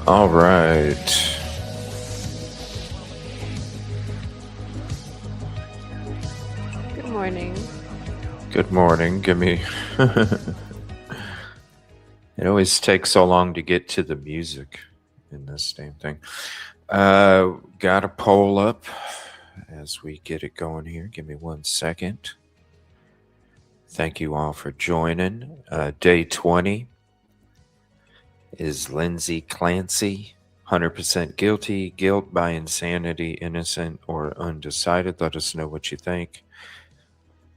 All right. Good morning. Good morning. Give me. It always takes so long to get to the music in this damn thing. Got a poll up as we get it going here. Give me 1 second. Thank you all for joining. Day 20 is Lindsay Clancy. 100% guilty, guilt by insanity, innocent, or undecided. Let us know what you think.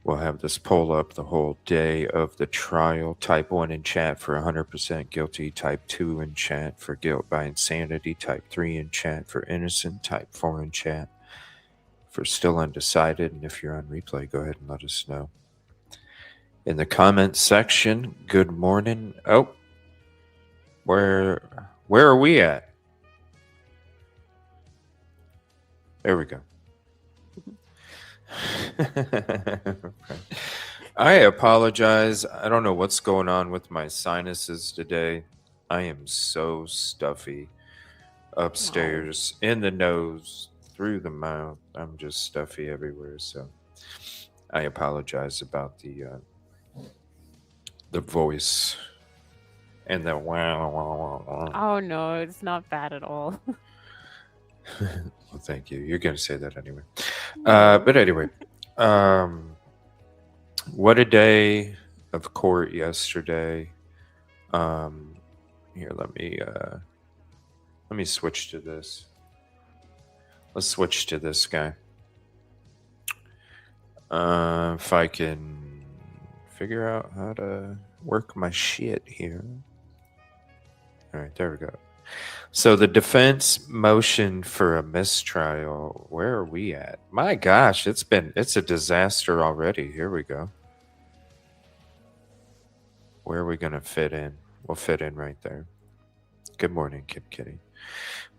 We'll have this poll up the whole day of the trial. Type 1 in chat for 100% guilty. Type 2 in chat for guilt by insanity. Type 3 in chat for innocent. Type 4 in chat for still undecided. And if you're on replay, go ahead and let us know. In the comments section, good morning. Oh, where are we at? There we go. I apologize. I don't know what's going on with my sinuses today. I am so stuffy upstairs, in the nose, through the mouth. I'm just stuffy everywhere. So I apologize about the voice and the wow. Oh no, it's not bad at all. Well, thank you. You're going to say that anyway. No. But anyway, what a day of court yesterday. Here, let me switch to this. Let's switch to this guy. If I can figure out how to work my shit here. All right, there we go. So the defense motion for a mistrial. Where are we at? My gosh, it's a disaster already. Here we go. Where are we gonna fit in? We'll fit in right there. Good morning, Kip Kitty.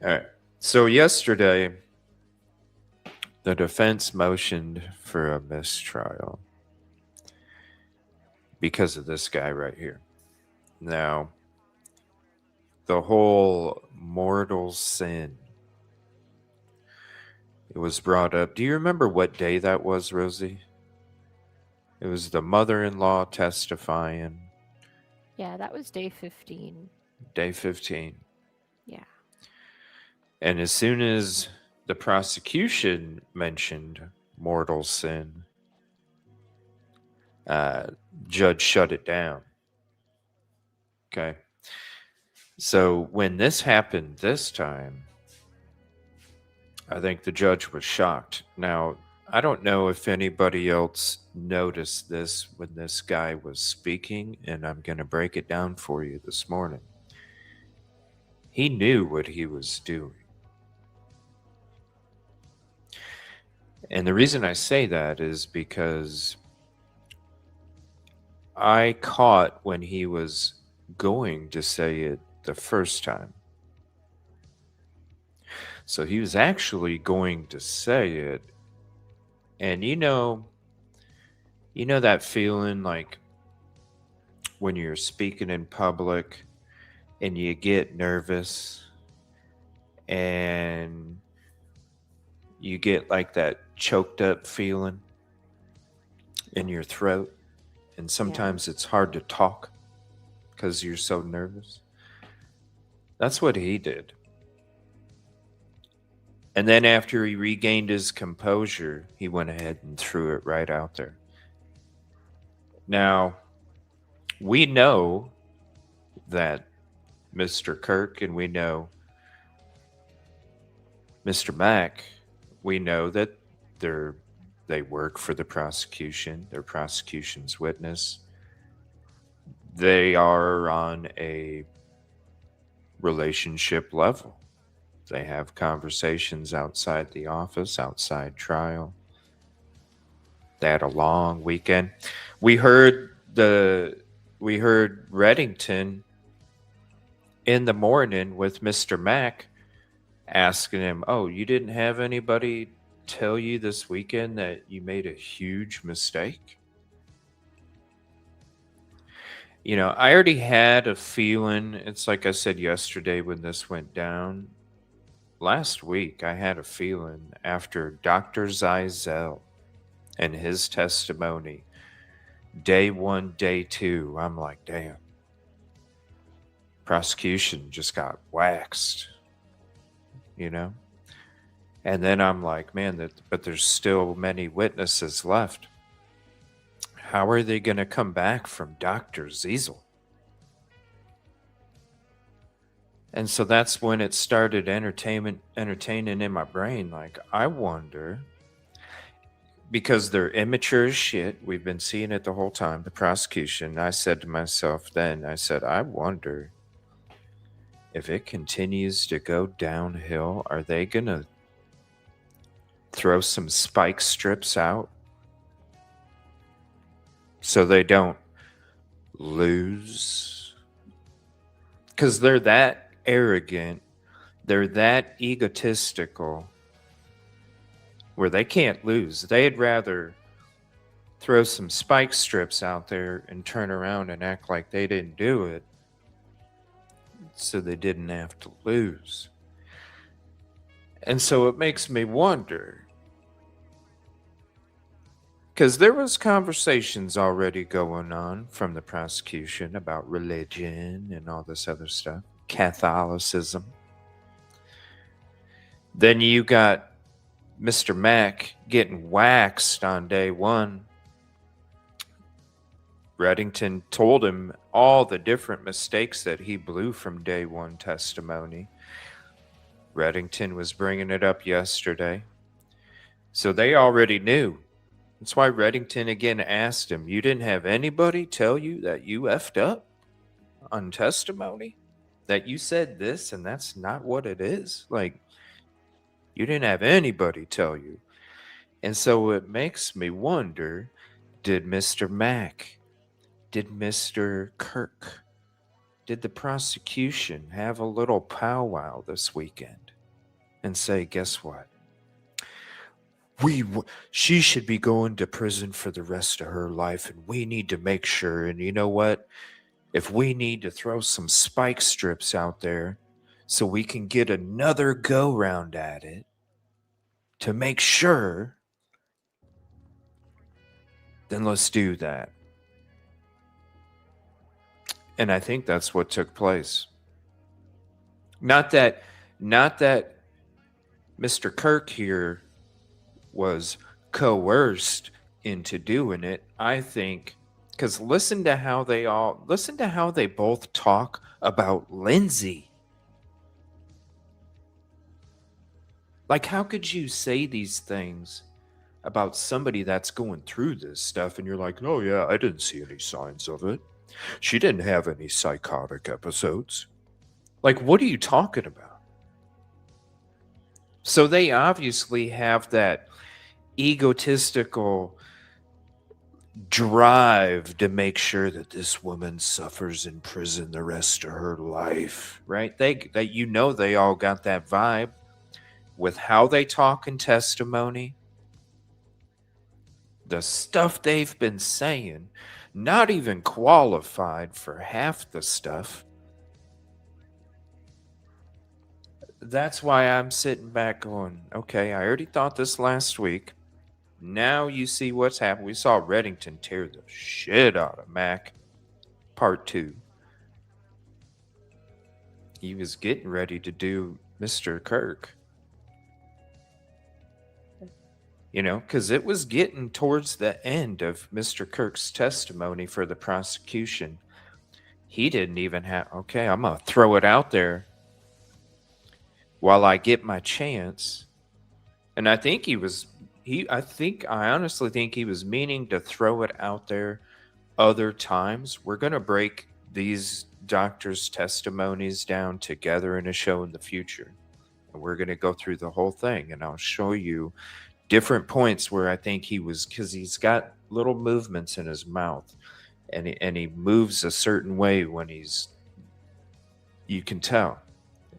All right. So yesterday, the defense motioned for a mistrial because of this guy right here. Now, the whole mortal sin, it was brought up. Do you remember what day that was, Rosie? It was the mother-in-law testifying. Yeah, that was day 15. Day 15. Yeah. And as soon as the prosecution mentioned mortal sin, judge shut it down. Okay. So when this happened this time, I think the judge was shocked. Now, I don't know if anybody else noticed this when this guy was speaking, and I'm going to break it down for you this morning. He knew what he was doing. And the reason I say that is because I caught when he was going to say it the first time. So he was actually going to say it. And you know that feeling like when you're speaking in public and you get nervous and you get like that choked up feeling in your throat, and sometimes it's hard to talk because you're so nervous. That's what he did. And then after he regained his composure, he went ahead and threw it right out there. Now, we know that Mr. Kirk and we know Mr. Mack, we know that they work for the prosecution, they're prosecution's witness. They are on a relationship level. They have conversations outside the office, outside trial. They had a long weekend. We heard Reddington in the morning with Mr. Mack asking him, "Oh, you didn't have anybody tell you this weekend that you made a huge mistake?" I already had a feeling. It's like I said yesterday when this went down. Last week, I had a feeling after Dr. Zizel and his testimony, day one, day two, I'm like, damn, prosecution just got waxed, you know? And then I'm like, man, but there's still many witnesses left. How are they going to come back from Dr. Zizel? And so that's when it started entertaining in my brain. Like, I wonder, because they're immature as shit. We've been seeing it the whole time, the prosecution. I said to myself then, I said, I wonder if it continues to go downhill, are they going to throw some spike strips out so they don't lose? Because they're that arrogant, they're that egotistical, where they can't lose. They'd rather throw some spike strips out there and turn around and act like they didn't do it so they didn't have to lose. And so it makes me wonder, because there was conversations already going on from the prosecution about religion and all this other stuff, Catholicism. Then you got Mr. Mack getting waxed on day one. Reddington told him all the different mistakes that he blew from day one testimony. Reddington was bringing it up yesterday. So they already knew. That's why Reddington again asked him, you didn't have anybody tell you that you effed up on testimony? That you said this and that's not what it is? Like, you didn't have anybody tell you. And so it makes me wonder, did Mr. Mack, did Mr. Kirk, did the prosecution have a little powwow this weekend and say, guess what? She should be going to prison for the rest of her life, and we need to make sure. And you know what? If we need to throw some spike strips out there so we can get another go round at it to make sure, then let's do that. And I think that's what took place. Not that Mr. Kirk here was coerced into doing it. I think, because listen to how they both talk about Lindsay. Like, how could you say these things about somebody that's going through this stuff and you're like, oh yeah, I didn't see any signs of it. She didn't have any psychotic episodes. Like, what are you talking about? So they obviously have that egotistical drive to make sure that this woman suffers in prison the rest of her life, right? They all got that vibe with how they talk in testimony, the stuff they've been saying, not even qualified for half the stuff. That's why I'm sitting back going, okay, I already thought this last week. Now you see what's happened. We saw Reddington tear the shit out of Mac. Part 2. He was getting ready to do Mr. Kirk. Because it was getting towards the end of Mr. Kirk's testimony for the prosecution. He didn't even have, okay, I'm going to throw it out there while I get my chance. And I think I honestly think he was meaning to throw it out there other times. We're going to break these doctors' testimonies down together in a show in the future. And we're going to go through the whole thing, and I'll show you different points where I think he was, because he's got little movements in his mouth, and he moves a certain way when you can tell.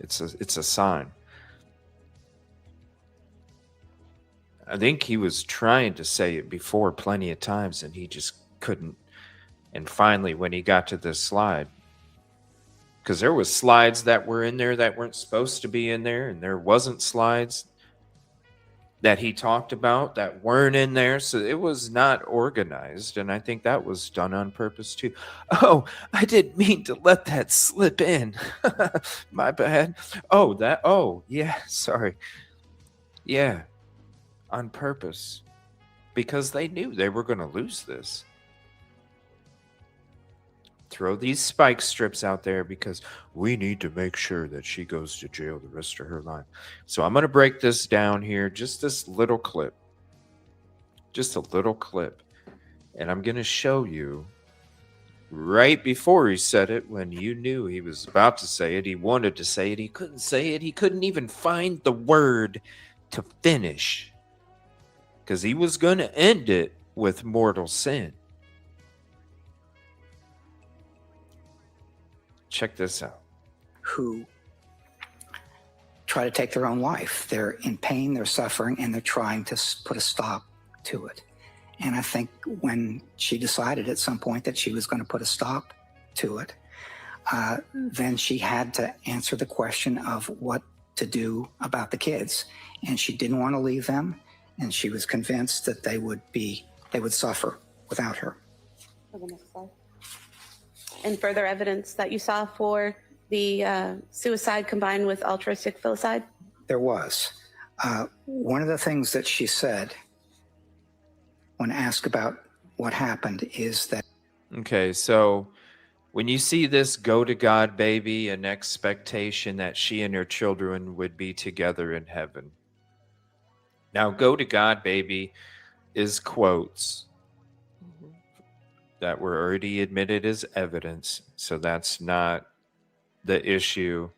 It's a sign. I think he was trying to say it before plenty of times, and he just couldn't And finally, when he got to this slide, because there was slides that were in there that weren't supposed to be in there, and there wasn't slides that he talked about that weren't in there. So it was not organized. And I think that was done on purpose too. Oh, I didn't mean to let that slip in. My bad. Oh, yeah, sorry. Yeah, on purpose. Because they knew they were going to lose this. Throw these spike strips out there because we need to make sure that she goes to jail the rest of her life. So I'm going to break this down here, just this little clip. Just a little clip. And I'm going to show you right before he said it, when you knew he was about to say it, he wanted to say it, he couldn't say it, he couldn't even find the word to finish. Because he was going to end it with mortal sin. Check this out. Who try to take their own life. They're in pain, they're suffering, and they're trying to put a stop to it. And I think when she decided at some point that she was going to put a stop to it, then she had to answer the question of what to do about the kids. And she didn't want to leave them, and she was convinced that they would suffer without her. For the next slide. And further evidence that you saw for the suicide combined with altruistic filicide? There was. One of the things that she said when asked about what happened is that... Okay, so when you see this go to God baby, an expectation that she and her children would be together in heaven. Now, go to God baby is quotes that were already admitted as evidence. So that's not the issue.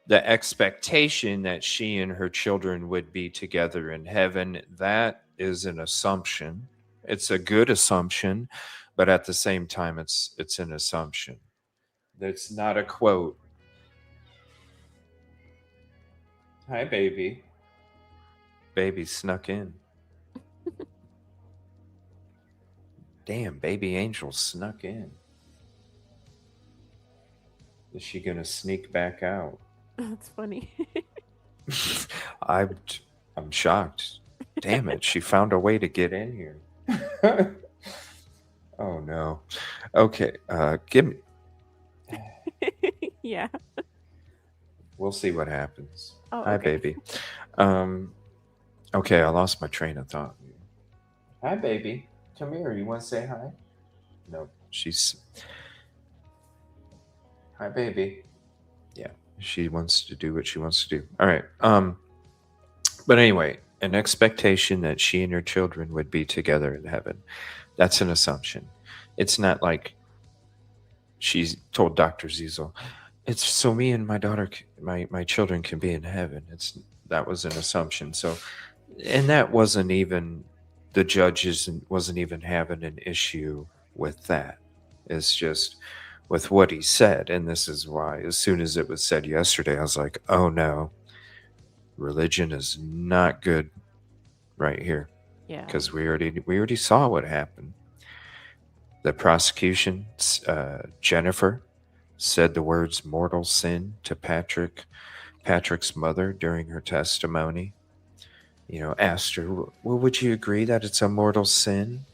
The expectation that she and her children would be together in heaven, that is an assumption. It's a good assumption, but at the same time, it's an assumption. It's not a quote. Hi, baby. Baby snuck in. Damn, baby angel snuck in. Is she gonna sneak back out? That's funny. I'm shocked. Damn it, she found a way to get in here. Oh no. Okay, give me. Yeah. We'll see what happens. Oh, Hi, okay. baby. Okay, I lost my train of thought. Hi, baby. Come here. You want to say hi? No, she's... Hi, baby. Yeah, she wants to do what she wants to do. All right. But anyway, an expectation that she and her children would be together in heaven. That's an assumption. It's not like she told Dr. Ziesel, it's so me and my daughter, my children can be in heaven. That was an assumption. So, and that wasn't even... The judge wasn't even having an issue with that. It's just with what he said. And this is why, as soon as it was said yesterday, I was like, oh no, religion is not good right here. Yeah. Because we already saw what happened. The prosecution, Jennifer, said the words mortal sin to Patrick's mother during her testimony. Asked her, well, would you agree that it's a mortal sin?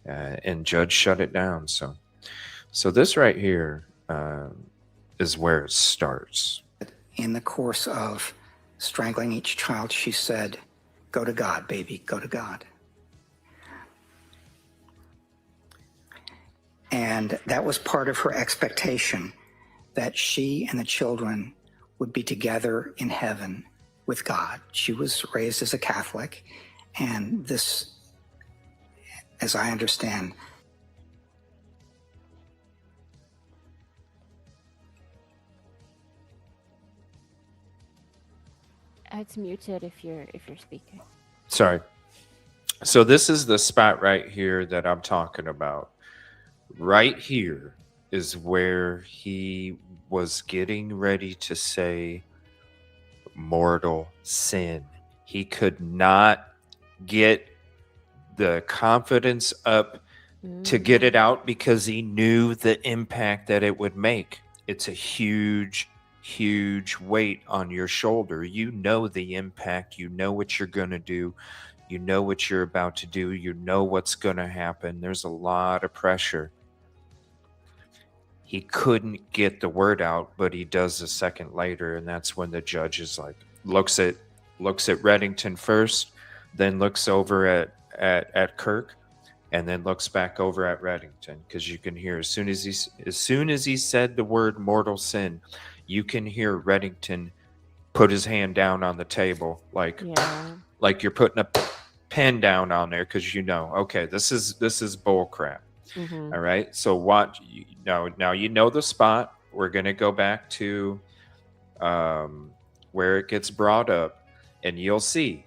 And judge shut it down. So this right here is where it starts. In the course of strangling each child, she said, go to God, baby, go to God. And that was part of her expectation, that she and the children would be together in heaven with God. She was raised as a Catholic, and this, as I understand, It's muted if you're speaking. Sorry. So this is the spot right here that I'm talking about. Right here is where he was getting ready to say mortal sin. He could not get the confidence up to get it out because he knew the impact that it would make. It's a huge, huge weight on your shoulder. You know the impact. You know what you're going to do. You know what you're about to do. You know what's going to happen. There's a lot of pressure. He couldn't get the word out, but he does a second later, and that's when the judge is like, looks at Reddington first, then looks over at Kirk, and then looks back over at Reddington, because you can hear as soon as he said the word mortal sin, you can hear Reddington put his hand down on the table, like you're putting a pen down on there, because you know, okay, this is bull crap. All right, so watch. Now you know the spot. We're gonna go back to where it gets brought up, and you'll see.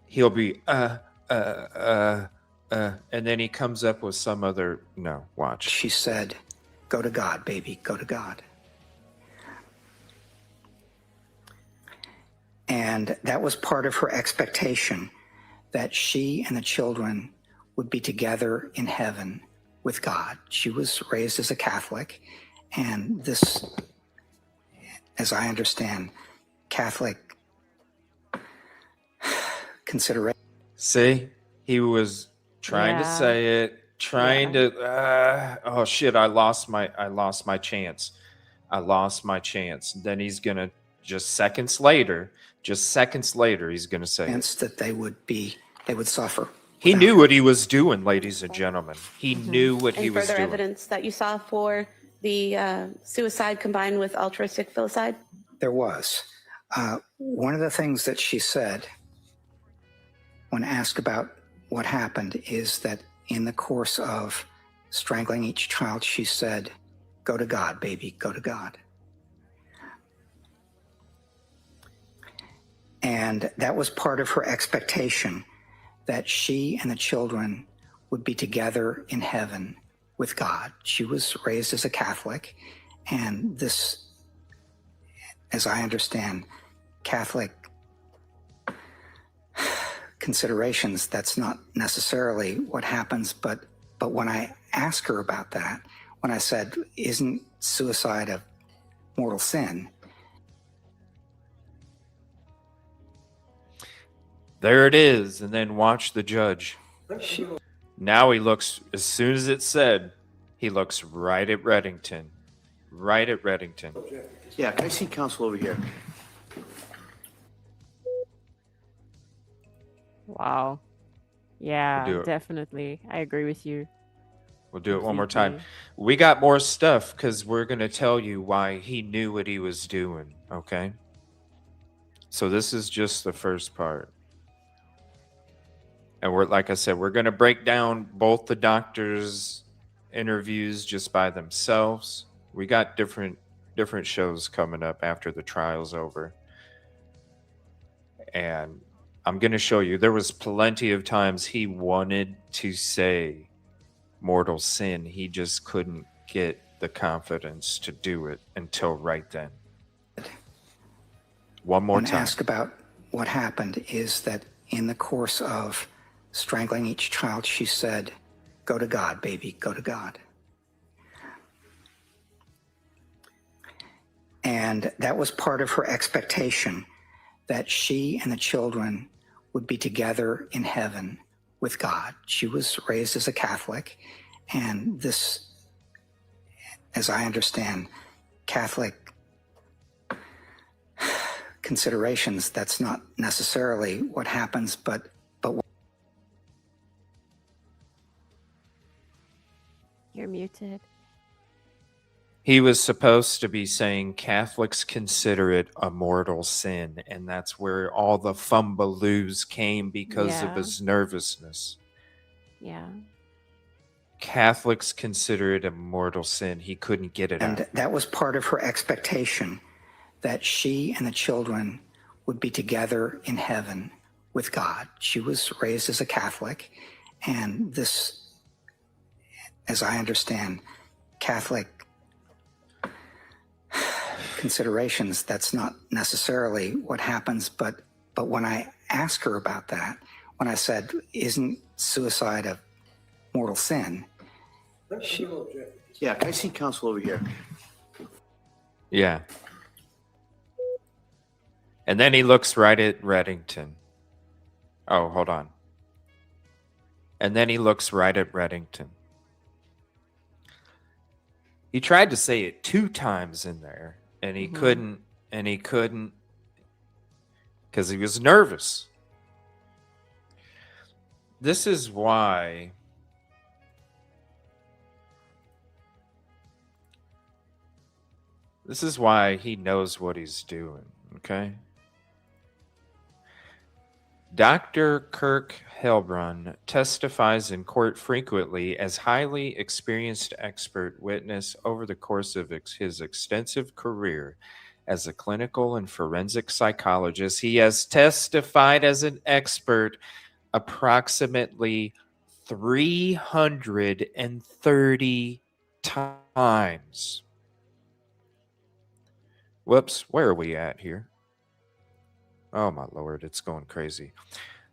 He'll be and then he comes up with some other. No, watch. She said, "Go to God, baby, go to God." And that was part of her expectation, that she and the children would be together in heaven with God. She was raised as a Catholic, and this, as I understand, Catholic consideration. See, he was trying to say it, trying to. Oh shit! I lost my chance. I lost my chance. Then he's gonna just seconds later, he's gonna say that they would suffer. He knew what he was doing, ladies and gentlemen. He knew what he was doing. Further evidence that you saw for the suicide combined with altruistic filicide? There was. One of the things that she said when asked about what happened is that in the course of strangling each child, she said, "Go to God, baby, go to God." And that was part of her expectation, that she and the children would be together in heaven with God. She was raised as a Catholic, and this, as I understand, Catholic considerations, that's not necessarily what happens, but when I asked her about that, when I said, "Isn't suicide a mortal sin?" There it is, and then watch the judge. Now he looks, as soon as it's said, he looks right at Reddington. Right at Reddington. Yeah, can I see counsel over here? Wow. Yeah, definitely. I agree with you. We'll do it one more time. We got more stuff because we're going to tell you why he knew what he was doing, okay? So this is just the first part. And we're, like I said, we're going to break down both the doctors' interviews just by themselves. We got different shows coming up after the trial's over. And I'm going to show you, there was plenty of times he wanted to say mortal sin. He just couldn't get the confidence to do it until right then. One more time. When asked about what happened is that in the course of strangling each child, she said, "Go to God, baby, go to God." And that was part of her expectation, that she and the children would be together in heaven with God. She was raised as a Catholic, and this, as I understand, Catholic considerations, that's not necessarily what happens, but You're muted. He was supposed to be saying Catholics consider it a mortal sin, and that's where all the fumbaloos came because of his nervousness. Yeah. Catholics consider it a mortal sin. He couldn't get it out. And that was part of her expectation, that she and the children would be together in heaven with God. She was raised as a Catholic, and this, as I understand, Catholic considerations, that's not necessarily what happens, but when I asked her about that, when I said, "Isn't suicide a mortal sin. Yeah, can I see counsel over here? Yeah. And then he looks right at Reddington. Oh, hold on. And then he looks right at Reddington. He tried to say it 2 times in there, and he couldn't, because he was nervous. This is why he knows what he's doing, okay? Dr. Kirk Helbrun testifies in court frequently as highly experienced expert witness over the course of his extensive career as a clinical and forensic psychologist. He has testified as an expert approximately 330 times. Whoops, where are we at here? Oh my Lord, it's going crazy.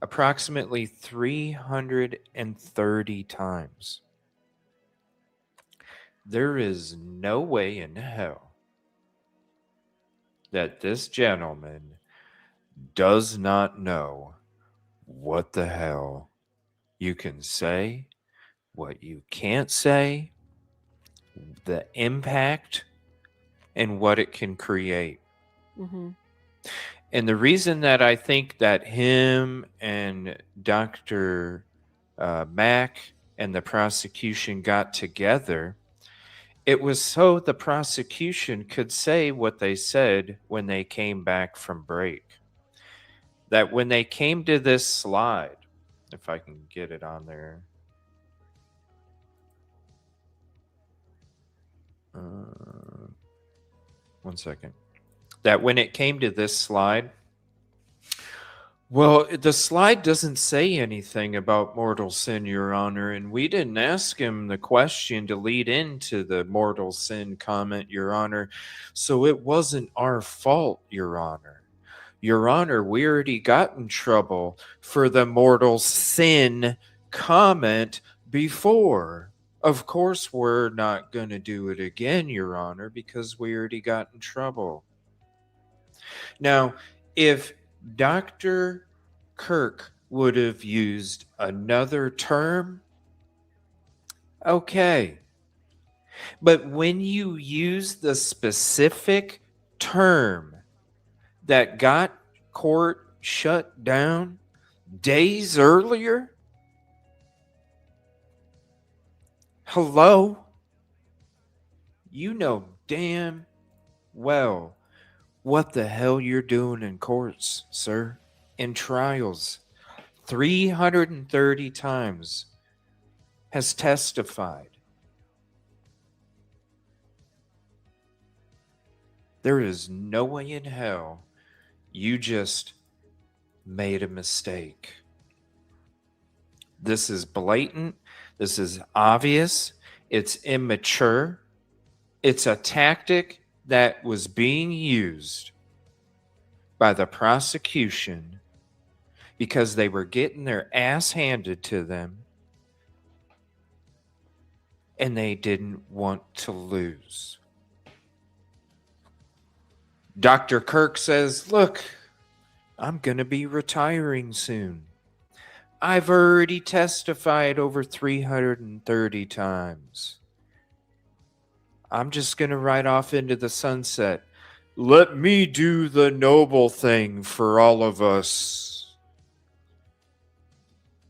Approximately 330 times. There is no way in hell that this gentleman does not know what the hell you can say, what you can't say, the impact, and what it can create. Mm-hmm. And the reason that I think that him and Dr. Mack and the prosecution got together, it was so the prosecution could say what they said when they came back from break. That when they came to this slide, if I can get it on there. 1 second. That when it came to this slide, well, the slide doesn't say anything about mortal sin, Your Honor, and we didn't ask him the question to lead into the mortal sin comment, Your Honor, so it wasn't our fault, Your Honor. Your Honor, we already got in trouble for the mortal sin comment before. Of course, we're not going to do it again, Your Honor, because we already got in trouble. Now, if Dr. Kirk would have used another term, okay. But when you use the specific term that got court shut down days earlier, hello? You know damn well what the hell you're doing in courts, sir, in trials. 330 times has testified. There is no way in hell you just made a mistake. This is blatant. This is obvious. It's immature. It's a tactic that was being used by the prosecution because they were getting their ass handed to them and they didn't want to lose. Dr. Kirk says, look, I'm going to be retiring soon. I've already testified over 330 times. I'm just going to ride off into the sunset. Let me do the noble thing for all of us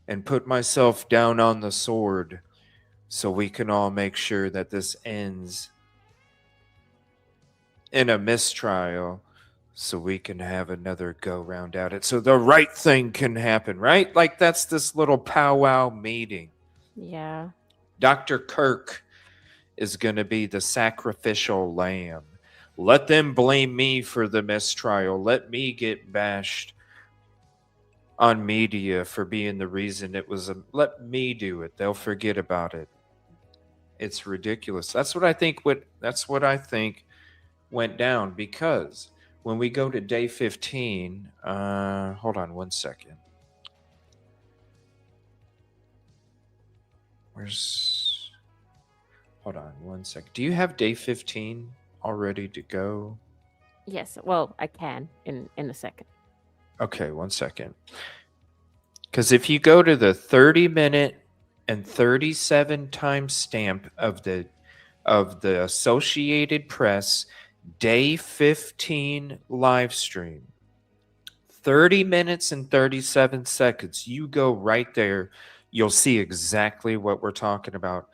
and put myself down on the sword so we can all make sure that this ends in a mistrial so we can have another go round at it so the right thing can happen, right? Like that's this little powwow meeting. Yeah. Dr. Kirk is going to be the sacrificial lamb. Let them blame me for the mistrial. Let me get bashed on media for being the reason it was. Let me do it. They'll forget about it. It's ridiculous. That's what I think. That's what I think went down, because when we go to day 15, hold on 1 second. Hold on one sec. Do you have day 15 all ready to go? Yes. Well, I can in a second. Okay, 1 second. Because if you go to the 30-minute and 37 timestamp of the Associated Press day 15 live stream, 30 minutes and 37 seconds, you go right there, you'll see exactly what we're talking about.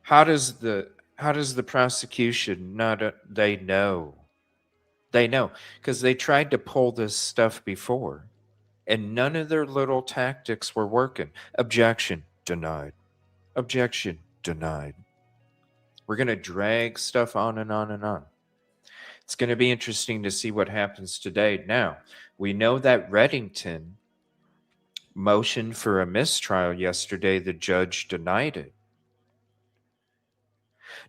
How does the prosecution not they know because they tried to pull this stuff before and none of their little tactics were working. Objection denied. Objection denied. We're going to drag stuff on and on and on. It's going to be interesting to see what happens today. Now, we know that Reddington motioned for a mistrial yesterday. The judge denied it.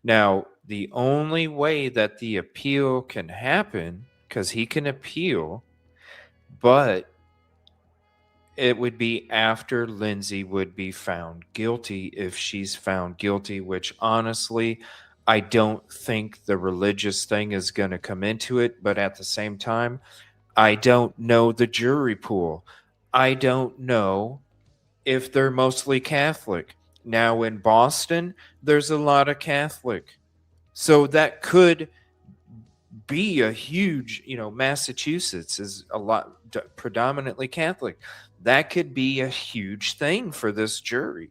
Now, the only way that the appeal can happen, because he can appeal, but it would be after Lindsay would be found guilty, if she's found guilty, which honestly, I don't think the religious thing is going to come into it. But at the same time, I don't know the jury pool. I don't know if they're mostly Catholic. Now in Boston, there's a lot of Catholic. So that could be a huge, Massachusetts is a lot predominantly Catholic. That could be a huge thing for this jury.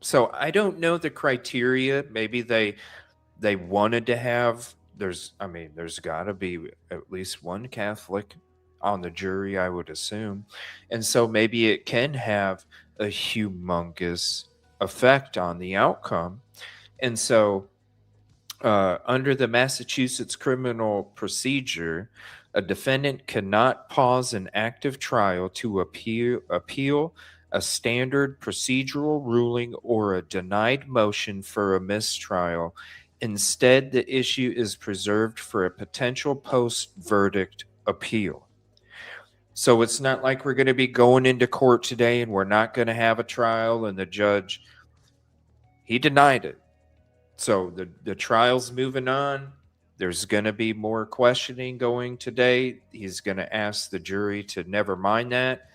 So I don't know the criteria. Maybe they wanted to have, there's got to be at least one Catholic on the jury, I would assume. And so maybe it can have a humongous effect on the outcome. And so under the Massachusetts criminal procedure, a defendant cannot pause an active trial to appeal a standard procedural ruling or a denied motion for a mistrial. Instead, the issue is preserved for a potential post-verdict appeal. So it's not like we're going to be going into court today and we're not going to have a trial and the judge, he denied it. So the trial's moving on. There's going to be more questioning going today. He's going to ask the jury to never mind that.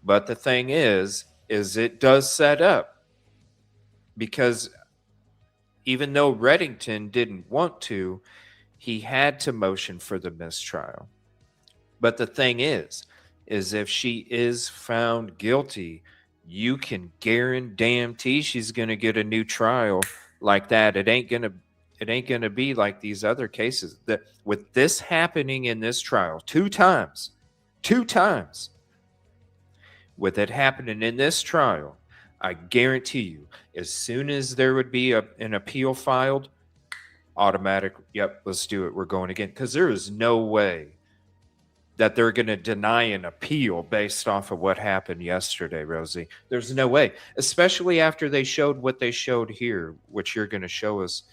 But the thing is it does set up, because even though Reddington didn't want to, he had to motion for the mistrial. But the thing is if she is found guilty, you can guarantee she's going to get a new trial like that. It ain't going to be like these other cases. That with this happening in this trial two times, with it happening in this trial, I guarantee you, as soon as there would be an appeal filed, automatic, yep, let's do it, we're going again. Because there is no way that they're going to deny an appeal based off of what happened yesterday, Rosie. There's no way, especially after they showed what they showed here, which you're going to show us.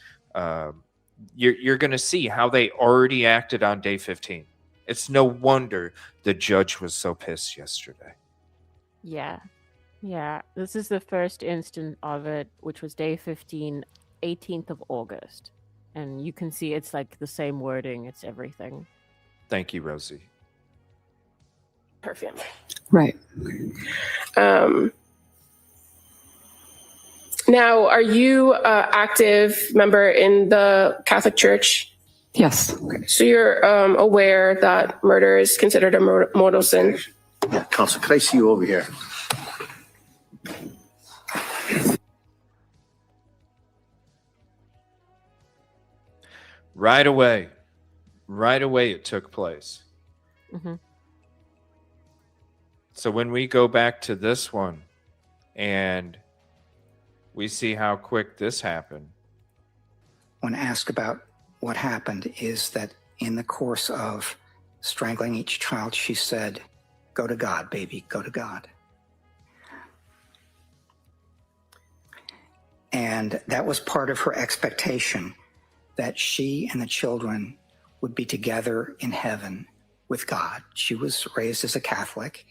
You're going to see how they already acted on day 15. It's no wonder the judge was so pissed yesterday. Yeah. This is the first instant of it, which was day 15, 18th of August. And you can see it's like the same wording. It's everything. Thank you, Rosie. Her family. Right. Now, are you an active member in the Catholic Church? Yes. Okay. So you're aware that murder is considered a mortal sin? Yeah, Counsel, could I see you over here? Right away it took place. Mm-hmm. So when we go back to this one and we see how quick this happened. When asked about what happened, is that in the course of strangling each child, she said, "Go to God, baby, go to God." And that was part of her expectation, that she and the children would be together in heaven with God. She was raised as a Catholic,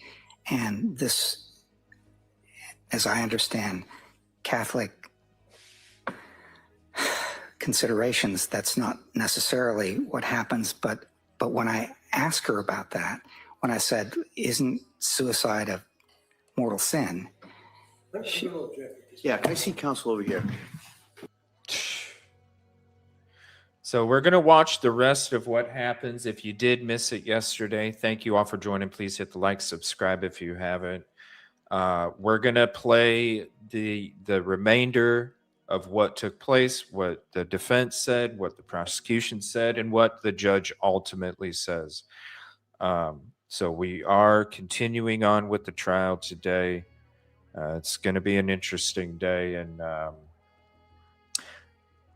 And this, as I understand, Catholic considerations, that's not necessarily what happens. But when I asked her about that, when I said, isn't suicide a mortal sin? Yeah, can I see counsel over here? So we're going to watch the rest of what happens. If you did miss it yesterday, thank you all for joining. Please hit the like, subscribe if you haven't. We're going to play the remainder of what took place, what the defense said, what the prosecution said, and what the judge ultimately says. So we are continuing on with the trial today. It's going to be an interesting day, and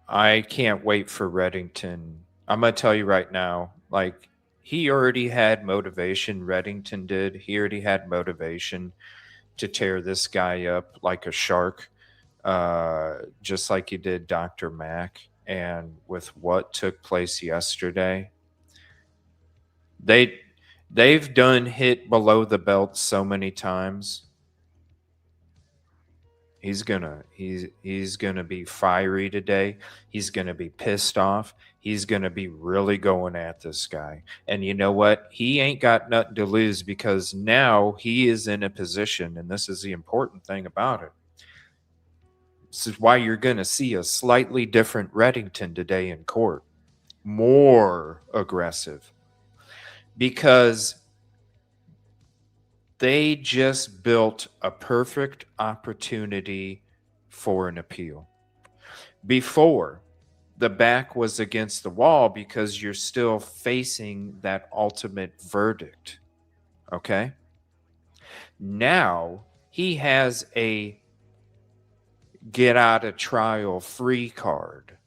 I can't wait for Reddington. I'm going to tell you right now, like, he already had motivation. Reddington did. He already had motivation to tear this guy up like a shark, just like he did Dr. Mack. And with what took place yesterday, they've done hit below the belt so many times. He's gonna be fiery today. He's gonna be pissed off. He's gonna be really going at this guy. And you know what? He ain't got nothing to lose, because now he is in a position, and this is the important thing about it. This is why you're gonna see a slightly different Reddington today in court. More aggressive. Because they just built a perfect opportunity for an appeal. Before, the back was against the wall because you're still facing that ultimate verdict. Okay? Now, he has a get out of trial free card.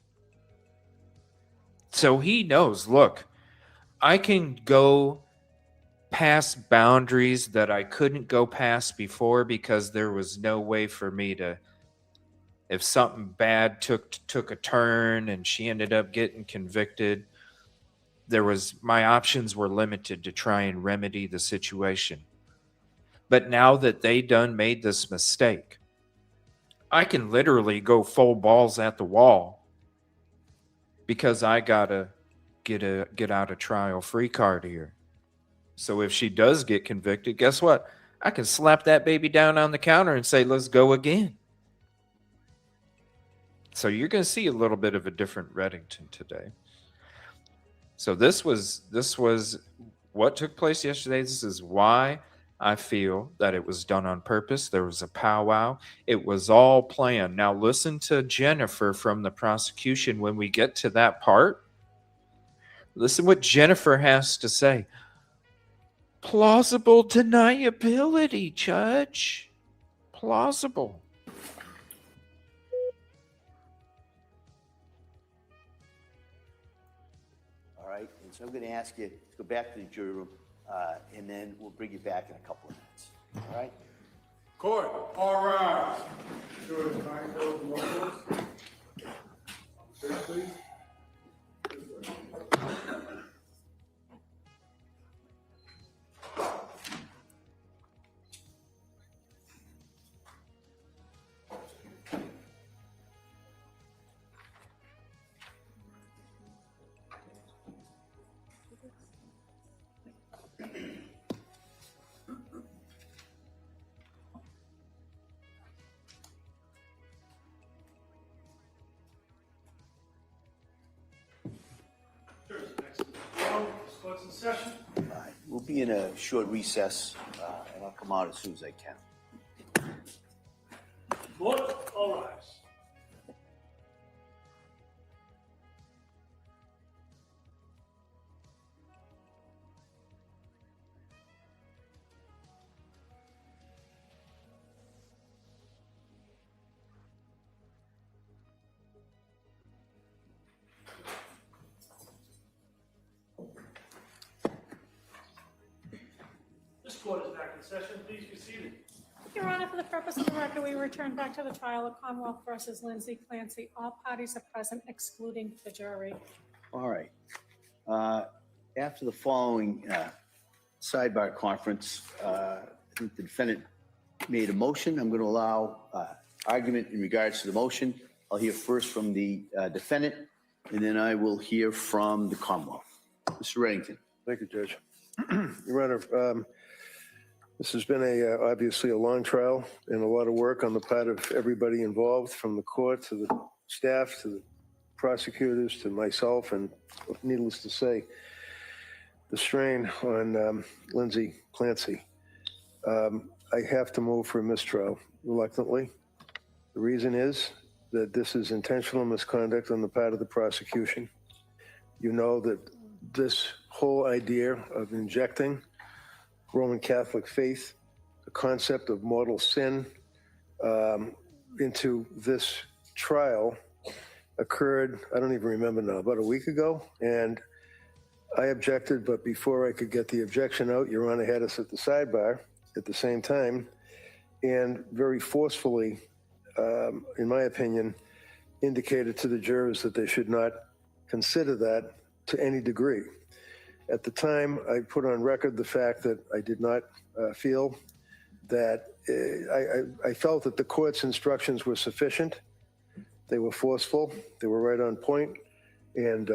So he knows, look, I can go past boundaries that I couldn't go past before, because there was no way for me to, if something bad took a turn and she ended up getting convicted, my options were limited to try and remedy the situation. But now that they done made this mistake, I can literally go full balls at the wall, because I gotta get out of trial free card here. So if she does get convicted, guess what? I can slap that baby down on the counter and say, let's go again. So you're going to see a little bit of a different Reddington today. So this was what took place yesterday. This is why I feel that it was done on purpose. There was a powwow. It was all planned. Now listen to Jennifer from the prosecution when we get to that part. Listen what Jennifer has to say. Plausible deniability, Judge. Plausible. All right, and so I'm going to ask you to go back to the jury room, and then we'll bring you back in a couple of minutes. All right? Court, all rise. Jury, time for locals. Please. Session. All right, we'll be in a short recess, and I'll come out as soon as I can. Court, all rise. This court is back in session. Please be seated. Your Honor, for the purpose of the record, we return back to the trial of Commonwealth versus Lindsay Clancy. All parties are present, excluding the jury. All right. After the following sidebar conference, think the defendant made a motion. I'm going to allow argument in regards to the motion. I'll hear first from the defendant, and then I will hear from the Commonwealth. Mr. Reddington. Thank you, Judge. Your Honor, this has been obviously a long trial and a lot of work on the part of everybody involved, from the court to the staff to the prosecutors to myself, and needless to say, the strain on Lindsay Clancy. I have to move for a mistrial reluctantly. The reason is that this is intentional misconduct on the part of the prosecution. You know that this whole idea of injecting Roman Catholic faith, the concept of mortal sin, into this trial occurred, I don't even remember now, about a week ago. And I objected, but before I could get the objection out, Your Honor had us at the sidebar at the same time, and very forcefully, in my opinion, indicated to the jurors that they should not consider that to any degree. At the time, I put on record the fact that I did not feel that I felt that the court's instructions were sufficient. They were forceful. They were right on point. And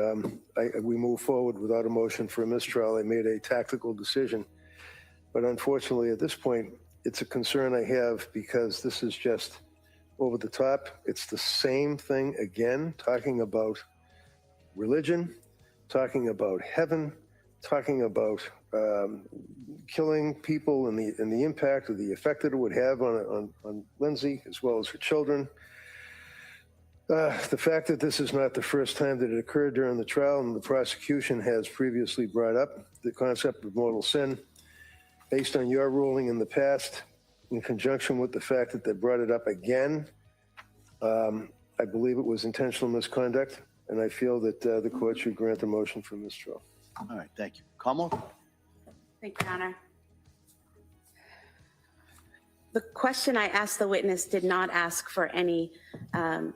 we moved forward without a motion for a mistrial. I made a tactical decision. But unfortunately, at this point, it's a concern I have because this is just over the top. It's the same thing again, talking about religion, talking about heaven, talking about killing people and the impact or the effect that it would have on Lindsay as well as her children. The fact that this is not the first time that it occurred during the trial, and the prosecution has previously brought up the concept of mortal sin, based on your ruling in the past, in conjunction with the fact that they brought it up again, I believe it was intentional misconduct, and I feel that the court should grant a motion for mistrial. All right, thank you. Commonwealth? Thank you, Your Honor. The question I asked the witness did not ask for any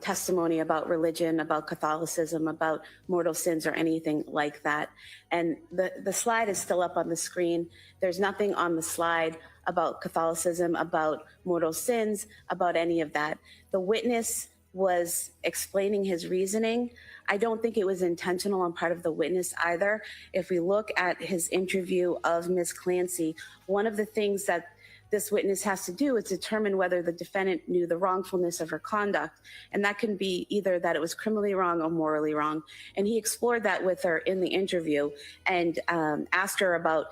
testimony about religion, about Catholicism, about mortal sins, or anything like that. And the slide is still up on the screen. There's nothing on the slide about Catholicism, about mortal sins, about any of that. The witness was explaining his reasoning. I don't think it was intentional on part of the witness either. If we look at his interview of Ms. Clancy, one of the things that this witness has to do is determine whether the defendant knew the wrongfulness of her conduct. And that can be either that it was criminally wrong or morally wrong. And he explored that with her in the interview and asked her about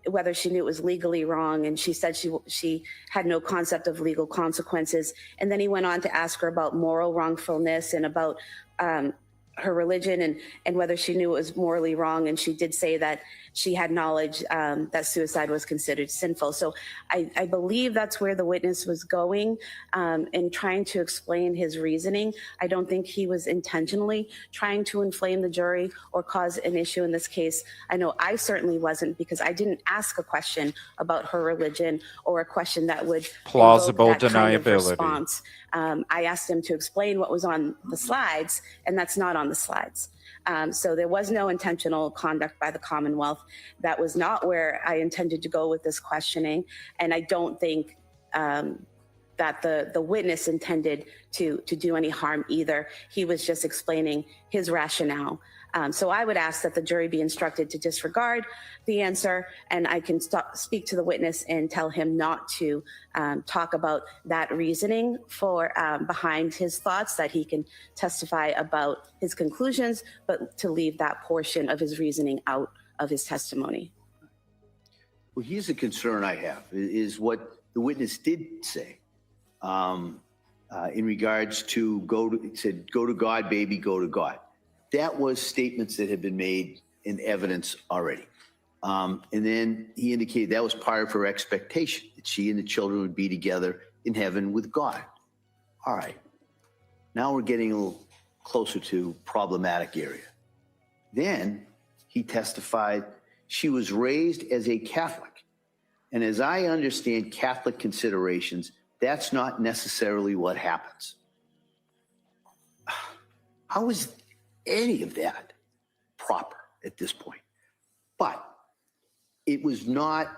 whether she knew it was legally wrong. And she said she had no concept of legal consequences. And then he went on to ask her about moral wrongfulness and about her religion and whether she knew it was morally wrong. And she did say that she had knowledge that suicide was considered sinful. So I believe that's where the witness was going in trying to explain his reasoning. I don't think he was intentionally trying to inflame the jury or cause an issue in this case. I know I certainly wasn't, because I didn't ask a question about her religion or a question that would plausible invoke that kind of deniability. response. I asked him to explain what was on the slides, and that's not on the slides. So there was no intentional conduct by the Commonwealth. That was not where I intended to go with this questioning. And I don't think that the witness intended to do any harm either. He was just explaining his rationale. So I would ask that the jury be instructed to disregard the answer, and I can speak to the witness and tell him not to talk about that reasoning for behind his thoughts, that he can testify about his conclusions, but to leave that portion of his reasoning out of his testimony. Well, here's a concern I have, is what the witness did say in regards to he said, go to God, baby, go to God. That was statements that had been made in evidence already. And then he indicated that was part of her expectation, that she and the children would be together in heaven with God. All right. Now we're getting a little closer to problematic area. Then he testified she was raised as a Catholic. And as I understand Catholic considerations, that's not necessarily what happens. How is any of that proper at this point? But it was not,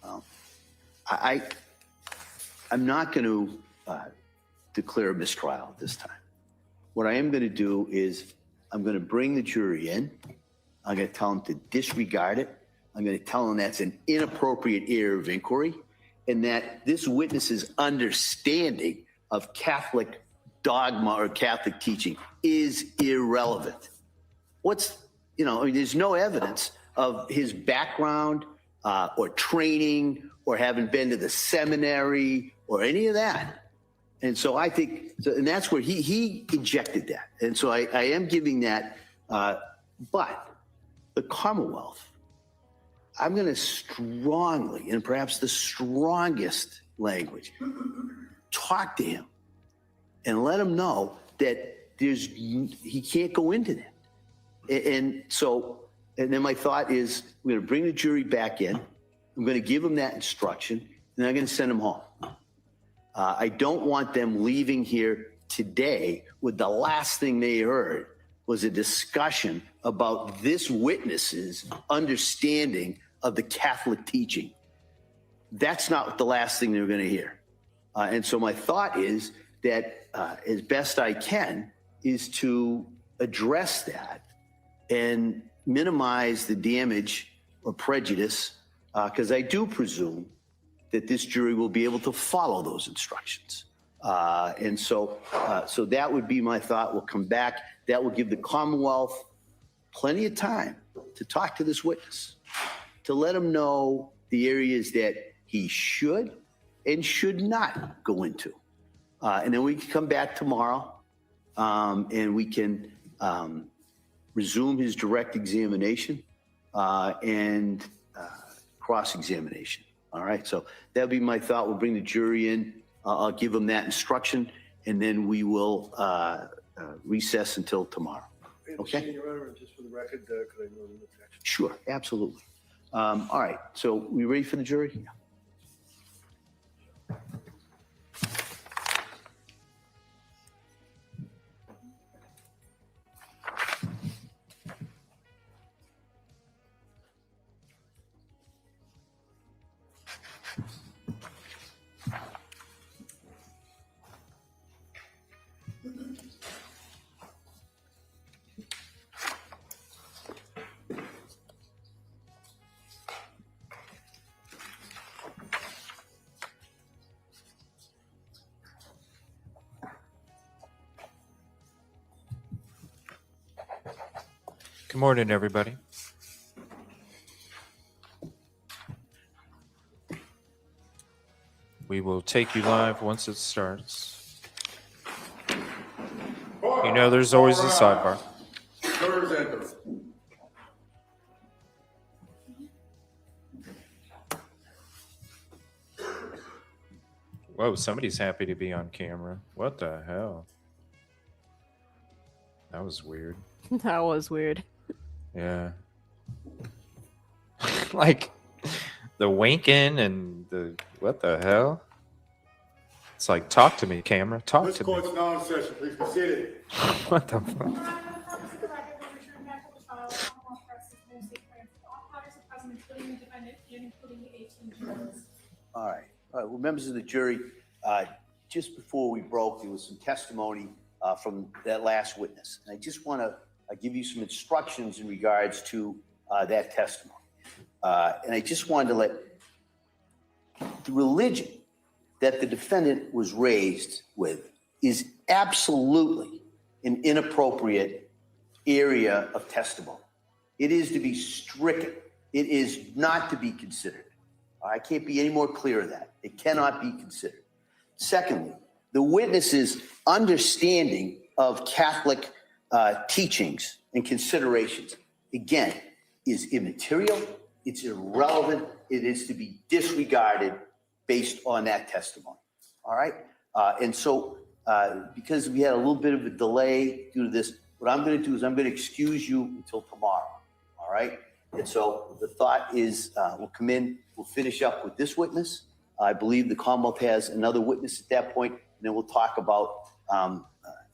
well, I'm not going to declare a mistrial at this time. What I am going to do is I'm going to bring the jury in. I'm going to tell them to disregard it. I'm going to tell them that's an inappropriate area of inquiry and that this witness's understanding of Catholic dogma or Catholic teaching is irrelevant. There's no evidence of his background or training or having been to the seminary or any of that. And so I think, and that's where he injected that. And so I am giving that, but the Commonwealth, I'm going to strongly, and perhaps the strongest language, talk to him and let him know that he can't go into that. And then my thought is we're going to bring the jury back in. I'm going to give them that instruction, and I'm going to send them home. I don't want them leaving here today with the last thing they heard was a discussion about this witness's understanding of the Catholic teaching. That's not the last thing they're going to hear. And so my thought is that as best I can is to address that and minimize the damage or prejudice, because I do presume that this jury will be able to follow those instructions. And so that would be my thought. We'll come back. That will give the Commonwealth plenty of time to talk to this witness, to let him know the areas that he should and should not go into. And then we can come back tomorrow and we can resume his direct examination and cross-examination. All right, so that'll be my thought. We'll bring the jury in. I'll give them that instruction, and then we will recess until tomorrow. Okay? Your Honor, just for the record, could I note an objection? Sure, absolutely. All right, so we ready for the jury? Yeah. Good morning, everybody. We will take you live once it starts. You know, there's always a sidebar. Jurors enter. Whoa, somebody's happy to be on camera. What the hell? That was weird. That was weird. Yeah. Like the winking and the what the hell? It's like, talk to me, camera. Talk This to me. court's now in session. Please be seated. What the fuck? All right. Well, members of the jury, just before we broke, there was some testimony from that last witness. And I just want to give you some instructions in regards to that testimony. And I just wanted to let the religion that the defendant was raised with is absolutely an inappropriate area of testimony. It is to be stricken. It is not to be considered. I can't be any more clear of that. It cannot be considered. Secondly, the witness's understanding of Catholic teachings and considerations, again, is immaterial. It's irrelevant. It is to be disregarded based on that testimony. All right. And so because we had a little bit of a delay due to this, what I'm going to do is I'm going to excuse you until tomorrow. All right. And so the thought is we'll come in, we'll finish up with this witness. I believe the Commonwealth has another witness at that point, and then we'll talk about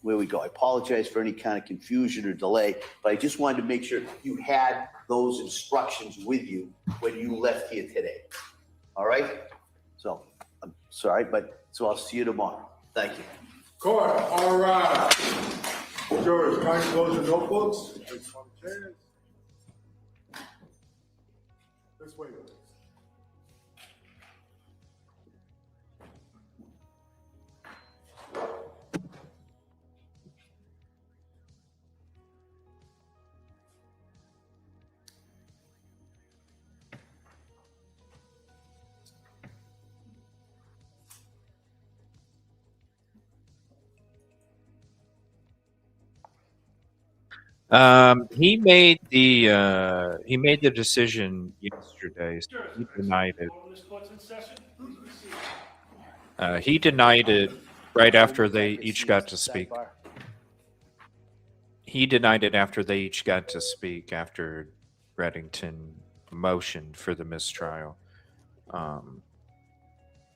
where we go. I apologize for any kind of confusion or delay, but I just wanted to make sure you had those instructions with you when you left here today. All right? So I'm sorry, so I'll see you tomorrow. Thank you. Court, all rise. Jurors, kindly close your notebooks. Place on the chairs. This way, please. He made the decision yesterday. So he denied it. He denied it right after they each got to speak. He denied it after they each got to speak after Reddington motioned for the mistrial.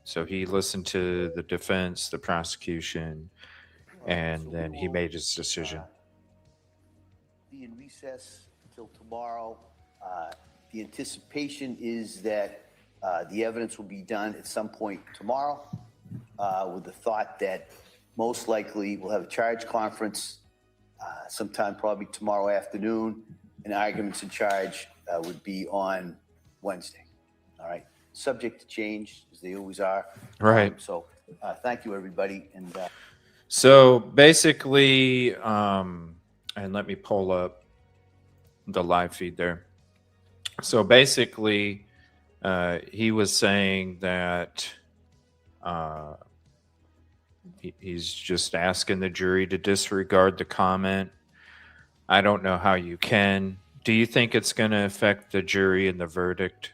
So he listened to the defense, the prosecution, and then he made his decision. Be in recess until tomorrow. The anticipation is that the evidence will be done at some point tomorrow, with the thought that most likely we'll have a charge conference sometime probably tomorrow afternoon, and arguments in charge would be on Wednesday. All right, subject to change as they always are. Right. So thank you, everybody. And so basically, and let me pull up the live feed there. So basically, he was saying that he's just asking the jury to disregard the comment. I don't know how you can. Do you think it's going to affect the jury and the verdict?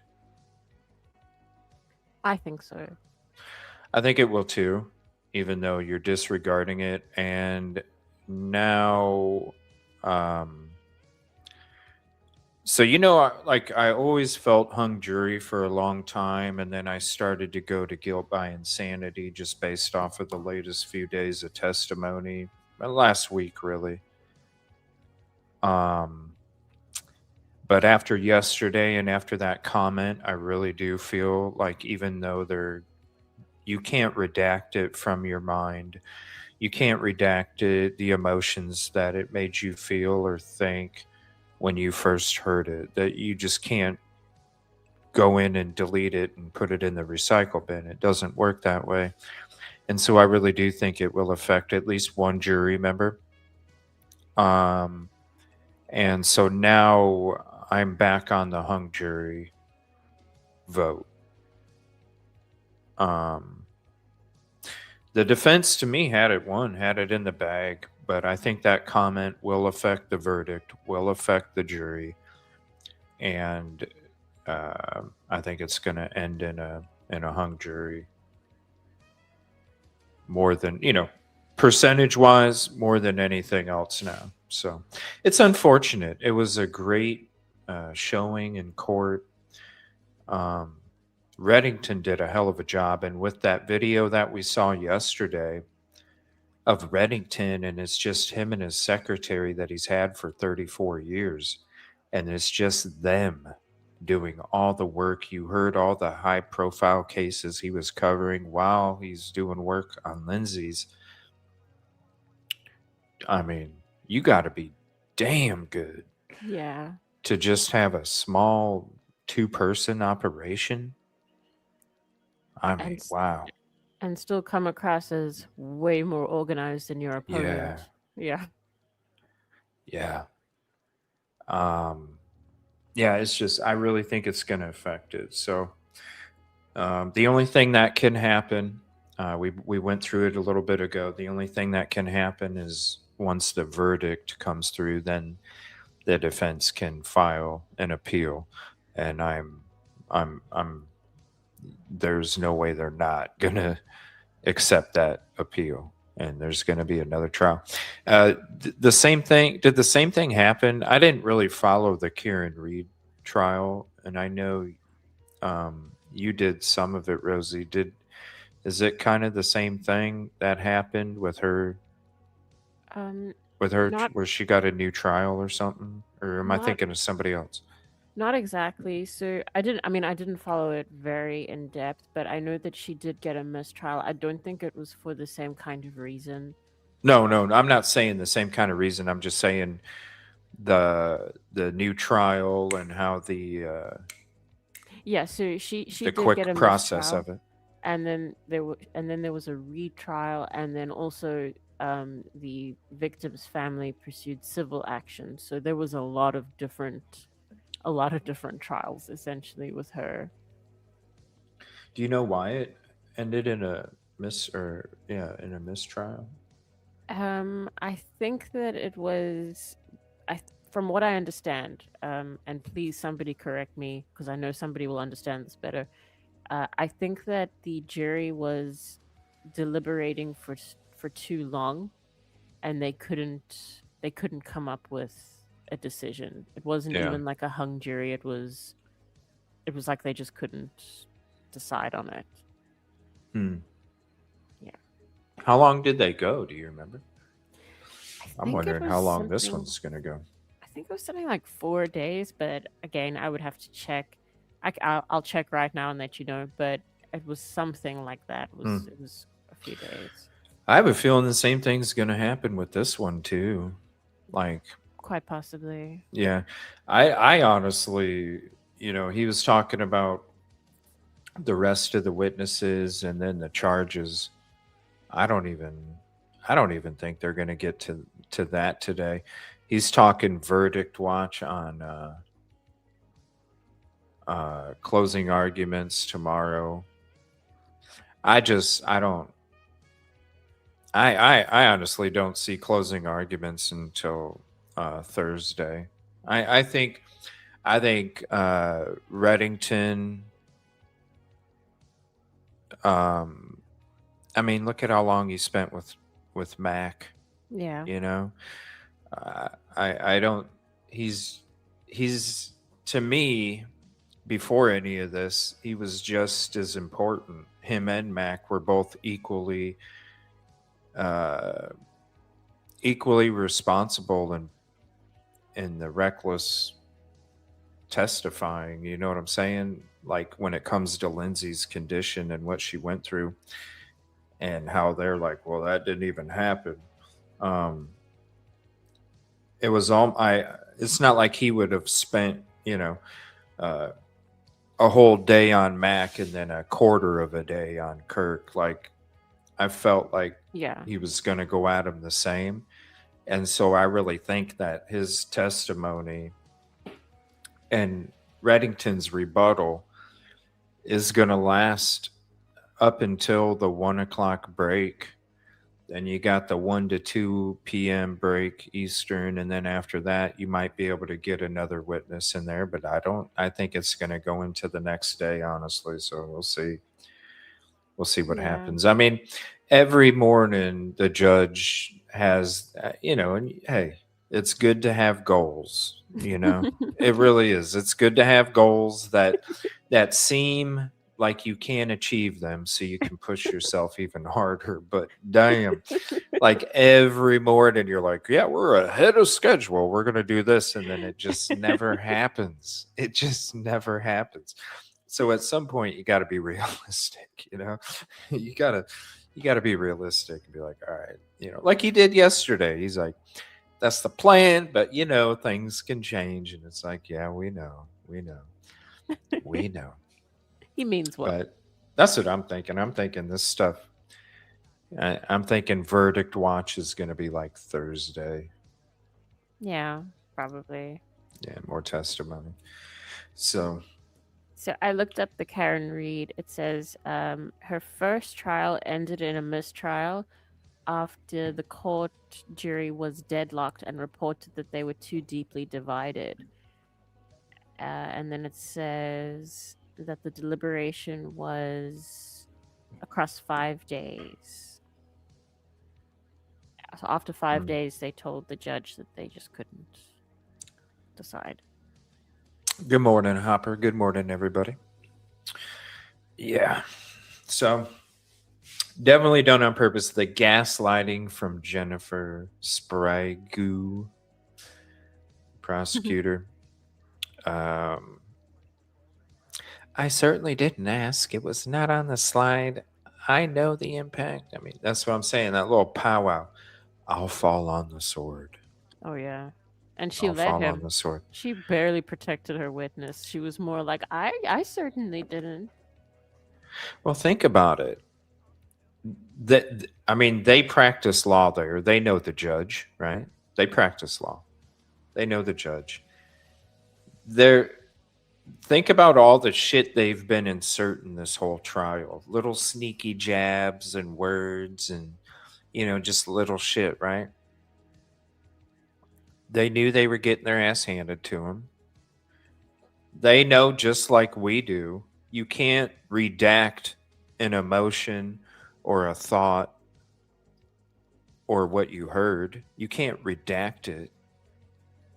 I think so. I think it will too, even though you're disregarding it. And now, so, like I always felt hung jury for a long time. And then I started to go to guilt by insanity just based off of the latest few days of testimony. Last week, really. But after yesterday and after that comment, I really do feel like even though you can't redact it from your mind, you can't redact it, the emotions that it made you feel or think when you first heard it, that you just can't go in and delete it and put it in the recycle bin. It doesn't work that way. And so I really do think it will affect at least one jury member. And so now I'm back on the hung jury vote. The defense to me had it in the bag, but I think that comment will affect the verdict, will affect the jury, and I think it's going to end in a hung jury. More than, percentage-wise, more than anything else now. So it's unfortunate. It was a great showing in court. Reddington did a hell of a job. And with that video that we saw yesterday of Reddington, and it's just him and his secretary that he's had for 34 years. And it's just them doing all the work. You heard all the high-profile cases he was covering while he's doing work on Lindsay's. I mean, you got to be damn good. Yeah. To just have a small 2-person operation. I mean, wow. And still come across as way more organized than your opponent. Yeah. Yeah. Yeah, it's just, I really think it's going to affect it. So the only thing that can happen, we went through it a little bit ago. The only thing that can happen is once the verdict comes through, then the defense can file an appeal. And there's no way they're not going to accept that appeal. And there's going to be another trial. Did the same thing happen? I didn't really follow the Karen Reed trial, and I know you did some of it, Rosie. Is it kind of the same thing that happened with her? Where she got a new trial or something? Or am I thinking of somebody else? Not exactly. So I didn't follow it very in depth, but I know that she did get a mistrial. I don't think it was for the same kind of reason. No, I'm not saying the same kind of reason. I'm just saying the new trial and how Yeah, so she the did get a quick process mistrial, of it. and then there was a retrial, and then also the victim's family pursued civil action. So there was a lot of different trials essentially with her. Do you know why it ended in a in a mistrial? I think that it was, from what I understand, and please somebody correct me because I know somebody will understand this better. I think that the jury was deliberating for too long, and they couldn't come up with a decision. It wasn't Yeah. even like a hung jury. It was like they just couldn't decide on it. Hmm. Yeah. How long did they go? Do you remember? I I'm think it wondering was how long this something. one's going to go. I think it was something like 4 days, but again, I would have to check. I'll check right now and let you know. But it was something like that. It was a few days, I have a feeling the same thing's going to happen with this one too. Like, quite possibly. yeah, I honestly, he was talking about the rest of the witnesses and then the charges. I don't even think they're going to get to that today. He's talking verdict watch on closing arguments tomorrow. I don't. I honestly don't see closing arguments until Thursday. I think Reddington. I mean, look at how long he spent with Mac. Yeah. You know, I don't. He's to me, before any of this, he was just as important. Him and Mac were both uh, equally responsible in the reckless testifying. You know what I'm saying? Like when it comes to Lindsay's condition and what she went through, and how they're like, well, that didn't even happen. Um, it was all I. It's not like he would have spent, uh, a whole day on Mac and then a quarter of a day on Kirk. Like I felt like Yeah. he was going to go at him the same. And so I really think that his testimony and Reddington's rebuttal is going to last up until the 1 o'clock break. Then you got the 1 to 2 p.m. break Eastern. And then after that, you might be able to get another witness in there. But I think it's going to go into the next day, honestly. So we'll see. We'll see what Yeah. happens. I mean, every morning the judge has, and hey, it's good to have goals. It really is. It's good to have goals that seem like you can achieve them, so you can push yourself even harder. But damn, like every morning you're like, yeah, we're ahead of schedule. We're gonna do this, and then it just never happens. It just never happens. So at some point you got to be realistic, you got to be realistic and be like, all right, like he did yesterday. He's like, that's the plan, but things can change. And it's like, yeah, we know. He means what? But that's what I'm thinking. I'm thinking this stuff. I'm thinking verdict watch is going to be like Thursday. Yeah, probably. Yeah, more testimony. So I looked up the Karen Reed. It says her first trial ended in a mistrial after the court jury was deadlocked and reported that they were too deeply divided. And then it says that the deliberation was across 5 days. So after 5 days, they told the judge that they just couldn't decide. good morning, Hopper. Good morning, everybody. Yeah. So definitely done on purpose. The gaslighting from Jennifer Sprague, prosecutor. I certainly didn't ask. It was not on the slide. I know the impact. I mean, that's what I'm saying. That little powwow. I'll fall on the sword. Oh yeah. And she I'll let fall on him. the sword. She barely protected her witness. She was more like, I certainly didn't. Well, think about it. I mean, they practice law there. They know the judge, right? They practice law. They know the judge. Think about all the shit they've been inserting this whole trial. Little sneaky jabs and words and, just little shit, right? They knew they were getting their ass handed to them. They know, just like we do, you can't redact an emotion or a thought or what you heard. You can't redact it.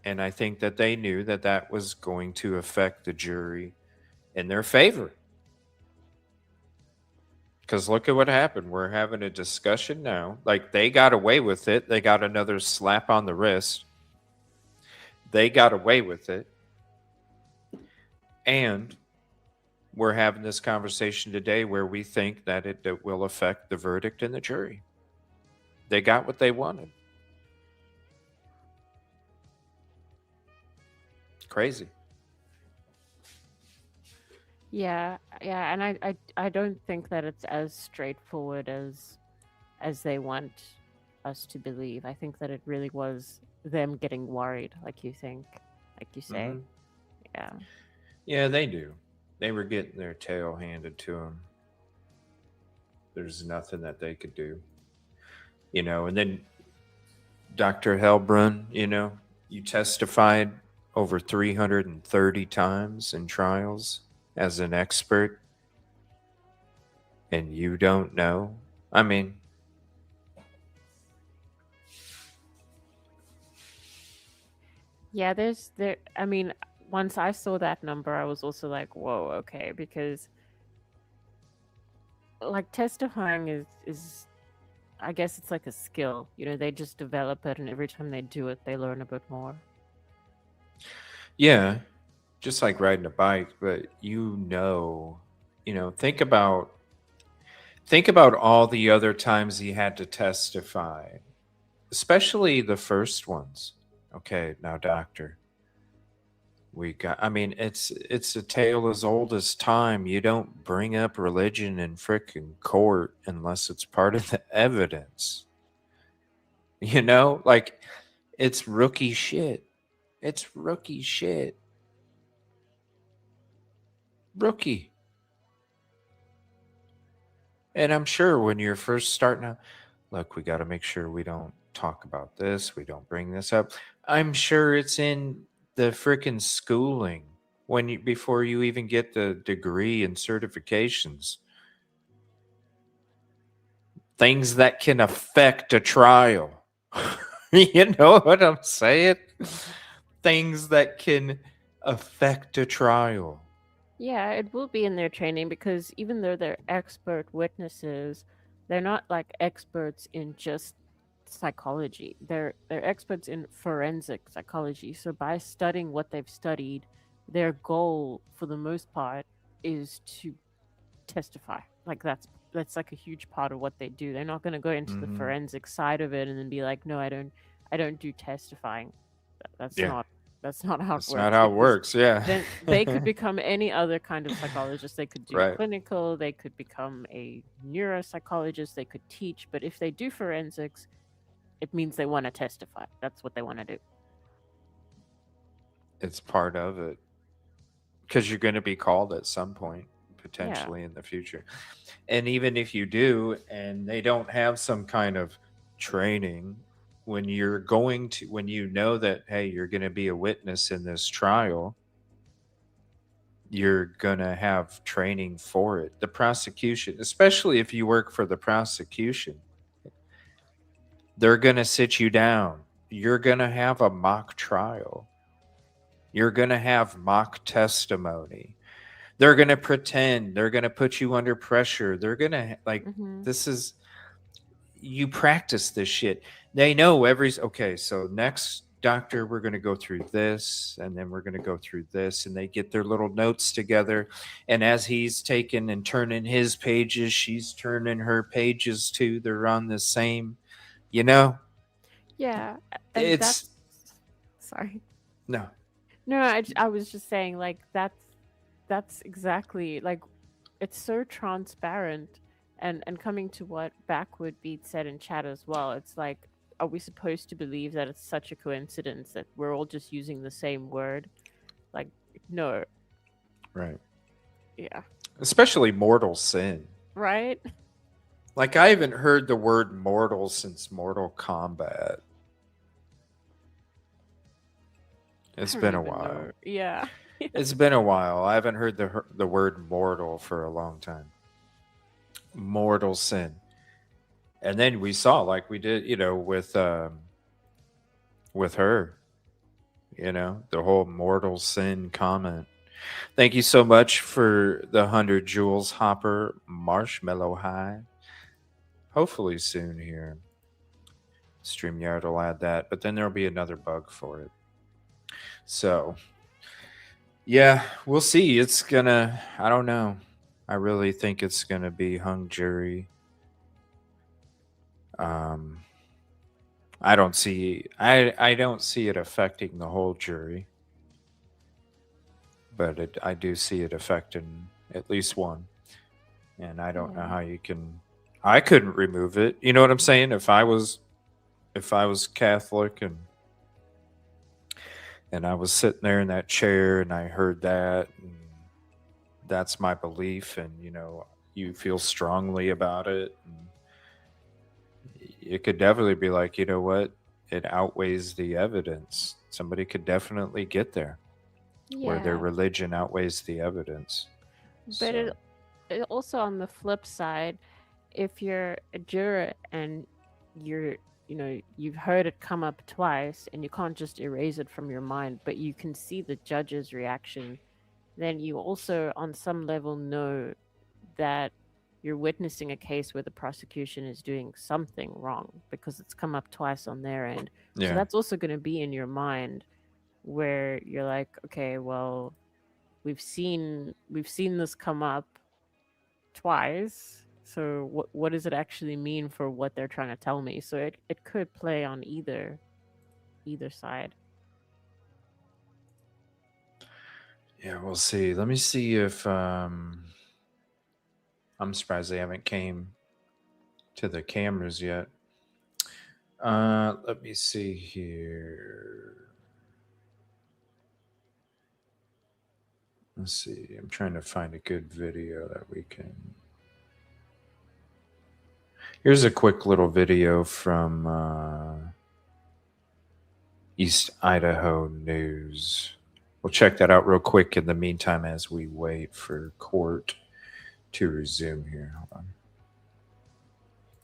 And I think that they knew that that was going to affect the jury in their favor. Because look at what happened. We're having a discussion now. Like, they got away with it. They got another slap on the wrist. They got away with it. And we're having this conversation today where we think that it will affect the verdict in the jury. They got what they wanted. Crazy. Yeah, and I don't think that it's as straightforward as they want us to believe. I think that it really was them getting worried, like you say. Mhm. Yeah. Yeah, they do. They were getting their tail handed to them. There's nothing that they could do. And then Dr. Helbrun, you testified over 330 times in trials as an expert, and you don't know? I mean, Yeah, I mean, once I saw that number, I was also like, whoa, okay, because like testifying is I guess it's like a skill. They just develop it, and every time they do it, they learn a bit more. yeah, just like riding a bike, but think about all the other times he had to testify, especially the first ones. Okay, now, doctor, it's a tale as old as time. You don't bring up religion in frickin' court unless it's part of the evidence. Like, it's rookie shit. It's rookie shit. Rookie. And I'm sure when you're first starting out, look, we got to make sure we don't talk about this. We don't bring this up. I'm sure it's in the frickin' schooling before you even get the degree and certifications. Things that can affect a trial. You know what I'm saying? Things that can affect a trial. Yeah, it will be in their training because even though they're expert witnesses, they're not like experts in just psychology. They're experts in forensic psychology. So by studying what they've studied, their goal for the most part is to testify. Like that's like a huge part of what they do. They're not going to go into the forensic side of it and then be like, "No, I don't do testifying." That's not how it works. That's not how it works. Yeah. Then they could become any other kind of psychologist. They could do Right. clinical, they could become a neuropsychologist, they could teach, but if they do forensics, it means they want to testify. That's what they want to do. It's part of it. Because you're going to be called at some point, potentially in the future. And even if you do, and they don't have some kind of training, when you know that, hey, you're going to be a witness in this trial, you're going to have training for it. The prosecution, especially if you work for the prosecution, they're going to sit you down. You're going to have a mock trial. You're going to have mock testimony. They're going to pretend. They're going to put you under pressure. They're going to, you practice this shit. They know okay, so next doctor, we're going to go through this, and then we're going to go through this. And they get their little notes together. And as he's taking and turning his pages, she's turning her pages too. They're on the same, Yeah. And it's, sorry. no. No, I was just saying, like, that's exactly, like, it's so transparent. And coming to what Backward Beat said in chat as well, it's like, are we supposed to believe that it's such a coincidence that we're all just using the same word? Like, no. Right. Yeah. Especially mortal sin. Right? Like, I haven't heard the word mortal since Mortal Kombat. It's I been a don't even while. know. Yeah. It's been a while. I haven't heard the word mortal for a long time. Mortal sin. And then we saw, like we did, with her, the whole mortal sin comment. Thank you so much for the 100 Joules Hopper Marshmallow High. Hopefully soon here. StreamYard will add that, but then there'll be another bug for it. So, yeah, we'll see. It's gonna, I don't know. I really think it's gonna be hung jury. I don't see it affecting the whole jury, but I do see it affecting at least one. And I don't know how you can. I couldn't remove it. You know what I'm saying? If I was Catholic and I was sitting there in that chair and I heard that, and that's my belief, and you feel strongly about it, and it could definitely be like, you know what? It outweighs the evidence. Somebody could definitely get there where their religion outweighs the evidence. But it also, on the flip side, if you're a juror and you've heard it come up twice and you can't just erase it from your mind, but you can see the judge's reaction, then you also on some level know that you're witnessing a case where the prosecution is doing something wrong because it's come up twice on their end. Yeah. So that's also going to be in your mind where you're like, okay, well, we've seen this come up twice. So what does it actually mean for what they're trying to tell me? So it could play on either side. Yeah, we'll see. Let me see if I'm surprised they haven't came to the cameras yet. Let me see here. Let's see. I'm trying to find a good video that we can. Here's a quick little video from East Idaho News. We'll check that out real quick in the meantime as we wait for court to resume here. Hold on.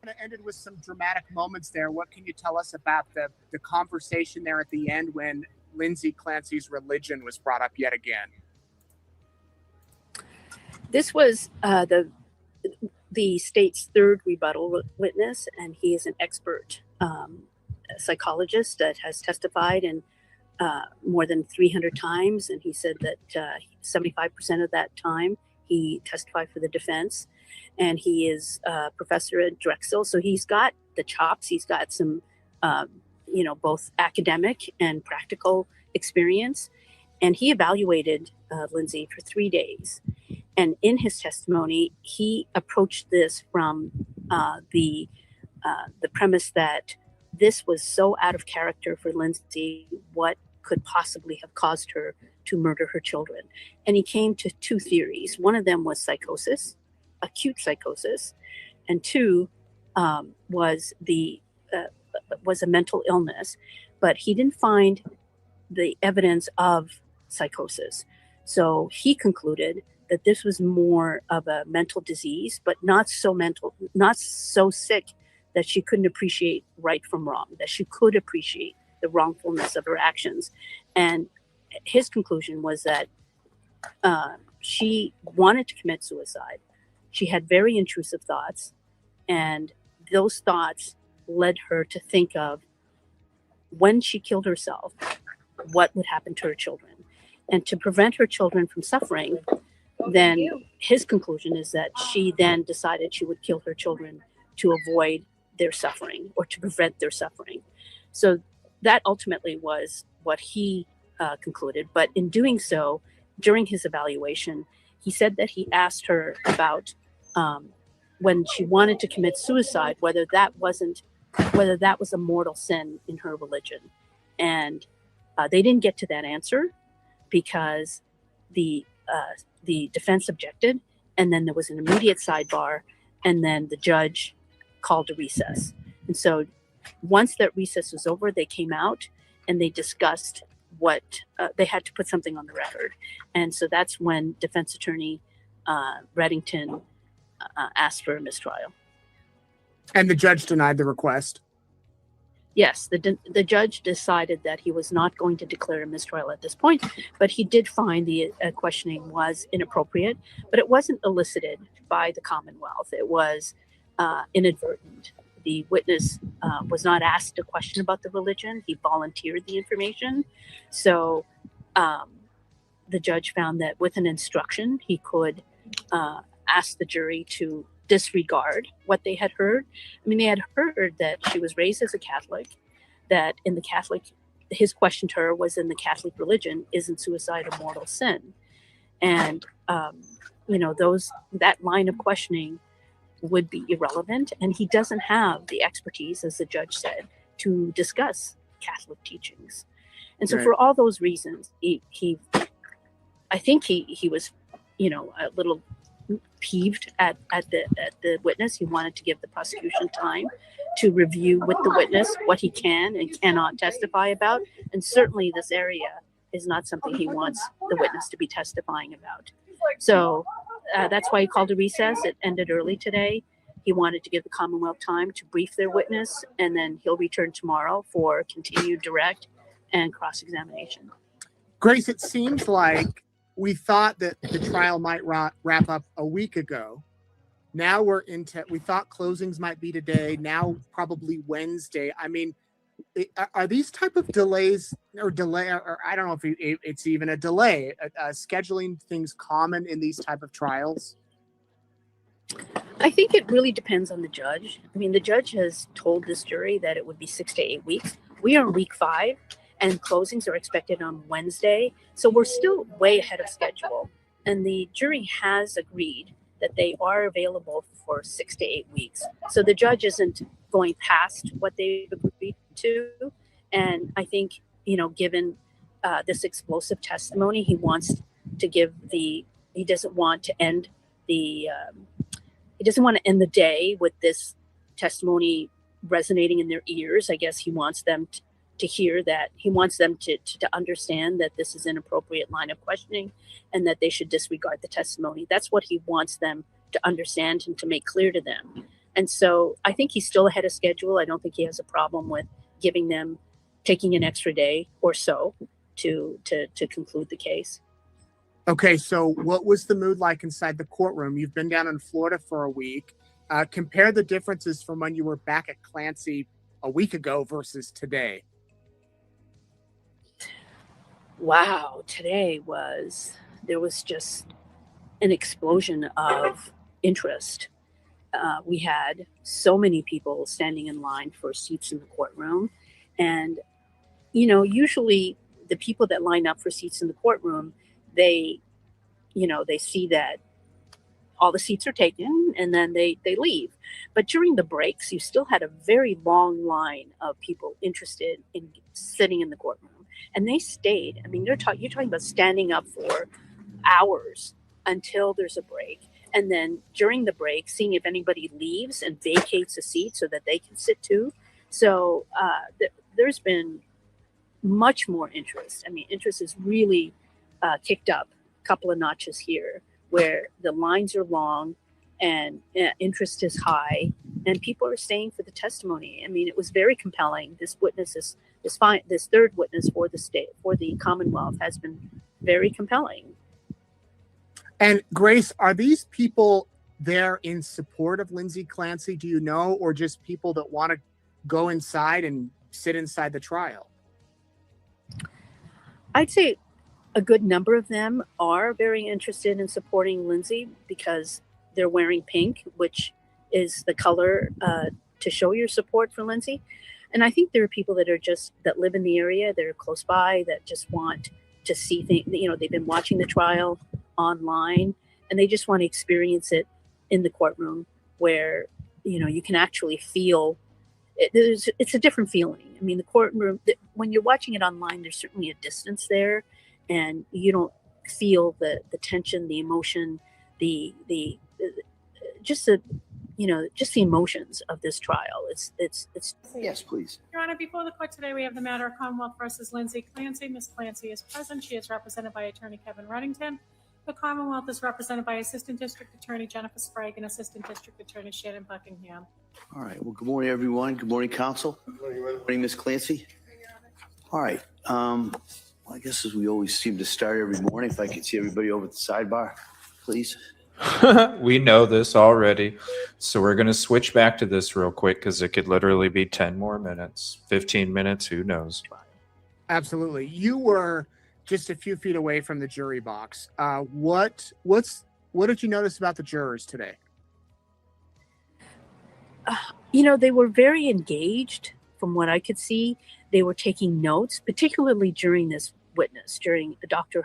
It ended with some dramatic moments there. What can you tell us about the conversation there at the end when Lindsay Clancy's religion was brought up yet again? This was the state's third rebuttal witness, and he is an expert psychologist that has testified in more than 300 times. And he said that 75% of that time he testified for the defense. And he is a professor at Drexel. So he's got the chops. He's got some, both academic and practical experience. And he evaluated Lindsay for 3 days. And in his testimony, he approached this from the premise that this was so out of character for Lindsay. What could possibly have caused her to murder her children? And he came to two theories. One of them was psychosis, acute psychosis, and two was a mental illness. But he didn't find the evidence of psychosis. So he concluded that this was more of a mental disease, but not so sick that she couldn't appreciate right from wrong, that she could appreciate the wrongfulness of her actions. And his conclusion was that she wanted to commit suicide. She had very intrusive thoughts, and those thoughts led her to think of when she killed herself, what would happen to her children. And to prevent her children from suffering, then his conclusion is that she then decided she would kill her children to avoid their suffering or to prevent their suffering. So that ultimately was what he concluded. But in doing so, during his evaluation, he said that he asked her about when she wanted to commit suicide, whether that was a mortal sin in her religion. And they didn't get to that answer because the defense objected, and then there was an immediate sidebar, and then the judge called a recess. And so once that recess was over, they came out and they discussed what they had to put something on the record. And so that's when defense attorney Reddington asked for a mistrial. And the judge denied the request. Yes, the judge decided that he was not going to declare a mistrial at this point, but he did find the questioning was inappropriate, but it wasn't elicited by the Commonwealth. It was inadvertent. The witness was not asked a question about the religion. He volunteered the information. So the judge found that with an instruction, he could ask the jury to disregard what they had heard. I mean, they had heard that she was raised as a Catholic, that in the Catholic, his question to her was, in the Catholic religion, isn't suicide a mortal sin? And, that line of questioning would be irrelevant. And he doesn't have the expertise, as the judge said, to discuss Catholic teachings. And so for all those reasons, I think he was, a little peeved at the witness. He wanted to give the prosecution time to review with the witness what he can and cannot testify about. And certainly this area is not something he wants the witness to be testifying about. So that's why he called a recess. It ended early today. He wanted to give the Commonwealth time to brief their witness, and then he'll return tomorrow for continued direct and cross-examination. Grace, it seems like we thought that the trial might wrap up a week ago. Now we thought closings might be today. Now probably Wednesday. I mean, are these type of delays or I don't know if it's even a delay, scheduling things common in these type of trials? I think it really depends on the judge. I mean, the judge has told this jury that it would be 6 to 8 weeks. We are in week 5. And closings are expected on Wednesday. So we're still way ahead of schedule. And the jury has agreed that they are available for 6 to 8 weeks. So the judge isn't going past what they've agreed to. And I think, given this explosive testimony, he wants to he doesn't want to end the day with this testimony resonating in their ears. I guess he wants them to hear that. He wants them to understand that this is an inappropriate line of questioning and that they should disregard the testimony. That's what he wants them to understand and to make clear to them. And so I think he's still ahead of schedule. I don't think he has a problem with taking an extra day or so to conclude the case. Okay, so what was the mood like inside the courtroom? You've been down in Florida for a week. Compare the differences from when you were back at Clancy a week ago versus today. Wow, today there was just an explosion of interest. We had so many people standing in line for seats in the courtroom. And, usually the people that line up for seats in the courtroom, they see that all the seats are taken and then they leave. But during the breaks, you still had a very long line of people interested in sitting in the courtroom. And they stayed. I mean, you're talking about standing up for hours until there's a break. And then during the break, seeing if anybody leaves and vacates a seat so that they can sit too. So there's been much more interest. I mean, interest is really kicked up a couple of notches here, where the lines are long and interest is high and people are staying for the testimony. I mean, it was very compelling. This third witness for the Commonwealth has been very compelling. And Grace, are these people there in support of Lindsay Clancy, do you know, or just people that want to go inside and sit inside the trial? I'd say a good number of them are very interested in supporting Lindsay because they're wearing pink, which is the color to show your support for Lindsay. And I think there are people that live in the area, that are close by, that just want to see things. They've been watching the trial online and they just want to experience it in the courtroom where, you can actually feel it. It's a different feeling. I mean, the courtroom, when you're watching it online, there's certainly a distance there and you don't feel the tension, the emotion, just the emotions of this trial. It's Yes, please. Your Honor, before the court today, we have the matter of Commonwealth versus Lindsay Clancy. Ms. Clancy is present. She is represented by Attorney Kevin Reddington. The Commonwealth is represented by Assistant District Attorney Jennifer Sprague and Assistant District Attorney Shannon Buckingham. All right. Well, good morning, everyone. Good morning, counsel. Good morning, Ms. Clancy. All right. I guess as we always seem to start every morning, if I could see everybody over at the sidebar, please. We know this already, so we're going to switch back to this real quick because it could literally be 10 more minutes, 15 minutes, who knows. Absolutely. You were just a few feet away from the jury box. What did you notice about the jurors today? They were very engaged from what I could see. They were taking notes, particularly during this witness, during Dr.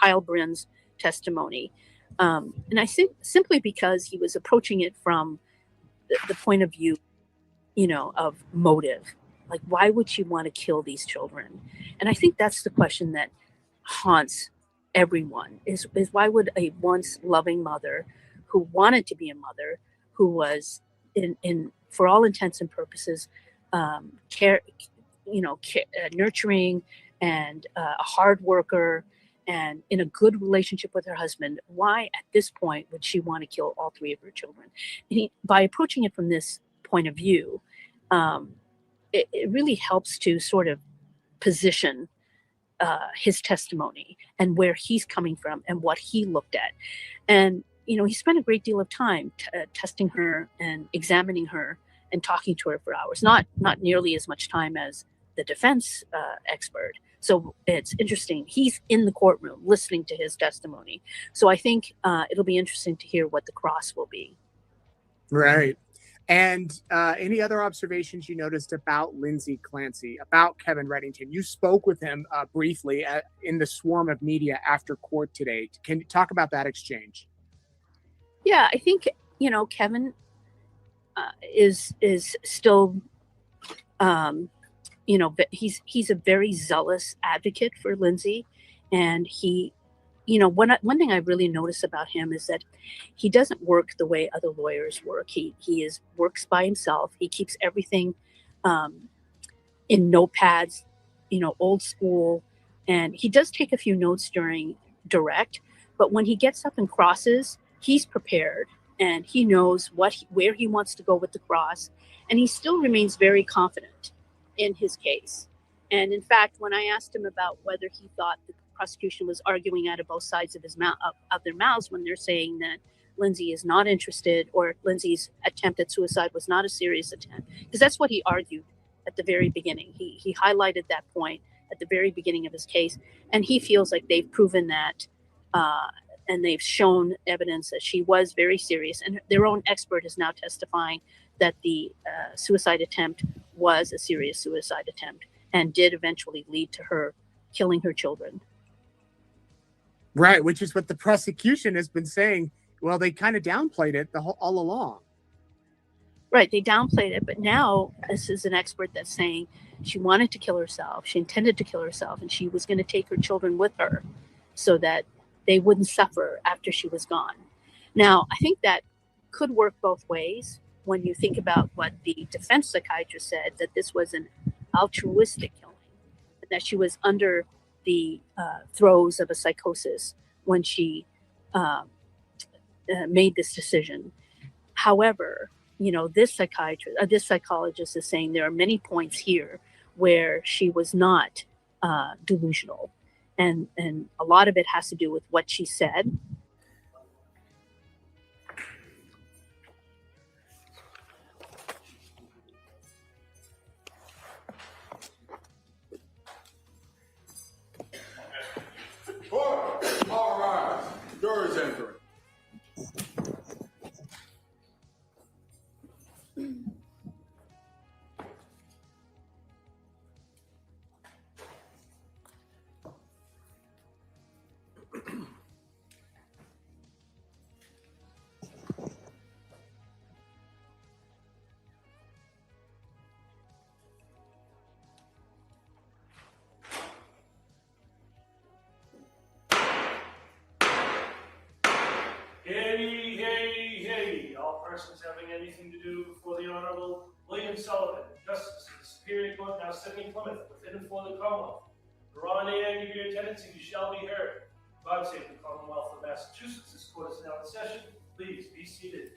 Heilbrun's testimony. And I think simply because he was approaching it from the point of view, of motive. Like, why would she want to kill these children? And I think that's the question that haunts everyone is why would a once loving mother who wanted to be a mother, who was in for all intents and purposes, nurturing and a hard worker and in a good relationship with her husband, why at this point would she want to kill all three of her children? And by approaching it from this point of view, it really helps to sort of position his testimony and where he's coming from and what he looked at. And, he spent a great deal of time testing her and examining her and talking to her for hours, not nearly as much time as the defense expert. So it's interesting. He's in the courtroom listening to his testimony. So I think it'll be interesting to hear what the cross will be. Right. And any other observations you noticed about Lindsay Clancy, about Kevin Reddington? You spoke with him briefly in the swarm of media after court today. Can you talk about that exchange? Yeah, I think, Kevin is still, he's a very zealous advocate for Lindsay. And he, one thing I really notice about him is that he doesn't work the way other lawyers work. He works by himself. He keeps everything in notepads, old school. And he does take a few notes during direct, but when he gets up and crosses, he's prepared and he knows where he wants to go with the cross. And he still remains very confident in his case. And in fact, when I asked him about whether he thought the prosecution was arguing out of both sides of their mouths when they're saying that Lindsay is not interested or Lindsay's attempt at suicide was not a serious attempt, because that's what he argued at the very beginning. He highlighted that point at the very beginning of his case, and he feels like they've proven that and they've shown evidence that she was very serious. And their own expert is now testifying that the suicide attempt was a serious suicide attempt and did eventually lead to her killing her children. Right, which is what the prosecution has been saying. Well, they kind of downplayed it all along. Right, they downplayed it, but now this is an expert that's saying she wanted to kill herself, she intended to kill herself, and she was going to take her children with her so that they wouldn't suffer after she was gone. Now, I think that could work both ways when you think about what the defense psychiatrist said, that this was an altruistic killing, that she was under the throes of a psychosis when she made this decision. However, this psychologist is saying there are many points here where she was not delusional. And a lot of it has to do with what she said. Hey, all persons having anything to do before the Honorable William Sullivan, Justice of the Superior Court, now sitting in Plymouth, within and for the Commonwealth. Draw near, give your attendance, and you shall be heard. God save the Commonwealth of Massachusetts. This court is now in session. Please be seated.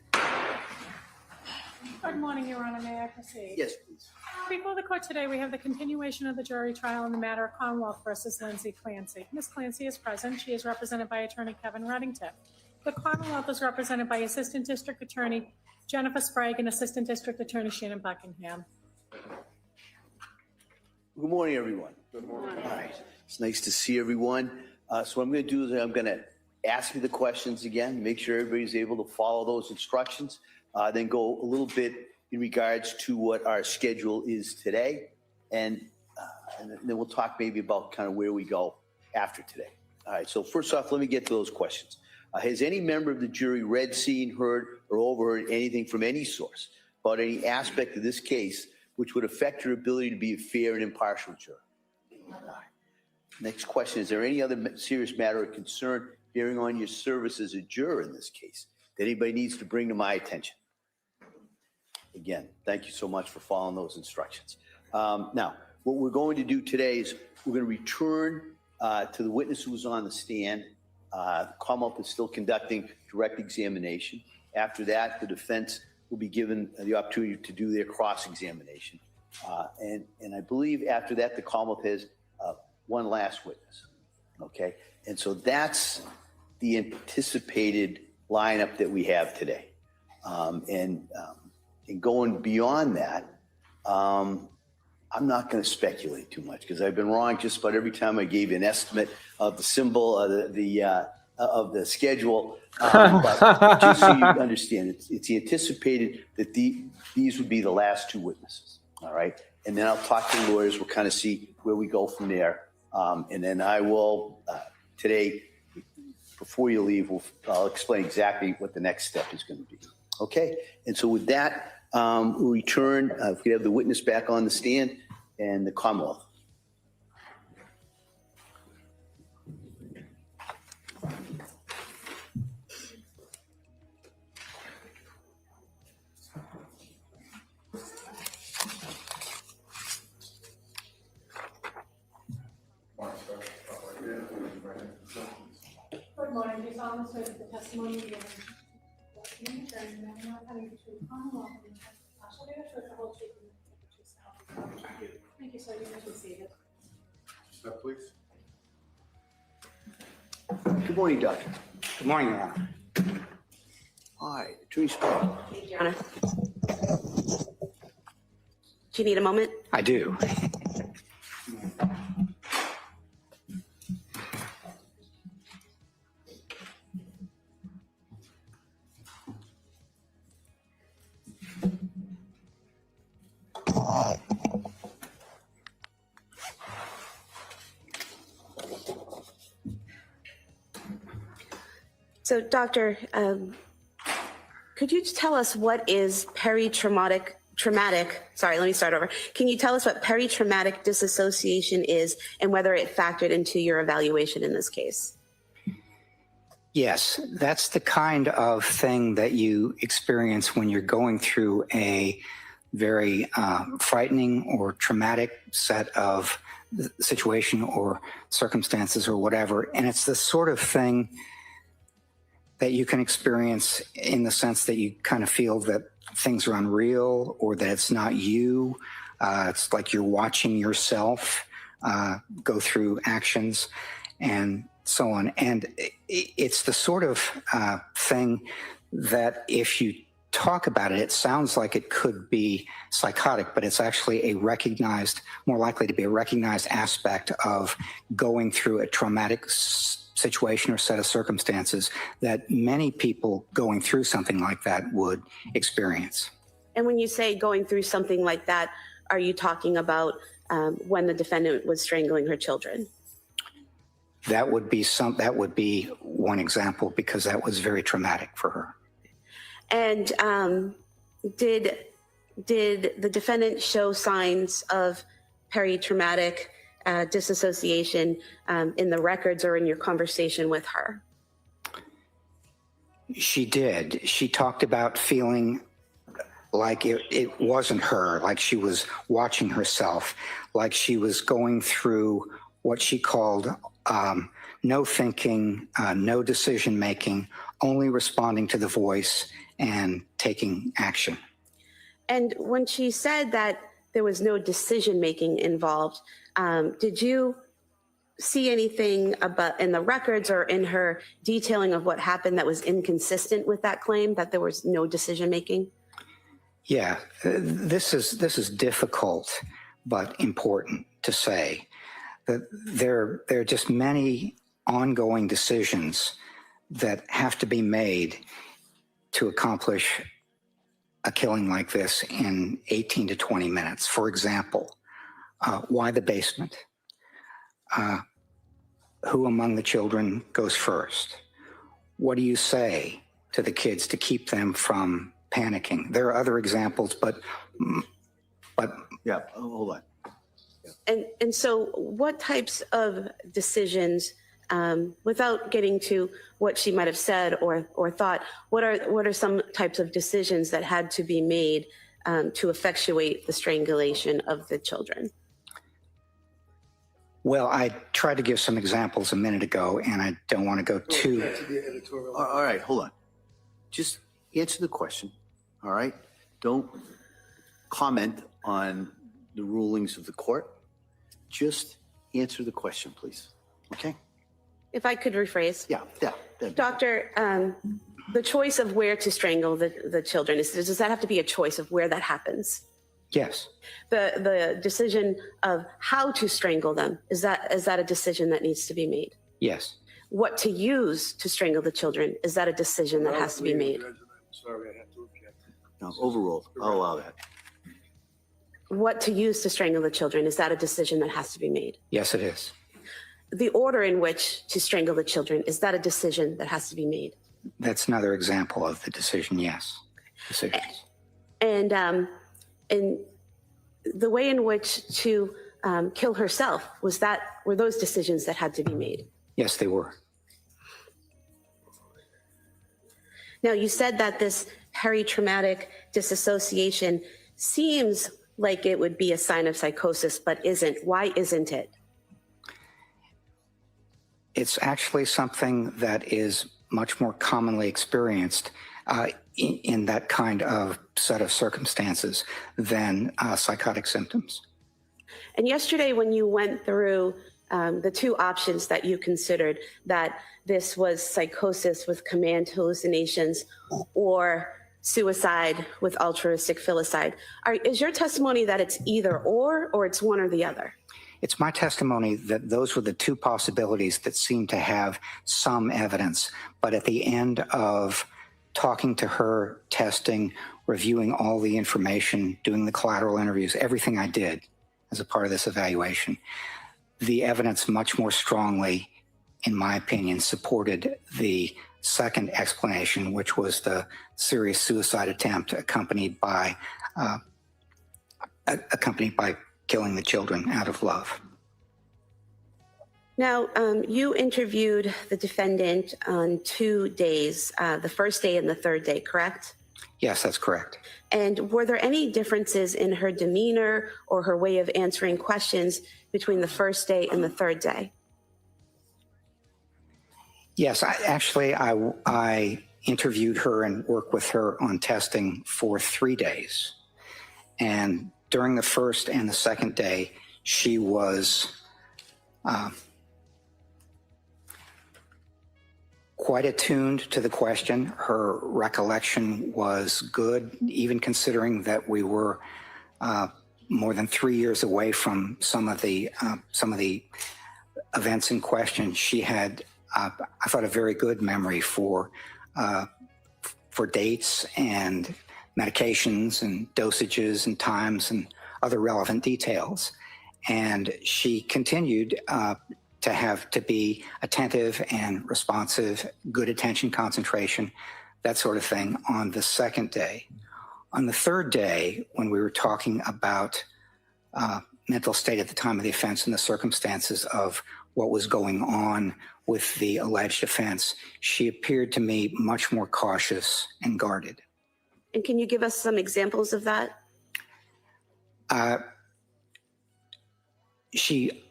Good morning, Your Honor. May I proceed? Yes, please. Before the court today, we have the continuation of the jury trial in the matter of Commonwealth versus Lindsay Clancy. Ms. Clancy is present. She is represented by Attorney Kevin Reddington. The Commonwealth is represented by Assistant District Attorney Jennifer Sprague and Assistant District Attorney Shannon Buckingham. Good morning, everyone. Good morning. All right. It's nice to see everyone. So what I'm going to do is I'm going to ask you the questions again, make sure everybody's able to follow those instructions, then go a little bit in regards to what our schedule is today, and then we'll talk maybe about kind of where we go after today. All right. So first off, let me get to those questions. Has any member of the jury read, seen, heard, or overheard anything from any source about any aspect of this case which would affect your ability to be a fair and impartial juror? Next question, is there any other serious matter of concern bearing on your service as a juror in this case that anybody needs to bring to my attention? Again, thank you so much for following those instructions. Now, what we're going to do today is we're going to return to the witness who was on the stand. The Commonwealth is still conducting direct examination. After that, the defense will be given the opportunity to do their cross-examination. And I believe after that, the Commonwealth has one last witness, okay? And so that's the anticipated lineup that we have today. And going beyond that, I'm not going to speculate too much because I've been wrong just about every time I gave you an estimate of the symbol of the schedule. But just so you understand, it's anticipated that these would be the last two witnesses. All right, and then I'll talk to the lawyers. We'll kind of see where we go from there, and then I will today, before you leave, I'll explain exactly what the next step is going to be. Okay, and so with that. We'll return, if we have the witness back on the stand, and the Commonwealth. Good morning. Please almost heard the testimony given. Thank you, sir. You may be seated. Step, please. Good morning, Doctor. Good morning, Your Honor. Hi, Attorney Sprague. Thank you, Your Honor. Do you need a moment? I do. So, Doctor, could you tell us what is peritraumatic? Sorry, let me start over. Can you tell us what peritraumatic disassociation is and whether it factored into your evaluation in this case? Yes, that's the kind of thing that you experience when you're going through a very frightening or traumatic set of situation or circumstances or whatever. And it's the sort of thing that you can experience in the sense that you kind of feel that things are unreal or that it's not you. It's like you're watching yourself go through actions and so on. And it's the sort of thing that if you talk about it, it sounds like it could be psychotic, but it's actually a recognized, more likely to be a recognized aspect of going through a traumatic situation or set of circumstances that many people going through something like that would experience. And when you say going through something like that, are you talking about when the defendant was strangling her children? That would be one example because that was very traumatic for her. And did the defendant show signs of peritraumatic disassociation in the records or in your conversation with her? She did. She talked about feeling like it wasn't her, like she was watching herself, like she was going through what she called no thinking, no decision making, only responding to the voice and taking action. And when she said that there was no decision making involved, did you see anything about in the records or in her detailing of what happened that was inconsistent with that claim that there was no decision making? Yeah, this is difficult but important to say. That there are just many ongoing decisions that have to be made to accomplish a killing like this in 18 to 20 minutes. For example, why the basement? Who among the children goes first? What do you say to the kids to keep them from panicking? There are other examples, but Yeah, hold on. And so what types of decisions, without getting to what she might have said or thought, what are some types of decisions that had to be made to effectuate the strangulation of the children? Well, I tried to give some examples a minute ago, and I don't want to go too. All right, hold on. Just answer the question, all right? Don't comment on the rulings of the court. Just answer the question, please, okay? If I could rephrase. Yeah. Doctor, the choice of where to strangle the children, does that have to be a choice of where that happens? Yes. The decision of how to strangle them, is that a decision that needs to be made? Yes. What to use to strangle the children, is that a decision that has to be made? Sorry, I have to object. No, overruled. I'll allow that. What to use to strangle the children, is that a decision that has to be made? Yes, it is. The order in which to strangle the children, is that a decision that has to be made? That's another example of the decision, yes. Decisions. And the way in which to kill herself, were those decisions that had to be made? Yes, they were. Now, you said that this peritraumatic disassociation seems like it would be a sign of psychosis, but isn't. Why isn't it? It's actually something that is much more commonly experienced in that kind of set of circumstances than psychotic symptoms. And yesterday, when you went through the two options that you considered, that this was psychosis with command hallucinations or suicide with altruistic filicide, is your testimony that it's either or it's one or the other? It's my testimony that those were the two possibilities that seemed to have some evidence. But at the end of talking to her, testing, reviewing all the information, doing the collateral interviews, everything I did as a part of this evaluation, the evidence much more strongly, in my opinion, supported the second explanation, which was the serious suicide attempt accompanied by killing the children out of love. Now, you interviewed the defendant on 2 days, the first day and the third day, correct? Yes, that's correct. And were there any differences in her demeanor or her way of answering questions between the first day and the third day? Yes, I interviewed her and worked with her on testing for 3 days. And during the first and the second day, she was quite attuned to the question. Her recollection was good, even considering that we were more than 3 years away from some of the events in question. She had, I thought, a very good memory for dates and medications and dosages and times and other relevant details. And she continued to be attentive and responsive, good attention concentration, that sort of thing on the second day. On the third day, when we were talking about mental state at the time of the offense and the circumstances of what was going on with the alleged offense, she appeared to me much more cautious and guarded. And can you give us some examples of that? She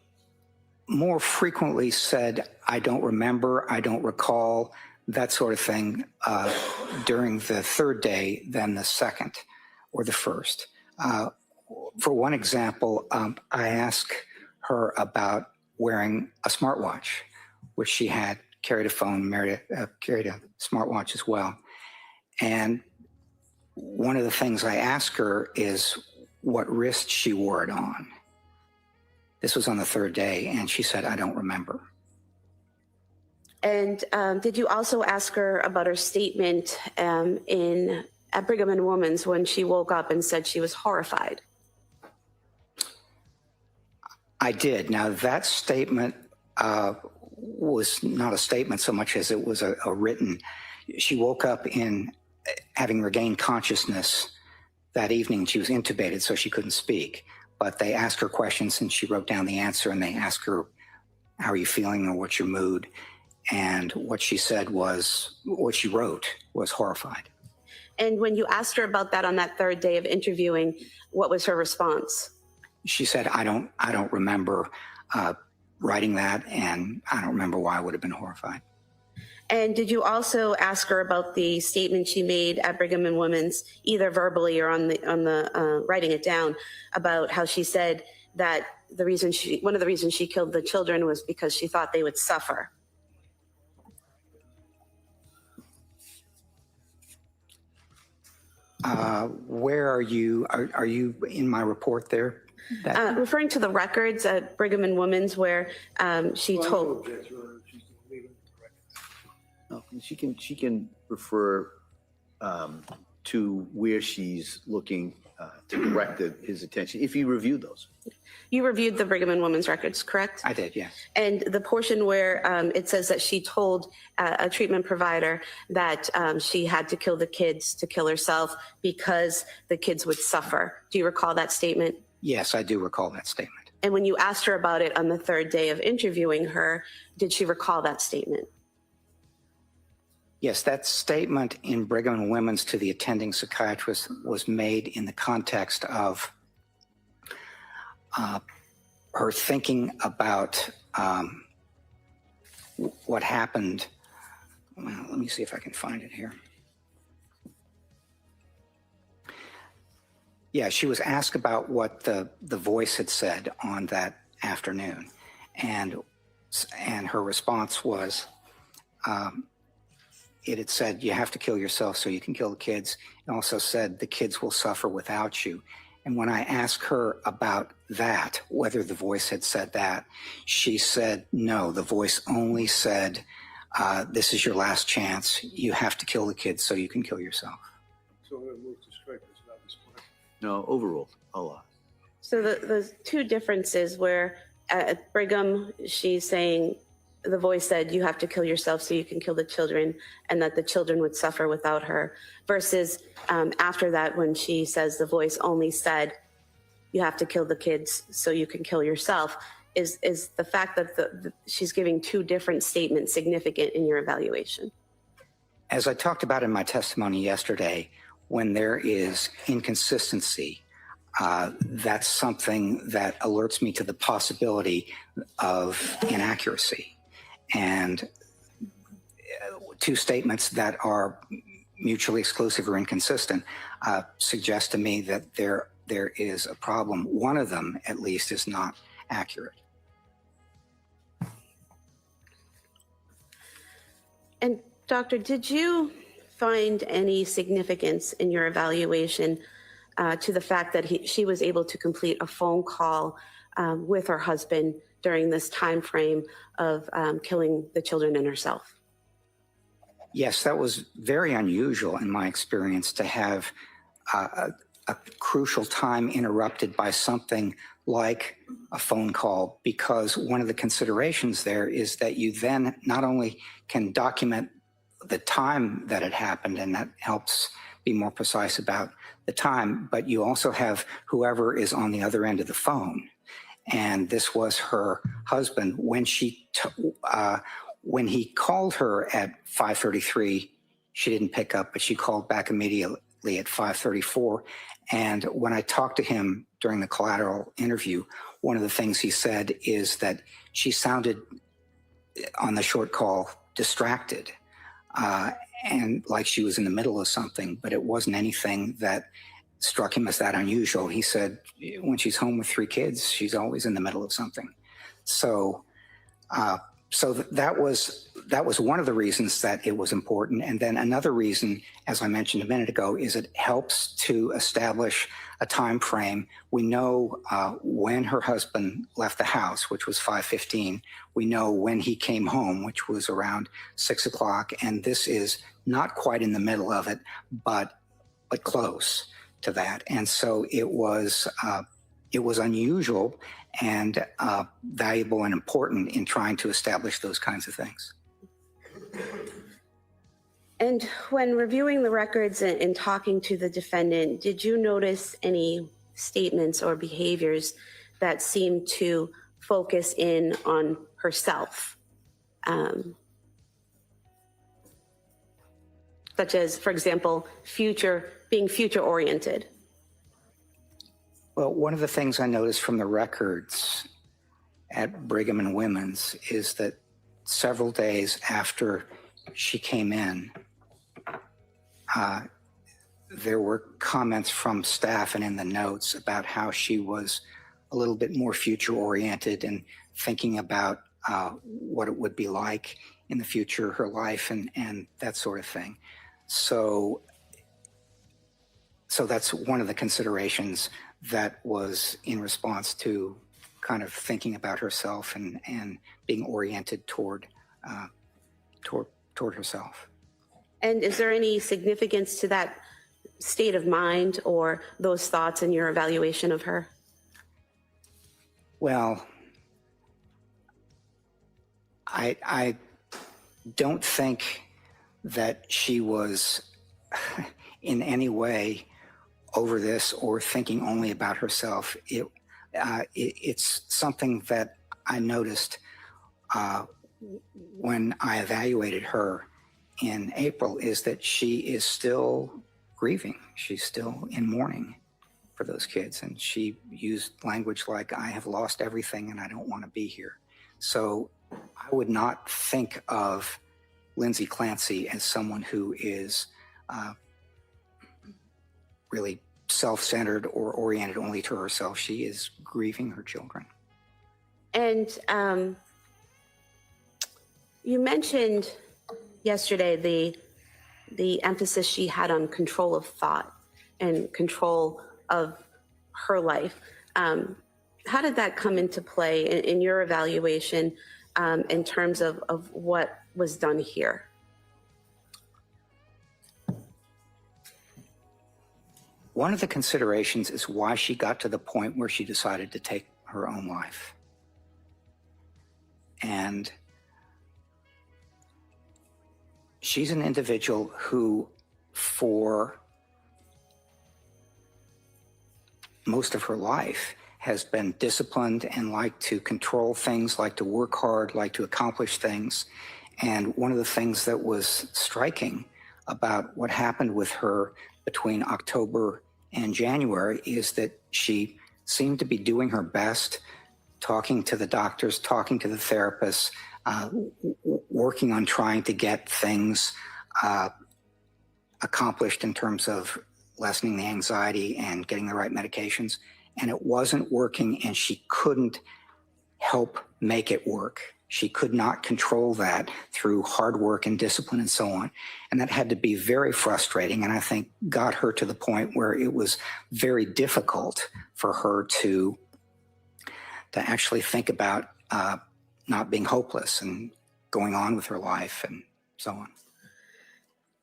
more frequently said, I don't remember, I don't recall, that sort of thing during the third day than the second or the first. For one example, I asked her about wearing a smartwatch, which she had, carried a phone, carried a smartwatch as well. And one of the things I asked her is what wrist she wore it on. This was on the third day, and she said, I don't remember. And did you also ask her about her statement at Brigham and Women's when she woke up and said she was horrified? I did. Now, that statement was not a statement so much as it was a written. She woke up in having regained consciousness that evening. She was intubated, so she couldn't speak. But they asked her questions, and she wrote down the answer, and they asked her, how are you feeling or what's your mood? And what she said was, what she wrote was horrified. And when you asked her about that on that third day of interviewing, what was her response? She said, I don't remember writing that, and I don't remember why I would have been horrified. And did you also ask her about the statement she made at Brigham and Women's, either verbally or on the writing it down, about how she said that one of the reasons she killed the children was because she thought they would suffer? Where are you? Are you in my report there? Referring to the records at Brigham and Women's where she told. No, she can refer to where she's looking to direct his attention if you review those. You reviewed the Brigham and Women's records, correct? I did, yes. And the portion where it says that she told a treatment provider that she had to kill the kids to kill herself because the kids would suffer. Do you recall that statement? Yes, I do recall that statement. And when you asked her about it on the third day of interviewing her, did she recall that statement? Yes, that statement in Brigham and Women's to the attending psychiatrist was made in the context of her thinking about what happened. Well, let me see if I can find it here. Yeah, she was asked about what the voice had said on that afternoon, and her response was, it had said, you have to kill yourself so you can kill the kids. It also said, the kids will suffer without you. And when I asked her about that, whether the voice had said that, she said, no, the voice only said, this is your last chance. You have to kill the kids so you can kill yourself. So I'm going to move to strike this about this point. No, overruled. A lot. So the two differences where at Brigham, she's saying, the voice said, you have to kill yourself so you can kill the children, and that the children would suffer without her, versus after that when she says the voice only said, you have to kill the kids so you can kill yourself. Is the fact that she's giving two different statements significant in your evaluation? As I talked about in my testimony yesterday, when there is inconsistency, that's something that alerts me to the possibility of inaccuracy. And two statements that are mutually exclusive or inconsistent suggest to me that there is a problem. One of them, at least, is not accurate. And Doctor, did you find any significance in your evaluation to the fact that she was able to complete a phone call with her husband during this time frame of killing the children and herself? Yes, that was very unusual in my experience, to have a crucial time interrupted by something like a phone call, because one of the considerations there is that you then not only can document the time that it happened, and that helps be more precise about the time, but you also have whoever is on the other end of the phone. And this was her husband. When he called her at 5:33, she didn't pick up, but she called back immediately at 5:34. And when I talked to him during the collateral interview, one of the things he said is that she sounded on the short call distracted and like she was in the middle of something, but it wasn't anything that struck him as that unusual. He said when she's home with 3 kids, she's always in the middle of something. So that was one of the reasons that it was important. And then another reason, as I mentioned a minute ago, is it helps to establish a time frame. We know when her husband left the house, which was 5:15. We know when he came home, which was around 6 o'clock. And this is not quite in the middle of it, but close to that. And so it was unusual and valuable and important in trying to establish those kinds of things. And when reviewing the records and talking to the defendant, did you notice any statements or behaviors that seemed to focus in on herself? Such as, for example, being future oriented? Well, one of the things I noticed from the records at Brigham and Women's is that several days after she came in, there were comments from staff and in the notes about how she was a little bit more future oriented and thinking about what it would be like in the future, her life and that sort of thing. So that's one of the considerations that was in response to kind of thinking about herself and being oriented toward herself. And is there any significance to that state of mind or those thoughts in your evaluation of her? Well, I don't think that she was in any way over this or thinking only about herself. It's something that I noticed when I evaluated her in April, is that she is still grieving. She's still in mourning for those kids. And she used language like, I have lost everything and I don't want to be here. So I would not think of Lindsay Clancy as someone who is really self-centered or oriented only to herself. She is grieving her children. And you mentioned yesterday the emphasis she had on control of thought and control of her life. How did that come into play in your evaluation in terms of what was done here? One of the considerations is why she got to the point where she decided to take her own life. And she's an individual who, for most of her life, has been disciplined and liked to control things, liked to work hard, liked to accomplish things. And one of the things that was striking about what happened with her between October and January is that she seemed to be doing her best, talking to the doctors, talking to the therapists, working on trying to get things accomplished in terms of lessening the anxiety and getting the right medications. And it wasn't working, and she couldn't help make it work. She could not control that through hard work and discipline and so on. And that had to be very frustrating, and I think got her to the point where it was very difficult for her to actually think about not being hopeless and going on with her life and so on.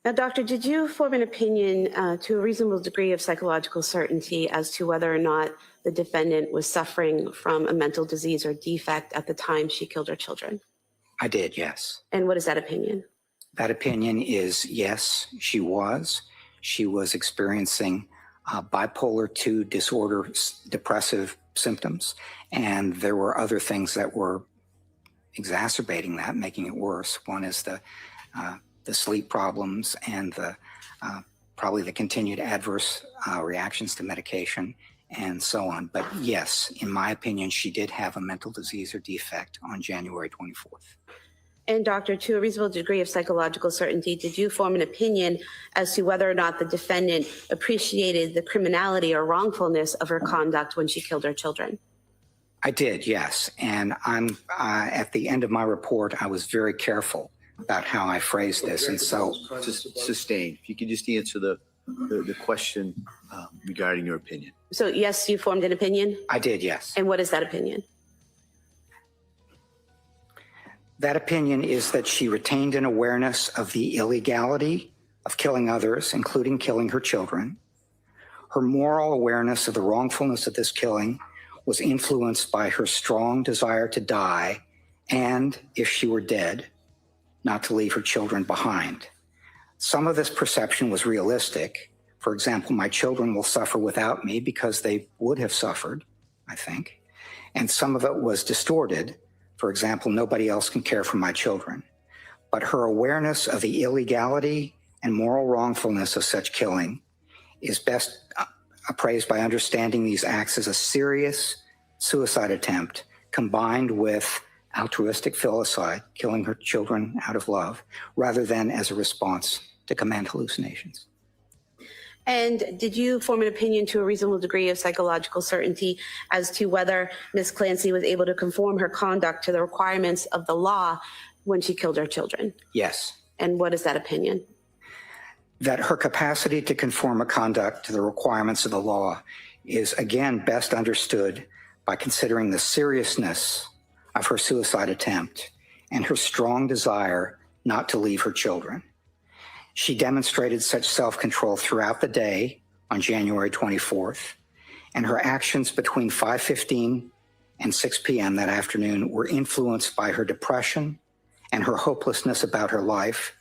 Now, doctor, did you form an opinion to a reasonable degree of psychological certainty as to whether or not the defendant was suffering from a mental disease or defect at the time she killed her children? I did, yes. And what is that opinion? That opinion is yes, she was. She was experiencing bipolar 2 disorder, depressive symptoms, and there were other things that were exacerbating that, making it worse. One is the sleep problems and probably the continued adverse reactions to medication and so on. But yes, in my opinion, she did have a mental disease or defect on January 24th. And Doctor, to a reasonable degree of psychological certainty, did you form an opinion as to whether or not the defendant appreciated the criminality or wrongfulness of her conduct when she killed her children? I did, yes. And I'm at the end of my report, I was very careful about how I phrased this. And so, Sustained. If you could just answer the question regarding your opinion. So yes, you formed an opinion? I did, yes. And what is that opinion? That opinion is that she retained an awareness of the illegality of killing others, including killing her children. Her moral awareness of the wrongfulness of this killing was influenced by her strong desire to die and, if she were dead, not to leave her children behind. Some of this perception was realistic. For example, my children will suffer without me because they would have suffered, I think. And some of it was distorted. For example, nobody else can care for my children. But her awareness of the illegality and moral wrongfulness of such killing is best appraised by understanding these acts as a serious suicide attempt combined with altruistic filicide, killing her children out of love, rather than as a response to command hallucinations. And did you form an opinion to a reasonable degree of psychological certainty as to whether Ms. Clancy was able to conform her conduct to the requirements of the law when she killed her children? Yes. And what is that opinion? That her capacity to conform her conduct to the requirements of the law is, again, best understood by considering the seriousness of her suicide attempt and her strong desire not to leave her children. She demonstrated such self-control throughout the day on January 24th, and her actions between 5:15 and 6 p.m. that afternoon were influenced by her depression and her hopelessness about her life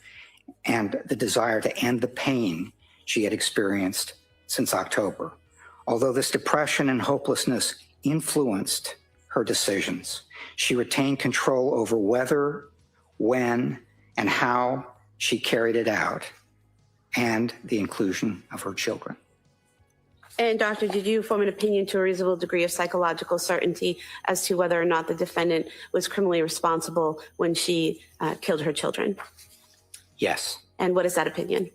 and the desire to end the pain she had experienced since October. Although this depression and hopelessness influenced her decisions, she retained control over whether, when, and how she carried it out, and the inclusion of her children. And Doctor, did you form an opinion to a reasonable degree of psychological certainty as to whether or not the defendant was criminally responsible when she killed her children? Yes. And what is that opinion?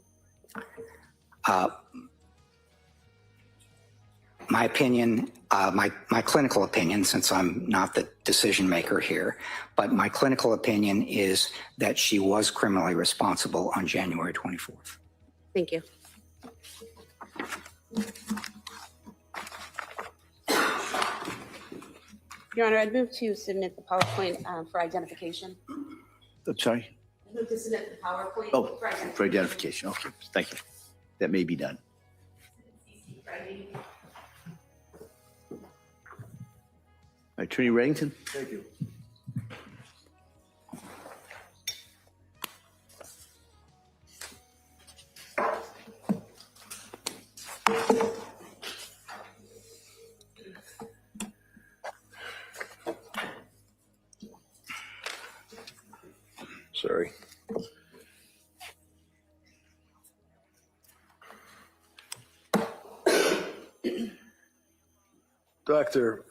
My opinion, my clinical opinion, since I'm not the decision maker here, but my clinical opinion is that she was criminally responsible on January 24th. Thank you. Your Honor, I'd move to submit the PowerPoint for identification. I'm sorry? I'd move to submit the PowerPoint for identification. Okay, thank you. That may be done. Attorney Reddington? Thank you. Sorry. Doctor,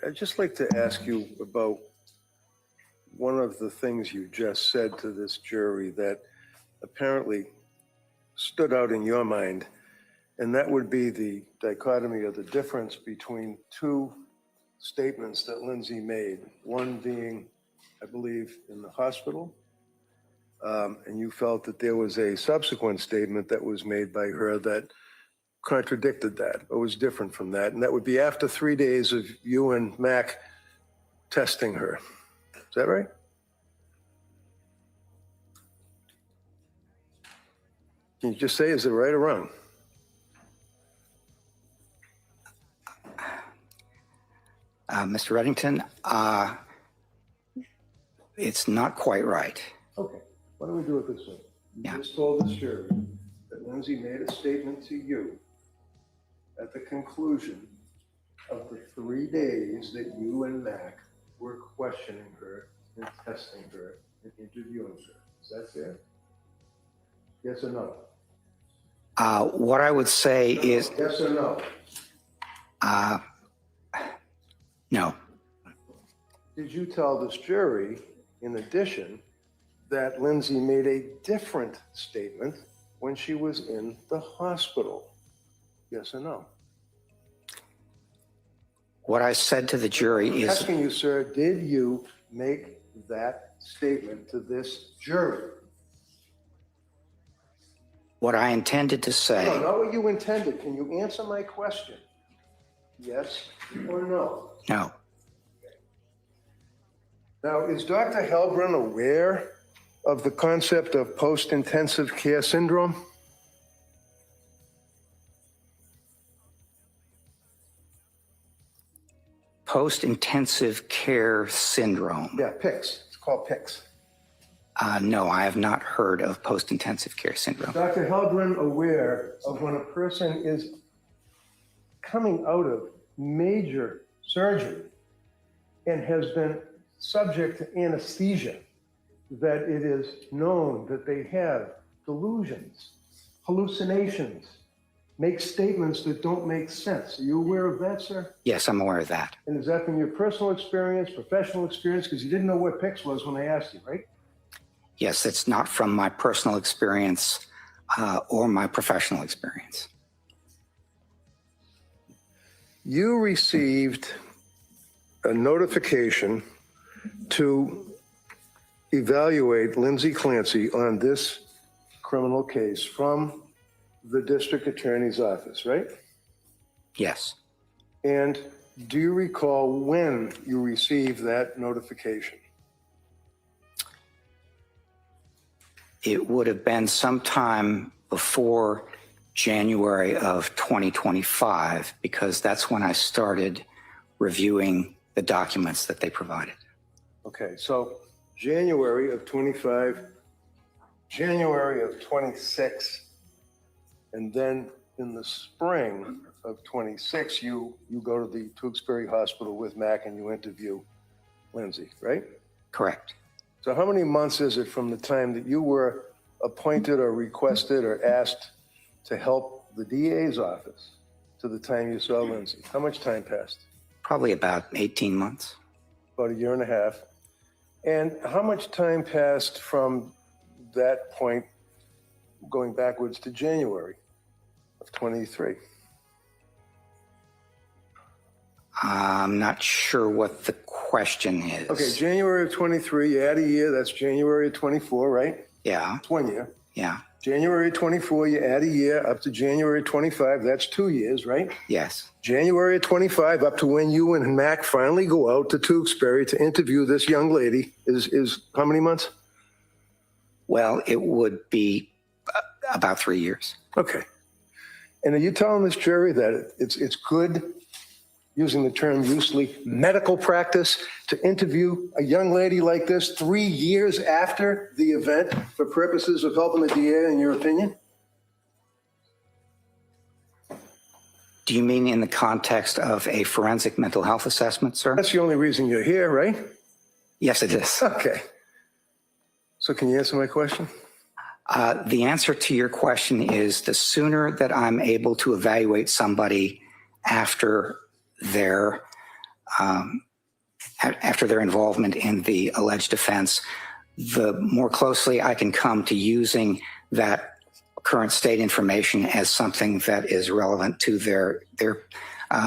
I'd just like to ask you about one of the things you just said to this jury that apparently stood out in your mind, and that would be the dichotomy of the difference between two statements that Lindsay made, one being, I believe, in the hospital, and you felt that there was a subsequent statement that was made by her that contradicted that or was different from that, and that would be after 3 days of you and Mac testing her. Is that right? Can you just say, is it right or wrong? Mr. Reddington, it's not quite right. Okay, why don't we do it this way? You Yeah. just told this jury that that Lindsay made a statement to you at the conclusion of the 3 days that you and Mac were questioning her and testing her and interviewing her. Is that fair? Yes or no? What I would say is yes or no? No. Did you tell this jury, in addition, that Lindsay made a different statement when she was in the hospital? Yes or no? What I said to the jury I'm is, asking you, sir, did you make that statement to this jury? what I intended to say. No, not what you intended. Can you answer my question? Yes or no? No. Now, is Dr. Helbron aware of the concept of post-intensive care syndrome? Post-intensive care syndrome. Yeah, PICS. It's called PICS. No, I have not heard of post-intensive care syndrome. Dr. Helbron aware of when a person is coming out of major surgery and has been subject to anesthesia, that it is known that they have delusions, hallucinations, make statements that don't make sense. Are you aware of that, sir? Yes, I'm aware of that. And is that from your personal experience, professional experience? Because you didn't know what PICS was when I asked you, right? Yes, it's not from my personal experience or my professional experience. You received a notification to evaluate Lindsay Clancy on this criminal case from the district attorney's office, right? Yes. And do you recall when you received that notification? It would have been sometime before January of 2025, because that's when I started reviewing the documents that they provided. Okay, so January of 25, January of 26, and then in the spring of 26, you go to the Tewksbury Hospital with Mac and you interview Lindsay, right? Correct. So how many months is it from the time that you were appointed or requested or asked to help the DA's office to the time you saw Lindsay? How much time passed? Probably about 18 months. About a year and a half. And how much time passed from that point going backwards to January of 23? I'm not sure what the question is. Okay, January of 23, you add a year, that's January of 24, right? Yeah. It's 1 year. Yeah. January 24, you add a year up to January 25, that's 2 years, right? Yes. January 25 up to when you and Mac finally go out to Tewksbury to interview this young lady is how many months? Well, it would be about 3 years. Okay. And are you telling this jury that it's good, using the term loosely, medical practice to interview a young lady like this 3 years after the event for purposes of helping the DA, in your opinion? Do you mean in the context of a forensic mental health assessment, sir? That's the only reason you're here, right? Yes, it is. Okay. So can you answer my question? The answer to your question is the sooner that I'm able to evaluate somebody after their involvement in the alleged offense, the more closely I can come to using that current state information as something that is relevant to their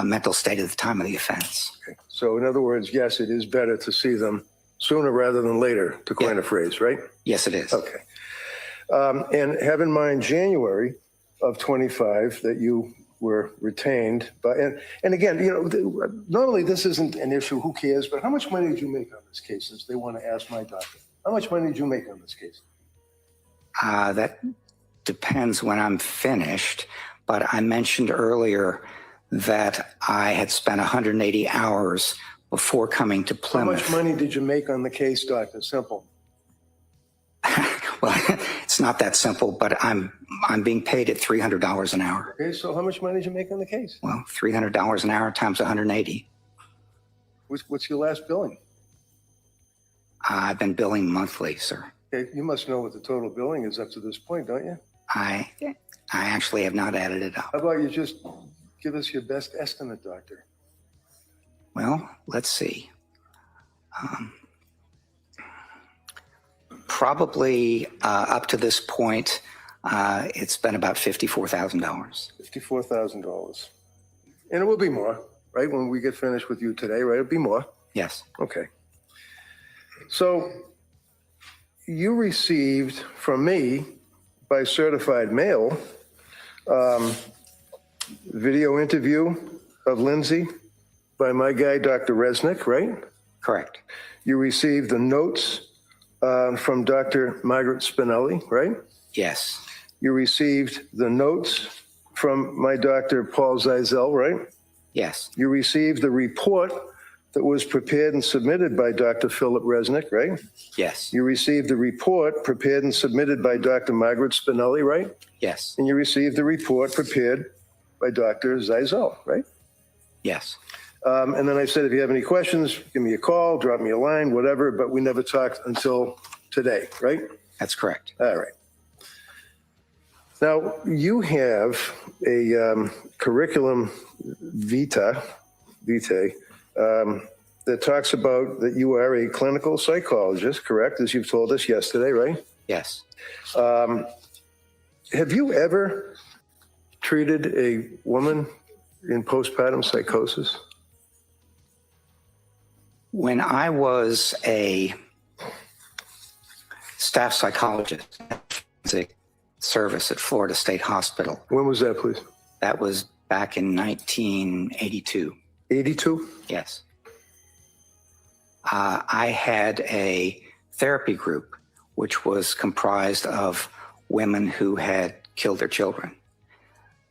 mental state at the time of the offense. Okay. So in other words, yes, it is better to see them sooner rather than later, to coin a phrase, right? Yes, it is. Okay. And have in mind January of 25 that you were retained. And again, you know, normally this isn't an issue, who cares, but how much money did you make on this case, as they want to ask my doctor? How much money did you make on this case? That depends when I'm finished, but I mentioned earlier that I had spent 180 hours before coming to Plymouth. How much money did you make on the case, Doctor? Simple. Well, It's not that simple, but I'm being paid at $300 an hour. Okay, so how much money did you make on the case? Well, $300 an hour times 180. What's your last billing? I've been billing monthly, sir. Okay, you must know what the total billing is up to this point, don't you? I actually have not added it up. How about you just give us your best estimate, doctor? Well, let's see. Probably up to this point, it's been about $54,000. $54,000. And it will be more, right? When we get finished with you today, right? It'll be more. Yes. Okay. So you received from me by certified mail video interview of Lindsay by my guy, Dr. Resnick, right? Correct. You received the notes from Dr. Margaret Spinelli, right? Yes. You received the notes from my Dr. Paul Zeisel, right? Yes. You received the report that was prepared and submitted by Dr. Philip Resnick, right? Yes. You received the report prepared and submitted by Dr. Margaret Spinelli, right? Yes. And you received the report prepared by Dr. Zeisel, right? Yes. And then I said, if you have any questions, give me a call, drop me a line, whatever, but we never talked until today, right? That's correct. All right. Now, you have a curriculum vitae that talks about that you are a clinical psychologist, correct, as you've told us yesterday, right? Yes. Have you ever treated a woman in postpartum psychosis? When I was a staff psychologist at forensic service at Florida State Hospital. When was that, please? That was back in 1982. 82? Yes. I had a therapy group which was comprised of women who had killed their children.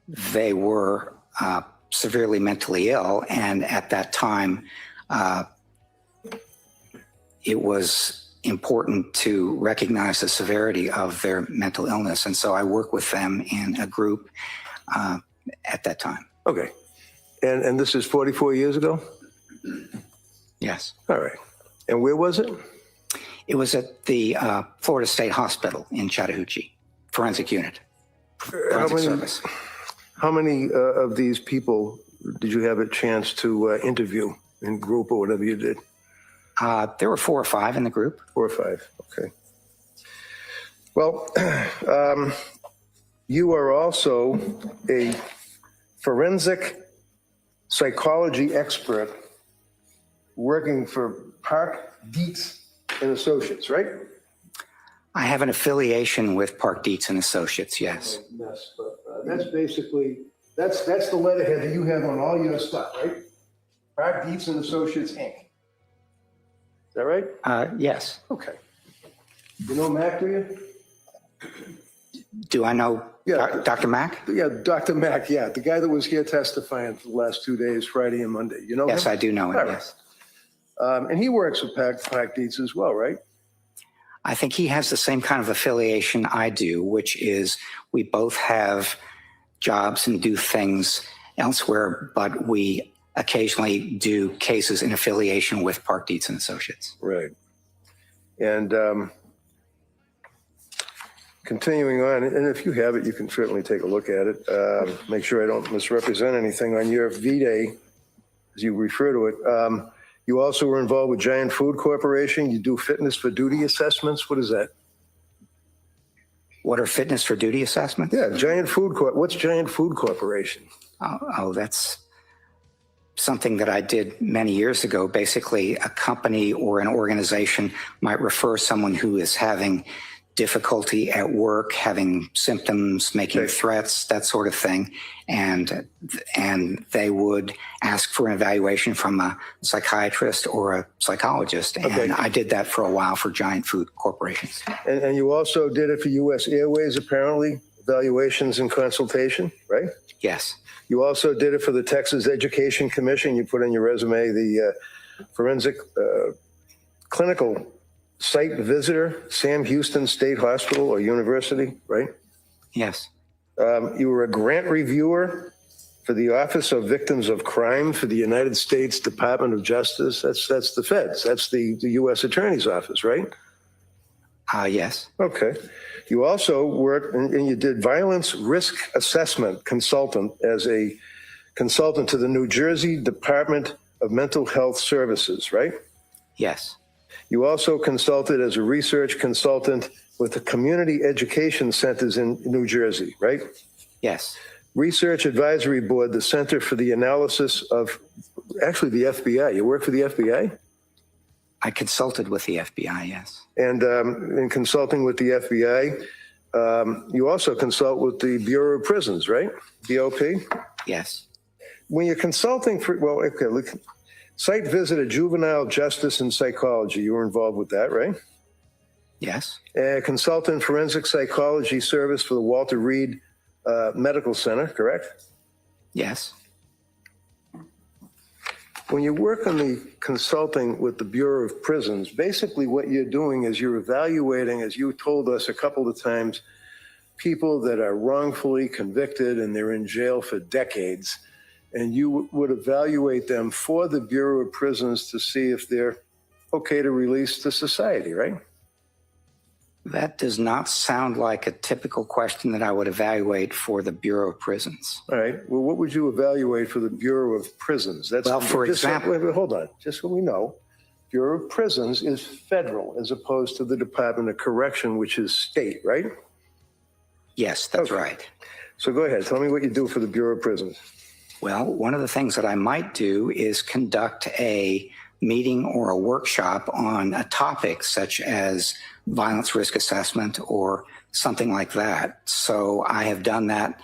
They were severely mentally ill, and at that time, it was important to recognize the severity of their mental illness. And so I worked with them in a group at that time. Okay. And this is 44 years ago? Yes. All right. And where was it? It was at the Florida State Hospital in Chattahoochee, forensic unit, forensic service. How many of these people did you have a chance to interview in group or whatever you did? There were 4 or 5 in the group. 4 or 5, okay. Well, you are also a forensic psychology expert working for Park Dietz and Associates, right? I have an affiliation with Park Dietz and Associates, yes. Yes, but that's basically, that's the letterhead that you have on all your stuff, right? Park Dietz and Associates, Inc. Is that right? Yes. Okay. You know Mac, do you? Do I know Dr. Mack? Yeah, Dr. Mack, yeah. The guy that was here testifying for the last 2 days, Friday and Monday. You know Yes, him? I do know him, All right. yes. And he works with Park Dietz as well, right? I think he has the same kind of affiliation I do, which is we both have jobs and do things elsewhere, but we occasionally do cases in affiliation with Park Dietz and Associates. Right. And continuing on, and if you have it, you can certainly take a look at it. Make sure I don't misrepresent anything on your V-Day, as you refer to it. You also were involved with Giant Food Corporation. You do fitness for duty assessments. What is that? What are fitness for duty assessments? Yeah, Giant Food Corp. What's Giant Food Corporation? Oh, that's something that I did many years ago. Basically, a company or an organization might refer someone who is having difficulty at work, having symptoms, making threats, that sort of thing. And they would ask for an evaluation from a psychiatrist or a psychologist. And I did that for a while for Giant Food Corporations. And you also did it for U.S. Airways, apparently, evaluations and consultation, right? Yes. You also did it for the Texas Education Commission. You put in your resume the forensic clinical site visitor, Sam Houston State Hospital or University, right? Yes. You were a grant reviewer for the Office of Victims of Crime for the United States Department of Justice. That's the feds. That's the U.S. Attorney's Office, right? Yes. Okay. You also worked and you did violence risk assessment consultant as a consultant to the New Jersey Department of Mental Health Services, right? Yes. You also consulted as a research consultant with the community education centers in New Jersey, right? Yes. Research Advisory Board, the Center for the Analysis of, actually the FBI. You work for the FBI? I consulted with the FBI, yes. And in consulting with the FBI, you also consult with the Bureau of Prisons, right? BOP? Yes. When you're consulting for, well, okay, look, site visit of juvenile justice and psychology, you were involved with that, right? Yes. Consultant forensic psychology service for the Walter Reed Medical Center, correct? Yes. When you work on the consulting with the Bureau of Prisons, basically what you're doing is you're evaluating, as you told us a couple of times, people that are wrongfully convicted and they're in jail for decades. And you would evaluate them for the Bureau of Prisons to see if they're okay to release to society, right? That does not sound like a typical question that I would evaluate for the Bureau of Prisons. All right. Well, what would you evaluate for the Bureau of Prisons? That's, well, for example, wait, hold on. Just so we know, Bureau of Prisons is federal as opposed to the Department of Correction, which is state, right? Yes, that's right. So go ahead. Tell me what you do for the Bureau of Prisons. Well, one of the things that I might do is conduct a meeting or a workshop on a topic such as violence risk assessment or something like that. So I have done that,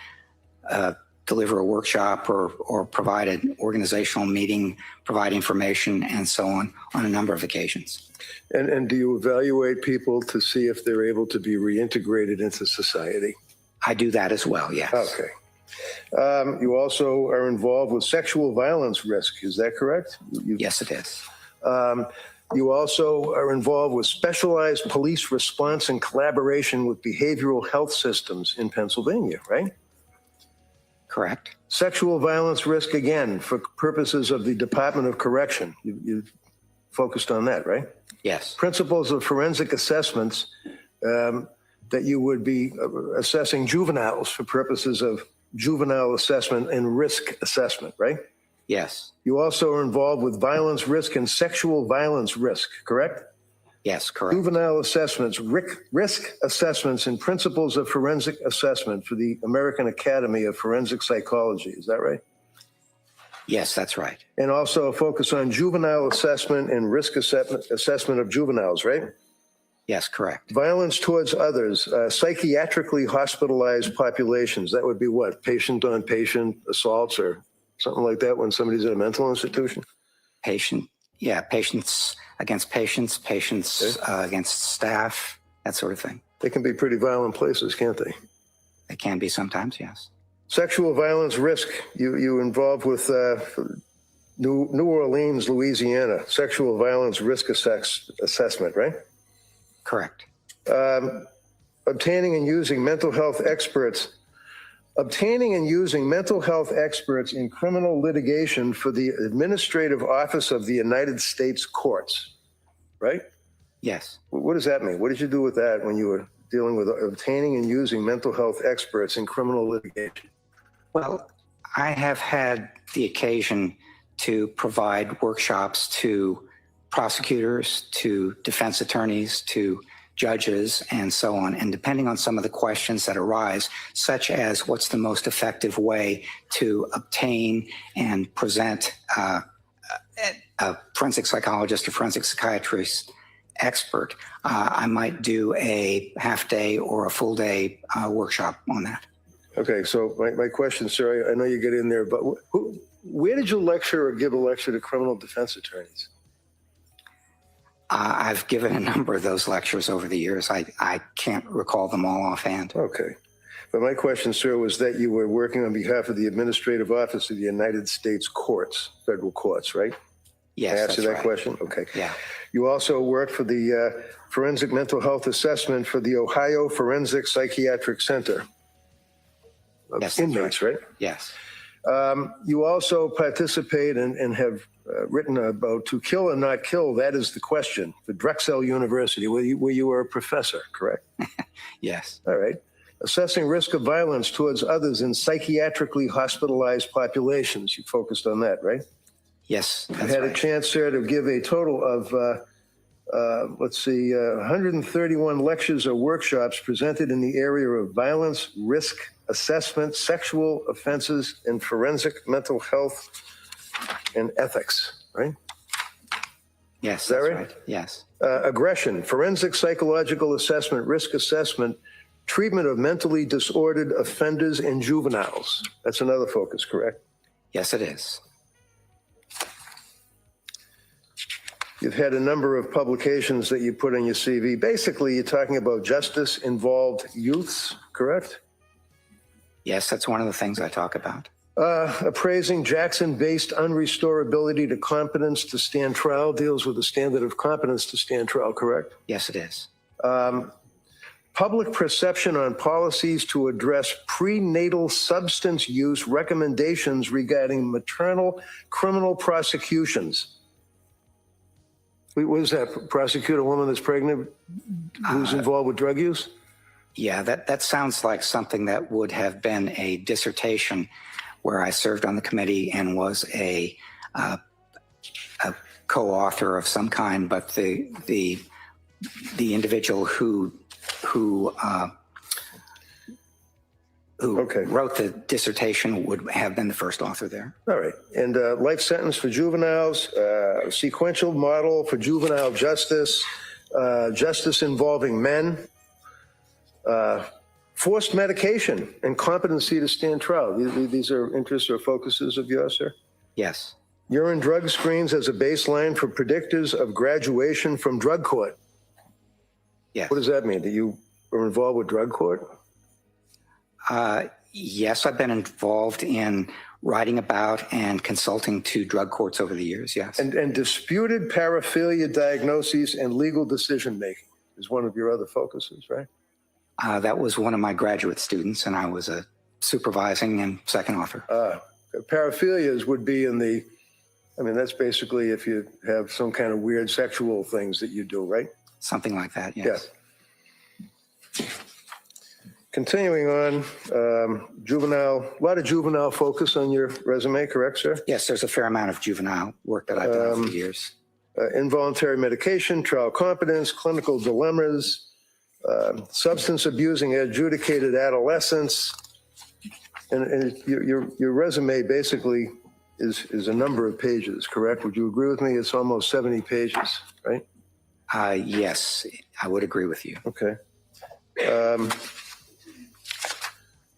deliver a workshop or provide an organizational meeting, provide information and so on a number of occasions. And do you evaluate people to see if they're able to be reintegrated into society? I do that as well, yes. Okay. You also are involved with sexual violence risk. Is that correct? Yes, it is. You also are involved with specialized police response and collaboration with behavioral health systems in Pennsylvania, right? Correct. Sexual violence risk, again, for purposes of the Department of Correction. You focused on that, right? Yes. Principles of forensic assessments that you would be assessing juveniles for purposes of juvenile assessment and risk assessment, right? Yes. You also are involved with violence risk and sexual violence risk, correct? Yes, correct. Juvenile assessments, risk assessments, and principles of forensic assessment for the American Academy of Forensic Psychology. Is that right? Yes, that's right. And also a focus on juvenile assessment and risk assessment of juveniles, right? Yes, correct. Violence towards others, psychiatrically hospitalized populations. That would be what? Patient-on-patient assaults or something like that when somebody's in a mental institution? Patients against patients, against staff, that sort of thing. They can be pretty violent places, can't they? They can be sometimes, yes. Sexual violence risk, you involved with New Orleans, Louisiana, sexual violence risk assessment, right? Correct. Obtaining and using mental health experts in criminal litigation for the Administrative Office of the United States Courts, right? Yes. What does that mean? What did you do with that when you were dealing with obtaining and using mental health experts in criminal litigation? Well, I have had the occasion to provide workshops to prosecutors, to defense attorneys, to judges, and so on. And depending on some of the questions that arise, such as what's the most effective way to obtain and present a forensic psychologist or forensic psychiatrist expert, I might do a half day or a full day workshop on that. Okay, so my question, sir, I know you get in there, but where did you lecture or give a lecture to criminal defense attorneys? I've given a number of those lectures over the years. I can't recall them all offhand. Okay. But my question, sir, was that you were working on behalf of the Administrative Office of the United States Courts, federal courts, right? Yes, I answer that's that right. question? Okay. Yeah. You also worked for the Forensic Mental Health Assessment for the Ohio Forensic Psychiatric Center of Yes, that's inmates, right? Yes. You also participate and have written about To Kill or Not Kill, That Is the Question, for Drexel University, where you were a professor, correct? Yes. All right. Assessing risk of violence towards others in psychiatrically hospitalized populations. You focused on that, right? Yes, You that's had right. a chance, sir, to give a total of, 131 lectures or workshops presented in the area of violence, risk assessment, sexual offenses, and forensic mental health and ethics, right? Yes, Is that that's right? Yes. Aggression, forensic psychological assessment, risk assessment, treatment of mentally disordered offenders and juveniles. That's another focus, correct? Yes, it is. You've had a number of publications that you put on your CV. Basically, you're talking about justice-involved youths, correct? Yes, that's one of the things I talk about. Appraising Jackson-based unrestorability to competence to stand trial deals with the standard of competence to stand trial, correct? Yes, it is. Public perception on policies to address prenatal substance use recommendations regarding maternal criminal prosecutions. What is that? Prosecute a woman that's pregnant who's involved with drug use? Yeah, that sounds like something that would have been a dissertation where I served on the committee and was a co-author of some kind, but the individual who wrote the dissertation would have been the first author there. All right. And life sentence for juveniles, sequential model for juvenile justice, justice involving men, forced medication, and competency to stand trial. These are interests or focuses of yours, sir? Yes. Urine drug screens as a baseline for predictors of graduation from drug court. Yes. What does that mean? That you were involved with drug court? Yes, I've been involved in writing about and consulting to drug courts over the years, yes. And disputed paraphilia diagnoses and legal decision-making is one of your other focuses, right? That was one of my graduate students, and I was a supervising and second author. Paraphilias would be in the, that's basically if you have some kind of weird sexual things that you do, right? Something like that, yes. Yeah. Continuing on, a lot of juvenile focus on your resume, correct, sir? Yes, there's a fair amount of juvenile work that I've done over the years. Involuntary medication, trial competence, clinical dilemmas, substance abusing adjudicated adolescence. And your resume basically is a number of pages, correct? Would you agree with me? It's almost 70 pages, right? Yes, I would agree with you. Okay.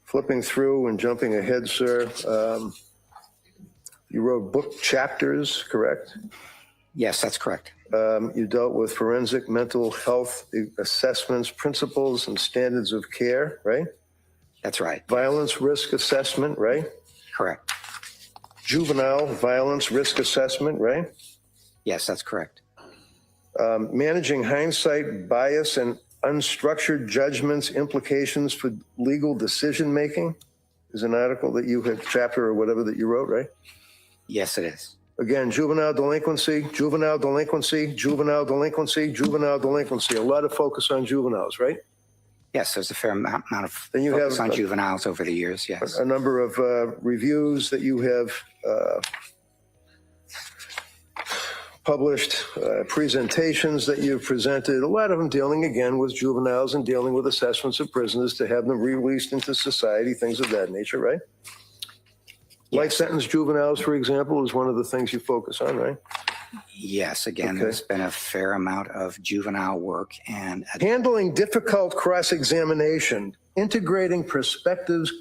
Flipping through and jumping ahead, sir, you wrote book chapters, correct? Yes, that's correct. You dealt with forensic mental health assessments, principles, and standards of care, right? That's right. Violence risk assessment, right? Correct. Juvenile violence risk assessment, right? Yes, that's correct. Managing hindsight bias and unstructured judgments, implications for legal decision-making is an article that you had, chapter or whatever that you wrote, right? Yes, it is. Again, juvenile delinquency, juvenile delinquency, juvenile delinquency, juvenile delinquency. A lot of focus on juveniles, right? Yes, there's a fair amount of Then you focus have on juveniles over the years, yes. a number of reviews that you have published, presentations that you've presented, a lot of them dealing again with juveniles and dealing with assessments of prisoners to have them released into society, things of that nature, right? Yes. Life sentence juveniles, for example, is one of the things you focus on, right? Yes, again, Okay. There's been a fair amount of juvenile work and Handling difficult cross-examination, integrating perspectives,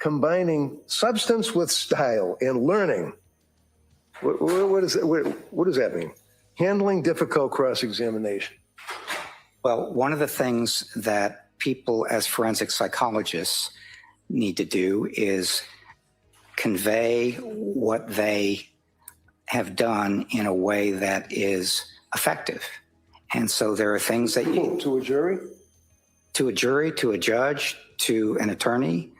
combining substance with style and learning. What does that mean? Handling difficult cross-examination. Well, one of the things that people as forensic psychologists need to do is convey what they have done in a way that is effective. And so there are things that you... To a jury? To a jury, to a judge, to an attorney,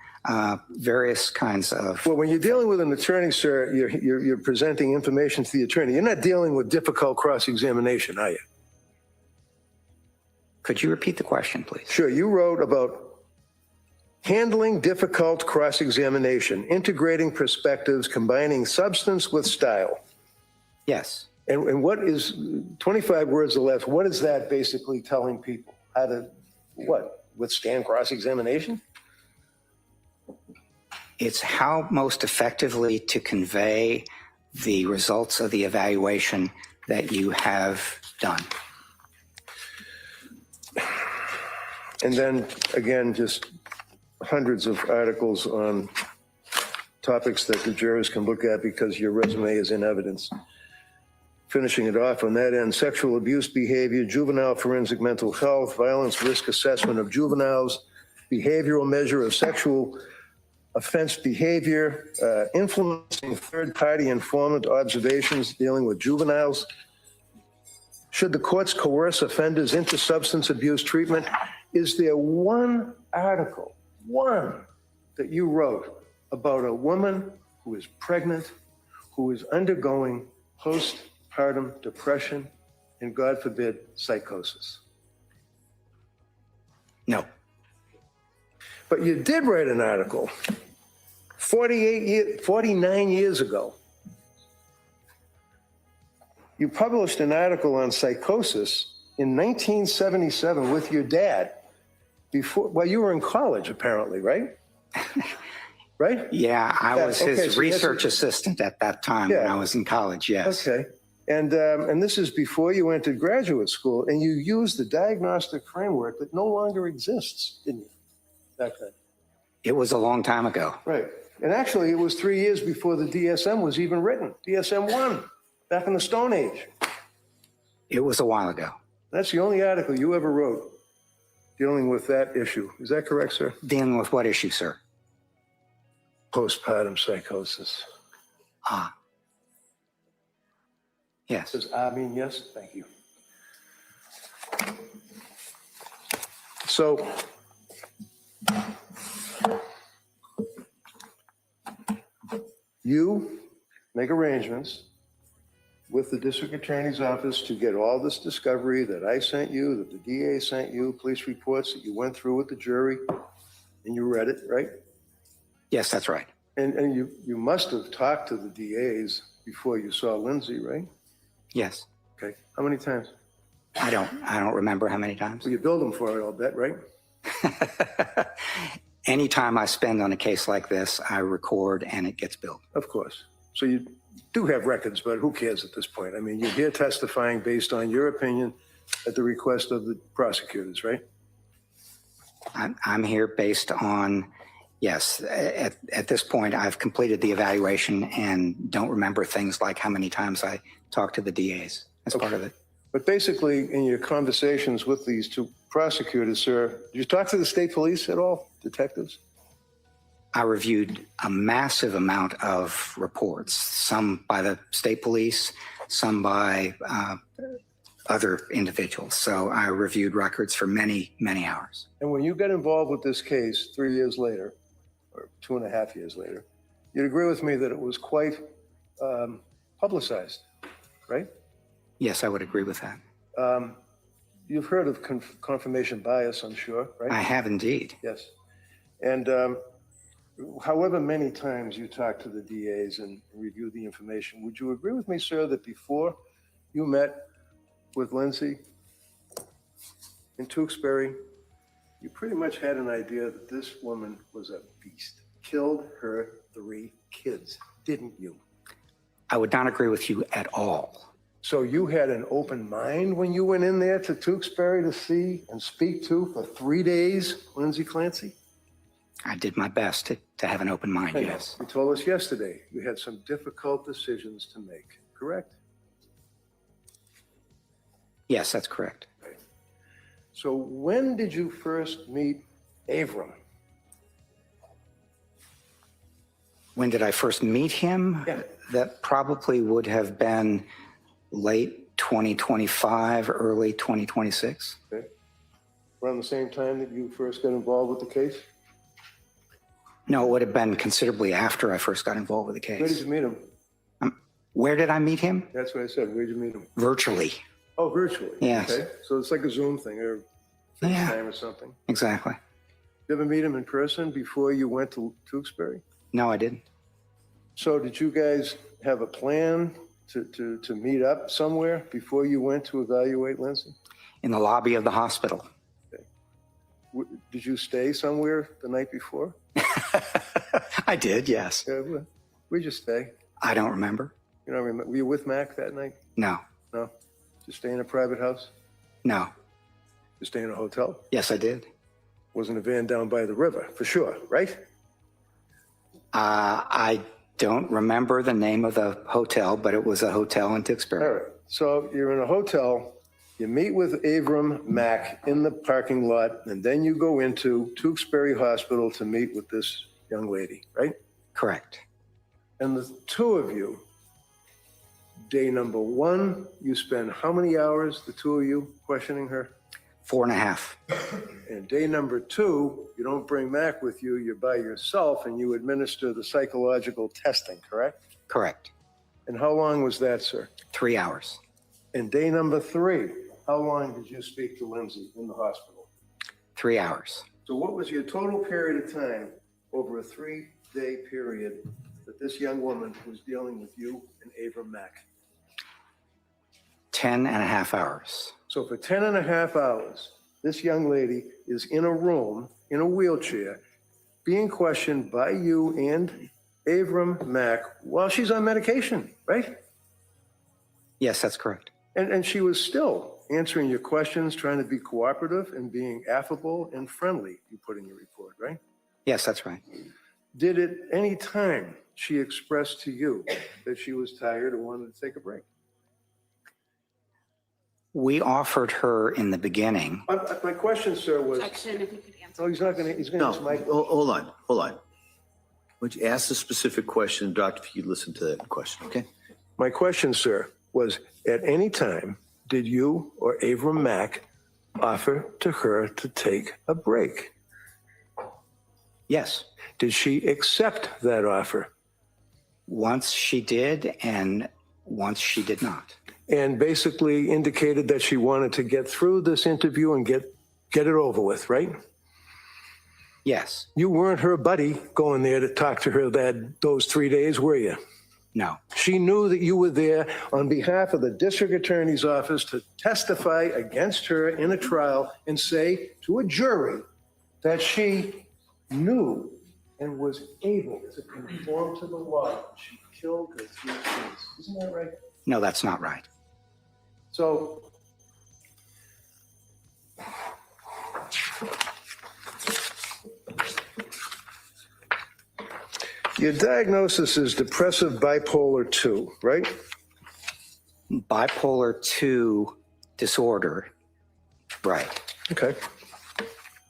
various kinds of... Well, when you're dealing with an attorney, sir, you're presenting information to the attorney. You're not dealing with difficult cross-examination, are you? Could you repeat the question, please? Sure. You wrote about handling difficult cross-examination, integrating perspectives, combining substance with style. Yes. And what is, 25 words or less, what is that basically telling people? How to, what, withstand cross-examination? It's how most effectively to convey the results of the evaluation that you have done. And then, again, just hundreds of articles on topics that the jurors can look at because your resume is in evidence. Finishing it off on that end, sexual abuse behavior, juvenile forensic mental health, violence risk assessment of juveniles, behavioral measure of sexual offense behavior, influencing third-party informant observations dealing with juveniles. Should the courts coerce offenders into substance abuse treatment? Is there one article, one, that you wrote about a woman who is pregnant, who is undergoing postpartum depression, and God forbid, psychosis? No. But you did write an article 49 years ago. You published an article on psychosis in 1977 with your dad. Well, you were in college, apparently, right? Right? Yeah, I was his so research assistant at that time when I was in college, yes. Okay. And this is before you entered graduate school, and you used the diagnostic framework that no longer exists, didn't you? Back then. It was a long time ago. Right. And actually, it was 3 years before the DSM was even written. DSM-1, back in the Stone Age. It was a while ago. That's the only article you ever wrote dealing with that issue. Is that correct, sir? Dealing with what issue, sir? Postpartum psychosis. Ah. Yes. Does I mean yes? Thank you. So, you make arrangements with the district attorney's office to get all this discovery that I sent you, that the DA sent you, police reports that you went through with the jury, and you read it, right? Yes, that's right. And you must have talked to the DAs before you saw Lindsay, right? Yes. Okay. How many times? I don't remember how many times. Well, you billed them for it, I'll bet, right? Any time I spend on a case like this, I record and it gets billed. Of course. So you do have records, but who cares at this point? I mean, you're here testifying based on your opinion at the request of the prosecutors, right? I'm here based on, yes, at this point, I've completed the evaluation and don't remember things like how many times I talked to the DAs. That's part of it. But basically, in your conversations with these two prosecutors, sir, did you talk to the state police at all, detectives? I reviewed a massive amount of reports, some by the state police, some by other individuals. So I reviewed records for many, many hours. And when you got involved with this case 3 years later, or 2.5 years later, you'd agree with me that it was quite publicized, right? Yes, I would agree with that. You've heard of confirmation bias, I'm sure, right? I have indeed. Yes. And however many times you talk to the DAs and review the information, would you agree with me, sir, that before you met with Lindsay in Tewksbury, you pretty much had an idea that this woman was a beast, killed her 3 kids, didn't you? I would not agree with you at all. So you had an open mind when you went in there to Tewksbury to see and speak to for 3 days, Lindsay Clancy? I did my best to have an open mind, yes. You told us yesterday you had some difficult decisions to make, correct? Yes, that's correct. Right. So when did you first meet Avram? When did I first meet him? Yeah. That probably would have been late 2025, early 2026. Okay. Around the same time that you first got involved with the case? No, it would have been considerably after I first got involved with the Where did case. you meet him? Where did I meet him? That's what I said. Where did you meet him? Virtually. Oh, virtually. Yes. Okay. So it's like a Zoom thing or Yeah. FaceTime or something. Exactly. You ever meet him in person before you went to Tewksbury? No, I didn't. So did you guys have a plan to meet up somewhere before you went to evaluate Lindsay? In the lobby of the hospital. Did you stay somewhere the night before? I did, yes. Yeah, where'd you stay? I don't remember. You don't remember? Were you with Mac that night? No, No? Did you stay in a private house? no. You stay in a hotel? Yes, I did. Wasn't a van down by the river, for sure, right? I don't remember the name of the hotel, but it was a hotel in Tewksbury. All right. So you're in a hotel, you meet with Avram Mack in the parking lot, and then you go into Tewksbury Hospital to meet with this young lady, right? Correct. And the two of you, day number one, you spend how many hours, the two of you, questioning her? 4.5. And day number two, you don't bring Mac with you, you're by yourself, and you administer the psychological testing, correct? Correct. And how long was that, sir? 3 hours. And day number three, how long did you speak to Lindsay in the hospital? 3 hours. So what was your total period of time over a 3-day period that this young woman was dealing with you and Avram Mack? 10.5 hours. So for 10.5 hours, this young lady is in a room, in a wheelchair, being questioned by you and Avram Mack while she's on medication, right? Yes, that's correct. And she was still answering your questions, trying to be cooperative and being affable and friendly, you put in your report, right? Yes, that's right. Did at any time she express to you that she was tired and wanted to take a break? We offered her in the beginning. My question, sir, was. Objection, if you could answer. Oh, he's not going to, he's going No, to use my. hold on. Would you ask the specific question, Doctor, if you listen to that question, okay? My question, sir, was at any time did you or Avram Mack offer to her to take a break? Yes. Did she accept that offer? Once she did, and once she did not. And basically indicated that she wanted to get through this interview and get it over with, right? Yes. You weren't her buddy going there to talk to her those 3 days, were you? No. She knew that you were there on behalf of the district attorney's office to testify against her in a trial and say to a jury that she knew and was able to conform to the law. She killed her 3 kids. Isn't that right? No, that's not right. So your diagnosis is depressive bipolar 2, right? Bipolar 2 disorder. Right. Okay.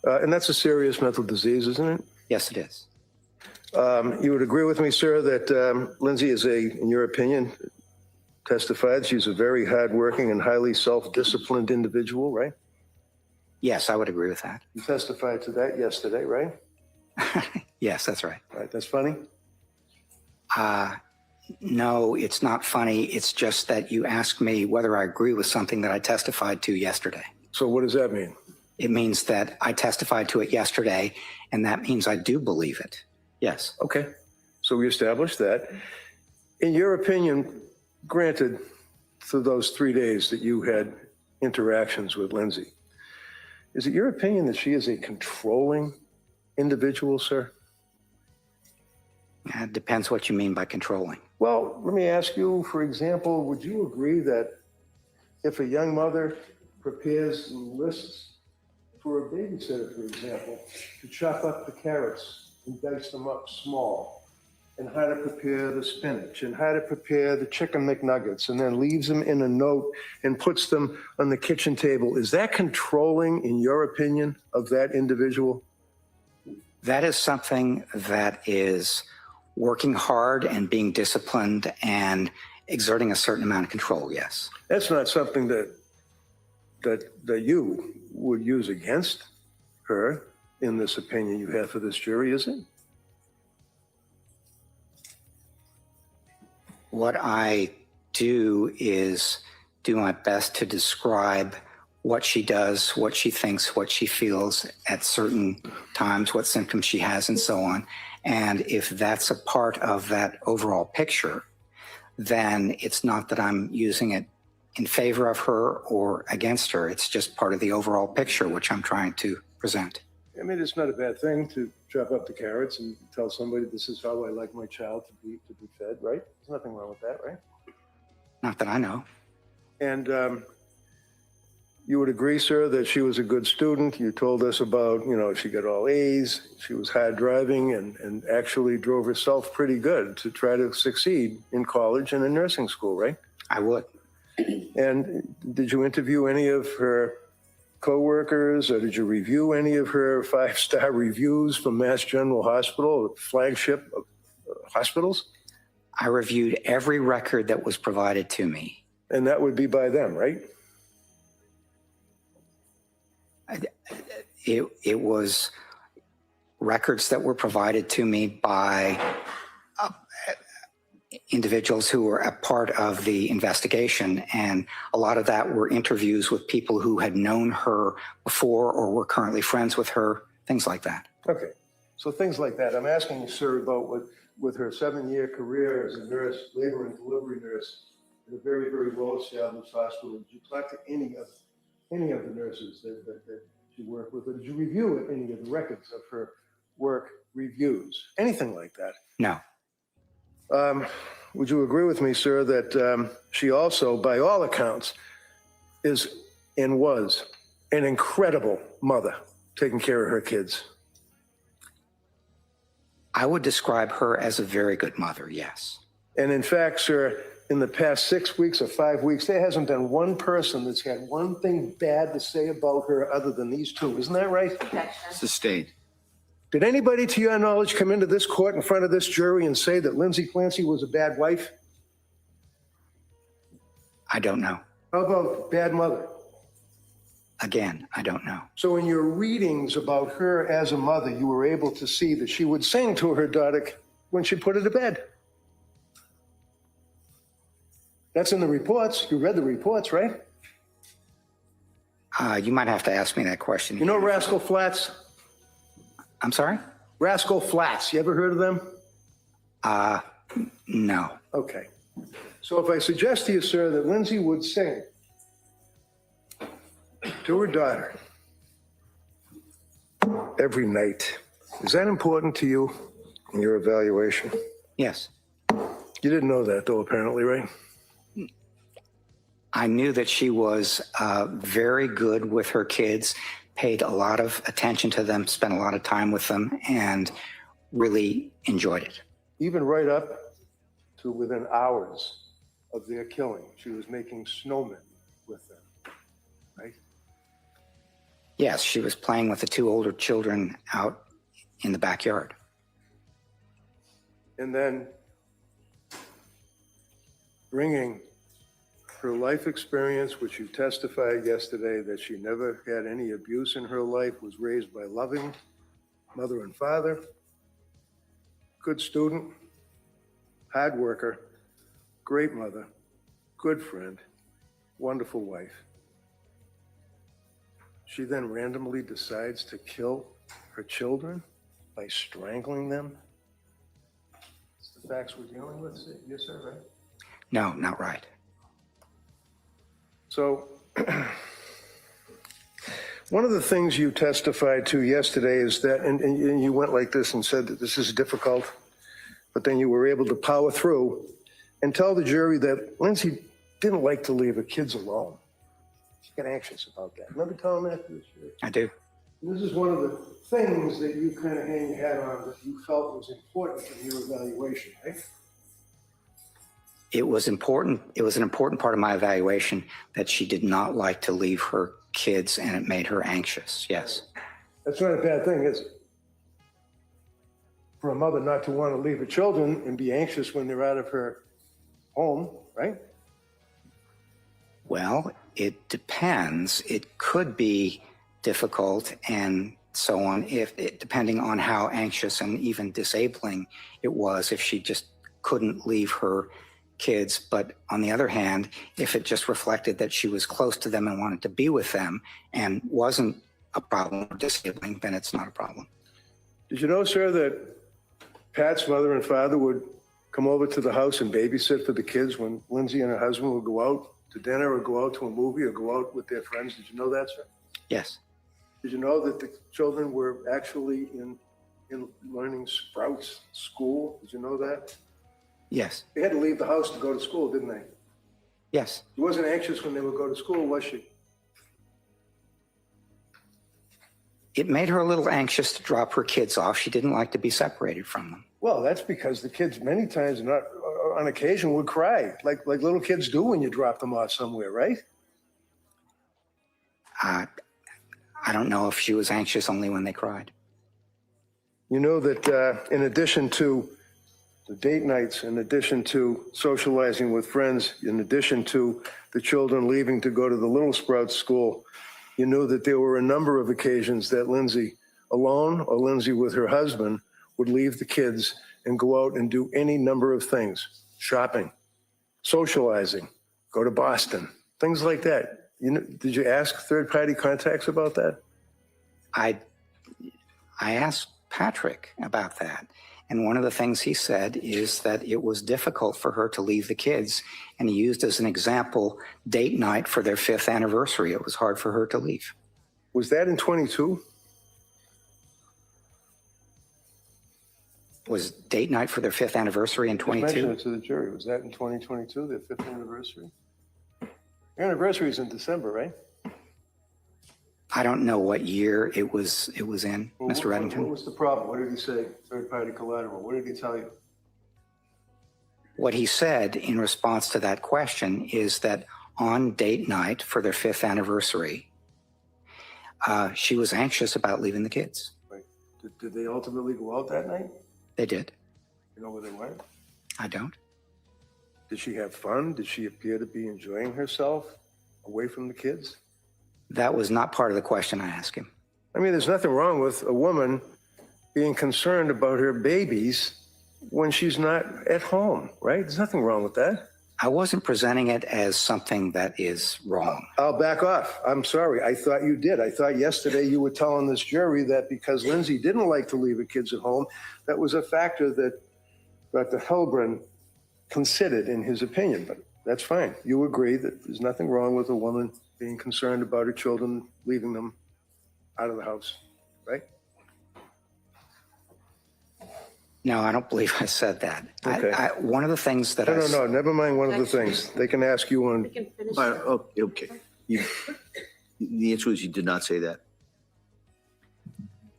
And that's a serious mental disease, isn't it? Yes, it is. You would agree with me, sir, that Lindsay is in your opinion, testified she's a very hardworking and highly self-disciplined individual, right? Yes, I would agree with that. You testified to that yesterday, right? Yes, that's right. Right, that's funny? No, it's not funny. It's just that you asked me whether I agree with something that I testified to yesterday. So what does that mean? It means that I testified to it yesterday, and that means I do believe it. Yes. Okay, so we established that. In your opinion, granted, through those 3 days that you had interactions with Lindsay, is it your opinion that she is a controlling individual, sir? It depends what you mean by controlling. Well, let me ask you, for example, would you agree that if a young mother prepares lists for a babysitter, for example, to chop up the carrots and dice them up small, and how to prepare the spinach, and how to prepare the chicken McNuggets, and then leaves them in a note and puts them on the kitchen table, is that controlling, in your opinion, of that individual? That is something that is working hard and being disciplined and exerting a certain amount of control, yes. That's not something that you would use against her in this opinion you have for this jury, is it? What I do is do my best to describe what she does, what she thinks, what she feels at certain times, what symptoms she has, and so on. And if that's a part of that overall picture, then it's not that I'm using it in favor of her or against her. It's just part of the overall picture, which I'm trying to present. I mean, it's not a bad thing to chop up the carrots and tell somebody this is how I like my child to be fed, right? There's nothing wrong with that, right? Not that I know. And you would agree, sir, that she was a good student. You told us about, she got all A's, she was hard driving and actually drove herself pretty good to try to succeed in college and in nursing school, right? I would. And did you interview any of her co-workers, or did you review any of her 5-star reviews from Mass General Hospital, flagship hospitals? I reviewed every record that was provided to me. And that would be by them, right? It was records that were provided to me by individuals who were a part of the investigation, and a lot of that were interviews with people who had known her before or were currently friends with her, things like that. Okay, so things like that. I'm asking you, sir, about with her 7-year career as a nurse, labor and delivery nurse at a very, very well-established hospital. Did you talk to any of the nurses that you worked with, or did you review any of the records of her work reviews? Anything like that? No. Would you agree with me, sir, that she also, by all accounts, is and was an incredible mother, taking care of her kids? I would describe her as a very good mother, yes. And in fact, sir, in the past 6 weeks or 5 weeks, there hasn't been one person that's had one thing bad to say about her other than these two. Isn't that right? Sustained. Did anybody, to your knowledge, come into this court in front of this jury and say that Lindsay Clancy was a bad wife? I don't know. How about bad mother? Again, I don't know. So in your readings about her as a mother, you were able to see that she would sing to her daughter when she put her to bed. That's in the reports. You read the reports, right? You might have to ask me that question. You know Rascal Flatts? I'm sorry? Rascal Flatts. You ever heard of them? No. Okay. So if I suggest to you, sir, that Lindsay would sing to her daughter every night, is that important to you in your evaluation? Yes. You didn't know that, though, apparently, right? I knew that she was very good with her kids, paid a lot of attention to them, spent a lot of time with them, and really enjoyed it. Even right up to within hours of their killing, she was making snowmen with them, right? Yes, she was playing with the 2 older children out in the backyard. And then bringing her life experience, which you testified yesterday that she never had any abuse in her life, was raised by loving mother and father, good student, hard worker, great mother, good friend, wonderful wife. She then randomly decides to kill her children by strangling them. It's the facts we're dealing with, yes, sir, right? No, not right. So one of the things you testified to yesterday is that, and you went like this and said that this is difficult, but then you were able to power through and tell the jury that Lindsay didn't like to leave her kids alone. She got anxious about that. Remember telling that to the jury? I do. And this is one of the things that you kind of hang your hat on that you felt was important in your evaluation, right? It was important. It was an important part of my evaluation that she did not like to leave her kids, and it made her anxious. Yes. That's not a bad thing, is it? for a mother not to want to leave her children and be anxious when they're out of her home, right? Well, it depends. It could be difficult and so on, depending on how anxious and even disabling it was, if she just couldn't leave her kids. But on the other hand, if it just reflected that she was close to them and wanted to be with them and wasn't a problem or disabling, then it's not a problem. Did you know, sir, that Pat's mother and father would come over to the house and babysit for the kids when Lindsay and her husband would go out to dinner or go out to a movie or go out with their friends? Did you know that, sir? Yes. Did you know that the children were actually in learning Sprouts school? Did you know that? Yes. They had to leave the house to go to school, didn't they? Yes. She wasn't anxious when they would go to school, was she? It made her a little anxious to drop her kids off. She didn't like to be separated from them. Well, that's because the kids many times, not on occasion, would cry, like little kids do when you drop them off somewhere, right? I don't know if she was anxious only when they cried. You know that in addition to the date nights, in addition to socializing with friends, in addition to the children leaving to go to the Little Sprouts school, you knew that there were a number of occasions that Lindsay alone or Lindsay with her husband would leave the kids and go out and do any number of things, shopping, socializing, go to Boston, things like that. You know, did you ask third-party contacts about that? I asked Patrick about that. And one of the things he said is that it was difficult for her to leave the kids. And he used as an example date night for their 5th anniversary. It was hard for her to leave. Was that in 22? Was date night for their 5th anniversary in 22? Mention it to the jury. Was that in 2022, their 5th anniversary? Your anniversary is in December, right? I don't know what year it was in, Well, Mr. Reddington. What was the problem? What did he say? Third-party collateral. What did he tell you? What he said in response to that question is that on date night for their 5th anniversary, she was anxious about leaving the kids. Right. Did they ultimately go out that night? They did. You know where they went? I don't. Did she have fun? Did she appear to be enjoying herself away from the kids? That was not part of the question I asked him. I mean, there's nothing wrong with a woman being concerned about her babies when she's not at home, right? There's nothing wrong with that. I wasn't presenting it as something that is wrong. I'll back off. I'm sorry. I thought you did. I thought yesterday you were telling this jury that because Lindsay didn't like to leave her kids at home, that was a factor that Dr. Helbrin considered in his opinion. But that's fine. You agree that there's nothing wrong with a woman being concerned about her children, leaving them out of the house, right? No, I don't believe I said that. Okay. One of the things that No, never mind one of the things. They can ask you on. Okay. The answer is you did not say that.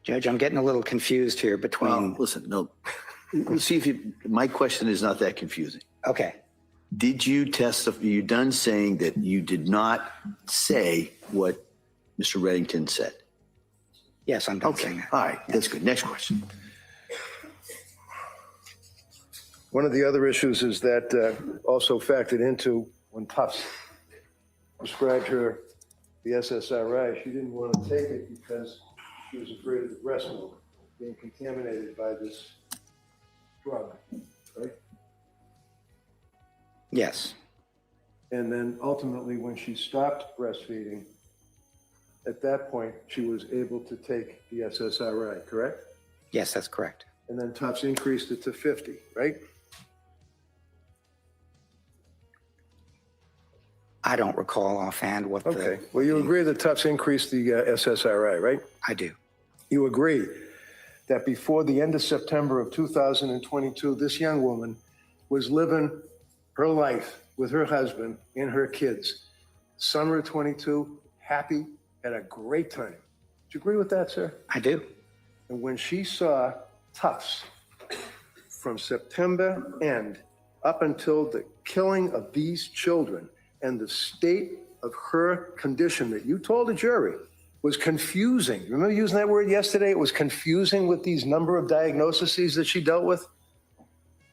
Judge, I'm getting a little confused here between. Well, listen, no. Let's see if my question is not that confusing. Okay. Did you testify? You're done saying that you did not say what Mr. Reddington said. Yes, I'm done saying that. All right. That's good. Next question. One of the other issues is that also factored into when Tufts prescribed her the SSRI, she didn't want to take it because she was afraid of the breast milk being contaminated by this drug, right? Yes. And then ultimately when she stopped breastfeeding, at that point, she was able to take the SSRI, correct? Yes, that's correct. And then Tufts increased it to 50, right? I don't recall offhand what Okay. Well, you agree that Tufts increased the SSRI, right? I do. You agree that before the end of September of 2022, this young woman was living her life with her husband and her kids. Summer of 22, happy, had a great time. Do you agree with that, sir? I do. And when she saw Tufts from September end up until the killing of these children and the state of her condition that you told the jury was confusing. Remember using that word yesterday? It was confusing with these number of diagnoses that she dealt with?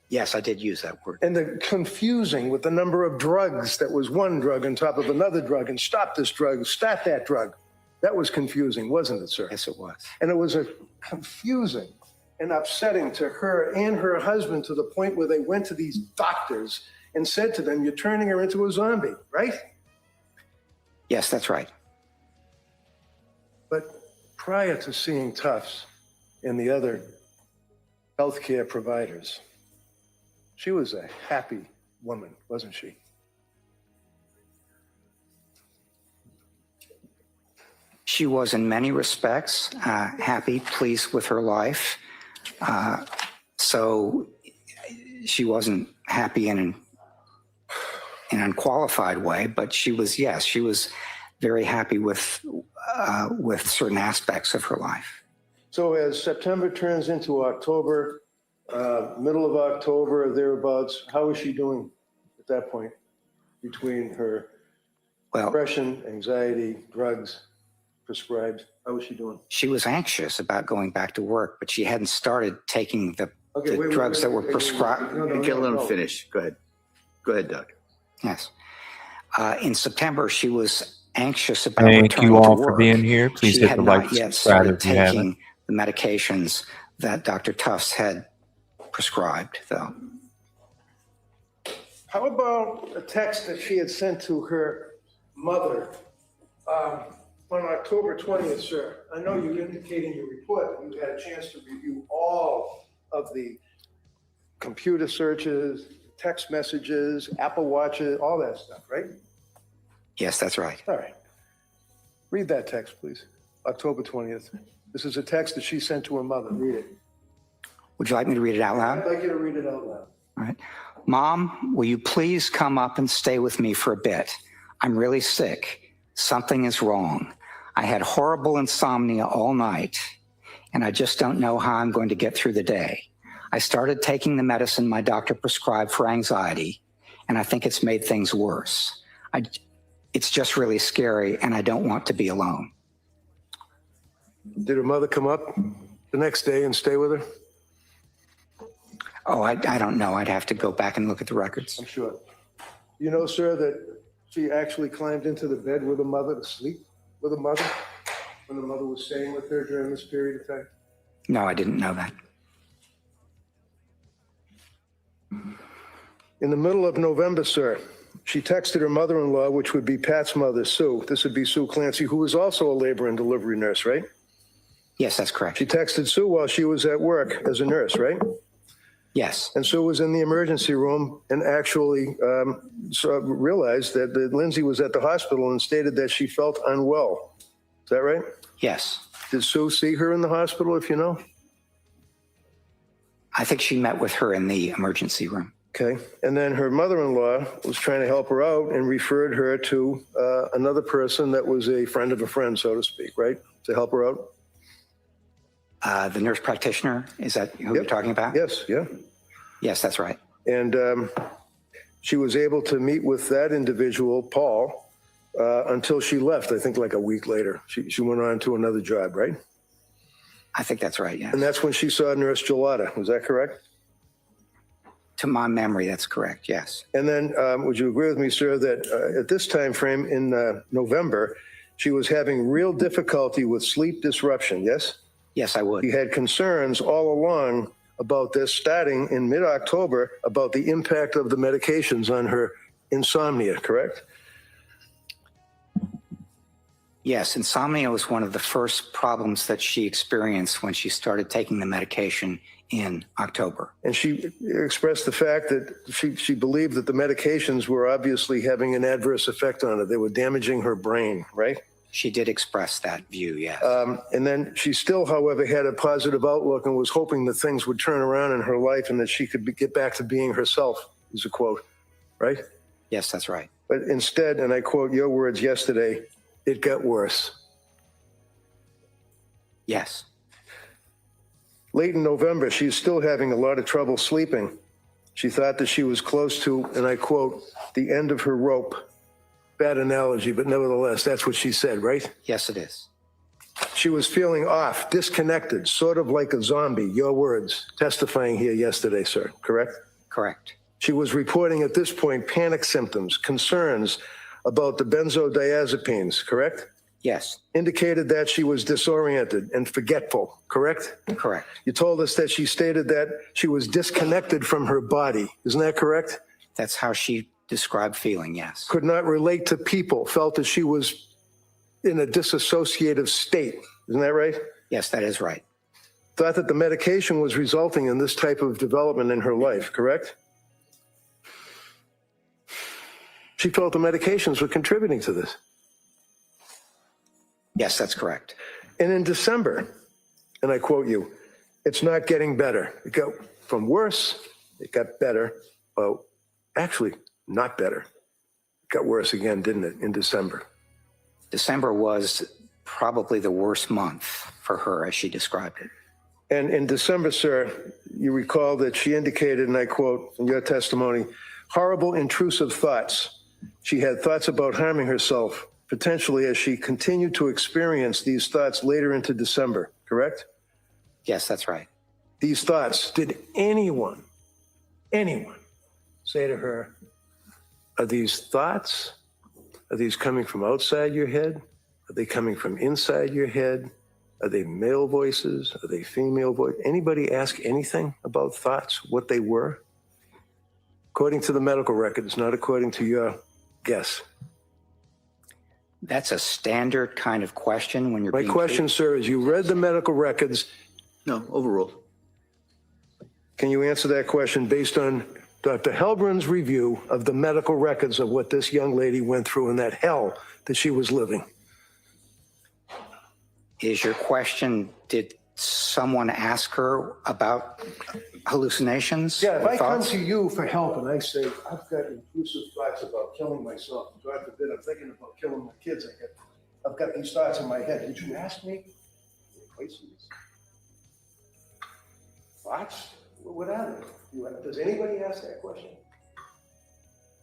Yes, I did use that word. And the confusing with the number of drugs that was one drug on top of another drug, and stop this drug, start that drug. That was confusing, wasn't it, sir? Yes, it was. And it was a confusing and upsetting to her and her husband to the point where they went to these doctors and said to them, you're turning her into a zombie, right? Yes, that's right. But prior to seeing Tufts and the other healthcare providers, she was a happy woman, wasn't she? She was in many respects happy, pleased with her life. So she wasn't happy in an unqualified way, but she was, yes, she was very happy with certain aspects of her life. So as September turns into October, middle of October or thereabouts, how is she doing at that point between her depression, anxiety, drugs prescribed? How is she doing? She was anxious about going back to work, but she hadn't started taking the drugs that were prescribed. You can't let him finish. Go ahead. Go ahead, Doug. Yes. In September, she was anxious about Thank returning you all to for work. being here. Please she hit had the not like yet subscribe started if you haven't. taking the medications that Dr. Tufts had prescribed, though. How about a text that she had sent to her mother on October 20th, sir? I know you indicate in your report that you had a chance to review all of the computer searches, text messages, Apple Watches, all that stuff, right? Yes, that's right. All right. Read that text, please. October 20th. This is a text that she sent to her mother. Read it. Would you like me to read it out loud? I'd like you to read it out loud. All right. Mom, will you please come up and stay with me for a bit? I'm really sick. Something is wrong. I had horrible insomnia all night, and I just don't know how I'm going to get through the day. I started taking the medicine my doctor prescribed for anxiety, and I think it's made things worse. It's just really scary, and I don't want to be alone. Did her mother come up the next day and stay with her? Oh, I don't know. I'd have to go back and look at the records. I'm sure. You know, sir, that she actually climbed into the bed with her mother to sleep with her mother when the mother was staying with her during this period of time? No, I didn't know that. In the middle of November, sir, she texted her mother-in-law, which would be Pat's mother, Sue. This would be Sue Clancy, who was also a labor and delivery nurse, right? Yes, that's correct. She texted Sue while she was at work as a nurse, right? Yes. And Sue was in the emergency room and actually realized that Lindsay was at the hospital and stated that she felt unwell. Is that right? Yes. Did Sue see her in the hospital, if you know? I think she met with her in the emergency room. Okay. And then her mother-in-law was trying to help her out and referred her to another person that was a friend of a friend, so to speak, right? To help her out? The nurse practitioner, is that who you're talking about? Yes, yeah. Yes, that's right. And she was able to meet with that individual, Paul, until she left, I think like a week later. She went on to another job, right? I think that's right, yes. And that's when she saw Nurse Gelada. Was that correct? To my memory, that's correct, yes. And then would you agree with me, sir, that at this time frame in November, she was having real difficulty with sleep disruption, yes? Yes, I would. She had concerns all along about this starting in mid-October about the impact of the medications on her insomnia, correct? Yes, insomnia was one of the first problems that she experienced when she started taking the medication in October. And she expressed the fact that she believed that the medications were obviously having an adverse effect on her. They were damaging her brain, right? She did express that view, yes. And then she still, however, had a positive outlook and was hoping that things would turn around in her life and that she could get back to being herself, is a quote, right? Yes, that's right. But instead, and I quote your words yesterday, it got worse. Yes. Late in November, she's still having a lot of trouble sleeping. She thought that she was close to, and I quote, the end of her rope. Bad analogy, but nevertheless, that's what she said, right? Yes, it is. She was feeling off, disconnected, sort of like a zombie, your words, testifying here yesterday, sir, correct? Correct. She was reporting at this point panic symptoms, concerns about the benzodiazepines, correct? Yes. Indicated that she was disoriented and forgetful, correct? Correct. You told us that she stated that she was disconnected from her body. Isn't that correct? That's how she described feeling, yes. Could not relate to people, felt that she was in a disassociative state. Isn't that right? Yes, that is right. Thought that the medication was resulting in this type of development in her life, correct? She felt the medications were contributing to this. Yes, that's correct. And in December, and I quote you, it's not getting better. It got from worse, it got better. Well, actually, not better. It got worse again, didn't it, in December? December was probably the worst month for her, as she described it. And in December, sir, you recall that she indicated, and I quote from your testimony, horrible intrusive thoughts. She had thoughts about harming herself, potentially as she continued to experience these thoughts later into December, correct? Yes, that's right. These thoughts, did anyone say to her, are these thoughts, are these coming from outside your head? Are they coming from inside your head? Are they male voices? Are they female voices? Anybody ask anything about thoughts, what they were? According to the medical records, not according to your guess. That's a standard kind of question when you're My being question, treated. sir, is you read the medical records. No, overruled. Can you answer that question based on Dr. Helbrin's review of the medical records of what this young lady went through in that hell that she was living? Is your question, did someone ask her about hallucinations? Yeah, if or I come thoughts? to you for help and I say, I've got intrusive thoughts about killing myself, God forbid, I'm thinking about killing my kids, I've got these thoughts in my head. Did you ask me? Thoughts? What are they? Does anybody ask that question?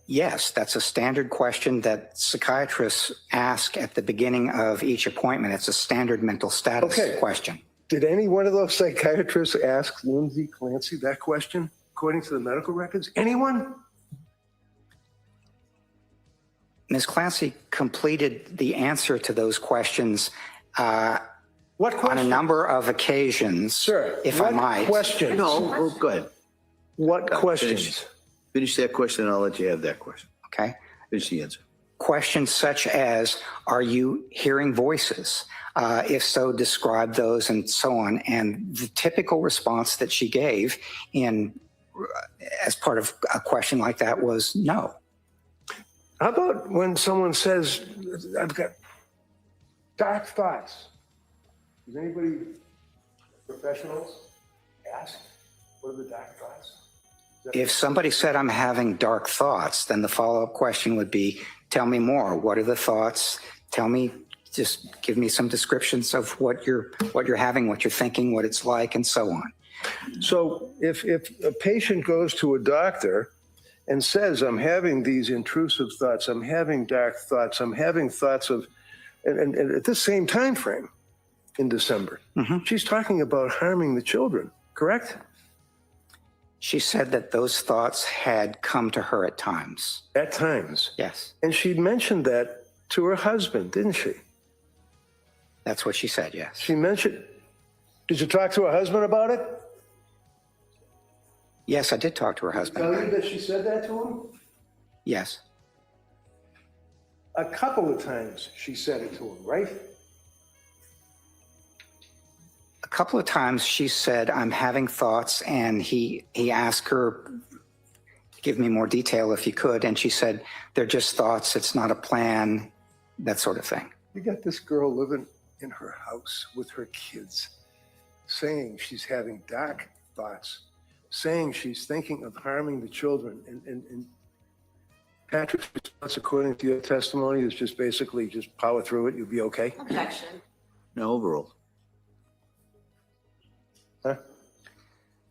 Yes, that's a standard question that psychiatrists ask at the beginning of each appointment. It's a standard mental status question. Did any one of those psychiatrists ask Lindsay Clancy that question, according to the medical records? Anyone? Ms. Clancy completed the answer to those questions What question? on a number of occasions, Sir, if what I might. questions? No, oh, go ahead. What No, questions? Finish that question and I'll let you have that question. Okay. Finish the answer. Questions such as, are you hearing voices? If so, describe those and so on. And the typical response that she gave as part of a question like that was no. How about when someone says, I've got dark thoughts? Does anybody, professionals, ask, what are the dark thoughts? If somebody said, I'm having dark thoughts, then the follow-up question would be, tell me more. What are the thoughts? Tell me, just give me some descriptions of what you're having, what you're thinking, what it's like, and so on. So if a patient goes to a doctor and says, I'm having these intrusive thoughts, I'm having dark thoughts, I'm having thoughts of, and at this same time frame in December, she's talking about harming the children, correct? She said that those thoughts had come to her at times. At times. Yes. And she mentioned that to her husband, didn't she? That's what she said, yes. She mentioned, did you talk to her husband about it? Yes, I did talk to her husband. Tell about you it. that she said that to him? Yes. A couple of times she said it to him, right? A couple of times she said, I'm having thoughts, and he asked her, give me more detail if you could, and she said, they're just thoughts, it's not a plan, that sort of thing. You got this girl living in her house with her kids, saying she's having dark thoughts, saying she's thinking of harming the children, and Patrick's response, according to your testimony, is just basically just power through it, you'll be okay? Objection. No, overruled. Huh?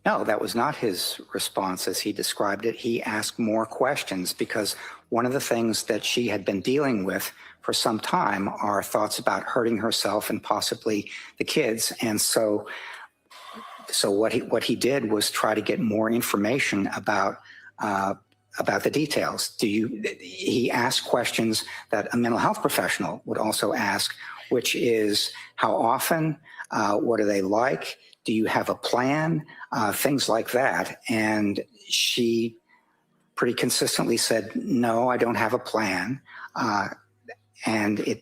No, that was not his response as he described it. He asked more questions because one of the things that she had been dealing with for some time are thoughts about hurting herself and possibly the kids. And so what he did was try to get more information about the details. He asked questions that a mental health professional would also ask, which is how often, what are they like? Do you have a plan? Things like that. And she pretty consistently said, no, I don't have a plan. And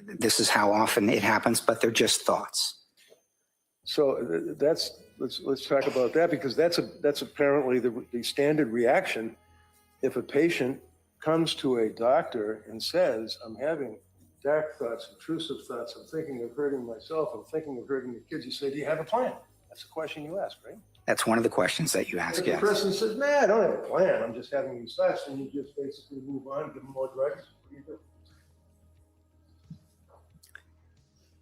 this is how often it happens, but they're just thoughts. So let's talk about that, because that's apparently the standard reaction if a patient comes to a doctor and says, I'm having dark thoughts, intrusive thoughts, I'm thinking of hurting myself, I'm thinking of hurting the kids. You say, do you have a plan? That's the question you ask, right? That's one of the questions that you ask, If yes. the person says, nah, I don't have a plan, I'm just having these thoughts, and you just basically move on, give them more drugs, what do you do?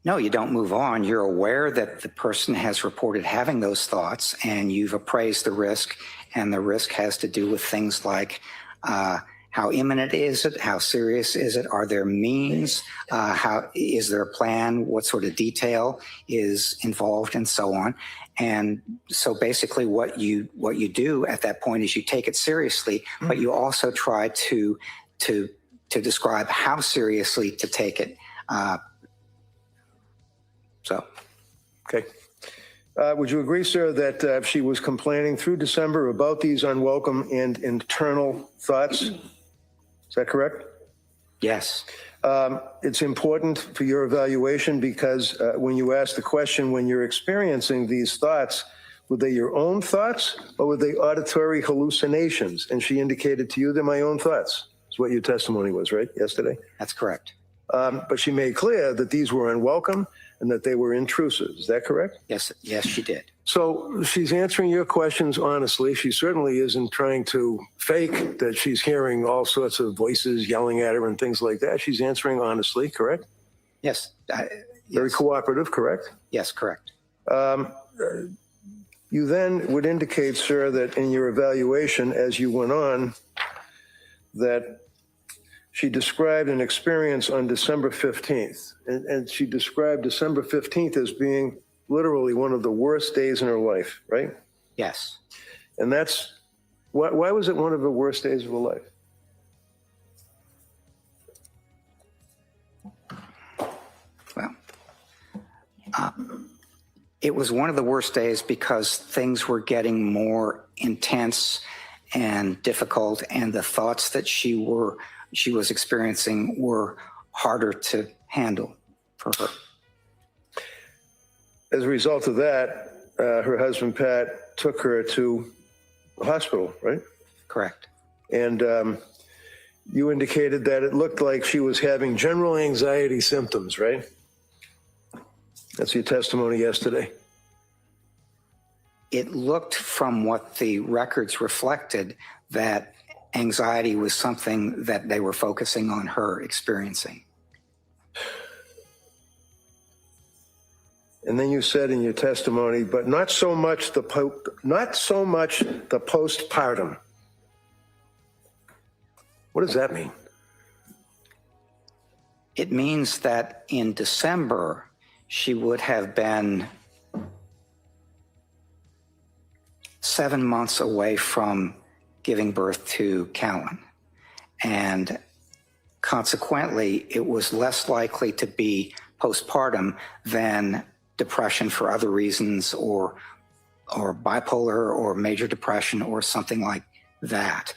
No, you don't move on. You're aware that the person has reported having those thoughts, and you've appraised the risk, and the risk has to do with things like how imminent is it? How serious is it? Are there means? How is there a plan? What sort of detail is involved, and so on? And so basically what you do at that point is you take it seriously, but you also try to describe how seriously to take it. Okay. Would you agree, sir, that she was complaining through December about these unwelcome and internal thoughts? Is that correct? Yes. It's important for your evaluation because when you ask the question, when you're experiencing these thoughts, were they your own thoughts or were they auditory hallucinations? And she indicated to you they're my own thoughts. That's what your testimony was, right, yesterday? That's correct. But she made clear that these were unwelcome and that they were intrusive. Is that correct? Yes, she did. So she's answering your questions honestly. She certainly isn't trying to fake that she's hearing all sorts of voices yelling at her and things like that. She's answering honestly, correct? Yes. Very cooperative, correct? Yes, correct. You then would indicate, sir, that in your evaluation as you went on, that she described an experience on December 15th, and she described December 15th as being literally one of the worst days in her life, right? Yes. And that's, why was it one of the worst days of her life? Well, it was one of the worst days because things were getting more intense and difficult, and the thoughts that she was experiencing were harder to handle for her. As a result of that, her husband, Pat, took her to the hospital, right? Correct. And you indicated that it looked like she was having general anxiety symptoms, right? That's your testimony yesterday. It looked from what the records reflected that anxiety was something that they were focusing on her experiencing. And then you said in your testimony, but not so much the postpartum. What does that mean? It means that in December, she would have been 7 months away from giving birth to Callan. And consequently, it was less likely to be postpartum than depression for other reasons, or bipolar or major depression or something like that,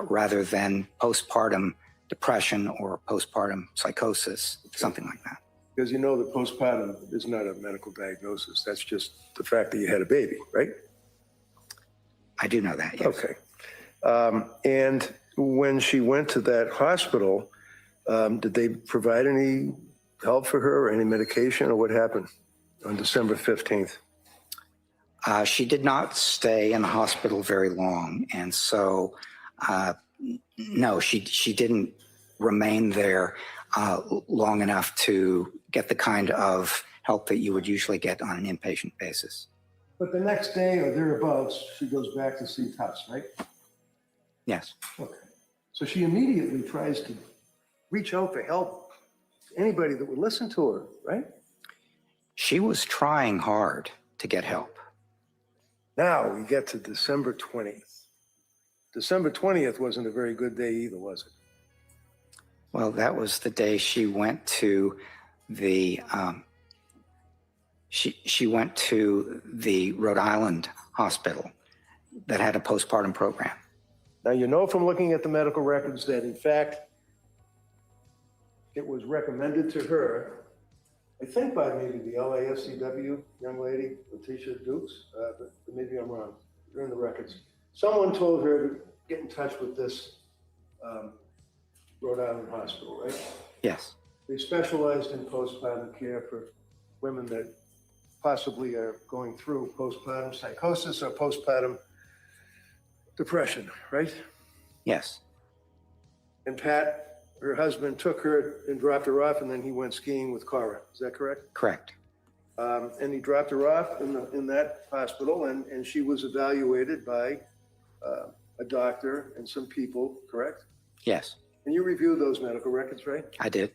rather than postpartum depression or postpartum psychosis, something like that. Because you know that postpartum is not a medical diagnosis. That's just the fact that you had a baby, right? I do know that, yes. Okay. And when she went to that hospital, did they provide any help for her or any medication, or what happened on December 15th? She did not stay in the hospital very long. And so, no, she didn't remain there long enough to get the kind of help that you would usually get on an inpatient basis. But the next day or thereabouts, she goes back to see Tufts, right? Yes. Okay. So she immediately tries to reach out for help to anybody that would listen to her, right? She was trying hard to get help. Now we get to December 20th. December 20th wasn't a very good day either, was it? Well, that was the day she went to the she went to the Rhode Island hospital that had a postpartum program. Now, you know from looking at the medical records that, in fact, it was recommended to her, I think by maybe the LAFCW young lady, Letitia Dukes, but maybe I'm wrong. They're in the records. Someone told her to get in touch with this Rhode Island hospital, right? Yes. They specialized in postpartum care for women that possibly are going through postpartum psychosis or postpartum depression, right? Yes. And Pat, her husband, took her and dropped her off, and then he went skiing with Cora. Is that correct? Correct. And he dropped her off in that hospital, and she was evaluated by a doctor and some people, correct? Yes. And you reviewed those medical records, right? I did.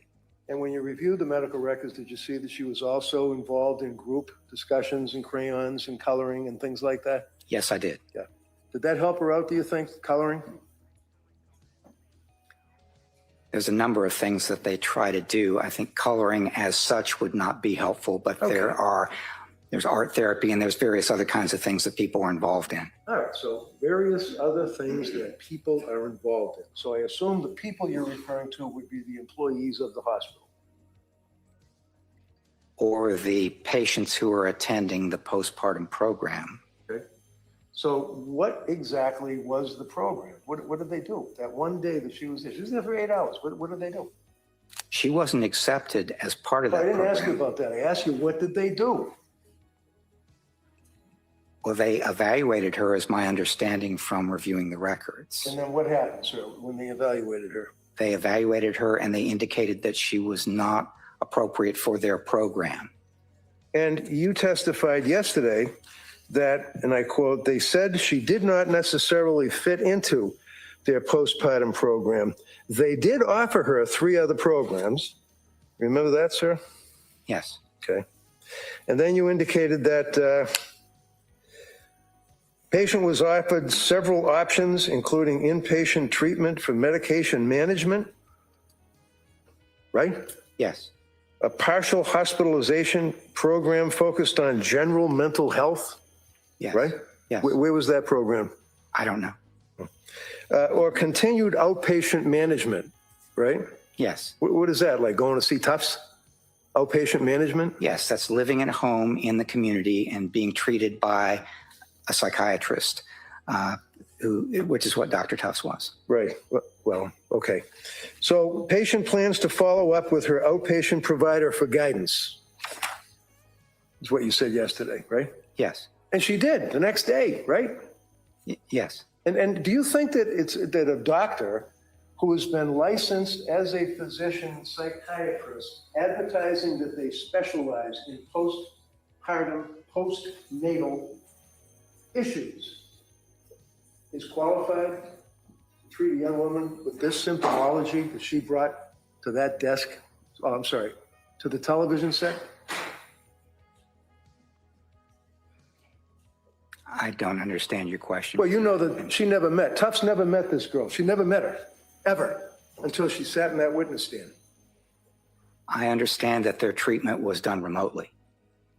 And when you reviewed the medical records, did you see that she was also involved in group discussions and crayons and coloring and things like that? Yes, I did. Yeah. Did that help her out, do you think, coloring? There's a number of things that they try to do. I think coloring as such would not be helpful, but there's art therapy and there's various other kinds of things that people are involved in. All right, so various other things that people are involved in. So I assume the people you're referring to would be the employees of the hospital. Or the patients who are attending the postpartum program. Okay. So what exactly was the program? What did they do? That one day that she was there for 8 hours. What did they do? She wasn't accepted as part of that I didn't program. ask you about that. I asked you, what did they do? Well, they evaluated her, as my understanding from reviewing the records. And then what happened, sir, when they evaluated her? They evaluated her and they indicated that she was not appropriate for their program. And you testified yesterday that, and I quote, they said she did not necessarily fit into their postpartum program. They did offer her 3 other programs. Remember that, sir? Yes. Okay. And then you indicated that patient was offered several options, including inpatient treatment for medication management, right? Yes. A partial hospitalization program focused on general mental health, Yes. right? Yes. Where was that program? I don't know. Or continued outpatient management, right? Yes. What is that, like going to see Tufts? Outpatient management? Yes, that's living at home in the community and being treated by a psychiatrist, which is what Dr. Tufts was. Right. Well, okay. So patient plans to follow up with her outpatient provider for guidance. Is what you said yesterday, right? Yes. And she did the next day, right? Yes. And do you think that that a doctor who has been licensed as a physician psychiatrist, advertising that they specialize in postpartum, postnatal issues, is qualified to treat a young woman with this symptomology that she brought to that desk? Oh, I'm sorry, to the television set? I don't understand your question. Well, you know that she never met, Tufts never met this girl. She never met her, ever, until she sat in that witness stand. I understand that their treatment was done remotely.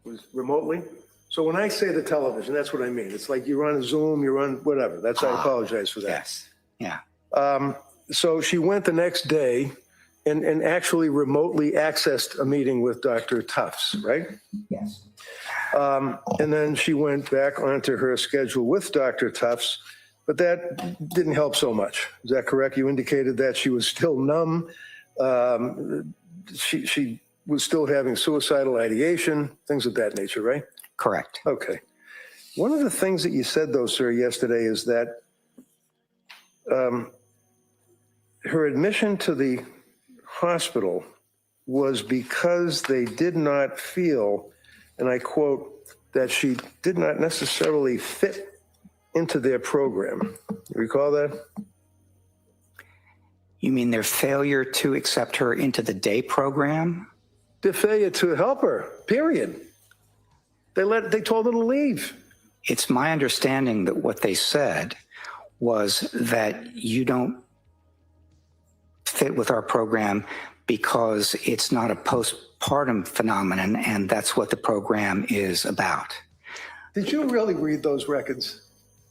Was remotely? So when I say the television, that's what I mean. It's like you're on a Zoom, you're on whatever. I apologize for that. Yes. Yeah. So she went the next day and actually remotely accessed a meeting with Dr. Tufts, right? Yes. And then she went back onto her schedule with Dr. Tufts, but that didn't help so much. Is that correct? You indicated that she was still numb. She was still having suicidal ideation, things of that nature, right? Correct. Okay. One of the things that you said, though, sir, yesterday is that her admission to the hospital was because they did not feel, and I quote, that she did not necessarily fit into their program. You recall that? You mean their failure to accept her into the day program? Their failure to help her, period. They told her to leave. It's my understanding that what they said was that you don't fit with our program because it's not a postpartum phenomenon, and that's what the program is about. Did you really read those records?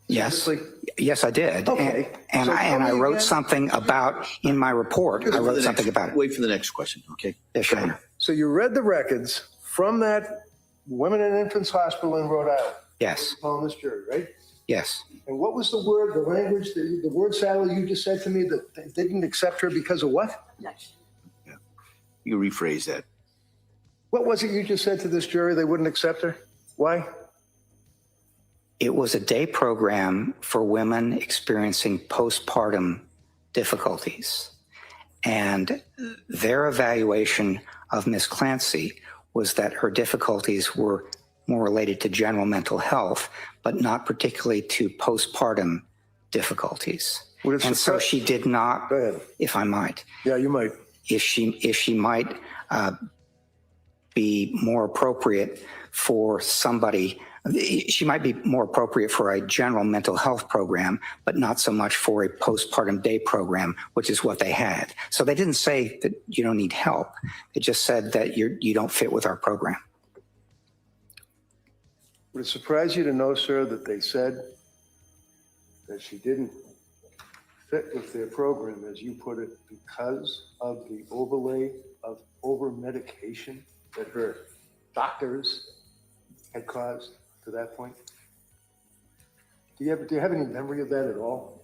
Yes. Seriously? Yes, I did. Okay. And So I tell me wrote again. something about, in my report, I wrote something about it. Wait for the next question, okay? Yes, Your Honor. So you read the records from that Women and Infants Hospital in Rhode Island. Yes. On this jury, right? Yes. And what was the word, the language, the word salad you just said to me that they didn't accept her because of what? You rephrase that. What was it you just said to this jury they wouldn't accept her? Why? It was a day program for women experiencing postpartum difficulties. And their evaluation of Ms. Clancy was that her difficulties were more related to general mental health, but not particularly to postpartum difficulties. And so she did not, Go ahead. if I might, Yeah, you might. if she might be more appropriate for somebody, she might be more appropriate for a general mental health program, but not so much for a postpartum day program, which is what they had. So they didn't say that you don't need help. They just said that you don't fit with our program. Would it surprise you to know, sir, that they said that she didn't fit with their program, as you put it, because of the overlay of over-medication that her doctors had caused to that point? Do you have any memory of that at all?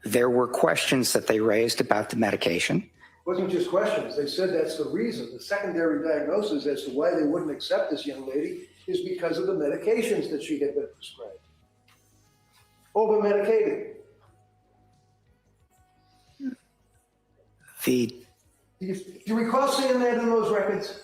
There were questions that they raised about the medication. It wasn't just questions. They said that's the reason. The secondary diagnosis as to why they wouldn't accept this young lady is because of the medications that she had been prescribed. Over-medicated. Do you recall seeing that in those records?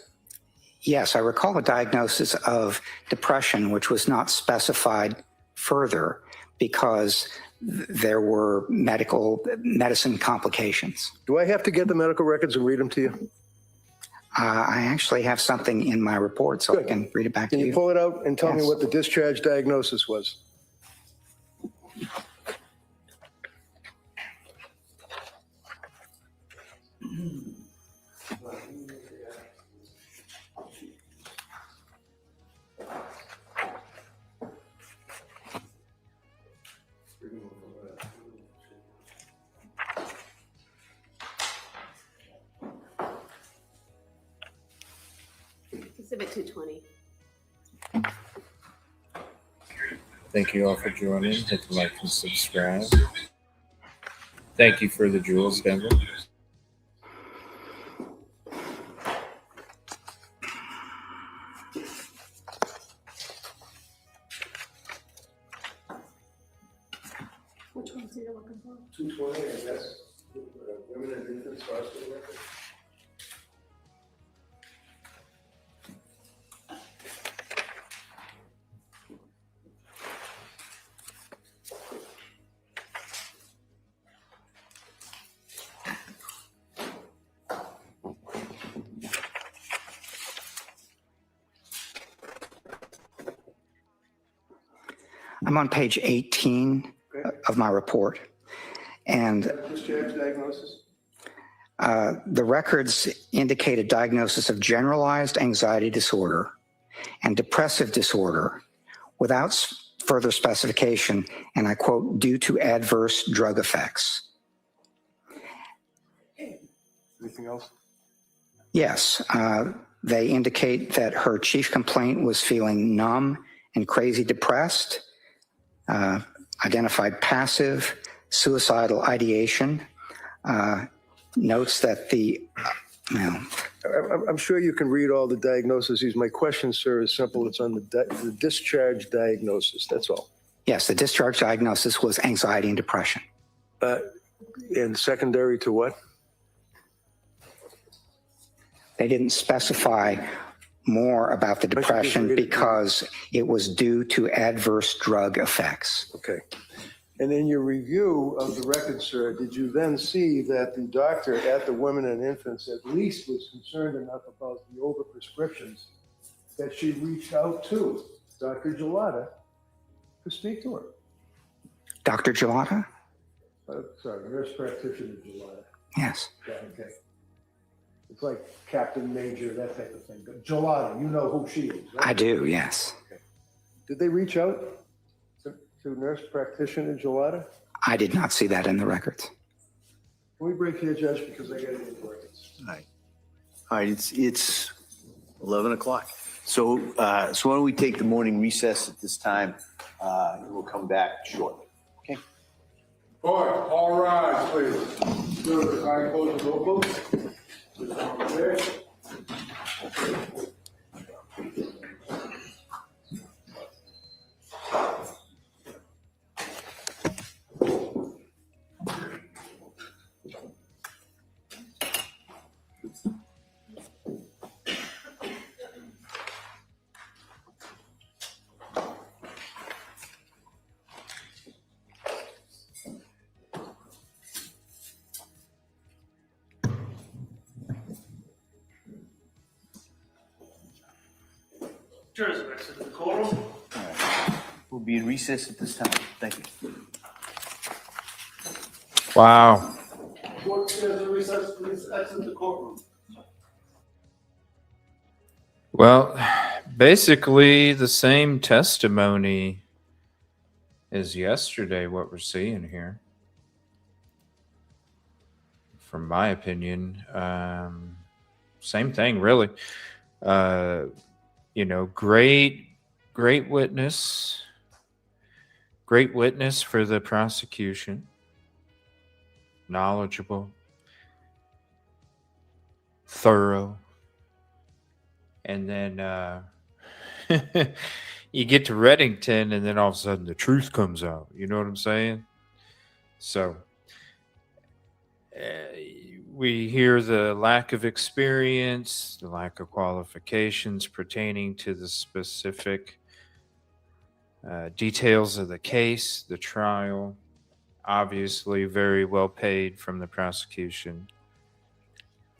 Yes, I recall a diagnosis of depression, which was not specified further because there were medicine complications. Do I have to get the medical records and read them to you? I actually have something in my report, so I can read it back to you. Can you pull it out and tell me Yes. what the discharge diagnosis was? Exhibit 220. Thank you all for joining. Hit the like and subscribe. Thank you for the jewels, Denver. Which ones are you looking for? 220, I guess. Women and Infants Hospital record. I'm on page 18 of my report. And Discharge diagnosis? the records indicate a diagnosis of generalized anxiety disorder and depressive disorder without further specification, and I quote, due to adverse drug effects. Anything else? Yes, they indicate that her chief complaint was feeling numb and crazy depressed, identified passive, suicidal ideation, notes that I'm sure you can read all the diagnoses. My question, sir, is simple. It's on the discharge diagnosis. That's all. Yes, the discharge diagnosis was anxiety and depression. And secondary to what? They didn't specify more about the Why don't you just depression read it? because it was due to adverse drug effects. Okay. And in your review of the record, sir, did you then see that the doctor at the Women and Infants at least was concerned enough about the overprescriptions that she reached out to Dr. Gelada to speak to her? Dr. Gelada? Sorry, nurse practitioner Gelada. Yes. Yeah, okay. It's like Captain Major, that type of thing. But Gelada, you know who she is, right? I do, yes. Okay. Did they reach out to nurse practitioner Gelada? I did not see that in the records. Can we break here, Judge, because I got to get the records? All right, it's 11 o'clock. So why don't we take the morning recess at this time, and we'll come back shortly. Okay? All rise, please. Good. I close the notebooks. Okay. Jurors are exit to the courtroom. We'll be in recess at this time. Thank you. Wow. Court stands in recess, please exit the courtroom. Well, basically the same testimony as yesterday, what we're seeing here. From my opinion, same thing, really. Great witness for the prosecution. Knowledgeable, thorough. And then you get to Reddington, and then all of a sudden the truth comes out. You know what I'm saying? So we hear the lack of experience, the lack of qualifications pertaining to the specific details of the case, the trial. Obviously, very well paid from the prosecution.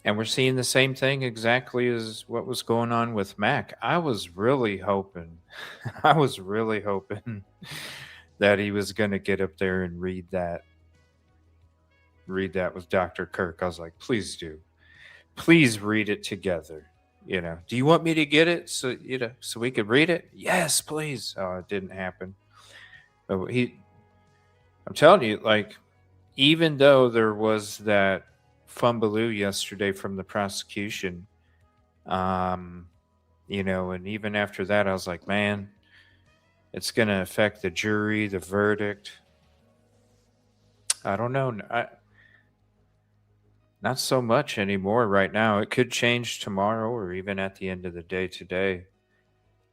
And we're seeing the same thing exactly as what was going on with Mac. I was really hoping that he was going to get up there and read that with Dr. Kirk. I was like, please do. Please read it together. Do you want me to get it so we could read it? Yes, please. Oh, it didn't happen. But I'm telling you, like, even though there was that fumbaloo yesterday from the prosecution, and even after that, I was like, man, it's going to affect the jury, the verdict. I don't know. Not so much anymore right now. It could change tomorrow or even at the end of the day today.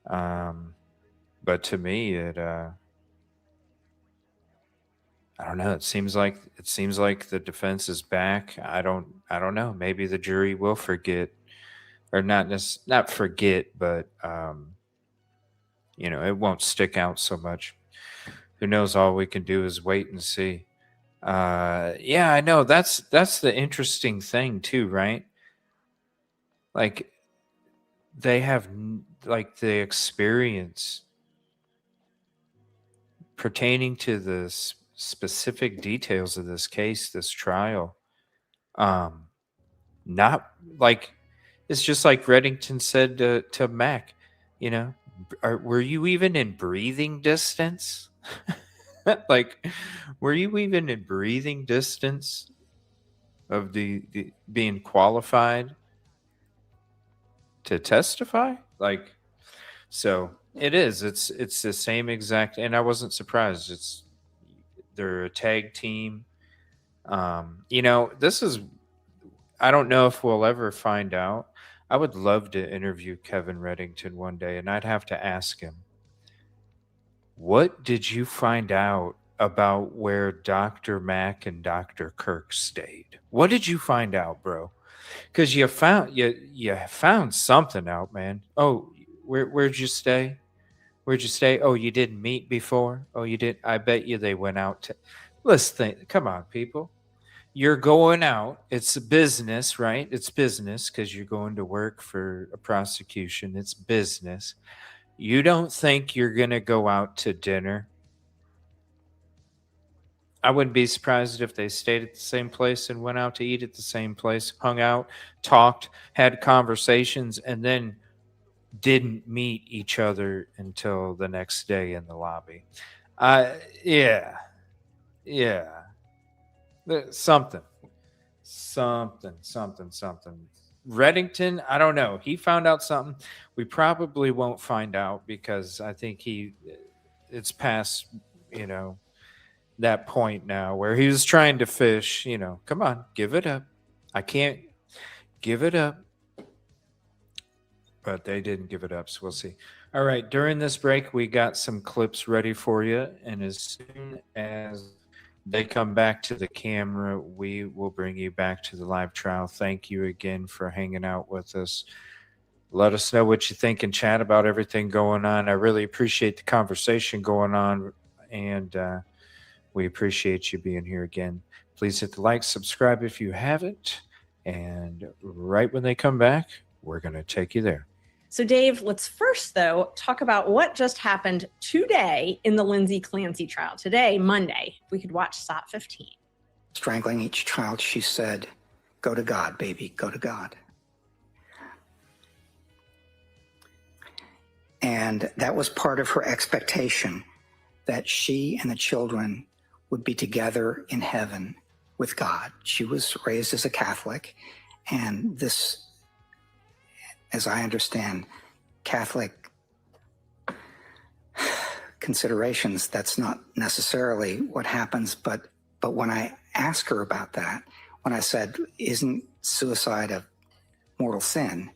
But to me, I don't know. It seems like the defense is back. I don't know. Maybe the jury will forget, or not forget, but it won't stick out so much. Who knows? All we can do is wait and see. Yeah, I know. That's the interesting thing too, right? Like, they have like the experience pertaining to the specific details of this case, this trial. Not like, it's just like Reddington said to Mac, were you even in breathing distance? Like, were you even in breathing distance of the being qualified to testify? Like, so it is. It's the same exact, and I wasn't surprised. They're a tag team. This is, I don't know if we'll ever find out. I would love to interview Kevin Reddington one day, and I'd have to ask him, what did you find out about where Dr. Mack and Dr. Kirk stayed? What did you find out, bro? Because you found something out, man. Oh, where'd you stay? Where'd you stay? Oh, you didn't meet before? Oh, you did. I bet you they went out to. Let's think. Come on, people. You're going out. It's a business, right? It's business because you're going to work for a prosecution. It's business. You don't think you're going to go out to dinner? I wouldn't be surprised if they stayed at the same place and went out to eat at the same place, hung out, talked, had conversations, and then didn't meet each other until the next day in the lobby. Yeah. Something. Reddington, I don't know. He found out something. We probably won't find out because I think it's past, that point now where he was trying to fish, come on, give it up. I can't give it up. But they didn't give it up, so we'll see. All right, during this break, we got some clips ready for you. And as soon as they come back to the camera, we will bring you back to the live trial. Thank you again for hanging out with us. Let us know what you think and chat about everything going on. I really appreciate the conversation going on. And we appreciate you being here again. Please hit the like, subscribe if you haven't. And right when they come back, we're going to take you there. So, Dave, let's first, though, talk about what just happened today in the Lindsay Clancy trial. Today, Monday, we could watch SOT 15. Strangling each child, she said, "Go to God, baby, go to God." And that was part of her expectation, that she and the children would be together in heaven with God. She was raised as a Catholic, and this, as I understand, Catholic considerations, that's not necessarily what happens. But when I asked her about that, when I said, "Isn't suicide a mortal sin?"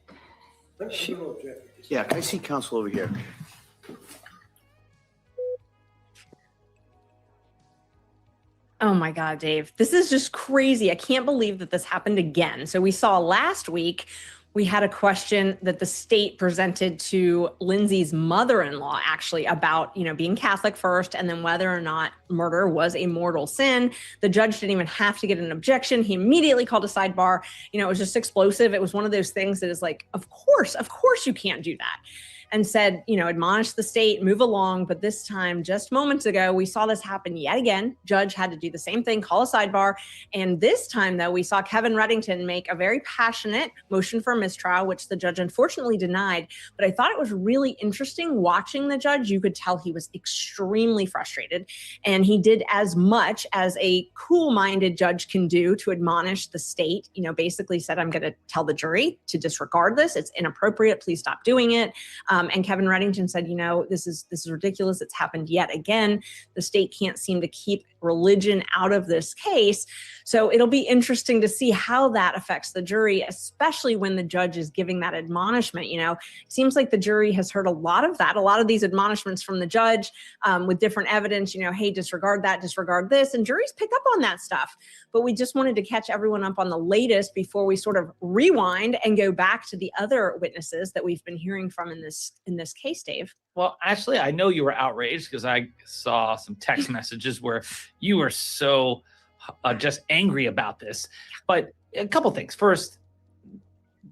Yeah, I see counsel over here. Oh my God, Dave, this is just crazy. I can't believe that this happened again. So we saw last week, we had a question that the state presented to Lindsay's mother-in-law, actually, about, being Catholic first and then whether or not murder was a mortal sin. The judge didn't even have to get an objection. He immediately called a sidebar. It was just explosive. It was one of those things that is like, of course you can't do that. And said, admonish the state, move along. But this time, just moments ago, we saw this happen yet again. Judge had to do the same thing, call a sidebar. And this time, though, we saw Kevin Reddington make a very passionate motion for mistrial, which the judge unfortunately denied. But I thought it was really interesting watching the judge. You could tell he was extremely frustrated. And he did as much as a cool-minded judge can do to admonish the state. Basically said, "I'm going to tell the jury to disregard this. It's inappropriate. Please stop doing it." And Kevin Reddington said, this is ridiculous. It's happened yet again. The state can't seem to keep religion out of this case. So it'll be interesting to see how that affects the jury, especially when the judge is giving that admonishment. It seems like the jury has heard a lot of that, a lot of these admonishments from the judge with different evidence, hey, disregard that, disregard this. And juries pick up on that stuff. But we just wanted to catch everyone up on the latest before we sort of rewind and go back to the other witnesses that we've been hearing from in this case, Dave. Well, actually, I know you were outraged because I saw some text messages where you were so just angry about this. But a couple things. First,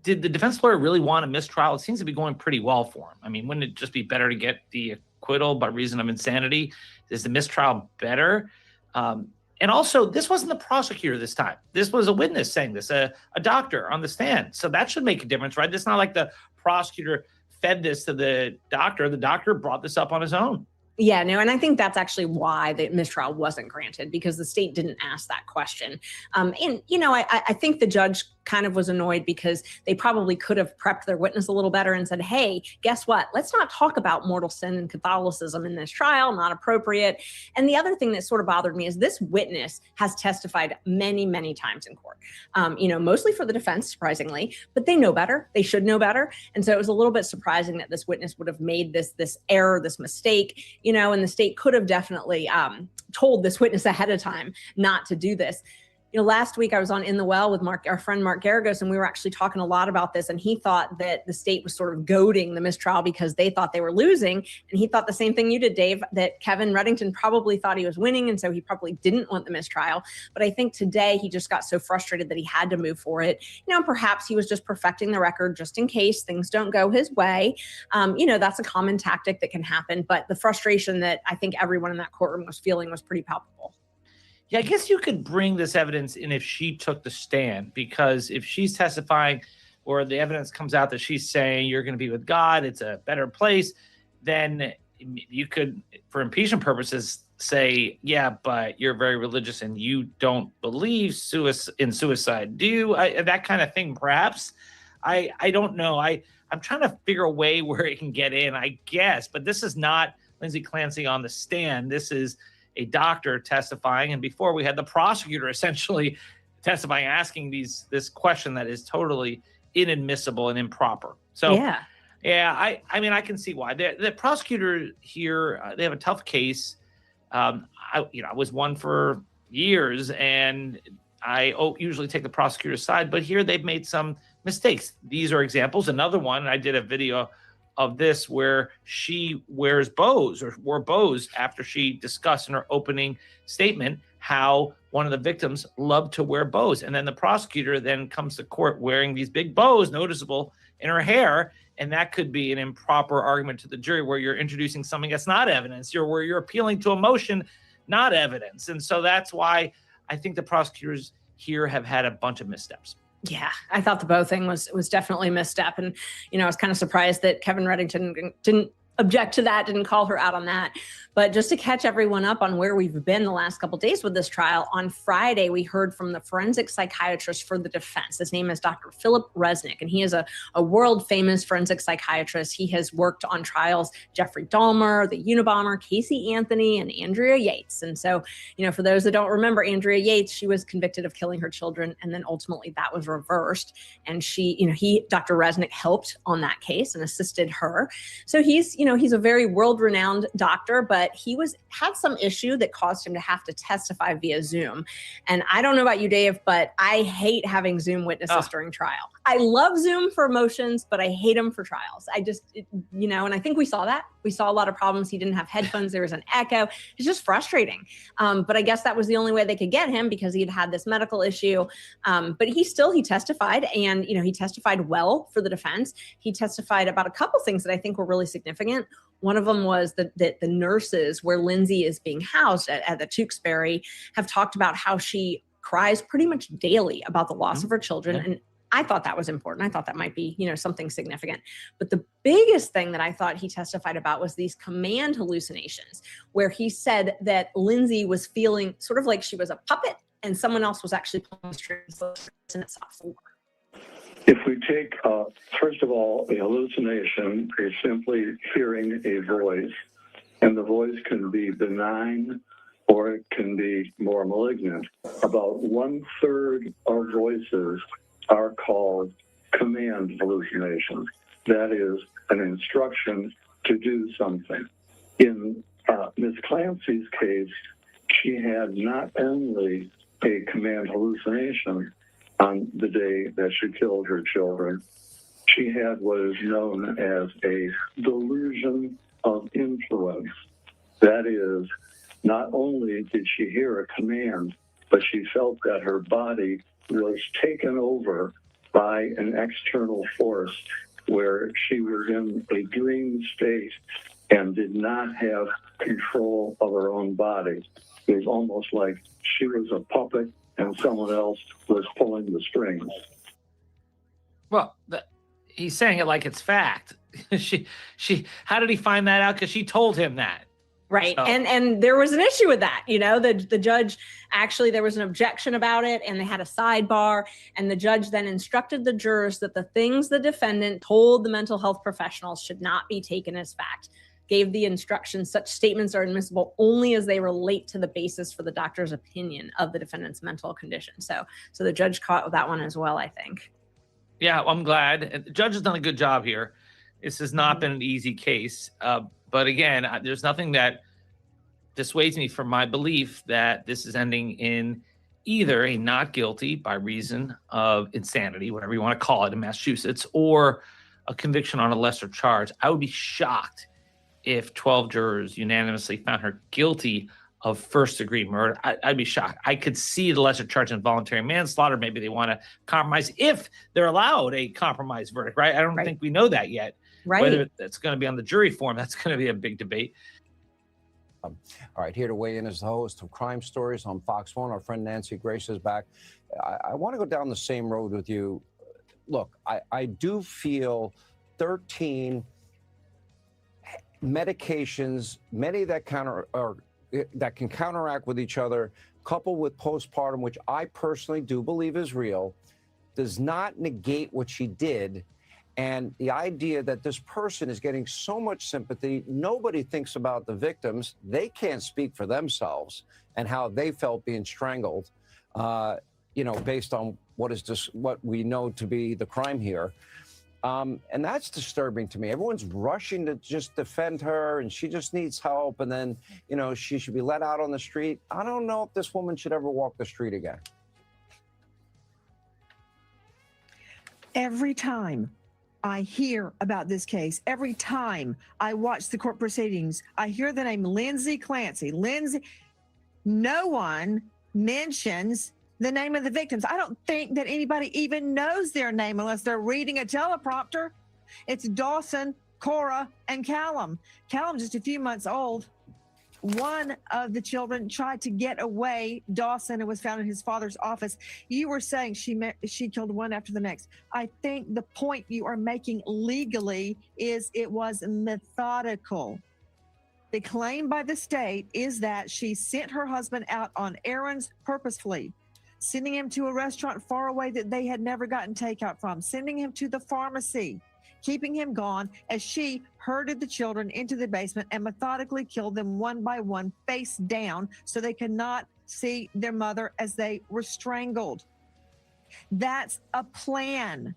did the defense lawyer really want a mistrial? It seems to be going pretty well for him. I mean, wouldn't it just be better to get the acquittal by reason of insanity? Is the mistrial better? And also, this wasn't the prosecutor this time. This was a witness saying this, a doctor on the stand. So that should make a difference, right? It's not like the prosecutor fed this to the doctor. The doctor brought this up on his own. Yeah, no, and I think that's actually why the mistrial wasn't granted, because the state didn't ask that question. I think the judge kind of was annoyed because they probably could have prepped their witness a little better and said, "Hey, guess what? Let's not talk about mortal sin and Catholicism in this trial, not appropriate." And the other thing that sort of bothered me is this witness has testified many, many times in court, mostly for the defense, surprisingly, but they know better. They should know better. And so it was a little bit surprising that this witness would have made this error, this mistake, and the state could have definitely told this witness ahead of time not to do this. last week I was on In the Well with our friend Mark Garagos, and we were actually talking a lot about this. And he thought that the state was sort of goading the mistrial because they thought they were losing. And he thought the same thing you did, Dave, that Kevin Reddington probably thought he was winning. And so he probably didn't want the mistrial. But I think today he just got so frustrated that he had to move for it. Perhaps he was just perfecting the record just in case things don't go his way. That's a common tactic that can happen. But the frustration that I think everyone in that courtroom was feeling was pretty palpable. Yeah, I guess you could bring this evidence in if she took the stand, because if she's testifying or the evidence comes out that she's saying you're going to be with God, it's a better place, then you could, for impeachment purposes, say, yeah, but you're very religious and you don't believe in suicide. Do you? That kind of thing, perhaps? I don't know. I'm trying to figure a way where it can get in, I guess. But this is not Lindsay Clancy on the stand. This is a doctor testifying, and before we had the prosecutor essentially testifying, asking this question that is totally inadmissible and improper. So I mean, I can see why the prosecutor here, they have a tough case. I was one for years, and I usually take the prosecutor's side, but here they've made some mistakes. These are examples. Another one, I did a video of this where she wore bows after she discussed in her opening statement how one of the victims loved to wear bows. And then the prosecutor then comes to court wearing these big bows, noticeable in her hair. And that could be an improper argument to the jury where you're introducing something that's not evidence, where you're appealing to emotion, not evidence. And so that's why I think the prosecutors here have had a bunch of missteps. Yeah, I thought the bow thing was definitely a misstep. And, I was kind of surprised that Kevin Reddington didn't object to that, didn't call her out on that. But just to catch everyone up on where we've been the last couple of days with this trial, on Friday, we heard from the forensic psychiatrist for the defense. His name is Dr. Philip Resnick, and he is a world-famous forensic psychiatrist. He has worked on trials Jeffrey Dahmer, the Unabomber, Casey Anthony, and Andrea Yates. And so, for those that don't remember Andrea Yates, she was convicted of killing her children, and then ultimately that was reversed. And Dr. Resnick helped on that case and assisted her. So he's a very world-renowned doctor, but he had some issue that caused him to have to testify via Zoom. And I don't know about you, Dave, but I hate having Zoom witnesses during trial. I love Zoom for motions, but I hate them for trials. And I think we saw that. We saw a lot of problems. He didn't have headphones. There was an echo. It's just frustrating. But I guess that was the only way they could get him because he had this medical issue. But he testified, and, he testified well for the defense. He testified about a couple things that I think were really significant. One of them was that the nurses where Lindsay is being housed at the Tewksbury have talked about how she cries pretty much daily about the loss of her children. Yeah. And I thought that was important. I thought that might be, something significant. But the biggest thing that I thought he testified about was these command hallucinations, where he said that Lindsay was feeling sort of like she was a puppet and someone else was actually pulling strings and it's off the floor. If we take, first of all, a hallucination is simply hearing a voice, and the voice can be benign or it can be more malignant. About 1/3 of voices are called command hallucinations. That is an instruction to do something. In Ms. Clancy's case, she had not only a command hallucination on the day that she killed her children, she had what is known as a delusion of influence. That is, not only did she hear a command, but she felt that her body was taken over by an external force where she was in a dream state and did not have control of her own body. It was almost like she was a puppet and someone else was pulling the strings. Well, he's saying it like it's fact. How did he find that out? Because she told him that. Right. So. And there was an issue with that. The judge, actually, there was an objection about it and they had a sidebar, and the judge then instructed the jurors that the things the defendant told the mental health professionals should not be taken as fact. Gave the instructions, such statements are admissible only as they relate to the basis for the doctor's opinion of the defendant's mental condition. So the judge caught that one as well, I think. Yeah, I'm glad. The judge has done a good job here. This has not been an easy case. But again, there's nothing that dissuades me from my belief that this is ending in either a not guilty by reason of insanity, whatever you want to call it in Massachusetts, or a conviction on a lesser charge. I would be shocked if 12 jurors unanimously found her guilty of first-degree murder. I'd be shocked. I could see the lesser charge in voluntary manslaughter. Maybe they want to compromise if they're allowed a compromise verdict, right? I don't think we know that yet. Right. Whether that's going to be on the jury form, that's going to be a big debate. All right, here to weigh in is the host of Crime Stories on Fox 1. Our friend Nancy Grace is back. I want to go down the same road with you. Look, I do feel 13 medications, many that that can counteract with each other, coupled with postpartum, which I personally do believe is real, does not negate what she did. And the idea that this person is getting so much sympathy, nobody thinks about the victims. They can't speak for themselves and how they felt being strangled, based on what we know to be the crime here. And that's disturbing to me. Everyone's rushing to just defend her and she just needs help. And then, she should be let out on the street. I don't know if this woman should ever walk the street again. Every time I hear about this case, every time I watch the court proceedings, I hear the name Lindsay Clancy. No one mentions the name of the victims. I don't think that anybody even knows their name unless they're reading a teleprompter. It's Dawson, Cora, and Callum. Callum, just a few months old. One of the children tried to get away, Dawson, and was found in his father's office. You were saying she killed one after the next. I think the point you are making legally is it was methodical. The claim by the state is that she sent her husband out on errands purposefully, sending him to a restaurant far away that they had never gotten takeout from, sending him to the pharmacy, keeping him gone as she herded the children into the basement and methodically killed them one by one, face down, so they could not see their mother as they were strangled. That's a plan.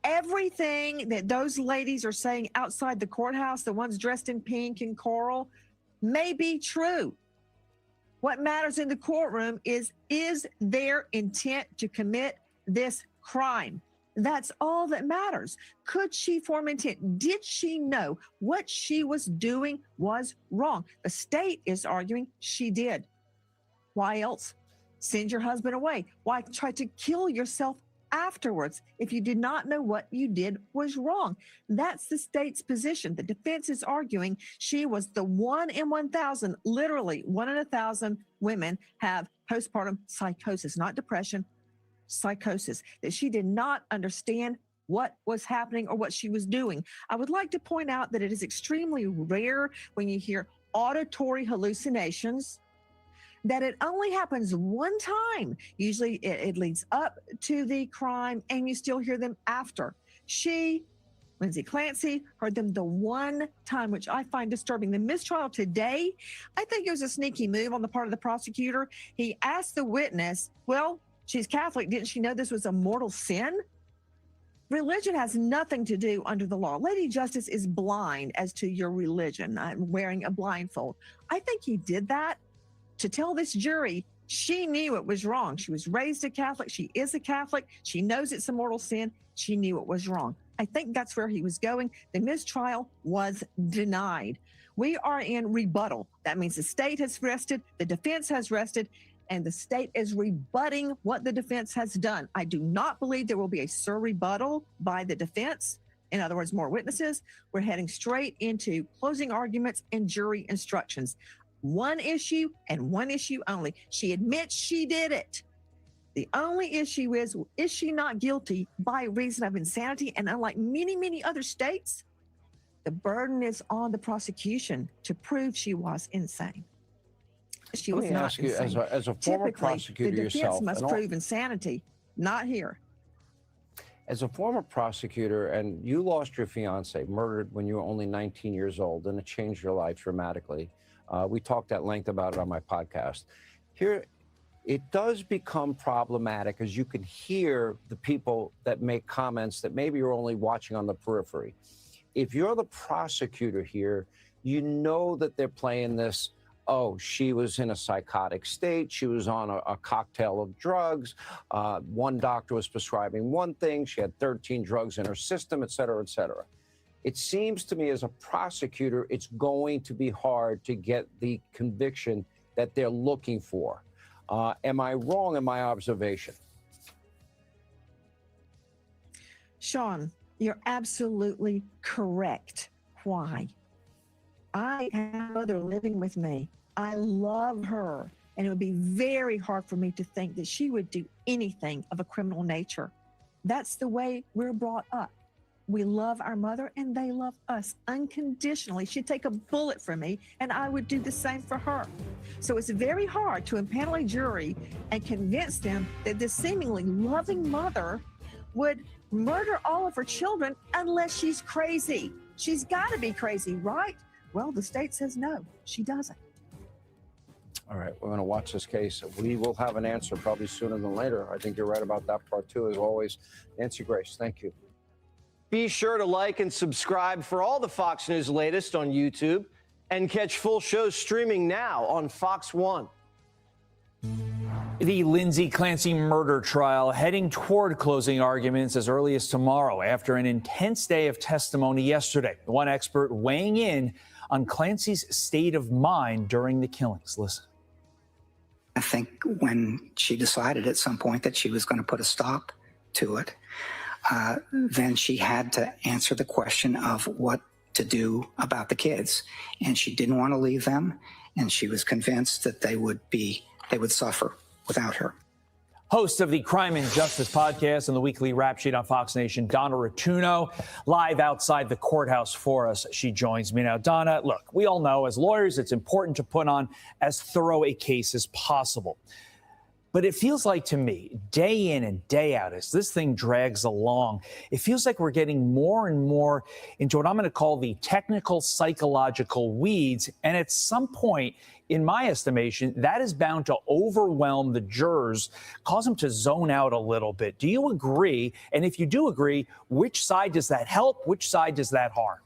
Everything that those ladies are saying outside the courthouse, the ones dressed in pink and coral, may be true. What matters in the courtroom is their intent to commit this crime? That's all that matters. Could she form intent? Did she know what she was doing was wrong? The state is arguing she did. Why else send your husband away? Why try to kill yourself afterwards if you did not know what you did was wrong? That's the state's position. The defense is arguing she was the 1 in 1,000, literally 1 in 1,000 women have postpartum psychosis, not depression, psychosis, that she did not understand what was happening or what she was doing. I would like to point out that it is extremely rare when you hear auditory hallucinations, that it only happens one time. Usually it leads up to the crime and you still hear them after. Lindsay Clancy, heard them the one time, which I find disturbing. The mistrial today, I think it was a sneaky move on the part of the prosecutor. He asked the witness, well, she's Catholic. Didn't she know this was a mortal sin? Religion has nothing to do under the law. Lady Justice is blind as to your religion, wearing a blindfold. I think he did that to tell this jury she knew it was wrong. She was raised a Catholic. She is a Catholic. She knows it's a mortal sin. She knew it was wrong. I think that's where he was going. The mistrial was denied. We are in rebuttal. That means the state has rested, the defense has rested, and the state is rebutting what the defense has done. I do not believe there will be a surrebuttal by the defense. In other words, more witnesses. We're heading straight into closing arguments and jury instructions. One issue and one issue only. She admits she did it. The only issue is she not guilty by reason of insanity? And unlike many, many other states, the burden is on the prosecution to prove she was insane. She was not ask you, insane. as a former prosecutor the defense yourself, must and prove insanity, not here. As a former prosecutor, and you lost your fiance, murdered when you were only 19 years old, and it changed your life dramatically. We talked at length about it on my podcast. Here, it does become problematic as you can hear the people that make comments that maybe you're only watching on the periphery. If you're the prosecutor here, you know that they're playing this oh, she was in a psychotic state. She was on a cocktail of drugs. One doctor was prescribing one thing. She had 13 drugs in her system, et cetera, et cetera. It seems to me as a prosecutor, it's going to be hard to get the conviction that they're looking for. Am I wrong in my observation? Sean, you're absolutely correct. Why? I have a mother living with me. I love her. And it would be very hard for me to think that she would do anything of a criminal nature. That's the way we're brought up. We love our mother and they love us unconditionally. She'd take a bullet for me and I would do the same for her. So it's very hard to impanel a jury and convince them that this seemingly loving mother would murder all of her children unless she's crazy. She's got to be crazy, right? Well, the state says no, she doesn't. All right, we're going to watch this case. We will have an answer probably sooner than later. I think you're right about that part too, as always. Nancy Grace, thank you. Be sure to like and subscribe for all the Fox News latest on YouTube and catch full shows streaming now on Fox One. The Lindsay Clancy murder trial heading toward closing arguments as early as tomorrow after an intense day of testimony yesterday. One expert weighing in on Clancy's state of mind during the killings. Listen. I think when she decided at some point that she was going to put a stop to it, then she had to answer the question of what to do about the kids. And she didn't want to leave them. And she was convinced that they would suffer without her. Host of the Crime and Justice podcast and the weekly rap sheet on Fox Nation, Donna Rotuno, live outside the courthouse for us. She joins me now. Donna, look, we all know as lawyers, it's important to put on as thorough a case as possible. But it feels like to me, day in and day out, as this thing drags along, it feels like we're getting more and more into what I'm going to call the technical psychological weeds. And at some point, in my estimation, that is bound to overwhelm the jurors, cause them to zone out a little bit. Do you agree? And if you do agree, which side does that help? Which side does that harm?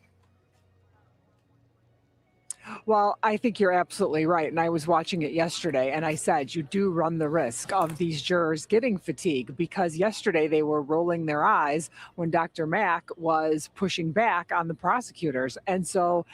Well, I think you're absolutely right. And I was watching it yesterday and I said, you do run the risk of these jurors getting fatigue because yesterday they were rolling their eyes when Dr. Mack was pushing back on the prosecutors. And so,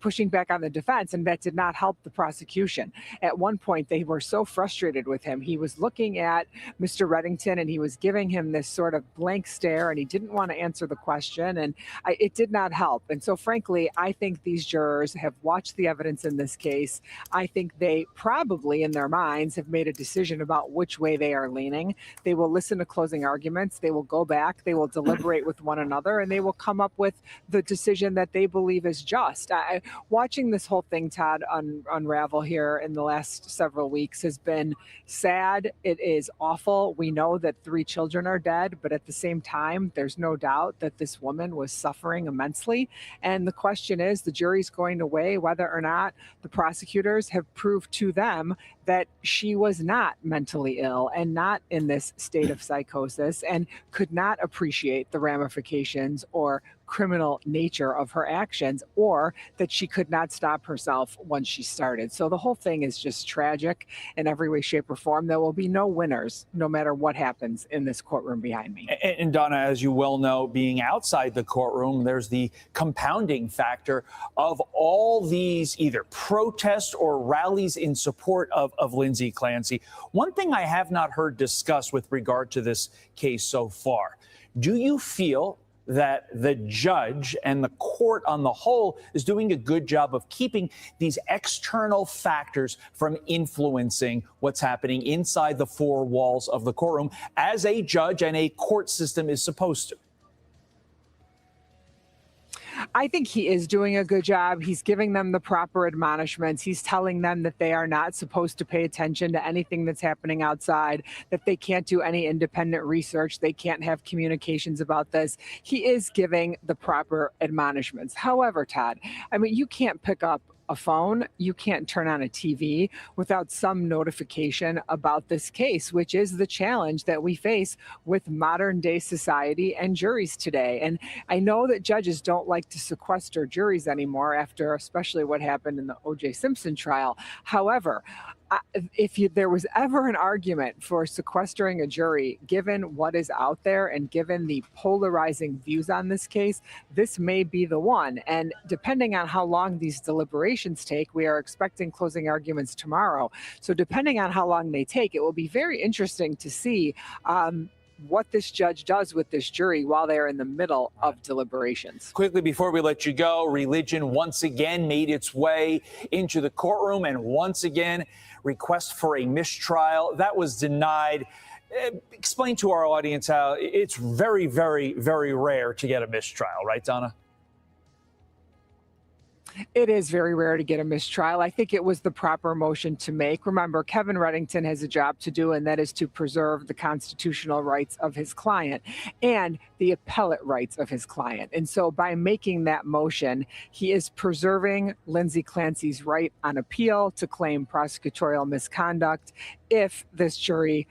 pushing back on the defense. And that did not help the prosecution. At one point, they were so frustrated with him. He was looking at Mr. Reddington and he was giving him this sort of blank stare and he didn't want to answer the question. And it did not help. And so, frankly, I think these jurors have watched the evidence in this case. I think they probably in their minds have made a decision about which way they are leaning. They will listen to closing arguments. They will go back. They will deliberate with one another and they will come up with the decision that they believe is just. Watching this whole thing, Todd, unravel here in the last several weeks has been sad. It is awful. We know that 3 children are dead, but at the same time, there's no doubt that this woman was suffering immensely. And the question is, the jury's going to weigh whether or not the prosecutors have proved to them that she was not mentally ill and not in this state of psychosis and could not appreciate the ramifications or criminal nature of her actions, or that she could not stop herself once she started. So the whole thing is just tragic in every way, shape, or form. There will be no winners, no matter what happens in this courtroom behind me. And Donna, as you well know, being outside the courtroom, there's the compounding factor of all these either protests or rallies in support of Lindsay Clancy. One thing I have not heard discussed with regard to this case so far, do you feel that the judge and the court on the whole is doing a good job of keeping these external factors from influencing what's happening inside the 4 walls of the courtroom as a judge and a court system is supposed to? I think he is doing a good job. He's giving them the proper admonishments. He's telling them that they are not supposed to pay attention to anything that's happening outside, that they can't do any independent research. They can't have communications about this. He is giving the proper admonishments. However, Todd, I mean, you can't pick up a phone, you can't turn on a TV without some notification about this case, which is the challenge that we face with modern day society and juries today. And I know that judges don't like to sequester juries anymore after especially what happened in the O.J. Simpson trial. However, there was ever an argument for sequestering a jury, given what is out there and given the polarizing views on this case, this may be the one. And depending on how long these deliberations take, we are expecting closing arguments tomorrow. So depending on how long they take, it will be very interesting to see what this judge does with this jury while they're in the middle of deliberations. Quickly, before we let you go, religion once again made its way into the courtroom, and once again, request for a mistrial that was denied. Explain to our audience how it's very, very, very rare to get a mistrial, right, Donna? It is very rare to get a mistrial. I think it was the proper motion to make. Remember, Kevin Reddington has a job to do, and that is to preserve the constitutional rights of his client and the appellate rights of his client. And so by making that motion, he is preserving Lindsay Clancy's right on appeal to claim prosecutorial misconduct if this jury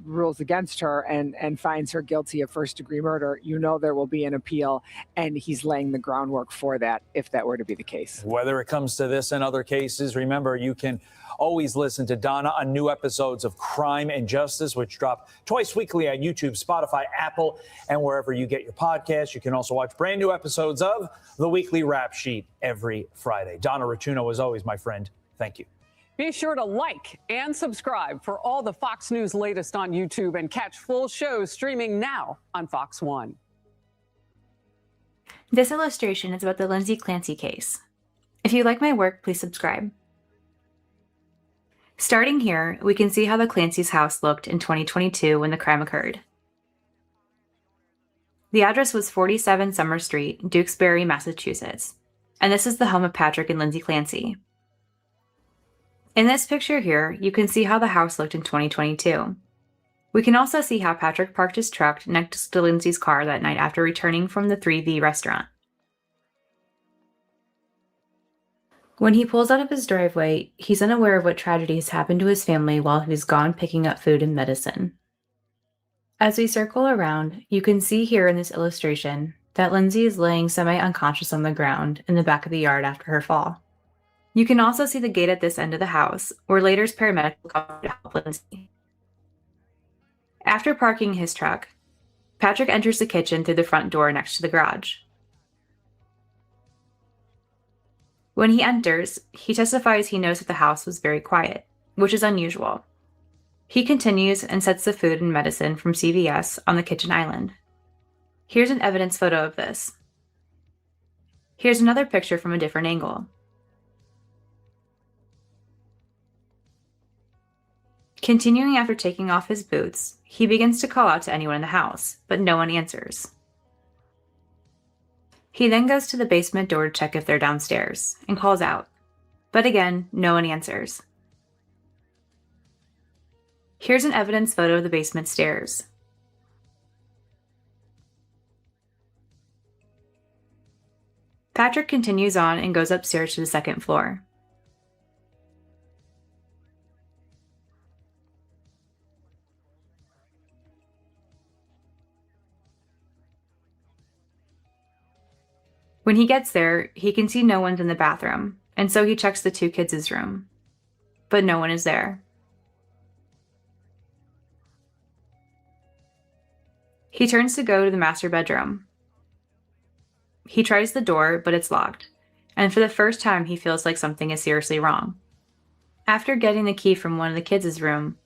rules against her and finds her guilty of first-degree murder. You know there will be an appeal, and he's laying the groundwork for that if that were to be the case. Whether it comes to this and other cases, remember, you can always listen to Donna on new episodes of Crime and Justice, which drop twice weekly on YouTube, Spotify, Apple, and wherever you get your podcasts. You can also watch brand new episodes of The Weekly Rap Sheet every Friday. Donna Rotuno, as always, my friend, thank you. Be sure to like and subscribe for all the Fox News latest on YouTube and catch full shows streaming now on Fox One. This illustration is about the Lindsay Clancy case. If you like my work, please subscribe. Starting here, we can see how the Clancy's house looked in 2022 when the crime occurred. The address was 47 Summer Street, Dukesbury, Massachusetts, and this is the home of Patrick and Lindsay Clancy. In this picture here, you can see how the house looked in 2022. We can also see how Patrick parked his truck next to Lindsay's car that night after returning from the 3V restaurant. When he pulls out of his driveway, he's unaware of what tragedies happened to his family while he's gone picking up food and medicine. As we circle around, you can see here in this illustration that Lindsay is laying semi-unconscious on the ground in the back of the yard after her fall. You can also see the gate at this end of the house, where later's paramedics will come to help Lindsay. After parking his truck, Patrick enters the kitchen through the front door next to the garage. When he enters, he testifies he knows that the house was very quiet, which is unusual. He continues and sets the food and medicine from CVS on the kitchen island. Here's an evidence photo of this. Here's another picture from a different angle. Continuing after taking off his boots, he begins to call out to anyone in the house, but no one answers. He then goes to the basement door to check if they're downstairs, and calls out, but again, no one answers. Here's an evidence photo of the basement stairs. Patrick continues on and goes upstairs to the second floor. When he gets there, he can see no one's in the bathroom, and so he checks the two kids' room. But no one is there. He turns to go to the master bedroom. He tries the door, but it's locked, and for the first time he feels like something is seriously wrong. After getting the key from one of the kids' room,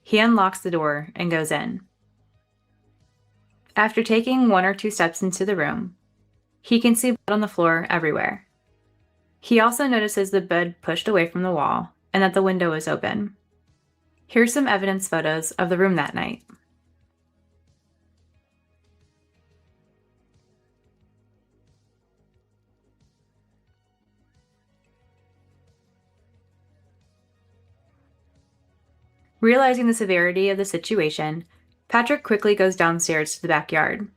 he unlocks the door and goes in. After taking 1 or 2 steps into the room, he can see blood on the floor everywhere. He also notices the bed pushed away from the wall and that the window is open. Here's some evidence photos of the room that night. Realizing the severity of the situation, Patrick quickly goes downstairs to the backyard.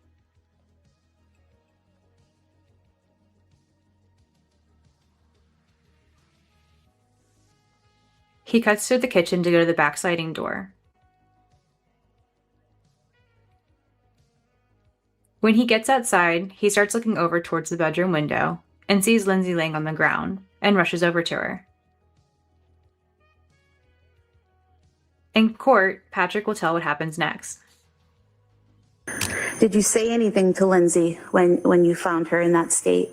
He cuts through the kitchen to go to the back sliding door. When he gets outside, he starts looking over towards the bedroom window and sees Lindsay laying on the ground and rushes over to her. In court, Patrick will tell what happens next. Did you say anything to Lindsay when you found her in that state?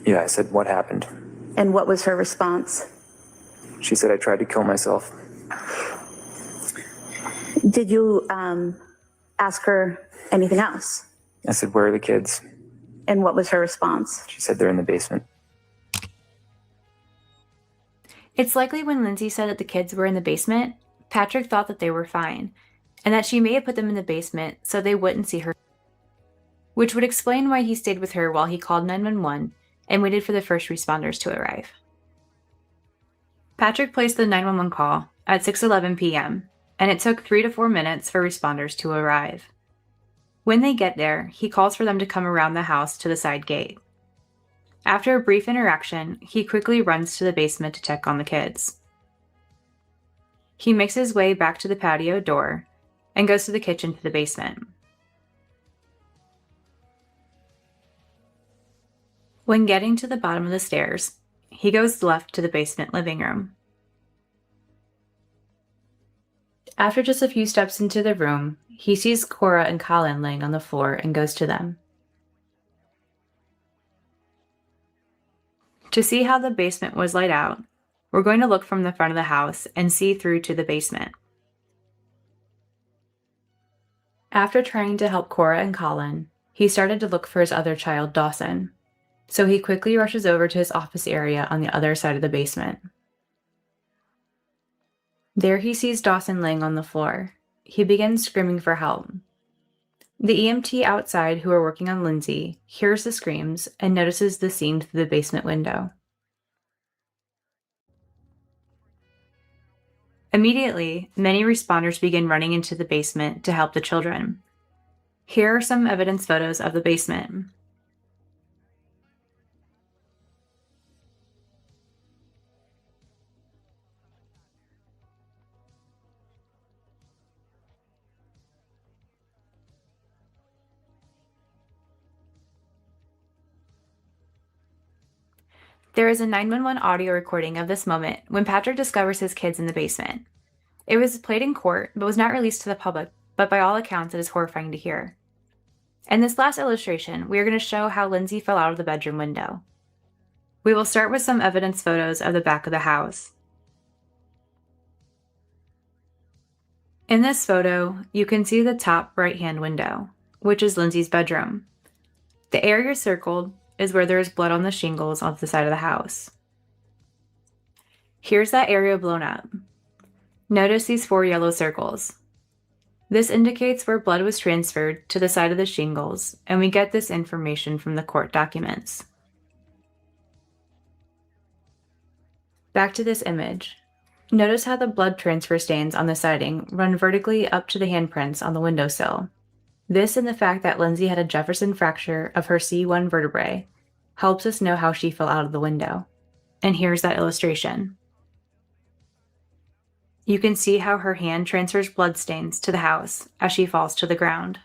Yeah, I said, what happened? And what was her response? She said I tried to kill myself. Did you ask her anything else? I said, where are the kids? And what was her response? She said they're in the basement. It's likely when Lindsay said that the kids were in the basement, Patrick thought that they were fine, and that she may have put them in the basement so they wouldn't see her, which would explain why he stayed with her while he called 911 and waited for the first responders to arrive. Patrick placed the 911 call at 6:11 p.m., and it took 3 to 4 minutes for responders to arrive. When they get there, he calls for them to come around the house to the side gate. After a brief interaction, he quickly runs to the basement to check on the kids. He makes his way back to the patio door and goes to the kitchen to the basement. When getting to the bottom of the stairs, he goes left to the basement living room. After just a few steps into the room, he sees Cora and Colin laying on the floor and goes to them. To see how the basement was laid out, we're going to look from the front of the house and see through to the basement. After trying to help Cora and Colin, he started to look for his other child, Dawson, so he quickly rushes over to his office area on the other side of the basement. There he sees Dawson laying on the floor. He begins screaming for help. The EMT outside who are working on Lindsay hears the screams and notices the scene through the basement window. Immediately, many responders begin running into the basement to help the children. Here are some evidence photos of the basement. There is a 911 audio recording of this moment when Patrick discovers his kids in the basement. It was played in court, but was not released to the public, but by all accounts it is horrifying to hear. In this last illustration, we are going to show how Lindsay fell out of the bedroom window. We will start with some evidence photos of the back of the house. In this photo, you can see the top right-hand window, which is Lindsay's bedroom. The area circled is where there is blood on the shingles off the side of the house. Here's that area blown up. Notice these 4 yellow circles. This indicates where blood was transferred to the side of the shingles, and we get this information from the court documents. Back to this image. Notice how the blood transfer stains on the siding run vertically up to the handprints on the windowsill. This and the fact that Lindsay had a Jefferson fracture of her C1 vertebrae helps us know how she fell out of the window. And here's that illustration. You can see how her hand transfers blood stains to the house as she falls to the ground.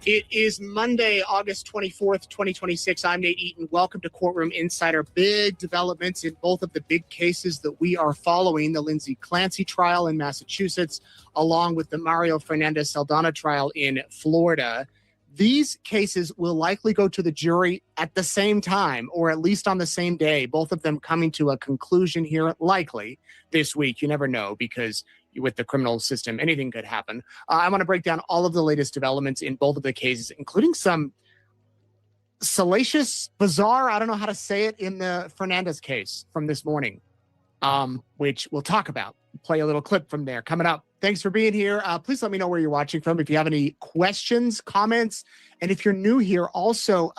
It is Monday, August 24th, 2026. I'm Nate Eaton. Welcome to Courtroom Insider. Big developments in both of the big cases that we are following, the Lindsay Clancy trial in Massachusetts, along with the Mario Fernandez Saldana trial in Florida. These cases will likely go to the jury at the same time, or at least on the same day, both of them coming to a conclusion here, likely this week. You never know, because with the criminal system, anything could happen. I want to break down all of the latest developments in both of the cases, including some salacious, bizarre, I don't know how to say it, in the Fernandez case from this morning, which we'll talk about. Play a little clip from there coming up. Thanks for being here. Please let me know where you're watching from. If you have any questions, comments, and if you're new here, also,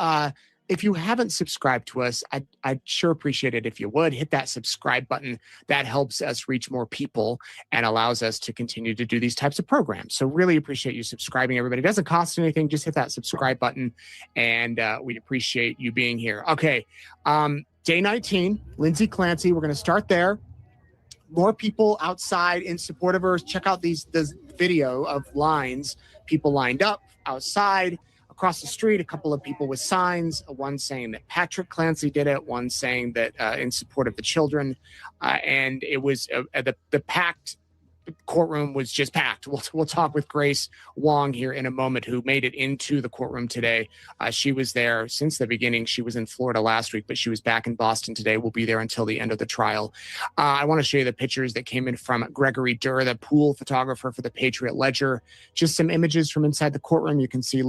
if you haven't subscribed to us, I'd sure appreciate it if you would. Hit that subscribe button. That helps us reach more people and allows us to continue to do these types of programs. So really appreciate you subscribing, everybody. It doesn't cost anything. Just hit that subscribe button, and we'd appreciate you being here. Okay, day 19, Lindsay Clancy. We're going to start there. More people outside in support of her. Check out this video of lines, people lined up outside. Across the street, a couple of people with signs, one saying that Patrick Clancy did it, one saying that in support of the children. And it was the packed courtroom was just packed. We'll talk with Grace Wong here in a moment, who made it into the courtroom today. She was there since the beginning. She was in Florida last week, but she was back in Boston today. We'll be there until the end of the trial. I want to show you the pictures that came in from Gregory Durr, the pool photographer for the Patriot Ledger. Just some images from inside the courtroom. You can see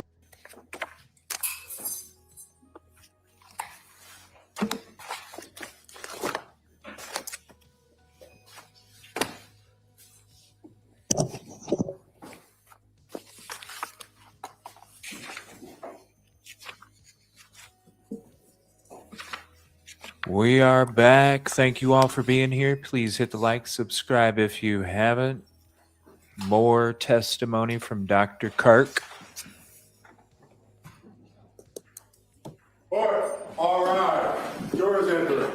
We are back. Thank you all for being here. Please hit the like, subscribe if you haven't. More testimony from Dr. Kirk. All right. Jurors enter.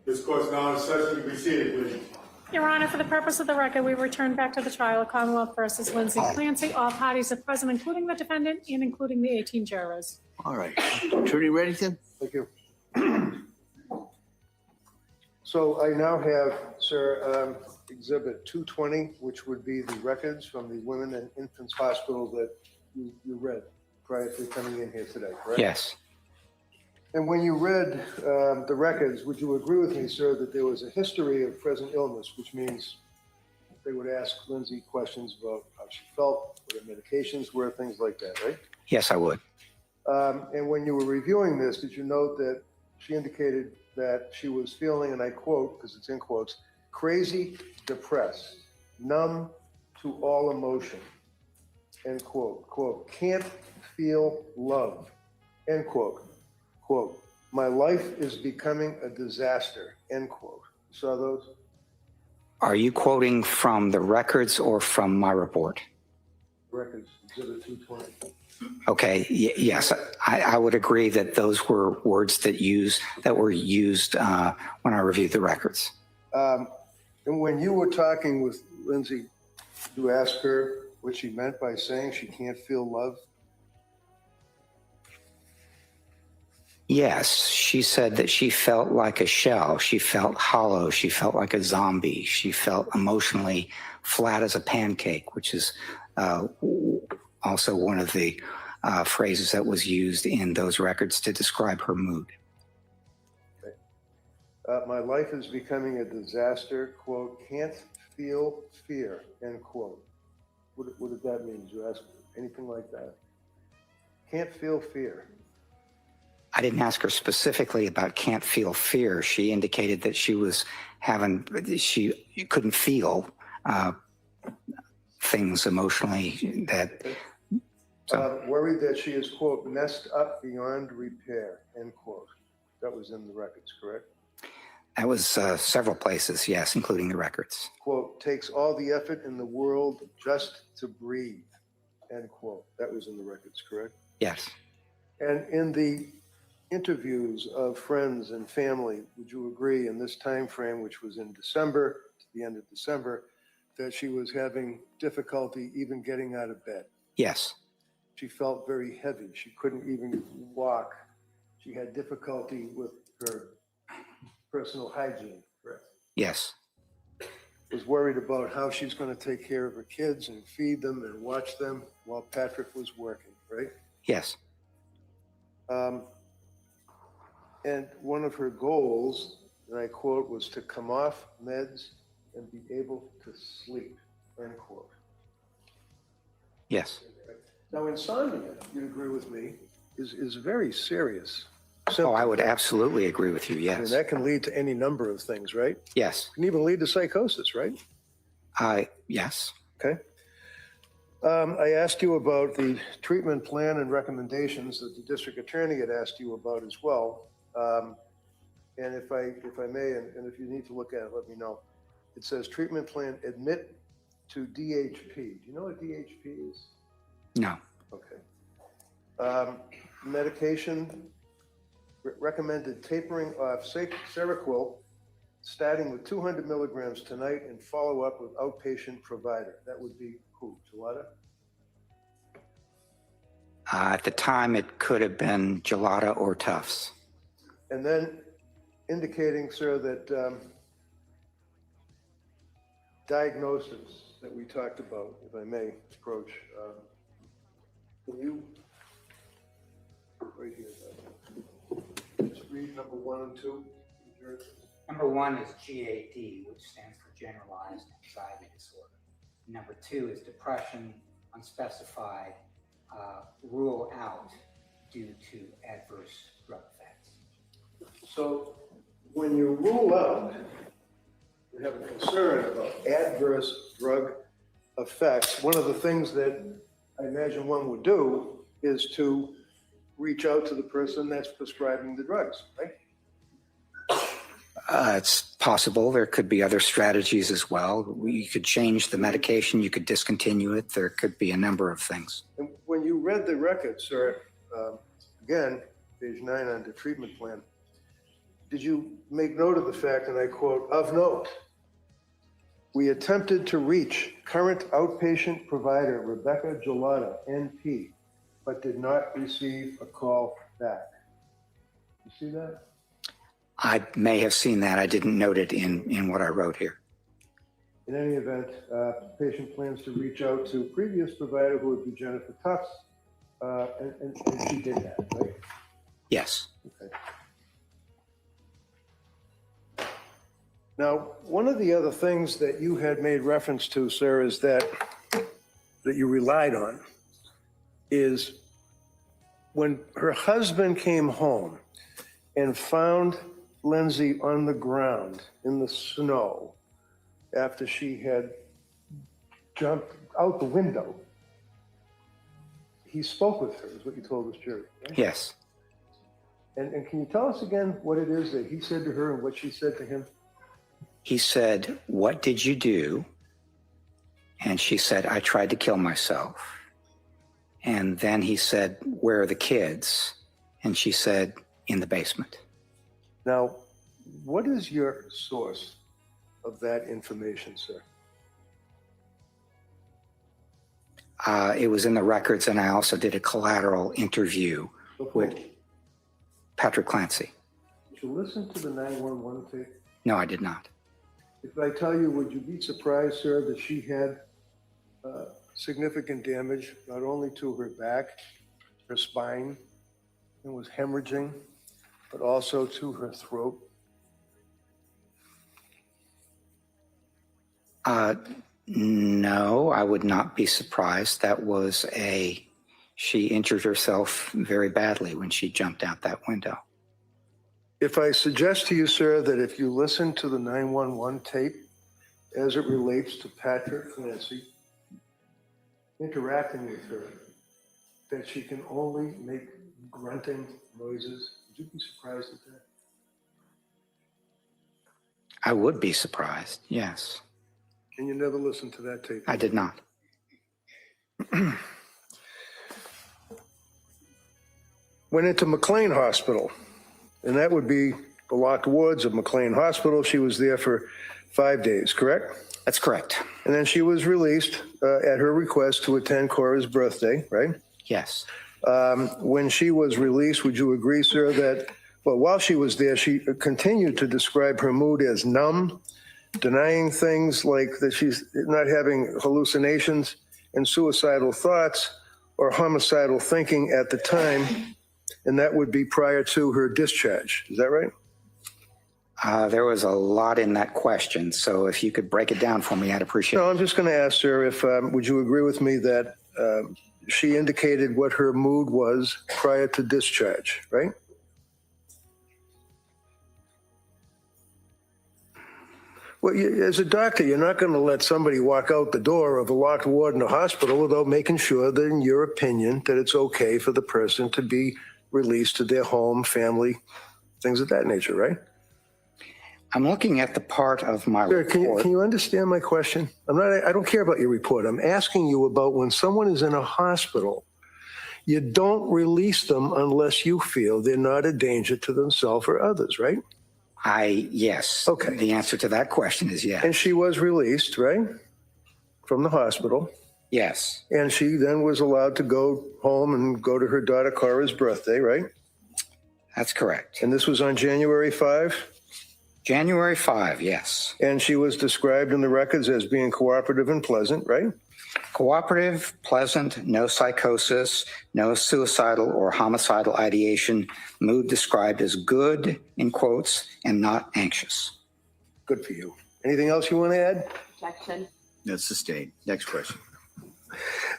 This court's now in session. You be seated, please. Your Honor, for the purpose of the record, we return back to the trial of Commonwealth versus Lindsay Clancy. All parties are present, including the defendant and including the 18 jurors. All right. Attorney Reddington? Thank you. So I now have, sir, Exhibit 220, which would be the records from the Women and Infants Hospital that you read prior to coming in here today, correct? Yes. And when you read the records, would you agree with me, sir, that there was a history of present illness, which means they would ask Lindsay questions about how she felt, what her medications were, things like that, right? Yes, I would. And when you were reviewing this, did you note that she indicated that she was feeling, and I quote, because it's in quotes, crazy, depressed, numb to all emotion, end quote, quote, can't feel love, end quote. Quote, my life is becoming a disaster, end quote. You saw those? Are you quoting from the records or from my report? Records, Exhibit 220. Okay, yes, I would agree that those were words that were used when I reviewed the records. And when you were talking with Lindsay, you asked her what she meant by saying she can't feel love? Yes, she said that she felt like a shell. She felt hollow. She felt like a zombie. She felt emotionally flat as a pancake, which is also one of the phrases that was used in those records to describe her mood. Okay. My life is becoming a disaster, quote, can't feel fear, end quote. What did that mean? Did you ask anything like that? Can't feel fear. I didn't ask her specifically about can't feel fear. She indicated that she couldn't feel things emotionally that. Worried that she is, quote, messed up beyond repair, end quote. That was in the records, correct? That was several places, yes, including the records. Quote, takes all the effort in the world just to breathe, end quote. That was in the records, correct? Yes. And in the interviews of friends and family, would you agree in this time frame, which was in December, to the end of December, that she was having difficulty even getting out of bed? Yes. She felt very heavy. She couldn't even walk. She had difficulty with her personal hygiene, correct? Yes. Was worried about how she's going to take care of her kids and feed them and watch them while Patrick was working, right? Yes. And one of her goals, and I quote, was to come off meds and be able to sleep, end quote. Yes. Now, insomnia, you'd agree with me, is very serious. Oh, I would absolutely agree with you, yes. And that can lead to any number of things, right? Yes. Can even lead to psychosis, right? Yes. Okay. I asked you about the treatment plan and recommendations that the district attorney had asked you about as well. And if I may, and if you need to look at it, let me know. It says treatment plan, admit to DHP. Do you know what DHP is? No. Okay. Medication, recommended tapering off Seroquel, starting with 200 milligrams tonight and follow up with outpatient provider. That would be who, Gelada? At the time, it could have been Gelada or Tufts. And then indicating, sir, that diagnosis that we talked about, if I may approach, can you, right here, just read number 1 and 2? Number 1 is GAD, which stands for Generalized Anxiety Disorder. Number 2 is depression, unspecified, rule out due to adverse drug effects. So when you rule out, you have a concern about adverse drug effects, one of the things that I imagine one would do is to reach out to the person that's prescribing the drugs, right? It's possible. There could be other strategies as well. You could change the medication. You could discontinue it. There could be a number of things. And when you read the record, sir, again, page 9 on the treatment plan, did you make note of the fact, and I quote, of note, we attempted to reach current outpatient provider Rebecca Gelada, NP, but did not receive a call back. You see that? I may have seen that. I didn't note it in what I wrote here. In any event, patient plans to reach out to previous provider who would be Jennifer Tufts, and she did that, right? Yes. Okay. Now, one of the other things that you had made reference to, sir, is that you relied on is when her husband came home and found Lindsay on the ground in the snow after she had jumped out the window, he spoke with her, is what you told this jury, right? Yes. And can you tell us again what it is that he said to her and what she said to him? He said, "What did you do?" And she said, "I tried to kill myself." And then he said, "Where are the kids?" And she said, "In the basement." Now, what is your source of that information, sir? It was in the records, and I also did a collateral interview with Patrick Clancy. Did you listen to the 911 tape? No, I did not. If I tell you, would you be surprised, sir, that she had significant damage, not only to her back, her spine, and was hemorrhaging, but also to her throat? No, I would not be surprised. She injured herself very badly when she jumped out that window. If I suggest to you, sir, that if you listen to the 911 tape as it relates to Patrick Clancy interacting with her, that she can only make grunting noises, would you be surprised at that? I would be surprised, yes. And you never listened to that tape? I did not. Went into McLean Hospital, and that would be the locked wards of McLean Hospital. She was there for 5 days, correct? That's correct. And then she was released at her request to attend Cora's birthday, right? Yes. When she was released, would you agree, sir, that, well, while she was there, she continued to describe her mood as numb, denying things like that she's not having hallucinations and suicidal thoughts or homicidal thinking at the time, and that would be prior to her discharge. Is that right? There was a lot in that question, so if you could break it down for me, I'd appreciate it. No, I'm just going to ask, sir, if would you agree with me that she indicated what her mood was prior to discharge, right? Well, as a doctor, you're not going to let somebody walk out the door of a locked ward in a hospital without making sure that, in your opinion, that it's okay for the person to be released to their home, family, things of that nature, right? I'm looking at the part of my Sir, report. can you understand my question? I don't care about your report. I'm asking you about when someone is in a hospital, you don't release them unless you feel they're not a danger to themselves or others, right? Yes. Okay. The answer to that question is yes. And she was released, right? From the hospital. Yes. And she then was allowed to go home and go to her daughter Cora's birthday, right? That's correct. And this was on January 5? January 5, yes. And she was described in the records as being cooperative and pleasant, right? Cooperative, pleasant, no psychosis, no suicidal or homicidal ideation, mood described as good, in quotes, and not anxious. Good for you. Anything else you want to add? Objection. That's sustained. Next question.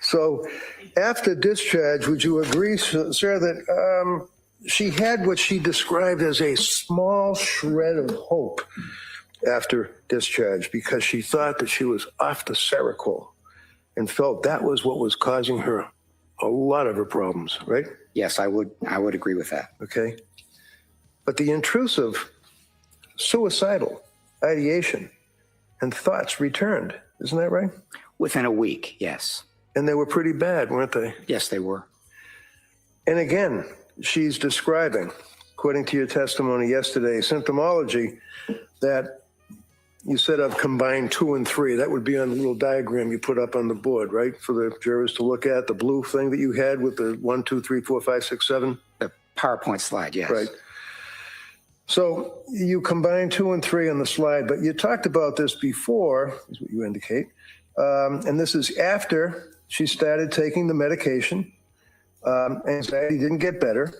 So after discharge, would you agree, sir, that she had what she described as a small shred of hope after discharge because she thought that she was off the Seroquel and felt that was what was causing her a lot of her problems, right? Yes, I would agree with that. Okay. But the intrusive suicidal ideation and thoughts returned. Isn't that right? Within a week, yes. And they were pretty bad, weren't they? Yes, they were. And again, she's describing, according to your testimony yesterday, symptomology that you said I've combined 2 and 3. That would be on the little diagram you put up on the board, right? For the jurors to look at, the blue thing that you had with the 1, 2, 3, 4, 5, 6, 7. The PowerPoint slide, yes. Right. So you combined 2 and 3 on the slide, but you talked about this before, is what you indicate. And this is after she started taking the medication. Anxiety didn't get better.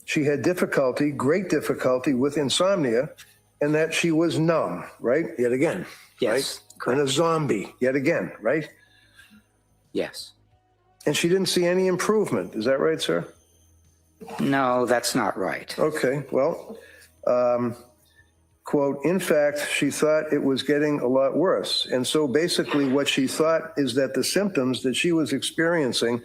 She had difficulty, great difficulty with insomnia, and that she was numb, right? Yet again. Yes. Right? And a zombie, yet again, right? Yes. And she didn't see any improvement. Is that right, sir? No, that's not right. Okay. Well, quote, in fact, she thought it was getting a lot worse. And so basically what she thought is that the symptoms that she was experiencing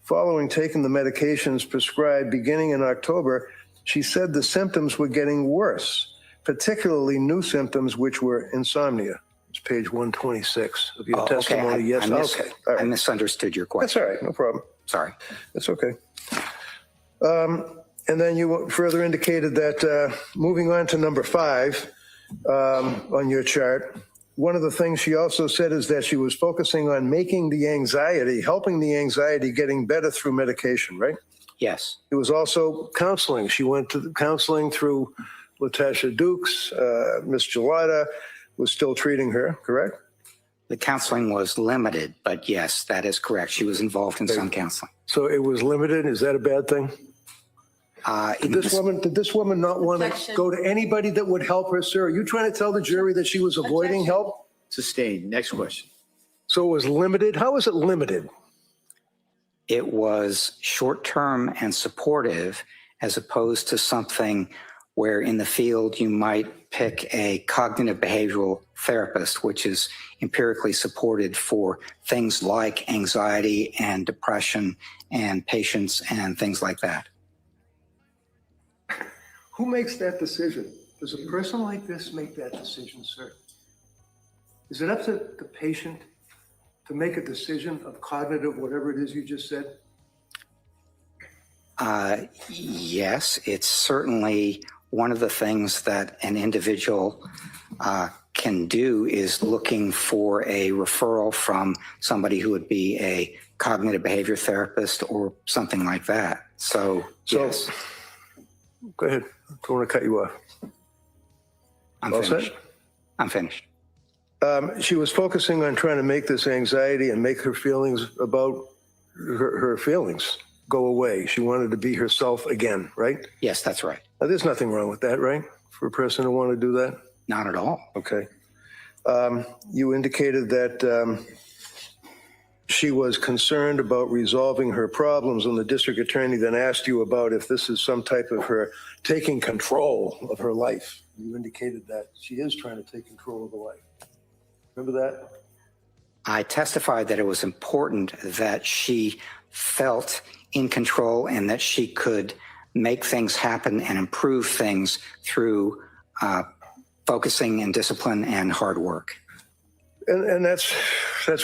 following taking the medications prescribed beginning in October, she said the symptoms were getting worse, particularly new symptoms, which were insomnia. It's page 126 of your testimony. Yes. Okay. All right. I misunderstood your question. That's all right. No problem. Sorry. That's okay. And then you further indicated that moving on to number 5 on your chart, one of the things she also said is that she was focusing on making the anxiety, helping the anxiety getting better through medication, right? Yes. It was also counseling. She went to counseling through Latasha Dukes. Miss Gelada was still treating her, correct? The counseling was limited, but yes, that is correct. She was involved in some counseling. So it was limited. Is that a bad thing? Did this woman not want to go to anybody that would help her, sir? Are you trying to tell the jury that she was avoiding help? Sustained. Next question. So it was limited. How was it limited? It was short-term and supportive, as opposed to something where in the field you might pick a cognitive behavioral therapist, which is empirically supported for things like anxiety and depression and patience and things like that. Who makes that decision? Does a person like this make that decision, sir? Is it up to the patient to make a decision of cognitive, whatever it is you just said? Yes, it's certainly one of the things that an individual can do is looking for a referral from somebody who would be a cognitive behavior therapist or something like that. So yes. Go ahead. I don't want to cut you off. I'm All finished. set? I'm finished. She was focusing on trying to make this anxiety and make her feelings about her feelings go away. She wanted to be herself again, right? Yes, that's right. Now, there's nothing wrong with that, right? For a person to want to do that? Not at all. Okay. You indicated that she was concerned about resolving her problems, and the district attorney then asked you about if this is some type of her taking control of her life. You indicated that she is trying to take control of her life. Remember that? I testified that it was important that she felt in control and that she could make things happen and improve things through focusing and discipline and hard work. And that's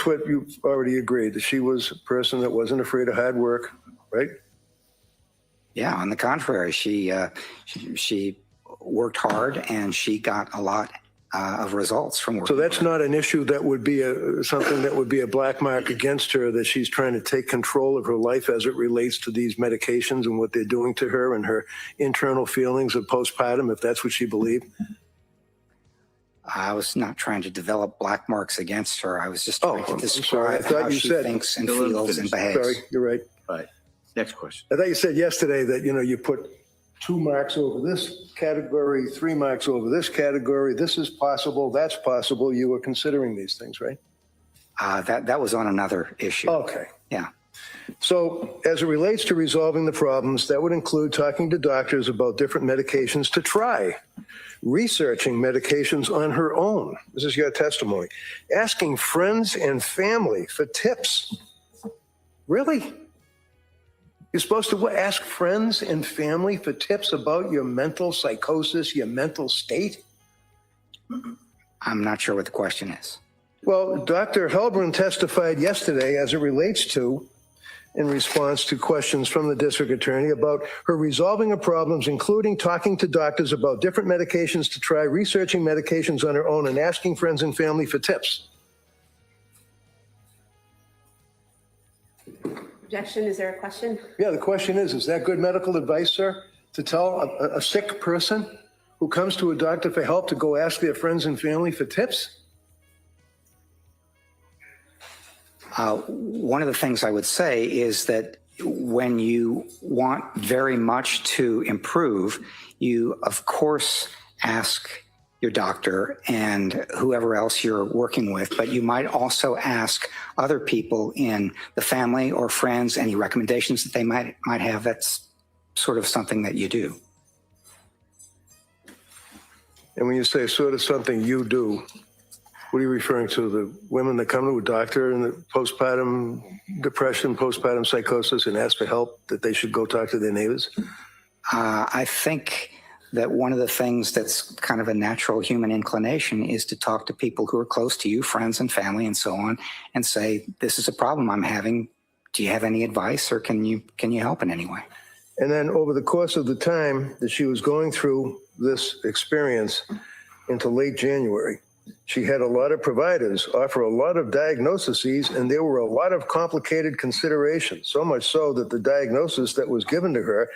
what you already agreed, that she was a person that wasn't afraid of hard work, right? Yeah, on the contrary, she worked hard and she got a lot of results from working. So that's not an issue that would be something that would be a black mark against her, that she's trying to take control of her life as it relates to these medications and what they're doing to her and her internal feelings of postpartum, if that's what she believed? I was not trying to develop black marks against her. I was just trying to describe how she thinks and feels and behaves. Sorry, you're right. All right. Next question. I thought you said yesterday that, you put 2 marks over this category, 3 marks over this category. This is possible. That's possible. You were considering these things, right? That was on another issue. Okay. Yeah. So as it relates to resolving the problems, that would include talking to doctors about different medications to try, researching medications on her own. This is your testimony. Asking friends and family for tips. Really? You're supposed to ask friends and family for tips about your mental psychosis, your mental state? I'm not sure what the question is. Well, Dr. Helbron testified yesterday as it relates to, in response to questions from the district attorney about her resolving her problems, including talking to doctors about different medications to try, researching medications on her own, and asking friends and family for tips. Objection, is there a question? Yeah, the question is that good medical advice, sir, to tell a sick person who comes to a doctor for help to go ask their friends and family for tips? One of the things I would say is that when you want very much to improve, you, of course, ask your doctor and whoever else you're working with, but you might also ask other people in the family or friends any recommendations that they might have. That's sort of something that you do. And when you say sort of something you do, what are you referring to? The women that come to a doctor and the postpartum depression, postpartum psychosis, and ask for help, that they should go talk to their neighbors? I think that one of the things that's kind of a natural human inclination is to talk to people who are close to you, friends and family and so on, and say, this is a problem I'm having. Do you have any advice, or can you help in any way? And then over the course of the time that she was going through this experience into late January, she had a lot of providers offer a lot of diagnoses, and there were a lot of complicated considerations, so much so that the diagnosis that was given to her,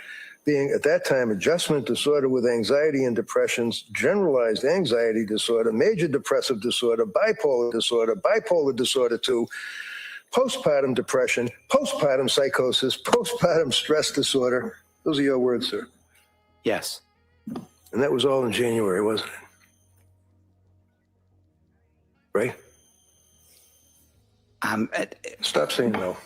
being at that time adjustment disorder with anxiety and depressions, generalized anxiety disorder, major depressive disorder, bipolar disorder 2, postpartum depression, postpartum psychosis, postpartum stress disorder. Those are your words, sir. Yes. And that was all in January, wasn't it? Right? Stop saying no.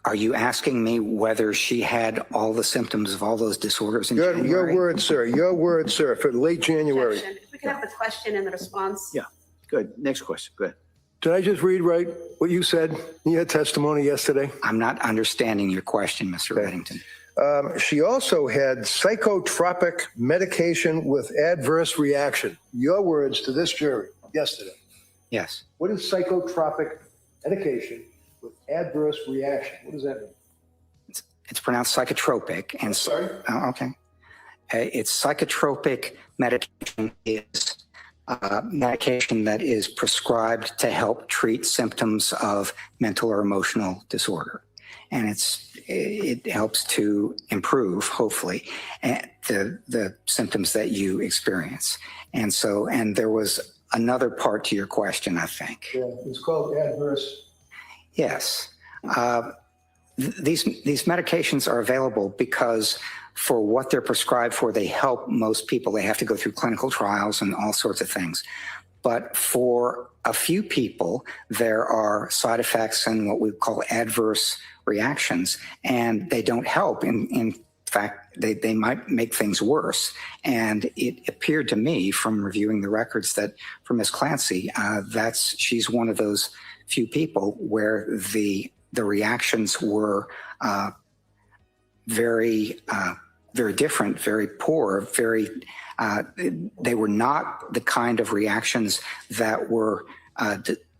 Are you asking me whether she had all the symptoms of all those disorders in January? Your word, sir. Your word, sir, for late January. Objection. If we could have the question and the response. Yeah. Good. Next question. Go ahead. Did I just read right what you said in your testimony yesterday? I'm not understanding your question, Mr. Reddington. She also had psychotropic medication with adverse reaction. Your words to this jury yesterday. Yes. What is psychotropic medication with adverse reaction? What does that mean? It's pronounced psychotropic. And sorry? Okay. It's psychotropic medication is medication that is prescribed to help treat symptoms of mental or emotional disorder. And it helps to improve, hopefully, the symptoms that you experience. And there was another part to your question, I think. Yeah, it's called adverse. Yes. These medications are available because for what they're prescribed for, they help most people. They have to go through clinical trials and all sorts of things. But for a few people, there are side effects and what we call adverse reactions, and they don't help. In fact, they might make things worse. And it appeared to me from reviewing the records that for Ms. Clancy, she's one of those few people where the reactions were very different, very poor, they were not the kind of reactions that were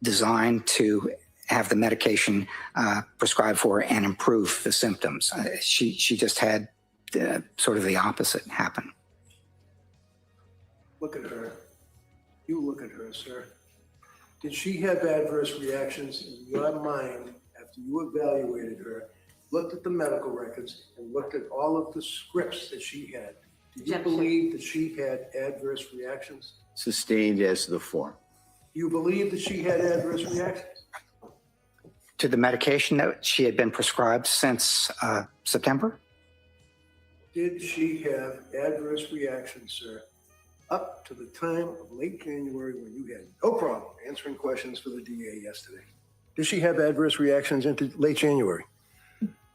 designed to have the medication prescribed for and improve the symptoms. She just had sort of the opposite happen. Look at her. You look at her, sir. Did she have adverse reactions in your mind after you evaluated her, looked at the medical records, and looked at all of the scripts that she had? Do you believe that she had adverse reactions? Sustained as to the form. You believe that she had adverse reactions? To the medication that she had been prescribed since September? Did she have adverse reactions, sir, up to the time of late January when you had no problem answering questions for the DA yesterday? Did she have adverse reactions into late January?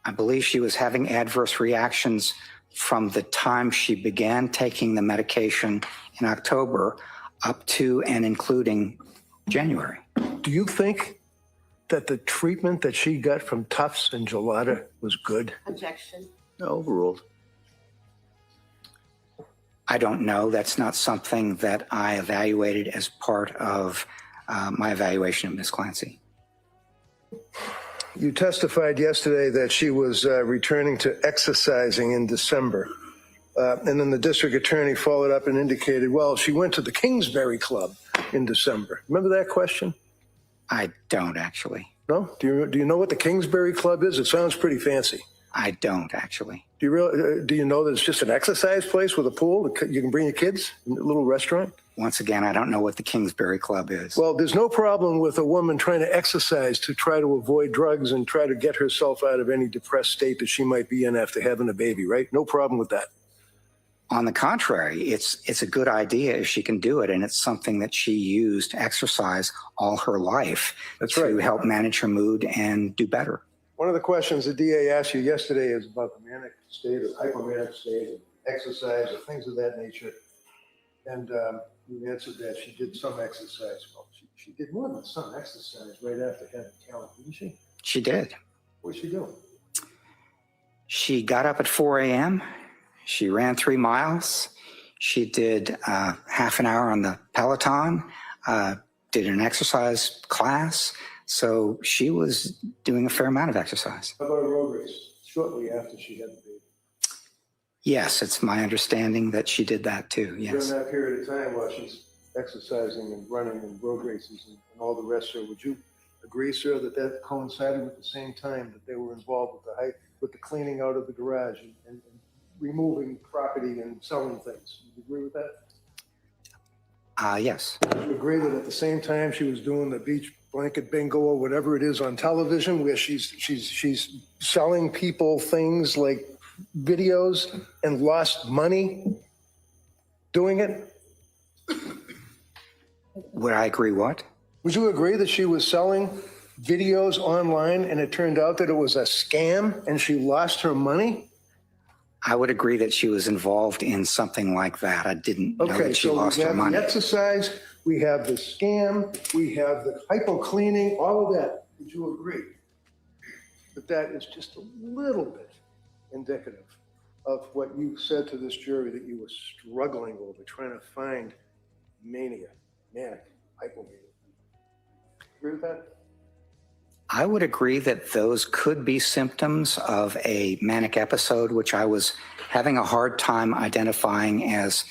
I believe she was having adverse reactions from the time she began taking the medication in October up to and including January. Do you think that the treatment that she got from Tufts and Gelada was good? Objection. No, overruled. I don't know. That's not something that I evaluated as part of my evaluation of Ms. Clancy. You testified yesterday that she was returning to exercising in December. And then the district attorney followed up and indicated, well, she went to the Kingsbury Club in December. Remember that question? I don't actually. No? Do you know what the Kingsbury Club is? It sounds pretty fancy. I don't actually. Do you know that it's just an exercise place with a pool? You can bring your kids in a little restaurant? Once again, I don't know what the Kingsbury Club is. Well, there's no problem with a woman trying to exercise to try to avoid drugs and try to get herself out of any depressed state that she might be in after having a baby, right? No problem with that. On the contrary, it's a good idea if she can do it, and it's something that she used exercise all her life to help manage her mood and do better. One of the questions the DA asked you yesterday is about the manic state or hypomanic state, and exercise or things of that nature. And you answered that she did some exercise. Well, she did more than some exercise right after having talent, didn't she? She did. What was she doing? She got up at 4 a.m. She ran 3 miles. She did half an hour on the Peloton, did an exercise class. So she was doing a fair amount of exercise. How about a road race shortly after she had the baby? Yes, it's my understanding that she did that too. Yes. During that period of time while she's exercising and running and road races and all the rest, sir, would you agree, sir, that coincided with the same time that they were involved with the cleaning out of the garage and removing property and selling things? Do you agree with that? Yes. Do you agree that at the same time she was doing the beach blanket bingo or whatever it is on television, where she's selling people things like videos and lost money doing it? Would I agree what? Would you agree that she was selling videos online and it turned out that it was a scam and she lost her money? I would agree that she was involved in something like that. I didn't know that she lost her money. The exercise, we have the scam, we have the hypo cleaning, all of that. Would you agree that that is just a little bit indicative of what you said to this jury that you were struggling over, trying to find mania, manic, hypomania. Agree with that? I would agree that those could be symptoms of a manic episode, which I was having a hard time identifying as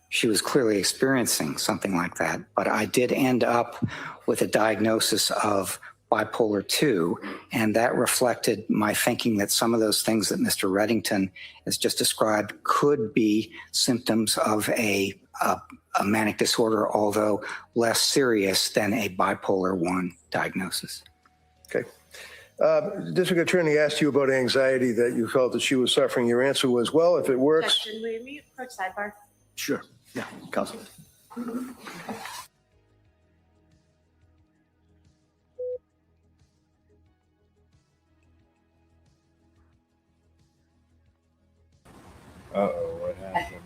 she was clearly experiencing something like that. But I did end up with a diagnosis of bipolar 2, and that reflected my thinking that some of those things that Mr. Reddington has just described could be symptoms of a manic disorder, although less serious than a bipolar 1 diagnosis. Okay. District Attorney asked you about anxiety that you felt that she was suffering. Your answer was, well, if it works. Can we mute approach sidebar? Sure. Yeah, Councilman. Uh-oh, what happened?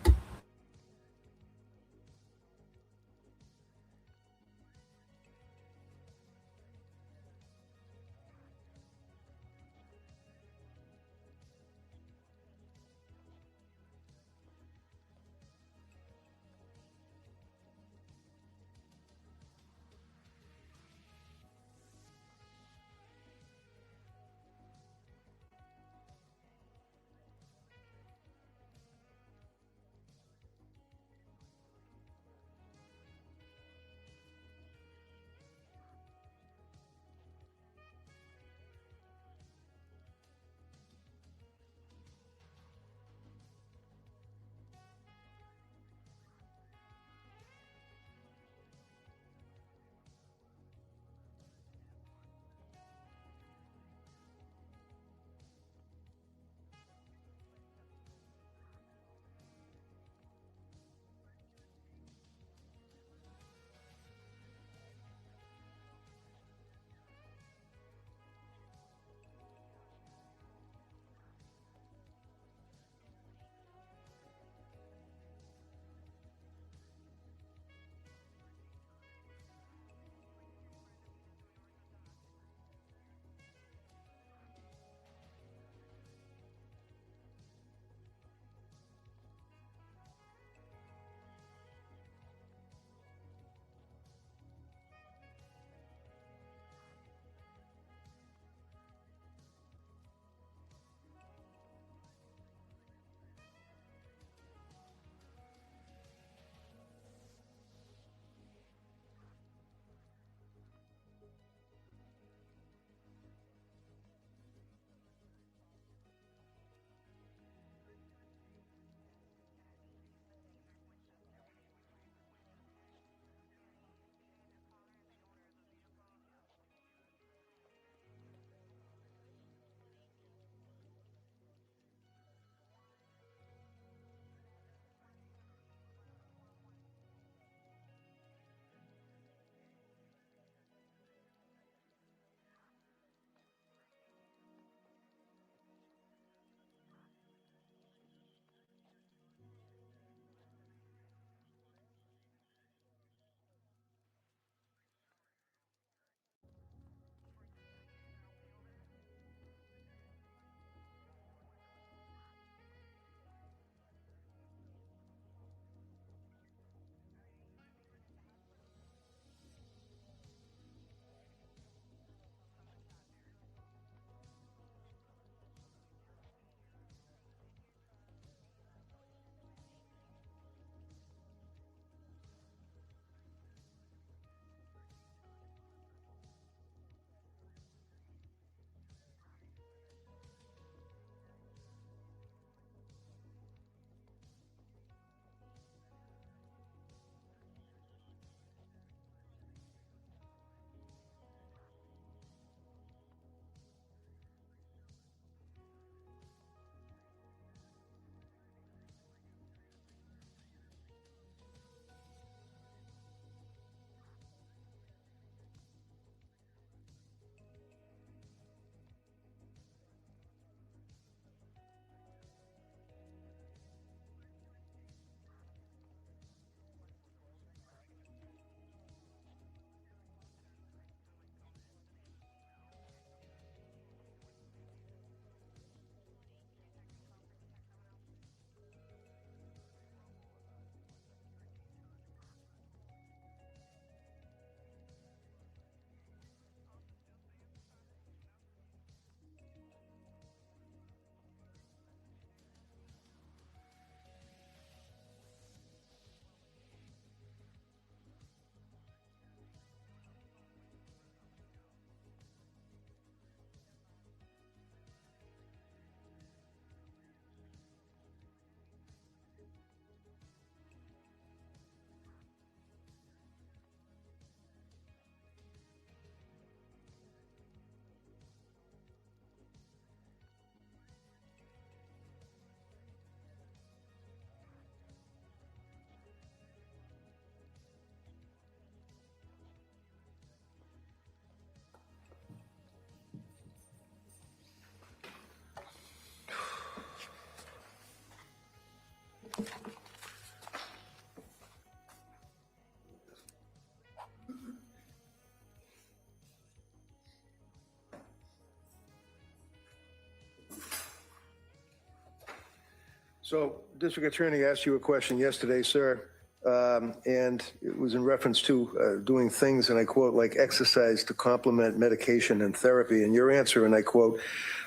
So, District Attorney asked you a question yesterday, sir, and it was in reference to doing things, and I quote, like exercise to complement medication and therapy. And your answer, and I quote,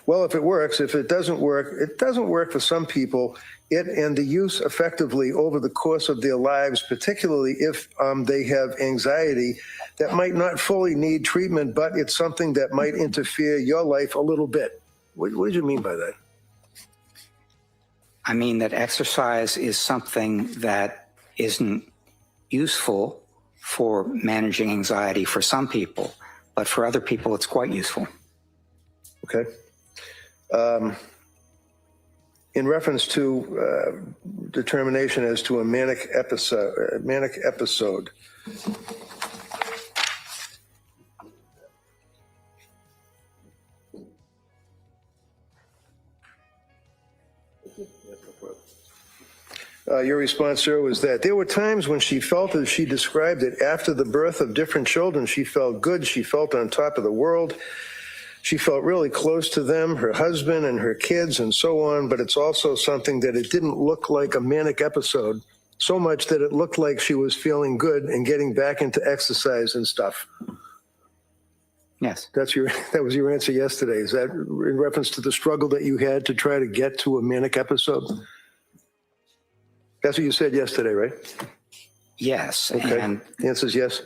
well, if it works, if it doesn't work for some people. It and the use effectively over the course of their lives, particularly if they have anxiety that might not fully need treatment, but it's something that might interfere your life a little bit. What did you mean by that? I mean that exercise is something that isn't useful for managing anxiety for some people, but for other people, it's quite useful. Okay. In reference to determination as to a manic episode. Your response, sir, was that there were times when she felt, as she described it, after the birth of different children, she felt good, she felt on top of the world. She felt really close to them, her husband and her kids and so on, but it's also something that it didn't look like a manic episode, so much that it looked like she was feeling good and getting back into exercise and stuff. Yes. That was your answer yesterday. Is that in reference to the struggle that you had to try to get to a manic episode? That's what you said yesterday, right? Yes. Okay. And the answer is yes.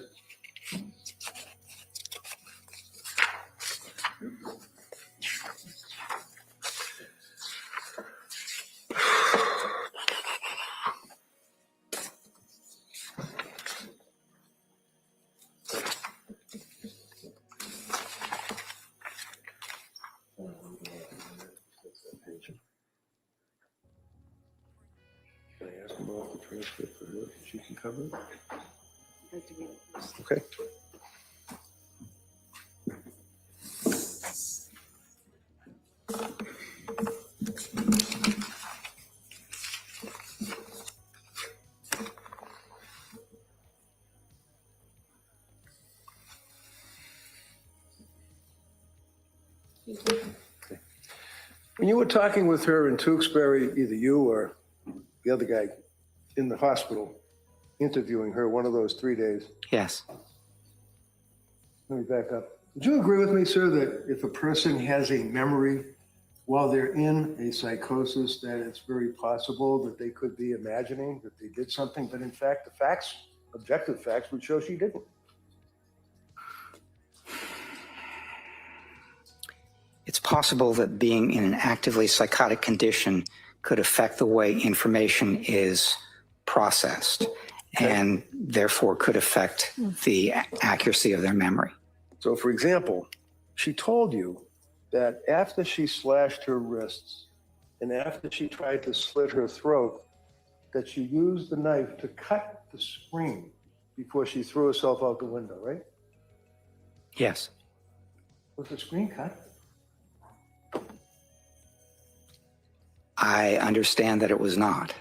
Can I ask them off the transcript for her? She can cover it? Okay. When you were talking with her in Tewksbury, either you or the other guy in the hospital, interviewing her one of those 3 days. yes. Let me back up. Would you agree with me, sir, that if a person has a memory while they're in a psychosis, that it's very possible that they could be imagining that they did something, but in fact, the facts, objective facts, would show she didn't? It's possible that being in an actively psychotic condition could affect the way information is processed and therefore could affect the accuracy of their memory. So, for example, she told you that after she slashed her wrists and after she tried to slit her throat, that she used the knife to cut the screen before she threw herself out the window, right? Yes. Was the screen cut? I understand that it was not.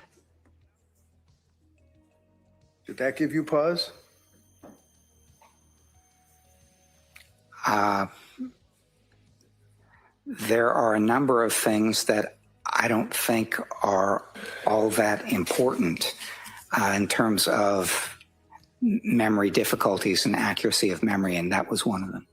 Did that give you pause? There are a number of things that I don't think are all that important in terms of memory difficulties and accuracy of memory, and that was one of them.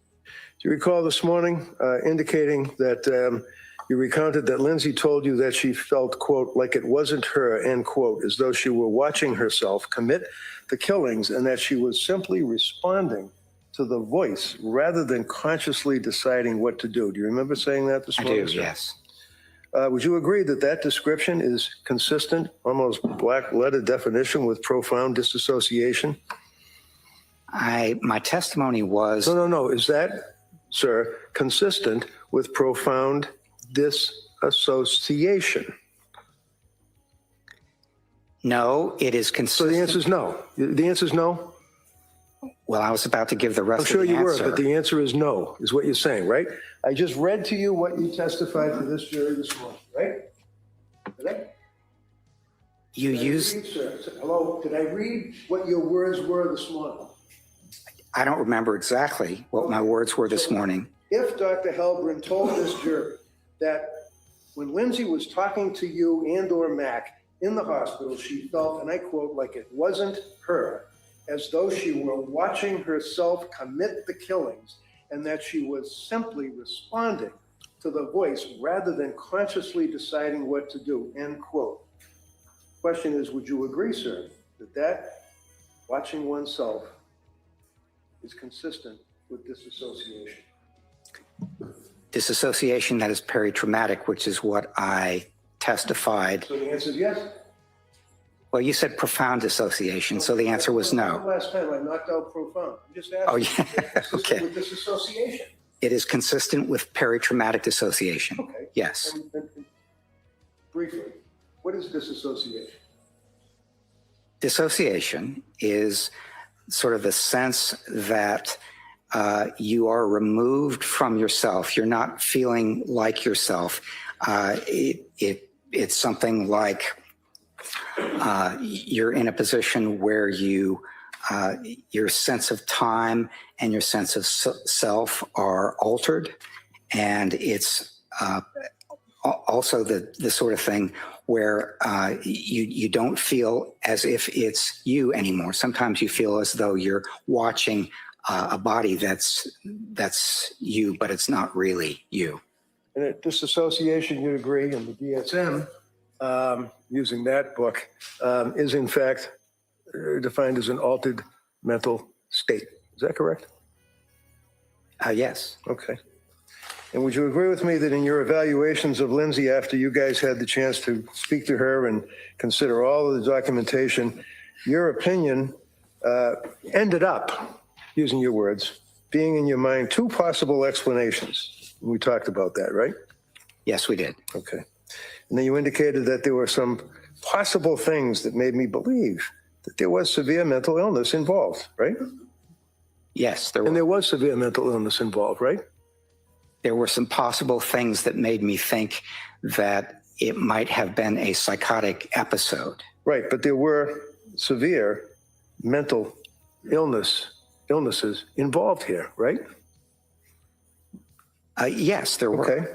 Do you recall this morning indicating that you recounted that Lindsay told you that she felt, quote, like it wasn't her, end quote, as though she were watching herself commit the killings and that she was simply responding to the voice rather than consciously deciding what to do. Do you remember saying that this morning? I do, yes. Would you agree that that description is consistent, almost black letter definition with profound disassociation? My testimony was... No. Is that, sir, consistent with profound disassociation? No, it is consistent. So the answer is no. The answer is no? Well, I was about to give the rest I'm sure of the you answer. were, but the answer is no, is what you're saying, right? I just read to you what you testified to this jury this morning, right? Did I? You used... Hello, did I read what your words were this morning? I don't remember exactly what my words were this morning. If Dr. Halbrin told this jury that When Lindsay was talking to you and or Mac in the hospital, she felt, and I quote, like it wasn't her, as though she were watching herself commit the killings, and that she was simply responding to the voice rather than consciously deciding what to do, end quote. Question is, would you agree, sir, that watching oneself is consistent with disassociation? Disassociation that is peritraumatic, which is what I testified. So the answer is yes? Well, you said profound dissociation, so the answer was no. Last time I knocked out profound. I'm just asking. Oh, yeah. Okay. With disassociation. It is consistent with peritraumatic dissociation. Okay. Yes. And briefly, what is disassociation? Dissociation is sort of the sense that you are removed from yourself. You're not feeling like yourself. It's something like you're in a position where your sense of time and your sense of self are altered. And it's also the sort of thing where you don't feel as if it's you anymore. Sometimes you feel as though you're watching a body that's you, but it's not really you. And at disassociation, you'd agree, in the DSM, using that book, is in fact defined as an altered mental state. Is that correct? Yes. Okay. And would you agree with me that in your evaluations of Lindsay, after you guys had the chance to speak to her and consider all of the documentation, your opinion ended up, using your words, being in your mind two possible explanations? We talked about that, right? Yes, we did. Okay. And then you indicated that there were some possible things that made me believe that there was severe mental illness involved, right? Yes, And there was severe mental illness involved, right? There were some possible things that made me think that it might have been a psychotic episode. Right, but there were severe mental illnesses involved here, right? Yes, there were. Okay.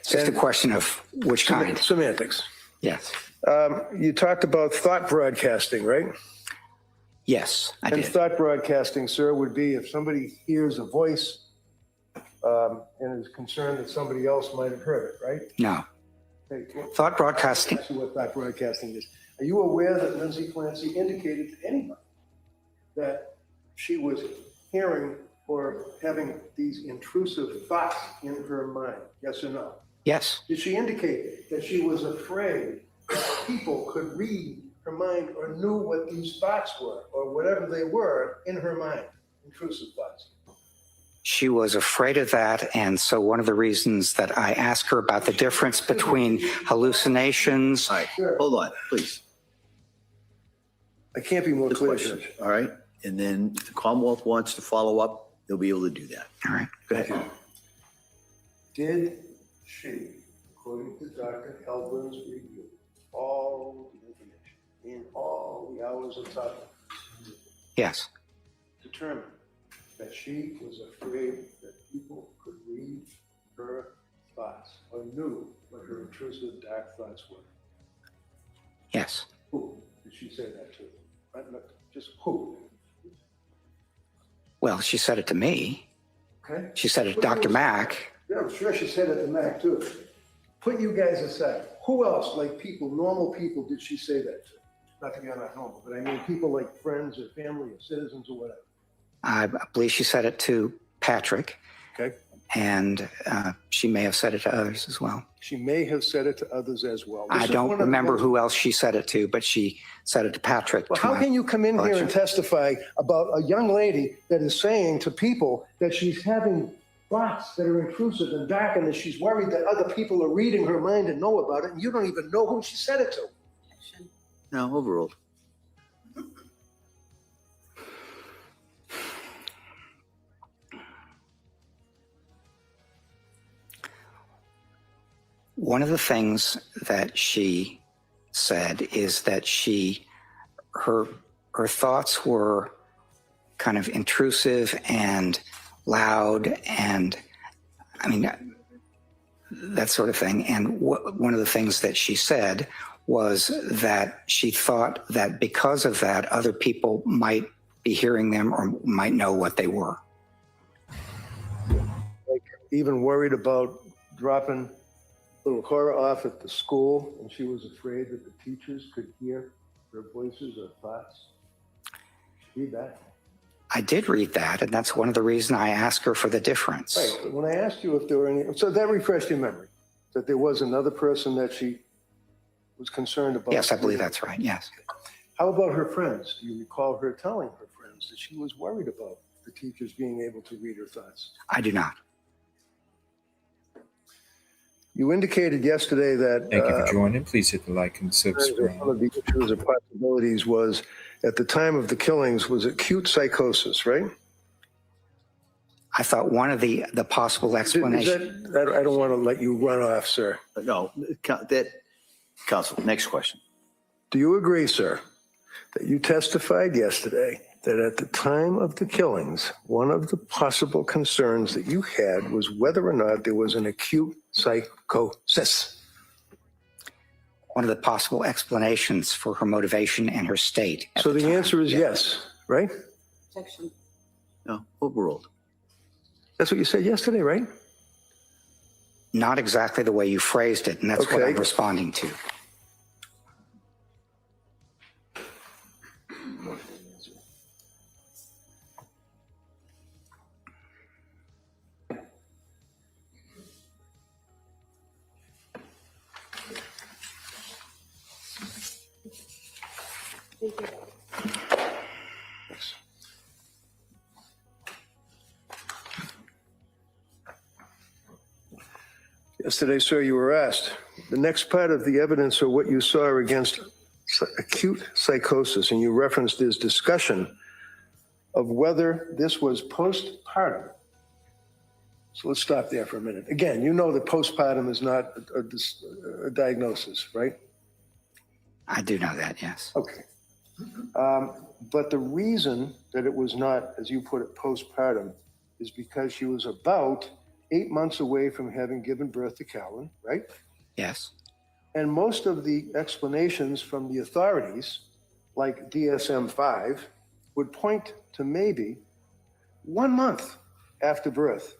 It's just a question of which kind. Semantics. Yes. You talked about thought broadcasting, right? Yes, I and did. Thought broadcasting, sir, would be if somebody hears a voice and is concerned that somebody else might have heard it, right? No. Okay. Thought broadcasting. That's what thought broadcasting is. Are you aware that Lindsay Clancy indicated to anybody that she was hearing or having these intrusive thoughts in her mind? Yes or no? Yes. Did she indicate that she was afraid that people could read her mind or knew what these thoughts were or whatever they were in her mind, intrusive thoughts? She was afraid of that. And so one of the reasons that I asked her about the difference between hallucinations. All right, hold on, please. I can't be more clear, question, Judge. all right? And then if the Commonwealth wants to follow up, they'll be able to do that. All right. Go ahead. Did she, according to Dr. Helblin's review, all the information in all the hours of time, Yes. determine that she was afraid that people could read her thoughts or knew what her intrusive dark thoughts were? Yes. Who did she say that to? Not just who? Well, she said it to me. Okay. She said it to Dr. Mack. Yeah, I'm sure she said it to Mac too. Put you guys aside. Who else, like people, normal people, did she say that to? Not to be on that normal, but I mean people like friends or family or citizens or whatever. I believe she said it to Patrick. Okay. And she may have said it to others as well. She may have said it to others as well. This I is don't one of the remember most- who else she said it to, but she said it to Patrick. Well, how can you come in here and testify about a young lady that is saying to people that she's having thoughts that are intrusive and dark and that she's worried that other people are reading her mind and know about it, and you don't even know who she said it to? No, overruled. One of the things that she said is that her thoughts were kind of intrusive and loud, and I mean, that sort of thing. And one of the things that she said was that she thought that because of that, other people might be hearing them or might know what they were. Like even worried about dropping little Cora off at the school, and she was afraid that the teachers could hear her voices or thoughts. Read that. I did read that, and that's one of the reasons I asked her for the difference. Right. But when I asked you if there were any, so that refreshed your memory that there was another person that she was concerned about. Yes, I believe that's right. Yes. How about her friends? Do you recall her telling her friends that she was worried about the teachers being able to read her thoughts? I do not. You indicated yesterday that. Thank you for joining. Please hit the like and subscribe. One of the issues or possibilities was at the time of the killings was acute psychosis, right? I thought one of the possible explanations. I don't want to let you run off, sir. No, that, Counsel, next question. Do you agree, sir, that you testified yesterday that at the time of the killings, one of the possible concerns that you had was whether or not there was an acute psychosis? One of the possible explanations for her motivation and her state. So the answer is yes, right? Objection. No, overruled. That's what you said yesterday, right? Not exactly the way you phrased it, and that's what I'm responding to. Yesterday, sir, you were asked, the next part of the evidence or what you saw against acute psychosis, and you referenced this discussion of whether this was postpartum. So let's stop there for a minute. Again, you know that postpartum is not a diagnosis, right? I do know that, yes. Okay. But the reason that it was not, as you put it, postpartum is because she was about 8 months away from having given birth to Calvin, right? Yes. And most of the explanations from the authorities, like DSM-5, would point to maybe 1 month after birth,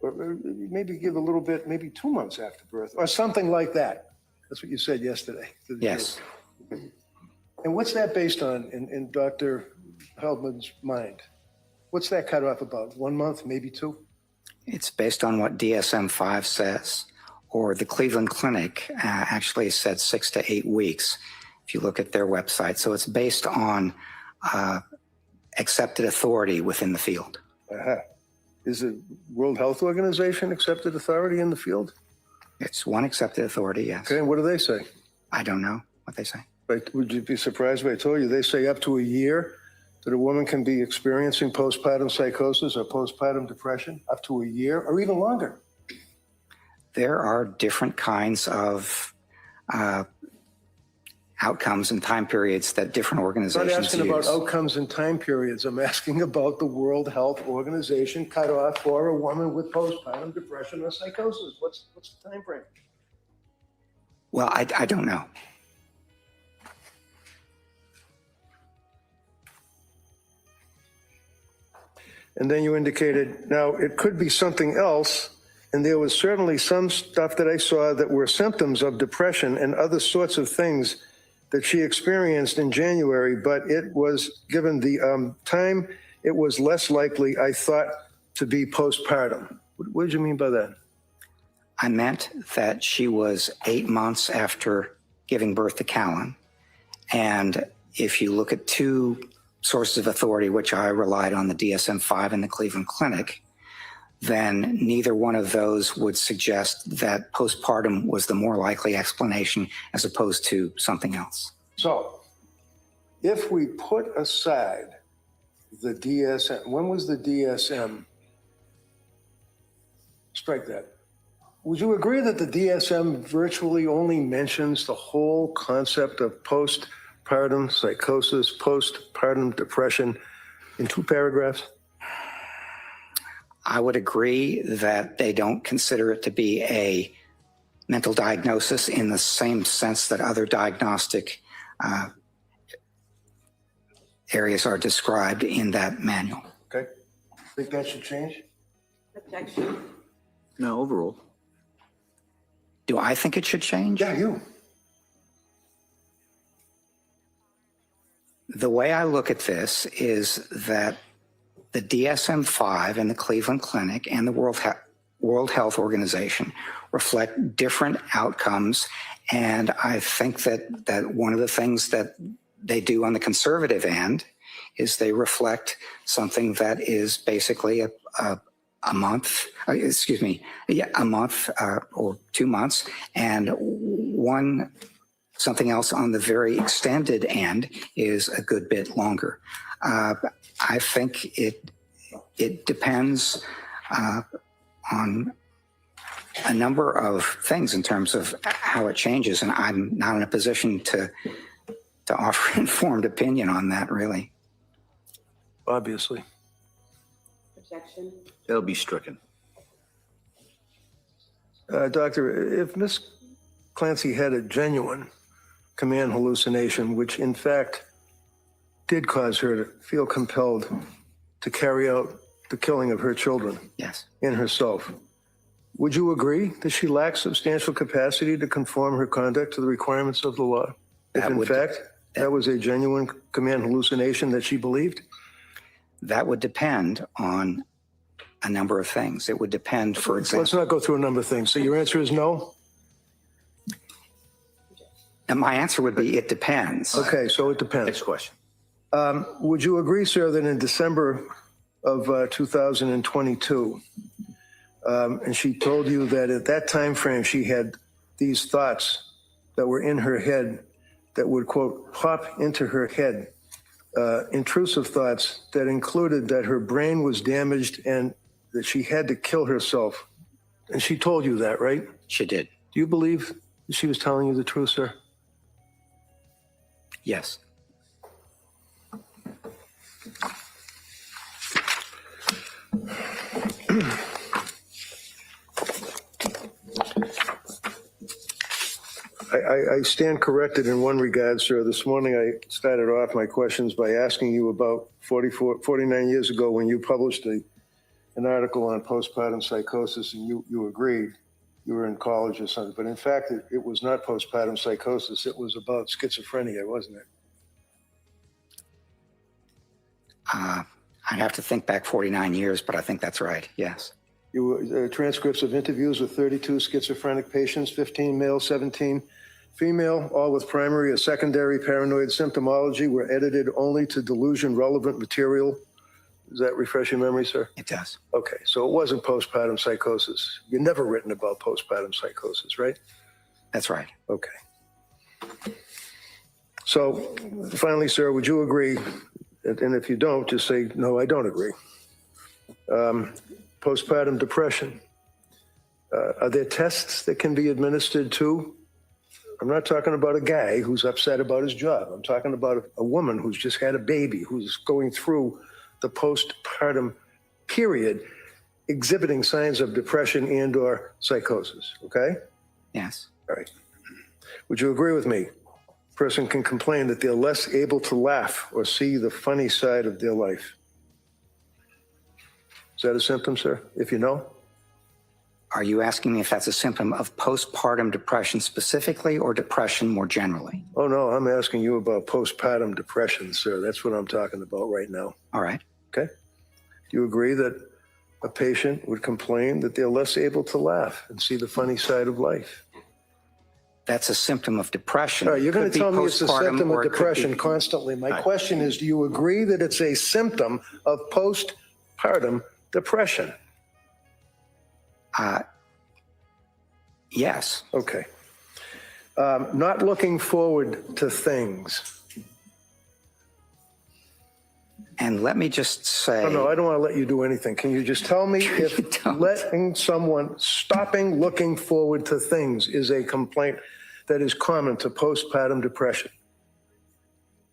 or maybe give a little bit, maybe 2 months after birth, or something like that. That's what you said yesterday. Yes. And what's that based on in Dr. Heldman's mind? What's that cut off about? 1 month, maybe 2? It's based on what DSM-5 says, or the Cleveland Clinic actually said 6 to 8 weeks, if you look at their website. So it's based on accepted authority within the field. Is the World Health Organization accepted authority in the field? It's one accepted authority, yes. Okay, and what do they say? I don't know what they say. But would you be surprised if I told you they say up to a year that a woman can be experiencing postpartum psychosis or postpartum depression, up to a year or even longer? There are different kinds of outcomes and time periods that different organizations I'm not asking use. about outcomes and time periods. I'm asking about the World Health Organization cutoff for a woman with postpartum depression or psychosis. What's the time frame? Well, I don't know. And then you indicated, now it could be something else. And there was certainly some stuff that I saw that were symptoms of depression and other sorts of things that she experienced in January, but it was, given the time, it was less likely, I thought, to be postpartum. What did you mean by that? I meant that she was 8 months after giving birth to Callan. And if you look at two sources of authority, which I relied on, the DSM-5 and the Cleveland Clinic, then neither one of those would suggest that postpartum was the more likely explanation as opposed to something else. So if we put aside the DSM, when was the DSM? Strike that. Would you agree that the DSM virtually only mentions the whole concept of postpartum psychosis, postpartum depression in 2 paragraphs? I would agree that they don't consider it to be a mental diagnosis in the same sense that other diagnostic areas are described in that manual. Okay. Think that should change? Objection. No, overrule. Do I think it should change? Yeah, you. The way I look at this is that the DSM-5 and the Cleveland Clinic and the World Health Organization reflect different outcomes. And I think that one of the things that they do on the conservative end is they reflect something that is basically a month, a month or 2 months, and something else on the very extended end is a good bit longer. I think it depends on a number of things in terms of how it changes, and I'm not in a position to offer informed opinion on that, really. Obviously. Objection. That'll be stricken. Doctor, if Miss Clancy had a genuine command hallucination, which in fact did cause her to feel compelled to carry out the killing of her children, yes, in herself, would you agree that she lacks substantial capacity to conform her conduct to the requirements of the law? If in fact that was a genuine command hallucination that she believed? That would depend on a number of things. It would depend, for example. Let's not go through a number of things. So your answer is no? And my answer would be it depends. Okay, so it depends. Next question. Would you agree, sir, that in December of 2022, and she told you that at that time frame she had these thoughts that were in her head that would, quote, pop into her head, intrusive thoughts that included that her brain was damaged and that she had to kill herself? And she told you that, right? She did. Do you believe she was telling you the truth, sir? Yes. I stand corrected in one regard, sir. This morning I started off my questions by asking you about 49 years ago when you published an article on postpartum psychosis, and you agreed. You were in college or something. But in fact, it was not postpartum psychosis. It was about schizophrenia, wasn't it? I'd have to think back 49 years, but I think that's right. Yes. You were transcripts of interviews with 32 schizophrenic patients, 15 male, 17 female, all with primary or secondary paranoid symptomology, were edited only to delusion-relevant material. Does that refresh your memory, sir? It does. Okay, so it wasn't postpartum psychosis. You've never written about postpartum psychosis, right? That's right. Okay. So finally, sir, would you agree, and if you don't, just say, no, I don't agree. Postpartum depression. Are there tests that can be administered to? I'm not talking about a guy who's upset about his job. I'm talking about a woman who's just had a baby, who's going through the postpartum period, exhibiting signs of depression and or psychosis, okay? Yes. All right. Would you agree with me? A person can complain that they're less able to laugh or see the funny side of their life. Is that a symptom, sir, if you know? Are you asking me if that's a symptom of postpartum depression specifically or depression more generally? Oh, no, I'm asking you about postpartum depression, sir. That's what I'm talking about right now. All right. Okay. Do you agree that a patient would complain that they're less able to laugh and see the funny side of life? That's a symptom of depression. All right, you're going to tell me it's a symptom of depression be... constantly. My question is, do you agree that it's a symptom of postpartum depression? Yes. Okay. Not looking forward to things. And let me just say... Oh, no, I don't want to let you do anything. Can you just tell me if stopping looking forward to things is a complaint that is common to postpartum depression?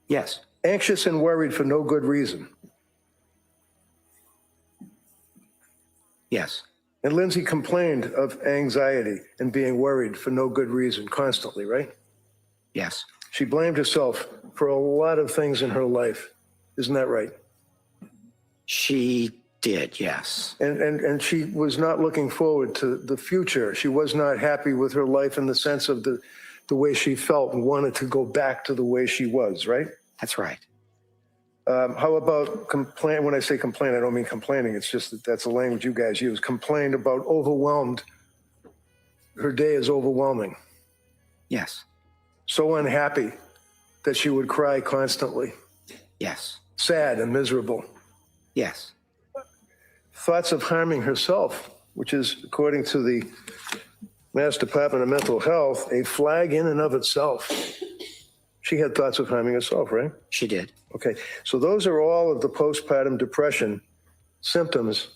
Yes. Anxious and worried for no good reason? Yes. And Lindsay complained of anxiety and being worried for no good reason constantly, right? Yes. She blamed herself for a lot of things in her life. Isn't that right? She did, yes. And she was not looking forward to the future. She was not happy with her life in the sense of the way she felt and wanted to go back to the way she was, right? That's right. How about complain? When I say complain, I don't mean complaining. It's just that that's the language you guys use. Complained about overwhelmed. Her day is overwhelming. Yes. So unhappy that she would cry constantly. Yes. Sad and miserable. Yes. Thoughts of harming herself, which is, according to the Mass Department of Mental Health, a flag in and of itself. She had thoughts of harming herself, right? She did. Okay, so those are all of the postpartum depression symptoms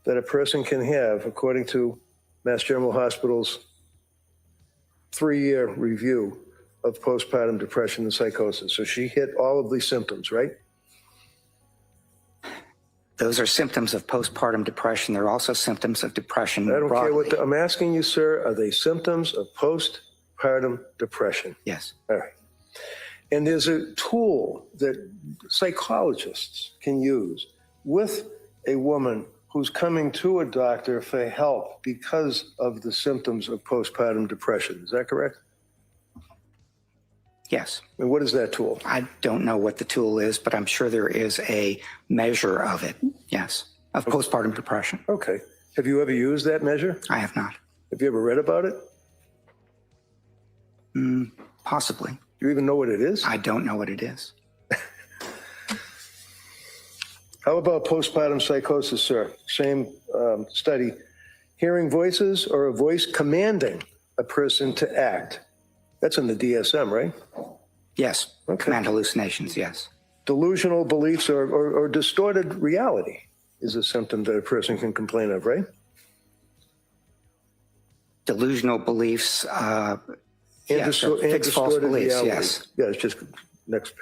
that a person can have, according to Mass General Hospital's 3-year review of postpartum depression and psychosis. So she hit all of these symptoms, right? Those are symptoms of postpartum depression. They're also symptoms of depression. I don't broadly. care what I'm asking you, sir. Are they symptoms of postpartum depression? Yes. All right. And there's a tool that psychologists can use with a woman who's coming to a doctor for help because of the symptoms of postpartum depression. Is that correct? Yes. And what is that tool? I don't know what the tool is, but I'm sure there is a measure of it. Yes. Of postpartum depression. Okay. Have you ever used that measure? I have not. Have you ever read about it? Possibly. Do you even know what it is? I don't know what it is. How about postpartum psychosis, sir? Same study. Hearing voices or a voice commanding a person to act. That's in the DSM, right? Yes. Okay. Command hallucinations, yes. Delusional beliefs or distorted reality is a symptom that a person can complain of, right? Delusional beliefs, yes, and fixed false distorted beliefs, reality. yes. Yeah, it's just next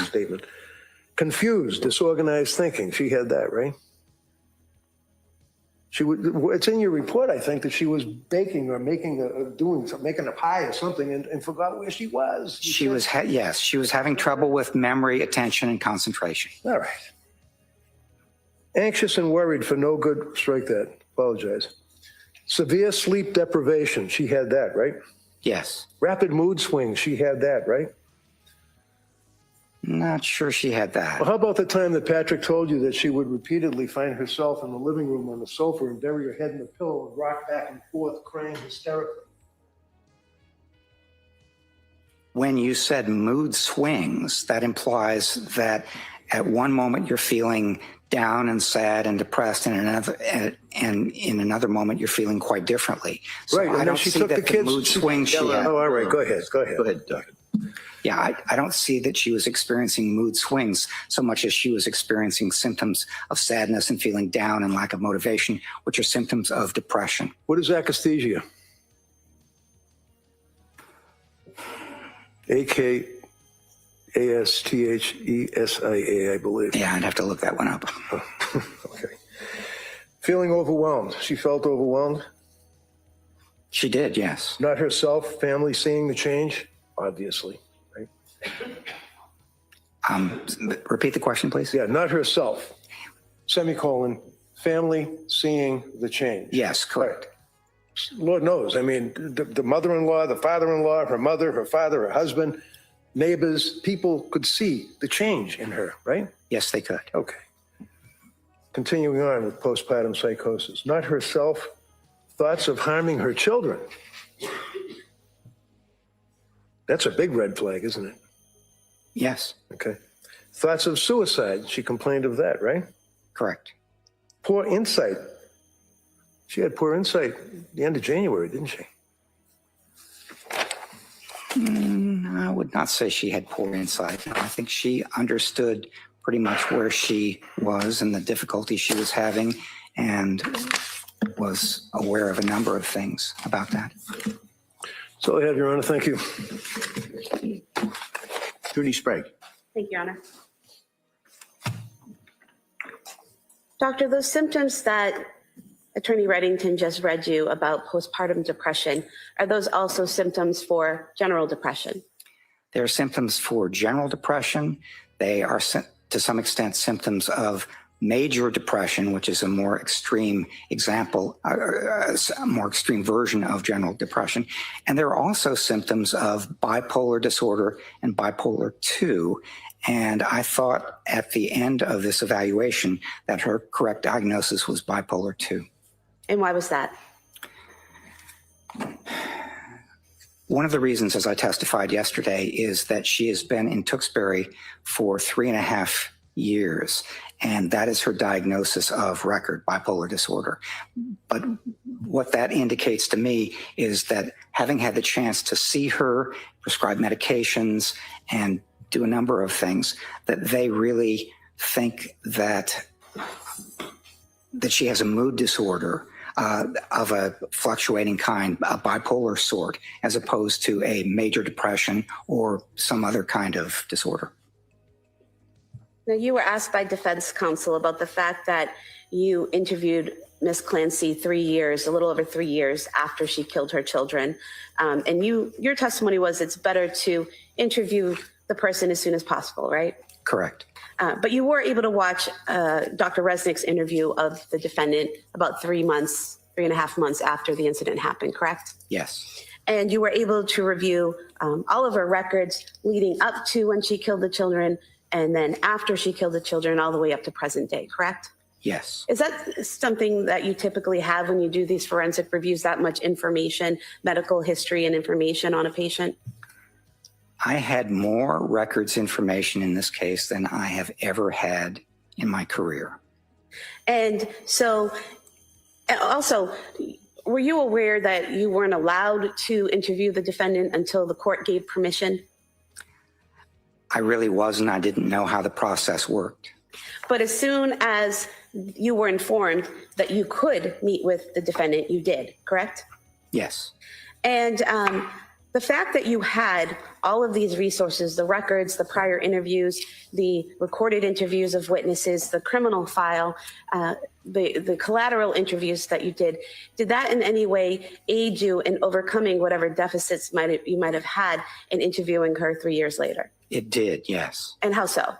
statement. Confused, disorganized thinking. She had that, right? It's in your report, I think, that she was baking or making a pie or something and forgot where she was. She was having trouble with memory, attention, and concentration. All right. Anxious and worried for no good, strike that, apologize. Severe sleep deprivation, she had that, right? Yes. Rapid mood swings, she had that, right? Not sure she had that. Well, how about the time that Patrick told you that she would repeatedly find herself in the living room on the sofa and bury her head in the pillow and rock back and forth, crying hysterically? When you said mood swings, that implies that at one moment you're feeling down and sad and depressed, and in another moment you're feeling quite differently. So right, and I don't she see took that the kids. mood swings she had. Oh, all right, go ahead. Go ahead, Doug. Yeah, I don't see that she was experiencing mood swings so much as she was experiencing symptoms of sadness and feeling down and lack of motivation, which are symptoms of depression. What is akathisia? AKASTHESIA, I believe. Yeah, I'd have to look that one up. Okay. Feeling overwhelmed. She felt overwhelmed? She did, yes. Not herself, family seeing the change? Obviously, right? Repeat the question, please. Yeah, not herself, semicolon, family seeing the change. Yes, correct. Lord knows. I mean, the mother-in-law, the father-in-law, her mother, her father, her husband, neighbors, people could see the change in her, right? Yes, they could. Okay. Continuing on with postpartum psychosis. Not herself, thoughts of harming her children. That's a big red flag, isn't it? Yes. Okay. Thoughts of suicide. She complained of that, right? Correct. Poor insight. She had poor insight at the end of January, didn't she? I would not say she had poor insight. I think she understood pretty much where she was and the difficulty she was having, and was aware of a number of things about that. That's all I have, Your Honor. Thank you. Judy Sprague. Thank you, Your Honor. Doctor, those symptoms that Attorney Reddington just read you about postpartum depression. Are those also symptoms for general depression? They're symptoms for general depression. They are to some extent symptoms of major depression, which is a more extreme example, a more extreme version of general depression. And there are also symptoms of bipolar disorder and bipolar 2. And I thought at the end of this evaluation that her correct diagnosis was bipolar 2. And why was that? One of the reasons, as I testified yesterday, is that she has been in Tewksbury for 3.5 years, and that is her diagnosis of record, bipolar disorder. But what that indicates to me is that having had the chance to see her, prescribe medications, and do a number of things, that they really think that she has a mood disorder of a fluctuating kind, a bipolar sort, as opposed to a major depression or some other kind of disorder. Now, you were asked by defense counsel about the fact that you interviewed Ms. Clancy a little over 3 years after she killed her children. And your testimony was it's better to interview the person as soon as possible, right? Correct. But you were able to watch Dr. Resnick's interview of the defendant about 3.5 months after the incident happened, correct? Yes. And you were able to review all of her records leading up to when she killed the children and then after she killed the children all the way up to present day, correct? Yes. Is that something that you typically have when you do these forensic reviews, that much information, medical history and information on a patient? I had more records information in this case than I have ever had in my career. And so, also, were you aware that you weren't allowed to interview the defendant until the court gave permission? I really wasn't. I didn't know how the process worked. But as soon as you were informed that you could meet with the defendant, you did, correct? Yes. And the fact that you had all of these resources, the records, the prior interviews, the recorded interviews of witnesses, the criminal file, the collateral interviews that you did that in any way aid you in overcoming whatever deficits you might have had in interviewing her 3 years later? It did, yes. And how so?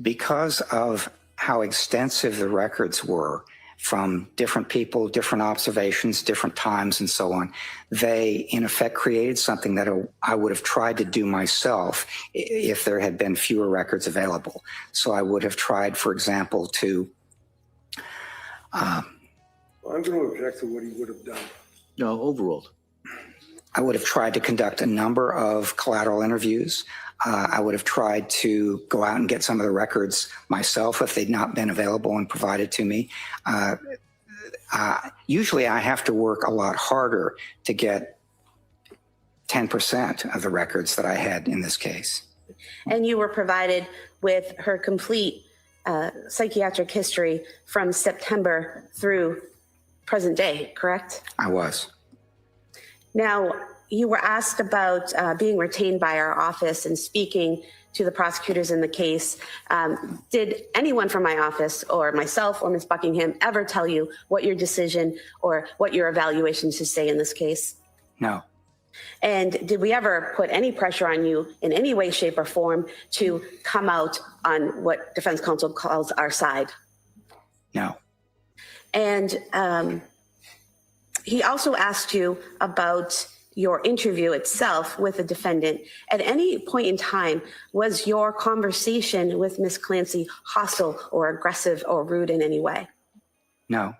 Because of how extensive the records were from different people, different observations, different times, and so on, they in effect created something that I would have tried to do myself if there had been fewer records available. So I would have tried, for example, to... I'm going to object to what he would have done. No, overruled. I would have tried to conduct a number of collateral interviews. I would have tried to go out and get some of the records myself if they'd not been available and provided to me. Usually I have to work a lot harder to get 10% of the records that I had in this case. And you were provided with her complete psychiatric history from September through present day, correct? I was. Now, you were asked about being retained by our office and speaking to the prosecutors in the case. Did anyone from my office or myself or Ms. Buckingham ever tell you what your decision or what your evaluation should say in this case? No. And did we ever put any pressure on you in any way, shape, or form to come out on what defense counsel calls our side? No. And he also asked you about your interview itself with the defendant. At any point in time, was your conversation with Ms. Clancy hostile or aggressive or rude in any way? No.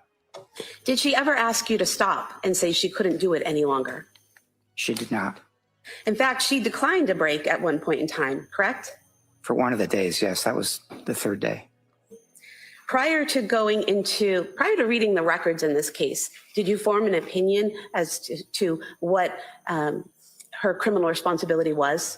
Did she ever ask you to stop and say she couldn't do it any longer? She did not. In fact, she declined a break at one point in time, correct? For one of the days, yes. That was the third day. Prior to reading the records in this case, did you form an opinion as to what her criminal responsibility was?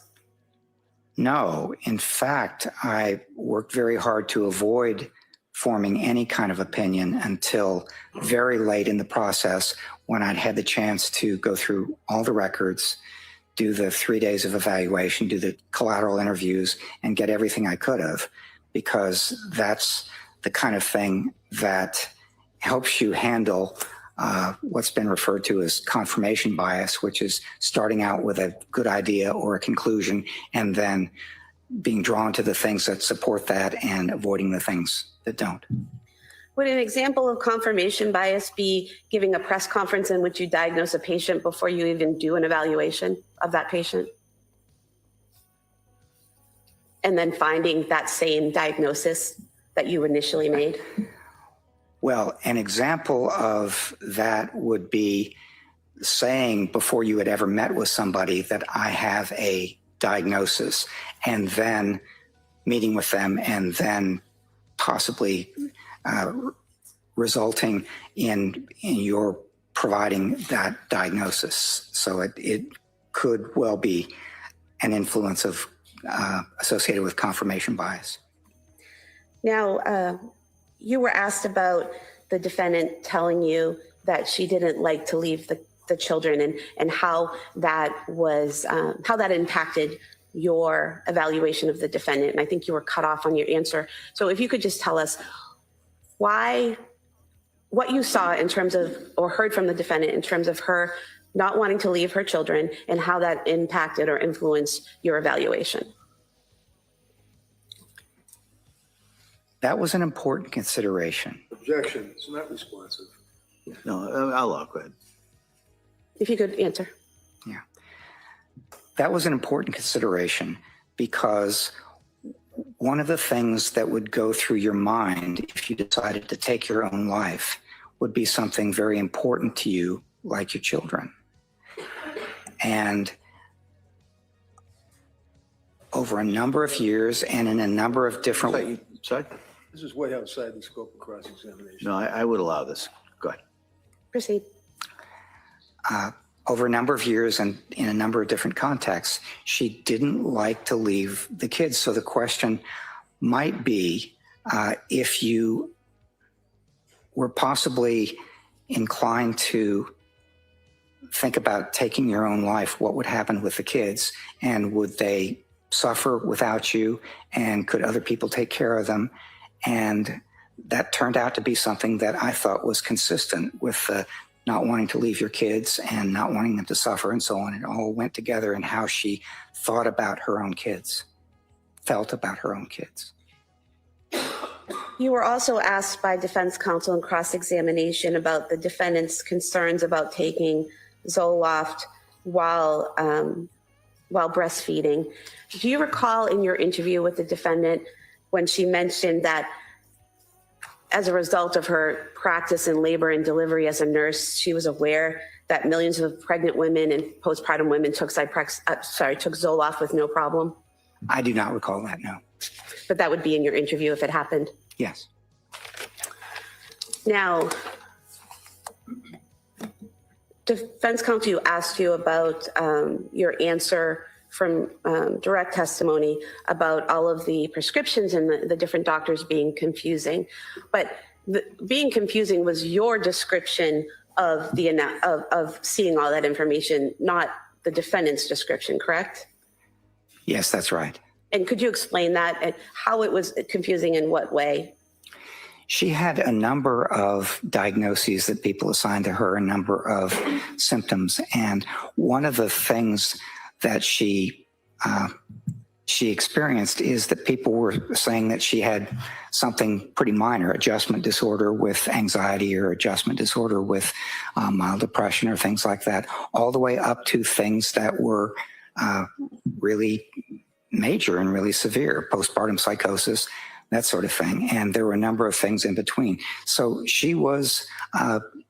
No. In fact, I worked very hard to avoid forming any kind of opinion until very late in the process when I'd had the chance to go through all the records, do the 3 days of evaluation, do the collateral interviews, and get everything I could have, because that's the kind of thing that helps you handle what's been referred to as confirmation bias, which is starting out with a good idea or a conclusion and then being drawn to the things that support that and avoiding the things that don't. Would an example of confirmation bias be giving a press conference in which you diagnose a patient before you even do an evaluation of that patient? And then finding that same diagnosis that you initially made? Well, an example of that would be saying before you had ever met with somebody that I have a diagnosis, and then meeting with them and then possibly resulting in your providing that diagnosis. So it could well be an influence of associated with confirmation bias. Now, you were asked about the defendant telling you that she didn't like to leave the children and how that was, how that impacted your evaluation of the defendant. And I think you were cut off on your answer. So if you could just tell us what you saw in terms of, or heard from the defendant in terms of her not wanting to leave her children and how that impacted or influenced your evaluation. That was an important consideration. Objection. It's not responsive. No, I'll go ahead. If you could answer. Yeah. That was an important consideration because one of the things that would go through your mind if you decided to take your own life would be something very important to you, like your children. And over a number of years and in a number of different... Sorry? This is way outside the scope of cross-examination. No, I would allow this. Go ahead. Proceed. Over a number of years and in a number of different contexts, she didn't like to leave the kids. So the question might be if you were possibly inclined to think about taking your own life, what would happen with the kids? And would they suffer without you? And could other people take care of them? And that turned out to be something that I thought was consistent with not wanting to leave your kids and not wanting them to suffer and so on. It all went together in how she thought about her own kids, felt about her own kids. You were also asked by defense counsel in cross-examination about the defendant's concerns about taking Zoloft while breastfeeding. Do you recall in your interview with the defendant when she mentioned that as a result of her practice in labor and delivery as a nurse, she was aware that millions of pregnant women and postpartum women took Zoloft with no problem? I do not recall that, no. But that would be in your interview if it happened? Yes. Now, defense counsel asked you about your answer from direct testimony about all of the prescriptions and the different doctors being confusing. But being confusing was your description of of seeing all that information, not the defendant's description, correct? Yes, that's right. And could you explain that and how it was confusing in what way? She had a number of diagnoses that people assigned to her, a number of symptoms. And one of the things that she experienced is that people were saying that she had something pretty minor, adjustment disorder with anxiety or adjustment disorder with mild depression or things like that, all the way up to things that were really major and really severe, postpartum psychosis, that sort of thing. And there were a number of things in between. So she was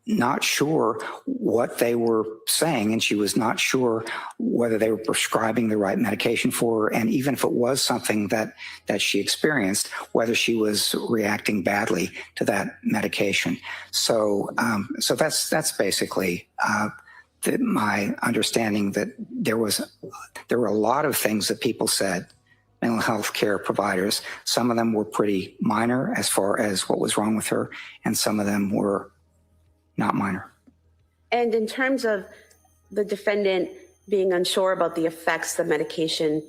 not sure what they were saying, and she was not sure whether they were prescribing the right medication for her. And even if it was something that she experienced, whether she was reacting badly to that medication. So that's basically my understanding, that there were a lot of things that people said, mental health care providers. Some of them were pretty minor as far as what was wrong with her, and some of them were not minor. And in terms of the defendant being unsure about the effects the medication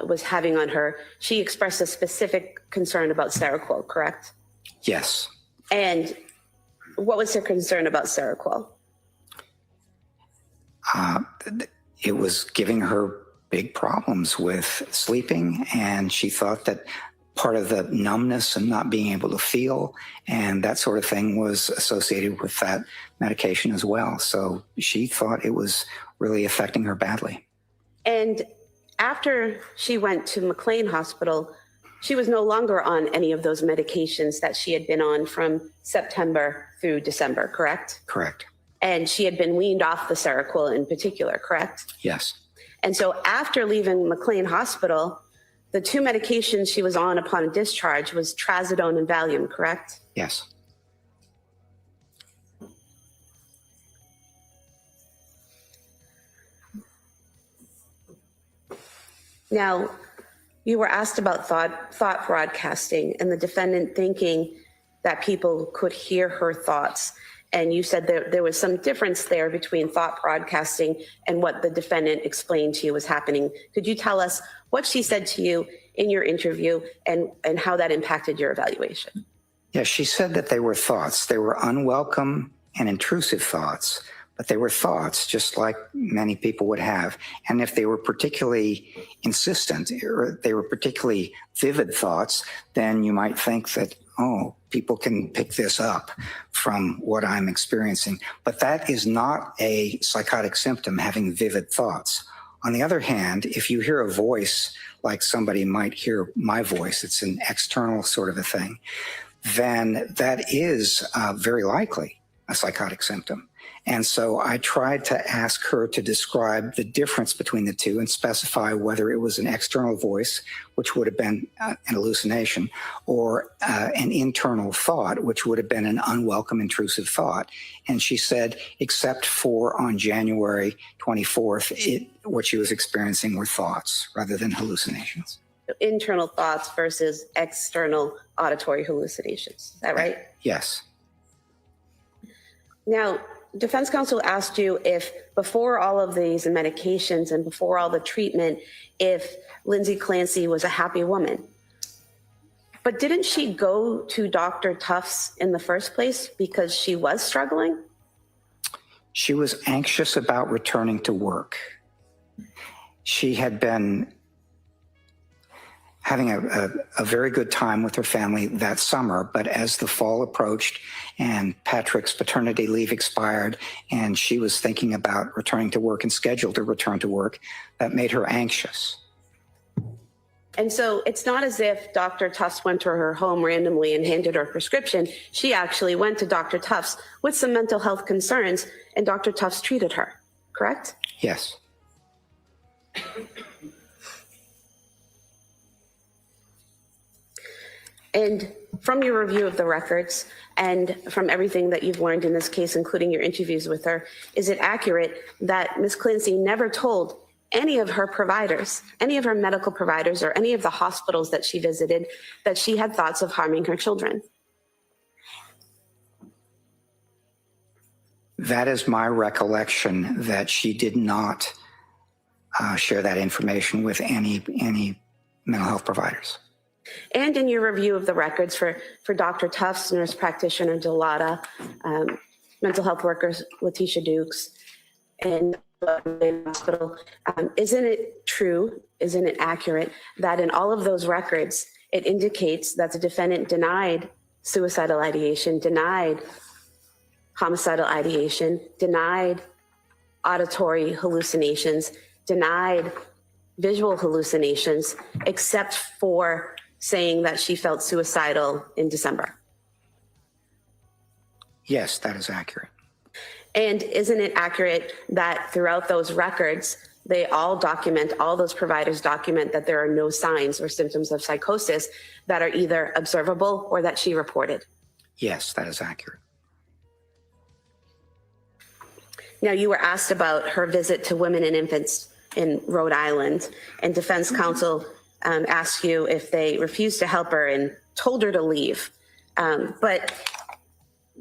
was having on her, she expressed a specific concern about Seroquel, correct? Yes. And What was her concern about Seroquel? It was giving her big problems with sleeping, and she thought that part of the numbness and not being able to feel and that sort of thing was associated with that medication as well. So she thought it was really affecting her badly. And after she went to McLean Hospital, she was no longer on any of those medications that she had been on from September through December, correct? Correct. And she had been weaned off the Seroquel in particular, correct? Yes. And so after leaving McLean Hospital, the two medications she was on upon discharge was trazodone and Valium, correct? Yes. Now, you were asked about thought broadcasting and the defendant thinking that people could hear her thoughts. And you said there was some difference there between thought broadcasting and what the defendant explained to you was happening. Could you tell us what she said to you in your interview and how that impacted your evaluation? Yeah, she said that they were thoughts. They were unwelcome and intrusive thoughts, but they were thoughts just like many people would have. And if they were particularly insistent or they were particularly vivid thoughts, then you might think that, oh, people can pick this up from what I'm experiencing. But that is not a psychotic symptom, having vivid thoughts. On the other hand, if you hear a voice like somebody might hear my voice, it's an external sort of a thing, then that is very likely a psychotic symptom. And so I tried to ask her to describe the difference between the two and specify whether it was an external voice, which would have been an hallucination, or an internal thought, which would have been an unwelcome, intrusive thought. And she said, except for on January 24th, what she was experiencing were thoughts rather than hallucinations. Internal thoughts versus external auditory hallucinations. Is that right? Yes. Now, defense counsel asked you if before all of these medications and before all the treatment, if Lindsay Clancy was a happy woman. But didn't she go to Dr. Tufts in the first place because she was struggling? She was anxious about returning to work. She had been having a very good time with her family that summer, but as the fall approached and Patrick's paternity leave expired and she was thinking about returning to work and scheduled to return to work, that made her anxious. And so it's not as if Dr. Tufts went to her home randomly and handed her a prescription. She actually went to Dr. Tufts with some mental health concerns and Dr. Tufts treated her, correct? Yes. And from your review of the records and from everything that you've learned in this case, including your interviews with her, is it accurate that Ms. Clancy never told any of her providers, any of her medical providers, or any of the hospitals that she visited that she had thoughts of harming her children? That is my recollection, that she did not share that information with any mental health providers. And in your review of the records for Dr. Tufts, nurse practitioner Delata, mental health workers Letitia Dukes, and the hospital, isn't it true, isn't it accurate that in all of those records, it indicates that the defendant denied suicidal ideation, denied homicidal ideation, denied auditory hallucinations, denied visual hallucinations, except for saying that she felt suicidal in December? Yes, that is accurate. And isn't it accurate that throughout those records, they all document, all those providers document that there are no signs or symptoms of psychosis that are either observable or that she reported? Yes, that is accurate. Now, you were asked about her visit to women and infants in Rhode Island, and defense counsel asked you if they refused to help her and told her to leave. But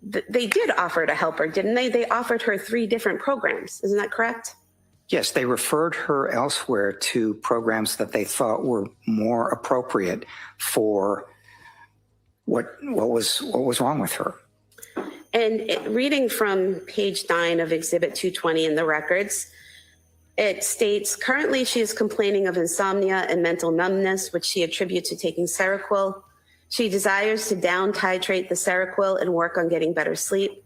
they did offer to help her, didn't they? They offered her 3 different programs. Isn't that correct? Yes, they referred her elsewhere to programs that they thought were more appropriate for what was wrong with her. And reading from page 9 of Exhibit 220 in the records, it states, currently she is complaining of insomnia and mental numbness, which she attributes to taking Seroquel. She desires to down titrate the Seroquel and work on getting better sleep.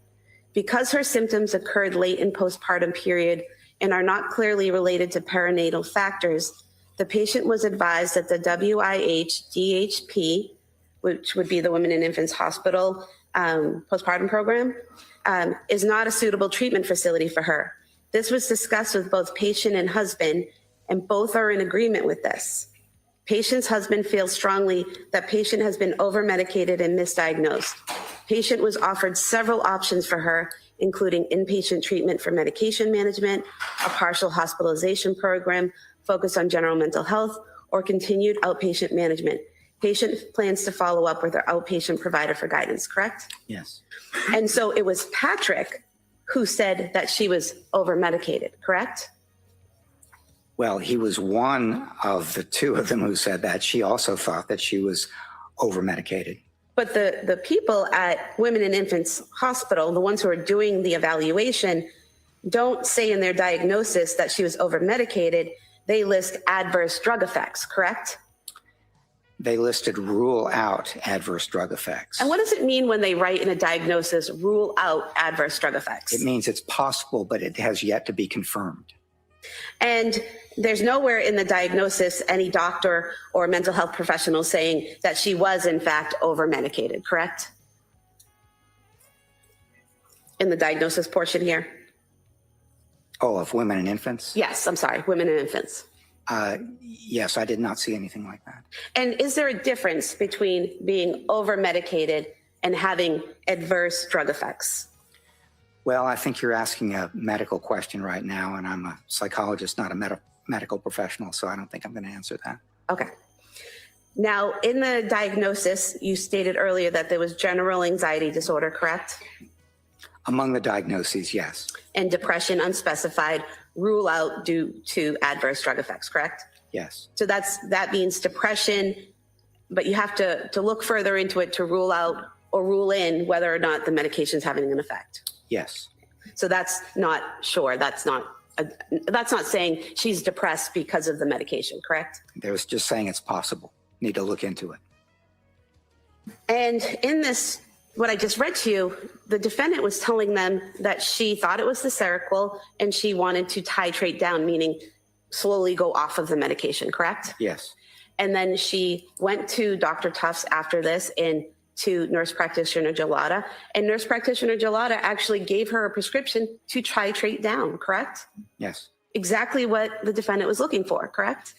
Because her symptoms occurred late in postpartum period and are not clearly related to perinatal factors, the patient was advised that the WIH-DHP, which would be the Women and Infants Hospital postpartum program, is not a suitable treatment facility for her. This was discussed with both patient and husband, and both are in agreement with this. Patient's husband feels strongly that patient has been over-medicated and misdiagnosed. Patient was offered several options for her, including inpatient treatment for medication management, a partial hospitalization program focused on general mental health, or continued outpatient management. Patient plans to follow up with her outpatient provider for guidance, correct? Yes. And so it was Patrick who said that she was over-medicated, correct? Well, he was one of the two of them who said that. She also thought that she was over-medicated. But the people at Women and Infants Hospital, the ones who are doing the evaluation, don't say in their diagnosis that she was over-medicated. They list adverse drug effects, correct? They listed rule out adverse drug effects. And what does it mean when they write in a diagnosis, rule out adverse drug effects? It means it's possible, but it has yet to be confirmed. And there's nowhere in the diagnosis any doctor or mental health professional saying that she was in fact over-medicated, correct? In the diagnosis portion here? Oh, of women and infants? Yes, I'm sorry, women and infants. Yes, I did not see anything like that. And is there a difference between being over-medicated and having adverse drug effects? Well, I think you're asking a medical question right now, and I'm a psychologist, not a medical professional, so I don't think I'm going to answer that. Okay. Now, in the diagnosis, you stated earlier that there was general anxiety disorder, correct? Among the diagnoses, yes. And depression unspecified, rule out due to adverse drug effects, correct? Yes. So that means depression, but you have to look further into it to rule out or rule in whether or not the medication is having an effect. Yes. So that's not sure. That's not saying she's depressed because of the medication, correct? They was just saying it's possible. Need to look into it. And in this, what I just read to you, the defendant was telling them that she thought it was the Seroquel and she wanted to titrate down, meaning slowly go off of the medication, correct? Yes. And then she went to Dr. Tufts after this and to nurse practitioner Gelada, and nurse practitioner Gelada actually gave her a prescription to titrate down, correct? Yes. Exactly what the defendant was looking for, correct?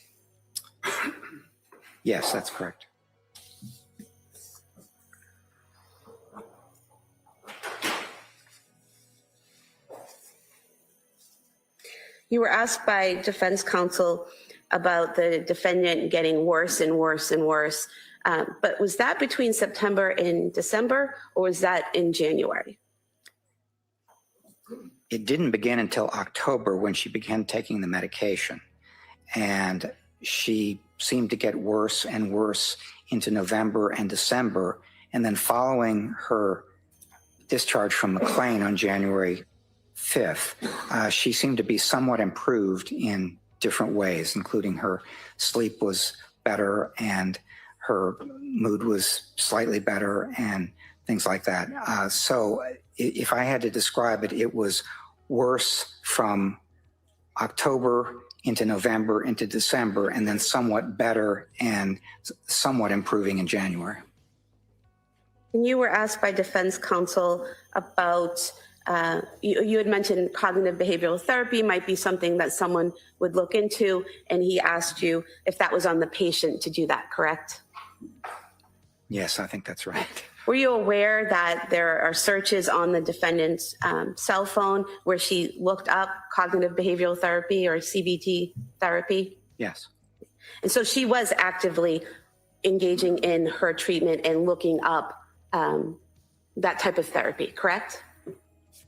Yes, that's correct. You were asked by defense counsel about the defendant getting worse and worse and worse. But was that between September and December, or was that in January? It didn't begin until October when she began taking the medication. And she seemed to get worse and worse into November and December. And then following her discharge from McLean on January 5th, she seemed to be somewhat improved in different ways, including her sleep was better and her mood was slightly better and things like that. So if I had to describe it, it was worse from October into November into December, and then somewhat better and somewhat improving in January. And you were asked by defense counsel about, you had mentioned cognitive behavioral therapy might be something that someone would look into, and he asked you if that was on the patient to do that, correct? Yes, I think that's right. Were you aware that there are searches on the defendant's cell phone where she looked up cognitive behavioral therapy or CBT therapy? Yes. And so she was actively engaging in her treatment and looking up that type of therapy, correct?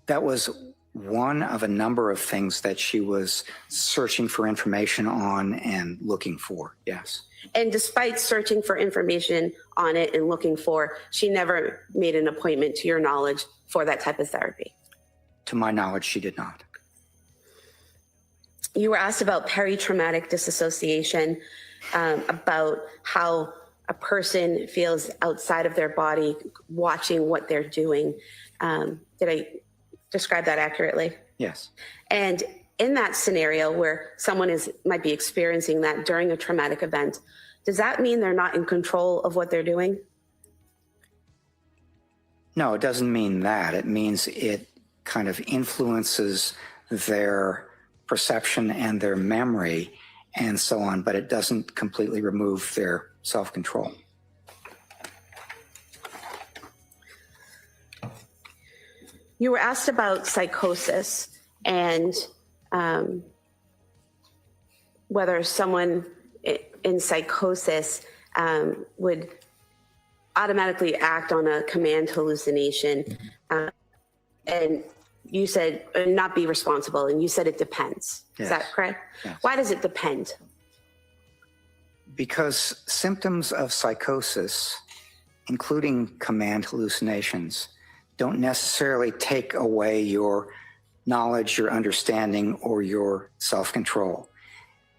That was one of a number of things that she was searching for information on and looking for, yes. And despite searching for information on it and looking for, she never made an appointment, to your knowledge, for that type of therapy? To my knowledge, she did not. You were asked about peritraumatic disassociation, about how a person feels outside of their body watching what they're doing. Did I describe that accurately? Yes. And in that scenario where someone might be experiencing that during a traumatic event, does that mean they're not in control of what they're doing? No, it doesn't mean that. It means it kind of influences their perception and their memory and so on, but it doesn't completely remove their self-control. You were asked about psychosis and whether someone in psychosis would automatically act on a command hallucination. And you said not be responsible, and you said it depends. Yes. Is that correct? Yes. Why does it depend? Because symptoms of psychosis, including command hallucinations, don't necessarily take away your knowledge, your understanding, or your self-control.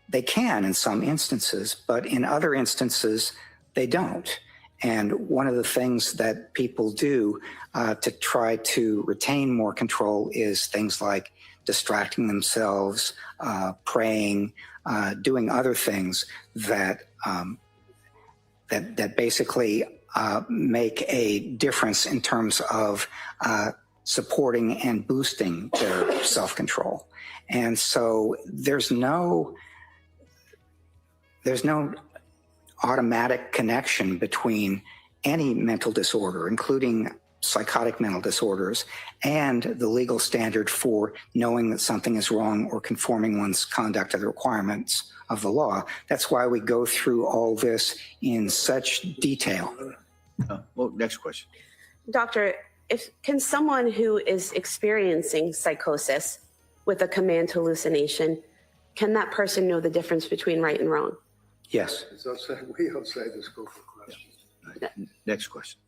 They can in some instances, but in other instances, they don't. And one of the things that people do to try to retain more control is things like distracting themselves, praying, doing other things that that basically make a difference in terms of supporting and boosting their self-control. And so there's no automatic connection between any mental disorder, including psychotic mental disorders, and the legal standard for knowing that something is wrong or conforming one's conduct to the requirements of the law. That's why we go through all this in such detail. Well, next question. Doctor, can someone who is experiencing psychosis with a command hallucination, can that person know the difference between right and wrong? Yes. It's way outside the scope of question. Next question.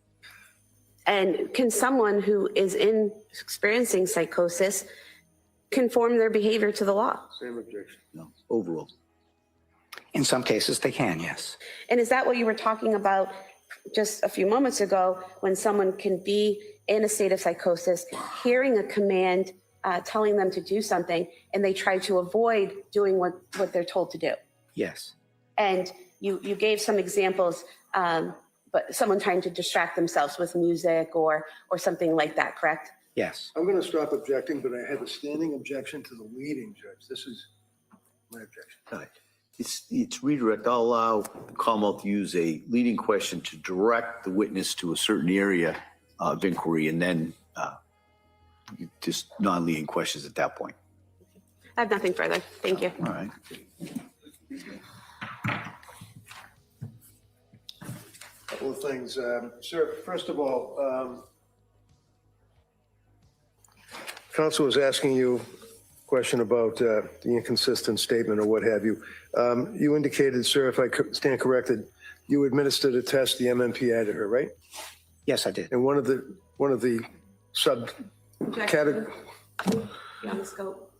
And can someone who is experiencing psychosis conform their behavior to the law? Same objection. No, overall. In some cases, they can, yes. And is that what you were talking about just a few moments ago, when someone can be in a state of psychosis, hearing a command telling them to do something, and they try to avoid doing what they're told to do? Yes. And you gave some examples, but someone trying to distract themselves with music or something like that, correct? Yes. I'm going to stop objecting, but I have a standing objection to the leading judge. This is my objection. All right. It's redirect. I'll allow the Commonwealth to use a leading question to direct the witness to a certain area of inquiry, and then just non-leading questions at that point. I have nothing further. Thank you. All right. Couple of things. Sir, first of all, counsel was asking you a question about the inconsistent statement or what have you. You indicated, sir, if I stand corrected, you administered a test, the MMPI, to her, right? Yes, I did. And one of the sub category. On the scope.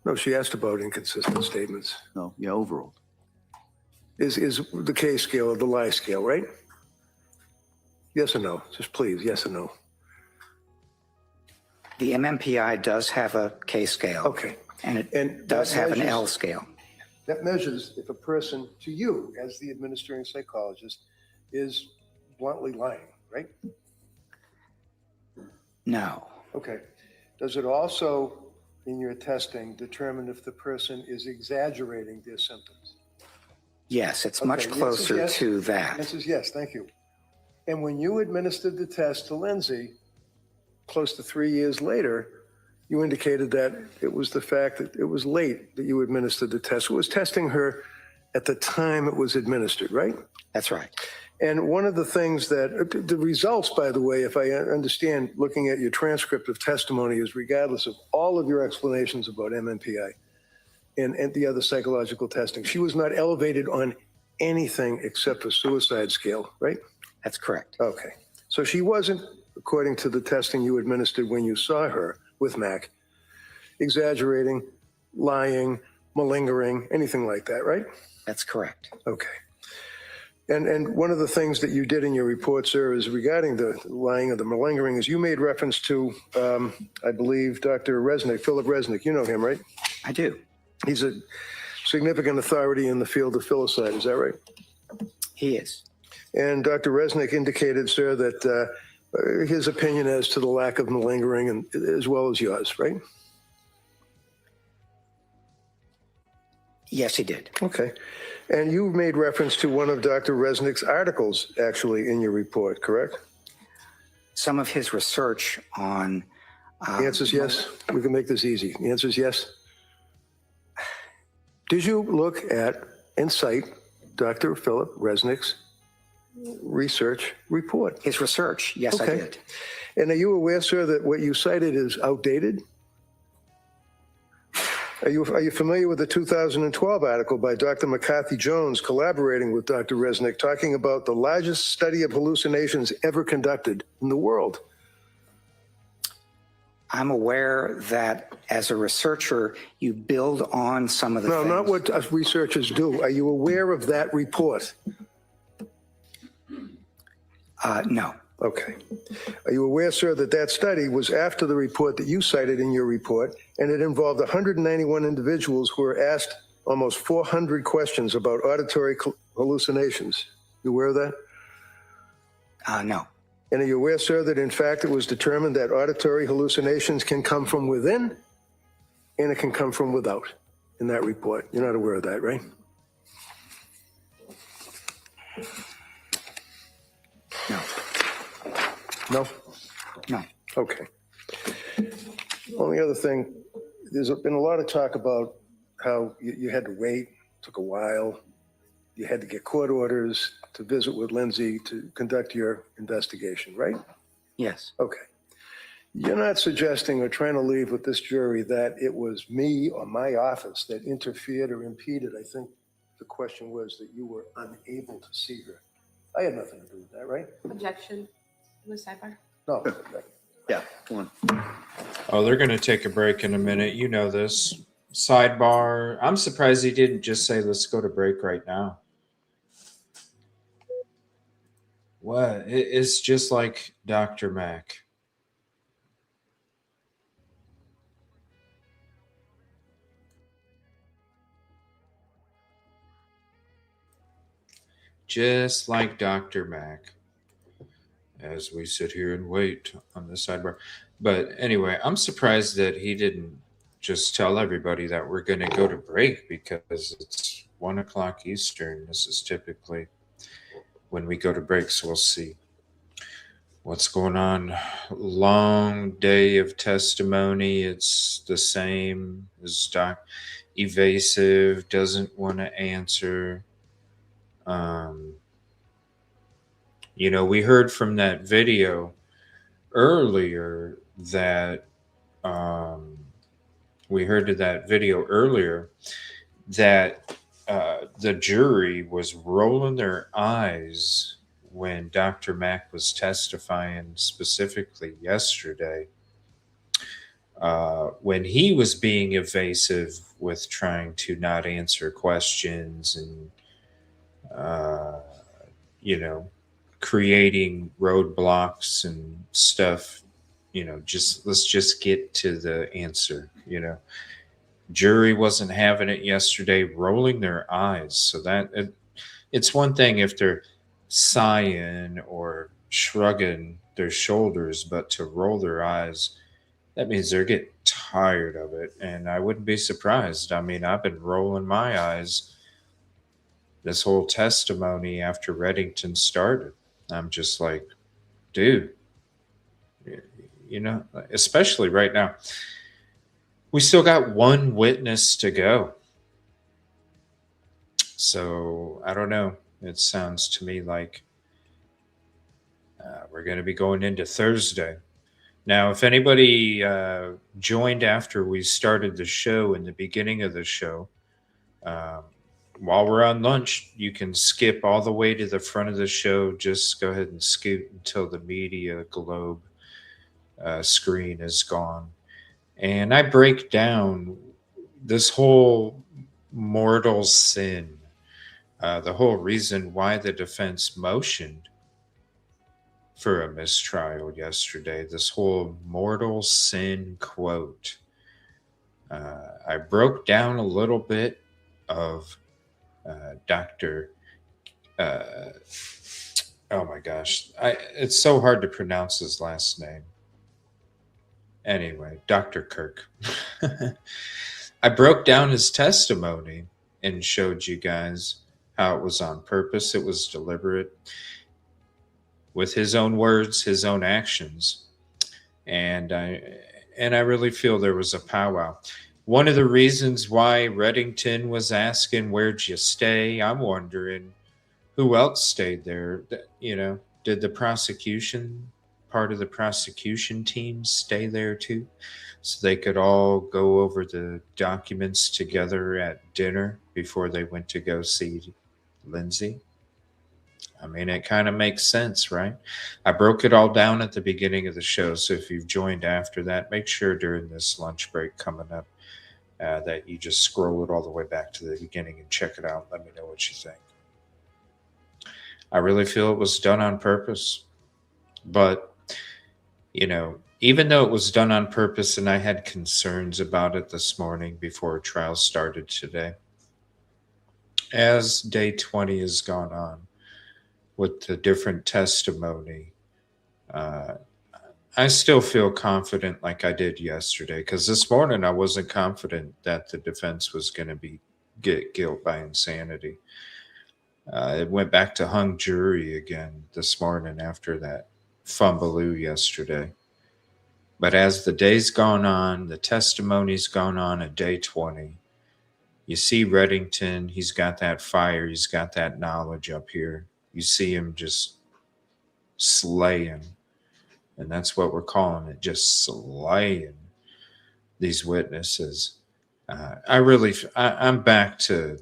No, she asked about inconsistent statements. No, yeah, overall. Is the K scale or the lie scale, right? Yes or no? Just please, yes or no. The MMPI does have a K scale. Okay. And it does have an L scale. That measures if a person, to you as the administering psychologist, is bluntly lying, right? No. Okay. Does it also, in your testing, determine if the person is exaggerating their symptoms? Yes, it's Okay, much yes is closer yes. to that. This is yes, thank you. And when you administered the test to Lindsay, close to 3 years later, you indicated that it was the fact that it was late that you administered the test. It was testing her at the time it was administered, right? That's right. And one of the things that, the results, by the way, if I understand, looking at your transcript of testimony, is regardless of all of your explanations about MMPI and the other psychological testing, she was not elevated on anything except for suicide scale, right? That's correct. Okay. So she wasn't according to the testing you administered when you saw her with Mac, exaggerating, lying, malingering, anything like that, right? That's correct. Okay. And one of the things that you did in your report, sir, is regarding the lying or the malingering, is you made reference to, I believe, Dr. Resnick, Philip Resnick. You know him, right? I do. He's a significant authority in the field of filicide. Is that right? He is. And Dr. Resnick indicated, sir, that his opinion as to the lack of malingering, and as well as yours, right? Yes, he did. Okay. And you made reference to one of Dr. Resnick's articles, actually, in your report, correct? Some of his research on... The answer is yes. We can make this easy. The answer is yes. Did you look at and cite Dr. Philip Resnick's research report? His research, yes, I did. And are you aware, sir, that what you cited is outdated? Are you familiar with the 2012 article by Dr. McCarthy Jones collaborating with Dr. Resnick talking about the largest study of hallucinations ever conducted in the world? I'm aware that as a researcher, you build on some of the things. No, not what us researchers do. Are you aware of that report? No. Okay. Are you aware, sir, that that study was after the report that you cited in your report, and it involved 191 individuals who were asked almost 400 questions about auditory hallucinations? You aware of that? No. And are you aware, sir, that in fact it was determined that auditory hallucinations can come from within and it can come from without in that report? You're not aware of that, right? No. No? No. Okay. Only other thing, there's been a lot of talk about how you had to wait, took a while, you had to get court orders to visit with Lindsay to conduct your investigation, right? Yes. Okay. You're not suggesting or trying to leave with this jury that it was me or my office that interfered or impeded. I think the question was that you were unable to see her. I had nothing to do with that, right? Objection. The sidebar. No. Yeah, come on. Oh, they're going to take a break in a minute. You know this. Sidebar. I'm surprised he didn't just say, let's go to break right now. What? It's just like Dr. Mac. Just like Dr. Mac. As we sit here and wait on the sidebar. But anyway, I'm surprised that he didn't just tell everybody that we're going to go to break because it's 1 o'clock Eastern. This is typically when we go to break, so we'll see what's going on. Long day of testimony. It's the same as evasive, doesn't want to answer. You know, we heard from that video earlier that the jury was rolling their eyes when Dr. Mack was testifying, specifically yesterday, when he was being evasive with trying to not answer questions and, you know, creating roadblocks and stuff. You know, let's just get to the answer. You know, jury wasn't having it yesterday, rolling their eyes. So that it's one thing if they're sighing or shrugging their shoulders, but to roll their eyes, that means they're getting tired of it. And I wouldn't be surprised. I mean, I've been rolling my eyes this whole testimony after Reddington started. I'm just like, dude, you know, especially right now, we still got one witness to go. So I don't know. It sounds to me like we're going to be going into Thursday. Now, if anybody joined after we started the show in the beginning of the show, while we're on lunch, you can skip all the way to the front of the show. Just go ahead and scoot until the media globe screen is gone. And I break down this whole mortal sin, the whole reason why the defense motioned for a mistrial yesterday, this whole mortal sin quote. I broke down a little bit of Dr. Oh my gosh, it's so hard to pronounce his last name. Anyway, Dr. Kirk. I broke down his testimony and showed you guys how it was on purpose. It was deliberate with his own words, his own actions. And I really feel there was a powwow. One of the reasons why Reddington was asking, where'd you stay? I'm wondering who else stayed there. You know, did the prosecution, part of the prosecution team, stay there too? So they could all go over the documents together at dinner before they went to go see Lindsay. I mean, it kind of makes sense, right? I broke it all down at the beginning of the show. So if you've joined after that, make sure during this lunch break coming up that you just scroll it all the way back to the beginning and check it out. Let me know what you think. I really feel it was done on purpose. But, you know, even though it was done on purpose and I had concerns about it this morning before trial started today, as day 20 has gone on with the different testimony, I still feel confident like I did yesterday, because this morning I wasn't confident that the defense was going to get guilt by insanity. It went back to hung jury again this morning after that fumbaloo yesterday. But as the day's gone on, the testimony's gone on at day 20, you see Reddington, he's got that fire, he's got that knowledge up here. You see him just slaying. And that's what we're calling it, just slaying these witnesses. I'm back to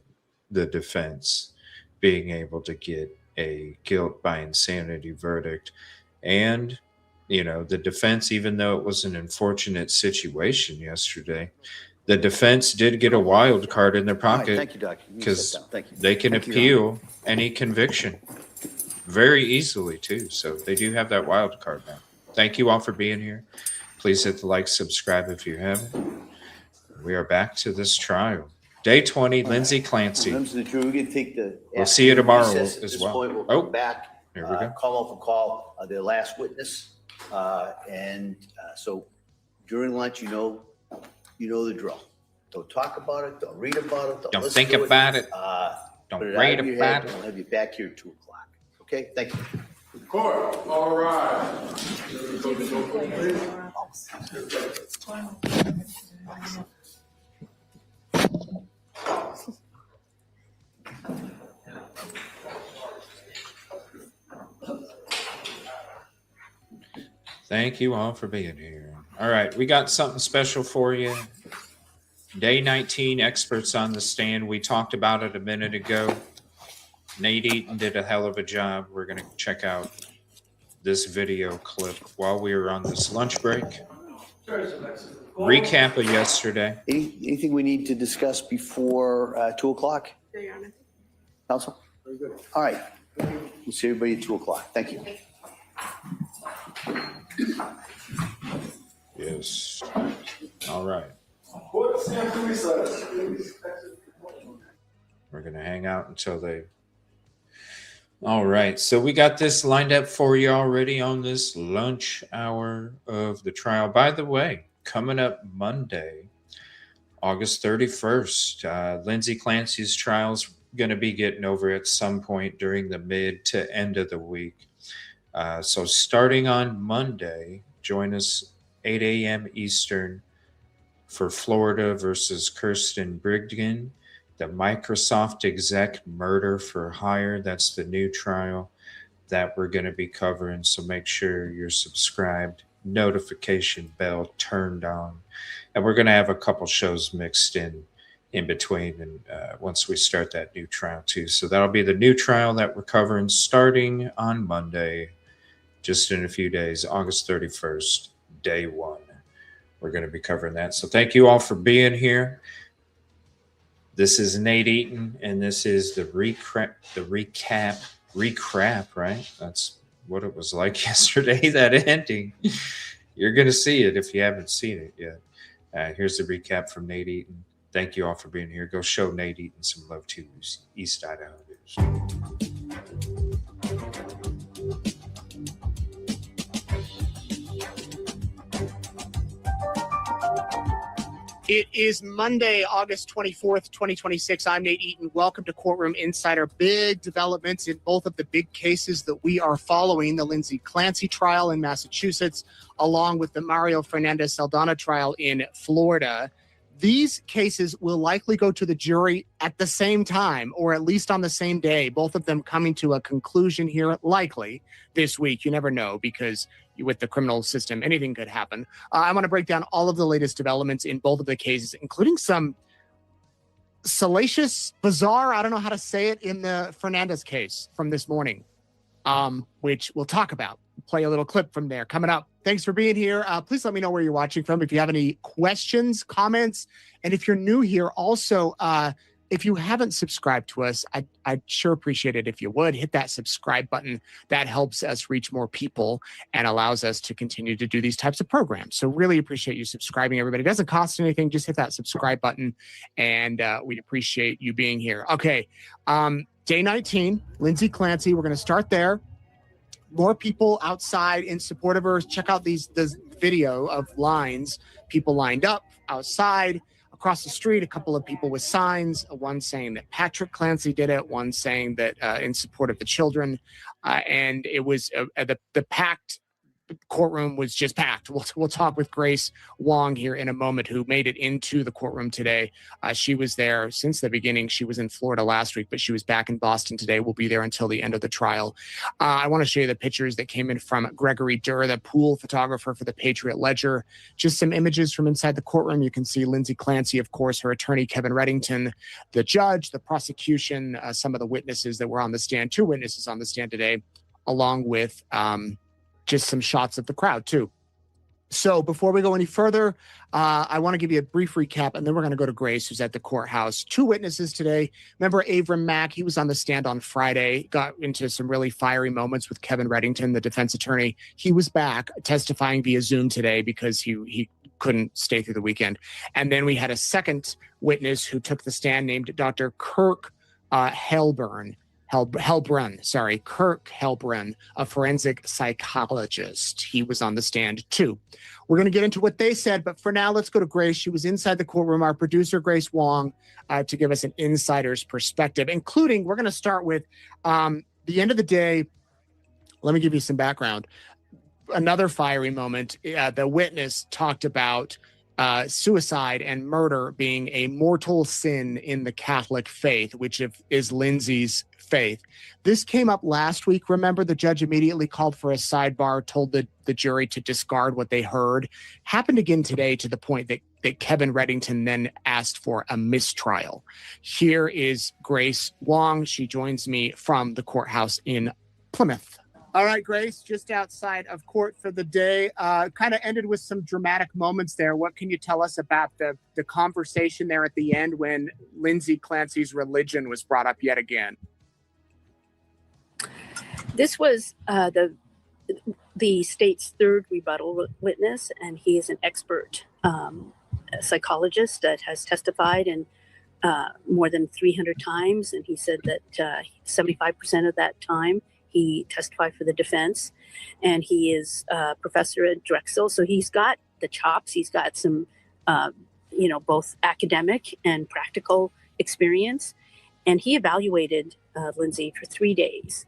the defense being able to get a guilt by insanity verdict. And, you know, the defense, even though it was an unfortunate situation yesterday, the defense did get a wild card in their pocket. Thank you, Doctor. Because they can appeal any conviction very easily, too. So they do have that wild card now. Thank you all for being here. Please hit the like, subscribe if you haven't. We are back to this trial. Day 20, Lindsay Clancy. Members of the jury, we can take the. We'll see you tomorrow recess at as this well. Point. We'll come back. There we go. Call off a call their last witness. So during lunch, you know the drill. Don't talk about it. Don't read about it. Don't listen think to about it. Put Don't out read of your about head, it. We'll have you back here at 2 o'clock. Okay, thank you. Court, all rise. Thank you all for being here. All right, we got something special for you. Day 19, experts on the stand. We talked about it a minute ago. Nate Eaton did a hell of a job. We're going to check out this video clip while we were on this lunch break. Recap of yesterday. Anything we need to discuss before 2 o'clock? Counsel? Very good. All right. We'll see everybody at 2 o'clock. Thank you. Yes. All right. We're going to hang out until they... All right. So we got this lined up for you already on this lunch hour of the trial. By the way, coming up Monday, August 31st, Lindsay Clancy's trial's going to be getting over at some point during the mid to end of the week. So starting on Monday, join us 8 a.m. Eastern for Florida versus Kirsten Brigden, the Microsoft exec murder for hire. That's the new trial that we're going to be covering. So make sure you're subscribed, notification bell turned on. And we're going to have a couple shows mixed in in between, and once we start that new trial too. So that'll be the new trial that we're covering starting on Monday, just in a few days, August 31st, day one. We're going to be covering that. So thank you all for being here. This is Nate Eaton, and this is the recap, right? That's what it was like yesterday, that ending. You're going to see it if you haven't seen it yet. Here's the recap from Nate Eaton. Thank you all for being here. Go show Nate Eaton some love too, East Idaho News. It is Monday, August 24th, 2026. I'm Nate Eaton. Welcome to Courtroom Insider. Big developments in both of the big cases that we are following, the Lindsay Clancy trial in Massachusetts, along with the Mario Fernandez-Saldana trial in Florida. These cases will likely go to the jury at the same time, or at least on the same day, both of them coming to a conclusion here likely this week. You never know, because with the criminal system, anything could happen. I want to break down all of the latest developments in both of the cases, including some salacious, bizarre, I don't know how to say it, in the Fernandez case from this morning, which we'll talk about. Play a little clip from there coming up. Thanks for being here. Please let me know where you're watching from. If you have any questions, comments, and if you're new here, also, if you haven't subscribed to us, I'd sure appreciate it if you would. Hit that subscribe button. That helps us reach more people and allows us to continue to do these types of programs. So really appreciate you subscribing, everybody. It doesn't cost anything. Just hit that subscribe button, and we'd appreciate you being here. Okay, day 19, Lindsay Clancy. We're going to start there. More people outside in support of her. Check out this video of lines, people lined up outside. Across the street, a couple of people with signs, one saying that Patrick Clancy did it, one saying that in support of the children. And it was the packed courtroom was just packed. We'll talk with Grace Wong here in a moment, who made it into the courtroom today. She was there since the beginning. She was in Florida last week, but she was back in Boston today. We'll be there until the end of the trial. I want to show you the pictures that came in from Gregory Durr, the pool photographer for the Patriot Ledger. Just some images from inside the courtroom. You can see Lindsay Clancy, of course, her attorney, Kevin Reddington, the judge, the prosecution, some of the witnesses that were on the stand, 2 witnesses on the stand today, along with just some shots of the crowd too. So before we go any further, I want to give you a brief recap, and then we're going to go to Grace, who's at the courthouse. 2 witnesses today. Remember Avram Mack? He was on the stand on Friday, got into some really fiery moments with Kevin Reddington, the defense attorney. He was back testifying via Zoom today because he couldn't stay through the weekend. And then we had a second witness who took the stand named Dr. Kirk Helbrun, a forensic psychologist. He was on the stand too. We're going to get into what they said, but for now, let's go to Grace. She was inside the courtroom, our producer, Grace Wong, to give us an insider's perspective, including, we're going to start with the end of the day. Let me give you some background. Another fiery moment. The witness talked about suicide and murder being a mortal sin in the Catholic faith, which is Lindsay's faith. This came up last week. Remember, the judge immediately called for a sidebar, told the jury to discard what they heard. Happened again today, to the point that Kevin Reddington then asked for a mistrial. Here is Grace Wong. She joins me from the courthouse in Plymouth. All right, Grace, just outside of court for the day. Kind of ended with some dramatic moments there. What can you tell us about the conversation there at the end when Lindsay Clancy's religion was brought up yet again? This was the state's 3rd rebuttal witness, and he is an expert psychologist that has testified in more than 300 times. And he said that 75% of that time he testified for the defense, and he is a professor at Drexel. So he's got the chops. He's got some, both academic and practical experience. And he evaluated Lindsay for 3 days.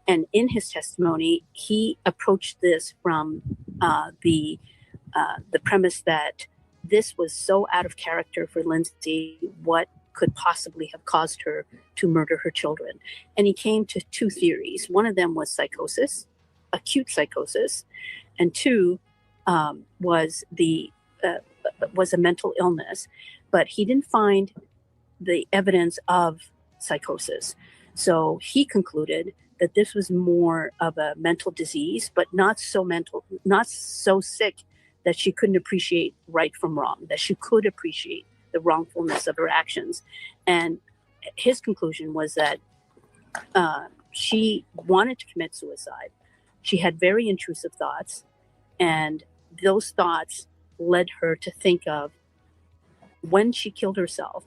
And in his testimony, he approached this from the premise that this was so out of character for Lindsay. What could possibly have caused her to murder her children? And he came to 2 theories. One of them was psychosis, acute psychosis, and 2 was a mental illness. But he didn't find the evidence of psychosis. So he concluded that this was more of a mental disease, but not so sick that she couldn't appreciate right from wrong, that she could appreciate the wrongfulness of her actions. And his conclusion was that she wanted to commit suicide. She had very intrusive thoughts, and those thoughts led her to think of when she killed herself,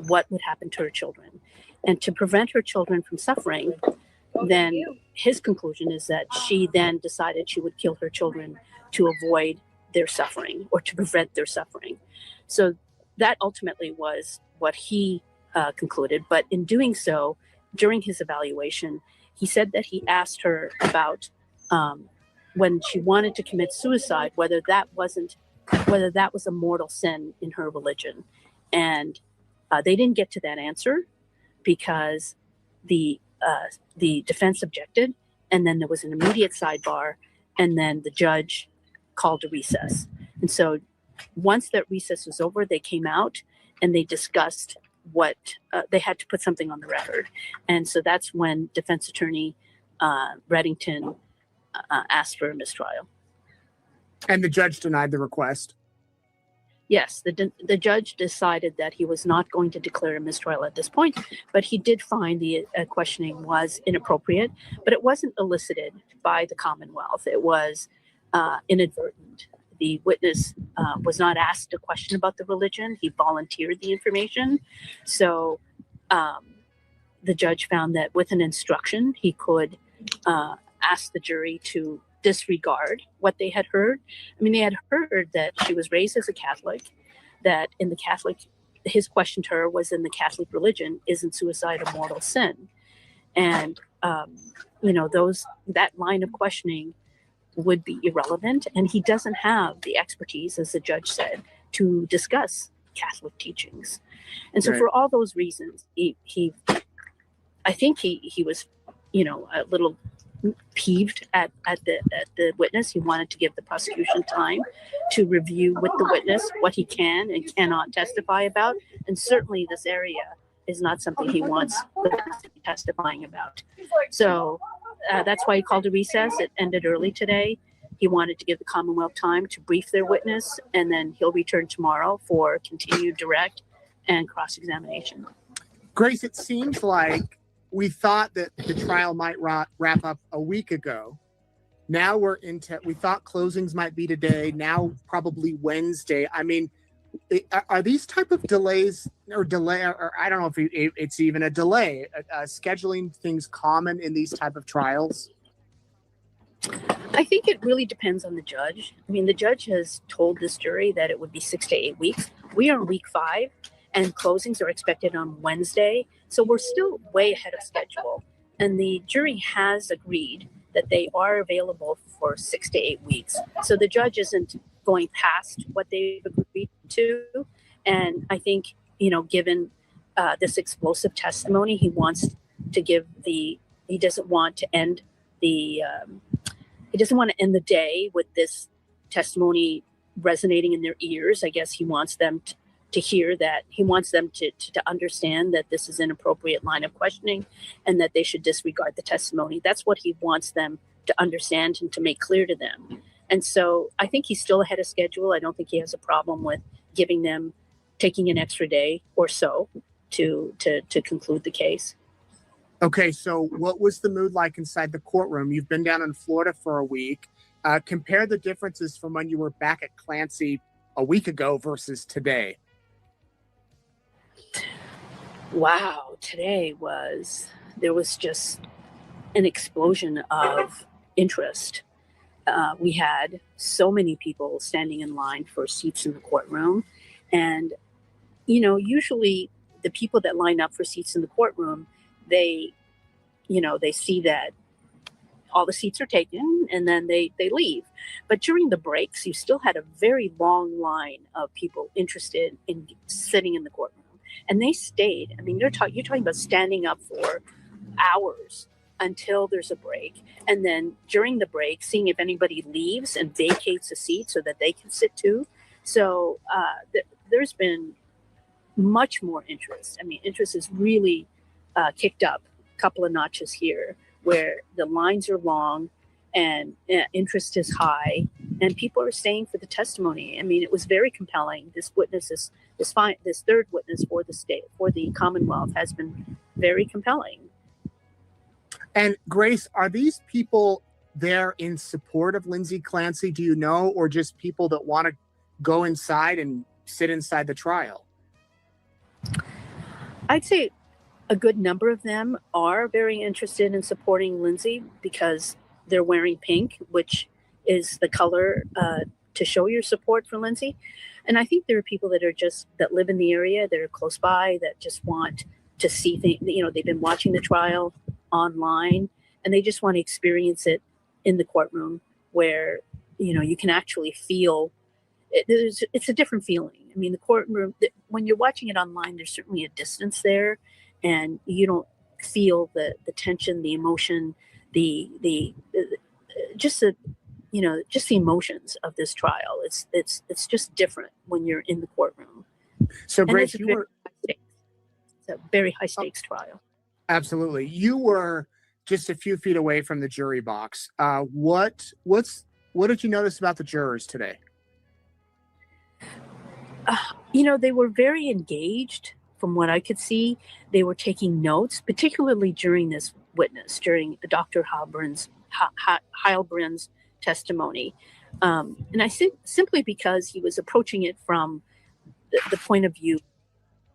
what would happen to her children. And to prevent her children from suffering, then his conclusion is that she then decided she would kill her children to avoid their suffering or to prevent their suffering. So that ultimately was what he concluded. But in doing so, during his evaluation, he said that he asked her about when she wanted to commit suicide, whether that was a mortal sin in her religion. And they didn't get to that answer because the defense objected, and then there was an immediate sidebar, and then the judge called a recess. And so once that recess was over, they came out and they discussed what they had to put something on the record. And so that's when defense attorney Reddington asked for a mistrial. And the judge denied the request. Yes, the judge decided that he was not going to declare a mistrial at this point, but he did find the questioning was inappropriate, but it wasn't elicited by the Commonwealth. It was inadvertent. The witness was not asked a question about the religion. He volunteered the information. So the judge found that with an instruction, he could ask the jury to disregard what they had heard. I mean, they had heard that she was raised as a Catholic, that in the Catholic, his question to her was, in the Catholic religion, isn't suicide a mortal sin? And, that line of questioning would be irrelevant. And he doesn't have the expertise, as the judge said, to discuss Catholic teachings. And so Right. for all those reasons, I think he was, a little peeved at the witness. He wanted to give the prosecution time to review with the witness what he can and cannot testify about. And certainly this area is not something he wants the witness to be testifying about. So that's why he called a recess. It ended early today. He wanted to give the Commonwealth time to brief their witness, and then he'll return tomorrow for continued direct and cross-examination. Grace, it seems like we thought that the trial might wrap up a week ago. Now we thought closings might be today, now probably Wednesday. I mean, are these type of delays or I don't know if it's even a delay, scheduling things common in these type of trials? I think it really depends on the judge. I mean, the judge has told this jury that it would be 6 to 8 weeks. We are in week 5 and closings are expected on Wednesday. So we're still way ahead of schedule. And the jury has agreed that they are available for 6 to 8 weeks. So the judge isn't going past what they've agreed to. And I think, given this explosive testimony, he wants to he doesn't want to end the day with this testimony resonating in their ears. I guess he wants them to hear that. He wants them to understand that this is an appropriate line of questioning and that they should disregard the testimony. That's what he wants them to understand and to make clear to them. And so I think he's still ahead of schedule. I don't think he has a problem with taking an extra day or so to conclude the case. Okay, so what was the mood like inside the courtroom? You've been down in Florida for a week. Compare the differences from when you were back at Clancy a week ago versus today. Wow, there was just an explosion of interest. We had so many people standing in line for seats in the courtroom. And, usually the people that line up for seats in the courtroom, they see that all the seats are taken and then they leave. But during the breaks, you still had a very long line of people interested in sitting in the courtroom. And they stayed. I mean, you're talking about standing up for hours until there's a break. And then during the break, seeing if anybody leaves and vacates a seat so that they can sit too. So there's been much more interest. I mean, interest is really kicked up a couple of notches here, where the lines are long and interest is high, and people are staying for the testimony. I mean, it was very compelling. This witness this third witness for the state, for the Commonwealth, has been very compelling. And Grace, are these people there in support of Lindsay Clancy, do you know, or just people that want to go inside and sit inside the trial? I'd say a good number of them are very interested in supporting Lindsay because they're wearing pink, which is the color to show your support for Lindsay. And I think there are people that live in the area, that are close by, that just want to see things. You know, they've been watching the trial online and they just want to experience it in the courtroom, where, you know, you can actually feel it. It's a different feeling. I mean, the courtroom, when you're watching it online, there's certainly a distance there, and you don't feel the tension, the emotion, just the emotions of this trial. It's just different when you're in the courtroom. So, Grace, it's a very high stakes trial. Absolutely. You were just a few feet away from the jury box. What did you notice about the jurors today? You know, they were very engaged from what I could see. They were taking notes, particularly during this witness, during Dr. Heilbrun's testimony. And I think simply because he was approaching it from the point of view,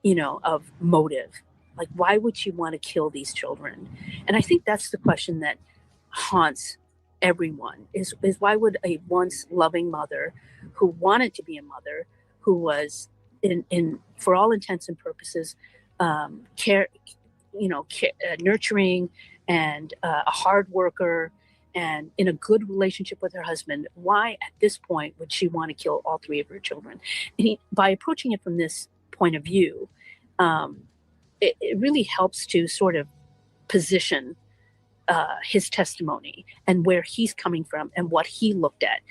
you know, of motive. Like, why would you want to kill these children? And I think that's the question that haunts everyone is why would a once loving mother who wanted to be a mother, who was in for all intents and purposes, nurturing and a hard worker and in a good relationship with her husband, why at this point would she want to kill all three of her children? And by approaching it from this point of view, it really helps to sort of position his testimony and where he's coming from and what he looked at.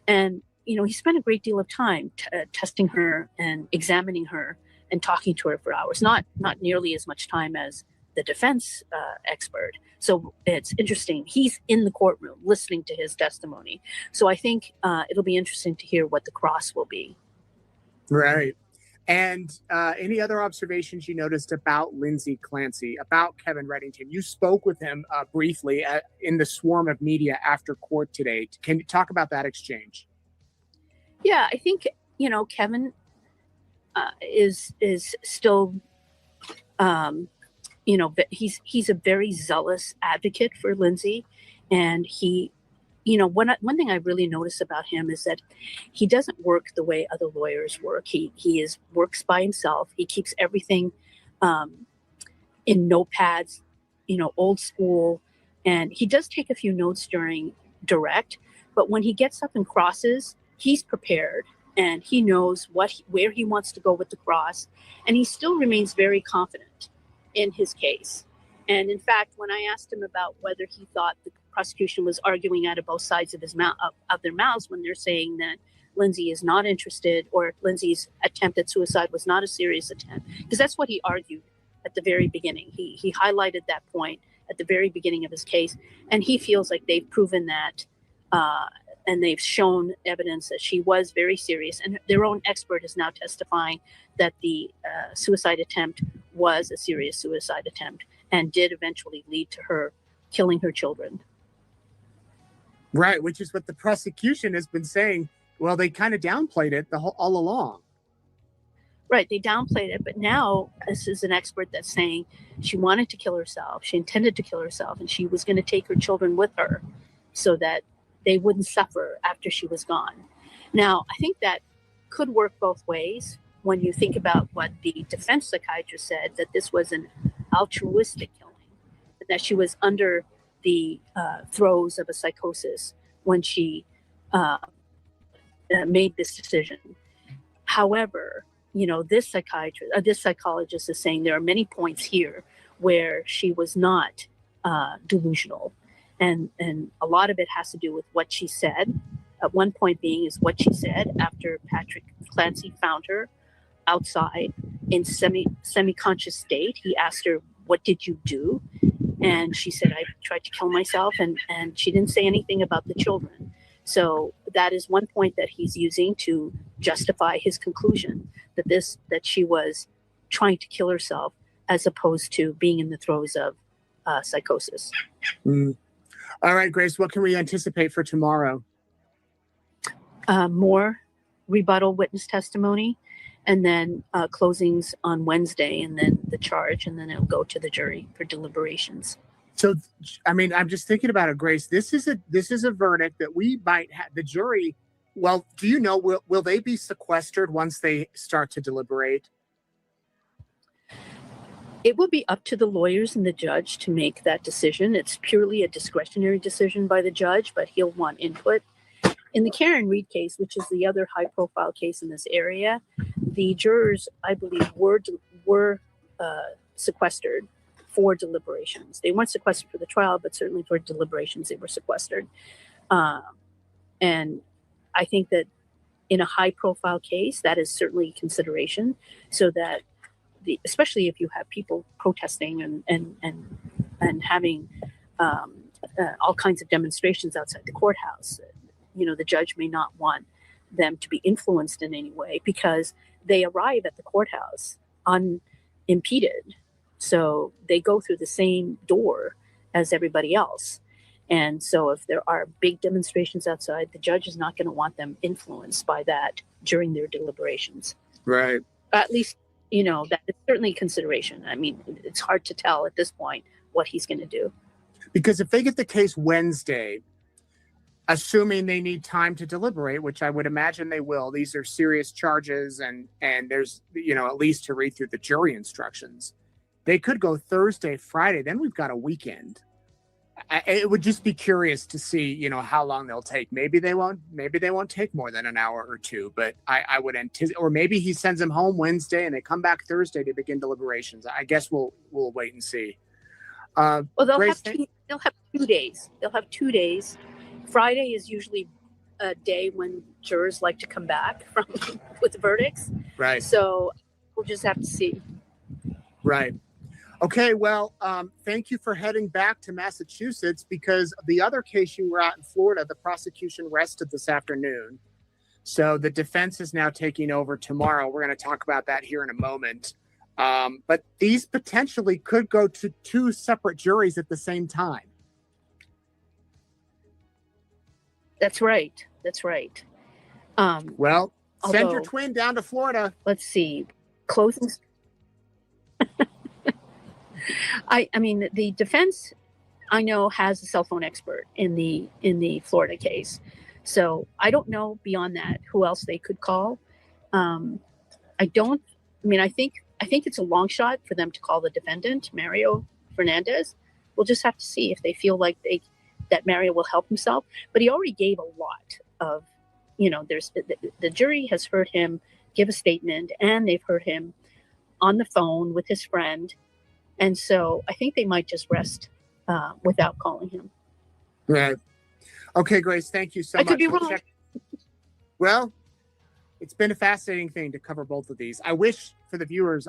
And, you know, he spent a great deal of time testing her and examining her and talking to her for hours, not nearly as much time as the defense expert. So it's interesting. He's in the courtroom listening to his testimony. So I think it'll be interesting to hear what the cross will be. Right. And any other observations you noticed about Lindsay Clancy, about Kevin Reddington? You spoke with him briefly in the swarm of media after court today. Can you talk about that exchange? Yeah, I think, you know, Kevin is still, you know, he's a very zealous advocate for Lindsay, and he, you know, one thing I really notice about him is that he doesn't work the way other lawyers work. He works by himself. He keeps everything in notepads, you know, old school, and he does take a few notes during direct. But when he gets up and crosses, he's prepared and he knows where he wants to go with the cross, and he still remains very confident in his case. And in fact, when I asked him about whether he thought the prosecution was arguing out of both sides of their mouths when they're saying that Lindsay is not interested, or Lindsay's attempt at suicide was not a serious attempt, because that's what he argued at the very beginning. He highlighted that point at the very beginning of his case, and he feels like they've proven that and they've shown evidence that she was very serious. And their own expert is now testifying that the suicide attempt was a serious suicide attempt and did eventually lead to her killing her children. Right, which is what the prosecution has been saying. Well, they kind of downplayed it all along. Right, they downplayed it, but now this is an expert that's saying she wanted to kill herself, she intended to kill herself, and she was going to take her children with her so that they wouldn't suffer after she was gone. Now, I think that could work both ways when you think about what the defense psychiatrist said, that this was an altruistic killing, that she was under the throes of a psychosis when she made this decision. However, you know, this psychologist is saying there are many points here where she was not delusional, and a lot of it has to do with what she said. At one point being is what she said after Patrick Clancy found her outside in semi-conscious state. He asked her, "What did you do?" And she said, "I tried to kill myself," and she didn't say anything about the children. So that is one point that he's using to justify his conclusion that she was trying to kill herself as opposed to being in the throes of psychosis. All right, Grace, what can we anticipate for tomorrow? More rebuttal witness testimony, and then closings on Wednesday, and then the charge, and then it'll go to the jury for deliberations. So, I mean, I'm just thinking about it, Grace. This is a verdict that we might have the jury. Well, do you know, will they be sequestered once they start to deliberate? It will be up to the lawyers and the judge to make that decision. It's purely a discretionary decision by the judge, but he'll want input. In the Karen Reed case, which is the other high-profile case in this area, the jurors, I believe, were sequestered for deliberations. They weren't sequestered for the trial, but certainly for deliberations, they were sequestered. And I think that in a high-profile case, that is certainly a consideration, so that especially if you have people protesting and having all kinds of demonstrations outside the courthouse, the judge may not want them to be influenced in any way because they arrive at the courthouse unimpeded. So they go through the same door as everybody else. And so if there are big demonstrations outside, the judge is not going to want them influenced by that during their deliberations. Right. At least, that is certainly a consideration. I mean, it's hard to tell at this point what he's going to do. Because if they get the case Wednesday, assuming they need time to deliberate, which I would imagine they will, these are serious charges and there's, at least to read through the jury instructions. They could go Thursday, Friday, then we've got a weekend. It would just be curious to see, how long they'll take. Maybe they won't take more than an hour or two, but I would anticipate, or maybe he sends them home Wednesday and they come back Thursday to begin deliberations. I guess we'll wait and see. Well, they'll have 2 days. They'll have 2 days. Friday is usually a day when jurors like to come back with the verdicts. Right. So we'll just have to see. Right. Okay, well, thank you for heading back to Massachusetts, because the other case you were at in Florida, the prosecution rested this afternoon. So the defense is now taking over tomorrow. We're going to talk about that here in a moment. But these potentially could go to 2 separate juries at the same time. That's right. That's right. Well, send your twin down to Florida. Let's see. Closings. I mean, the defense, I know, has a cell phone expert in the Florida case. So I don't know beyond that who else they could call. I think it's a long shot for them to call the defendant, Mario Fernandez. We'll just have to see if they feel like that Mario will help himself. But he already gave a lot of, the jury has heard him give a statement, and they've heard him on the phone with his friend. And so I think they might just rest without calling him. Right. Okay, Grace, thank you so much. I could be wrong. Well, it's been a fascinating thing to cover both of these. I wish for the viewers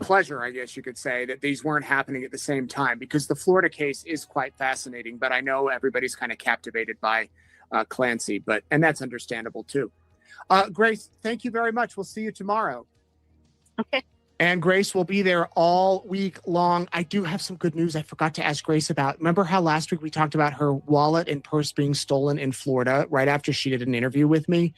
pleasure, I guess you could say, that these weren't happening at the same time, because the Florida case is quite fascinating, but I know everybody's kind of captivated by Clancy, and that's understandable too. Grace, thank you very much. We'll see you tomorrow. Okay. And Grace will be there all week long. I do have some good news I forgot to ask Grace about. Remember how last week we talked about her wallet and purse being stolen in Florida right after she did an interview with me?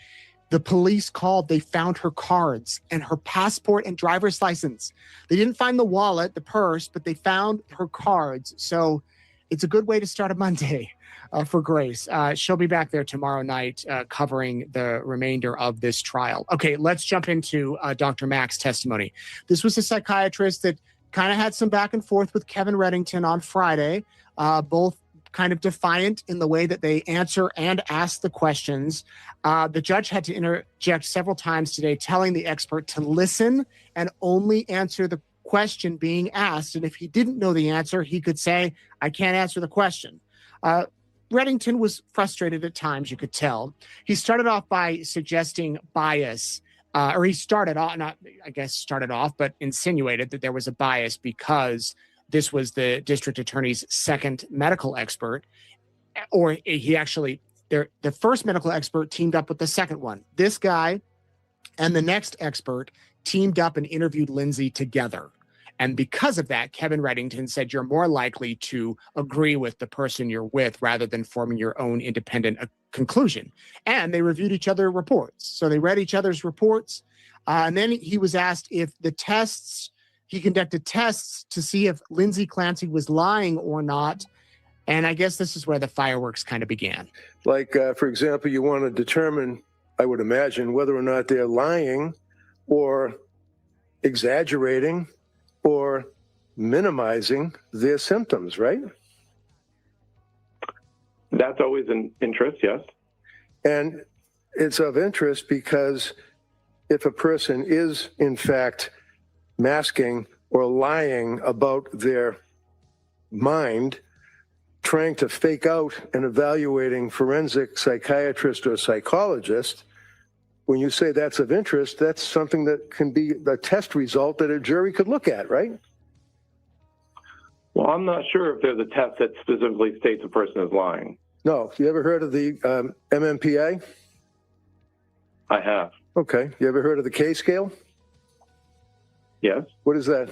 The police called. They found her cards and her passport and driver's license. They didn't find the wallet, the purse, but they found her cards. So it's a good way to start a Monday for Grace. She'll be back there tomorrow night covering the remainder of this trial. Okay, let's jump into Dr. Mack's testimony. This was a psychiatrist that kind of had some back and forth with Kevin Reddington on Friday, both kind of defiant in the way that they answer and ask the questions. The judge had to interject several times today, telling the expert to listen and only answer the question being asked. And if he didn't know the answer, he could say, "I can't answer the question." Reddington was frustrated at times, you could tell. He started off by suggesting bias or he started off, started off, but insinuated that there was a bias because this was the district attorney's second medical expert, or he actually, the first medical expert teamed up with the second one. This guy and the next expert teamed up and interviewed Lindsay together. And because of that, Kevin Reddington said you're more likely to agree with the person you're with rather than forming your own independent conclusion. And they reviewed each other's reports. So they read each other's reports. And then he was asked if he conducted tests to see if Lindsay Clancy was lying or not. And I guess this is where the fireworks kind of began. Like, for example, you want to determine, I would imagine, whether or not they're lying or exaggerating or minimizing their symptoms, right? That's always an interest, yes. And it's of interest because if a person is, in fact, masking or lying about their mind, trying to fake out an evaluating forensic psychiatrist or psychologist, when you say that's of interest, that's something that can be a test result that a jury could look at, right? Well, I'm not sure if there's a test that specifically states a person is lying. No. You ever heard of the MMPI? I have. Okay. You ever heard of the K scale? Yes. What is that?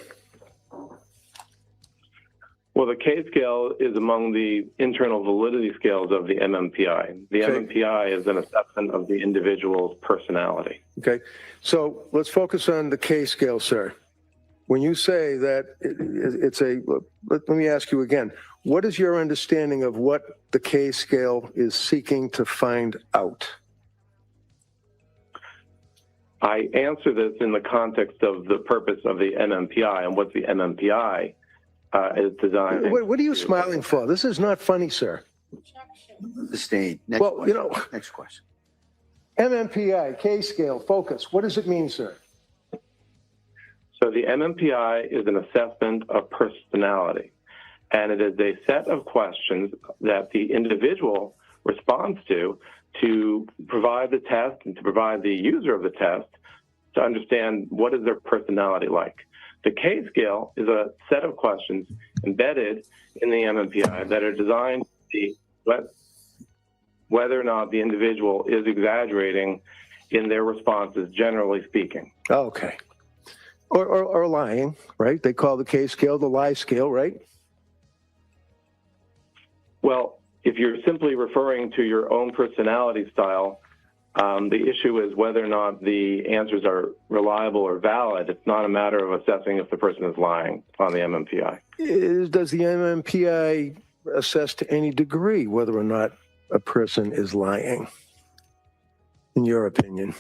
Well, the K scale is among the internal validity scales of the MMPI. The MMPI is an assessment of the individual's personality. Okay. So let's focus on the K scale, sir. When you say that it's let me ask you again, what is your understanding of what the K scale is seeking to find out? I answer this in the context of the purpose of the MMPI and what the MMPI is designed. What are you smiling for? This is not funny, sir. Disdain. Next Well, question. you know, Next question. MMPI, K scale, focus. What does it mean, sir? So the MMPI is an assessment of personality, and it is a set of questions that the individual responds to provide the test and to provide the user of the test to understand what is their personality like. The K scale is a set of questions embedded in the MMPI that are designed to see whether or not the individual is exaggerating in their responses, generally speaking. Okay. Or lying, right? They call the K scale the lie scale, right? Well, if you're simply referring to your own personality style, the issue is whether or not the answers are reliable or valid. It's not a matter of assessing if the person is lying on the MMPI. Does the MMPI assess to any degree whether or not a person is lying, in your opinion?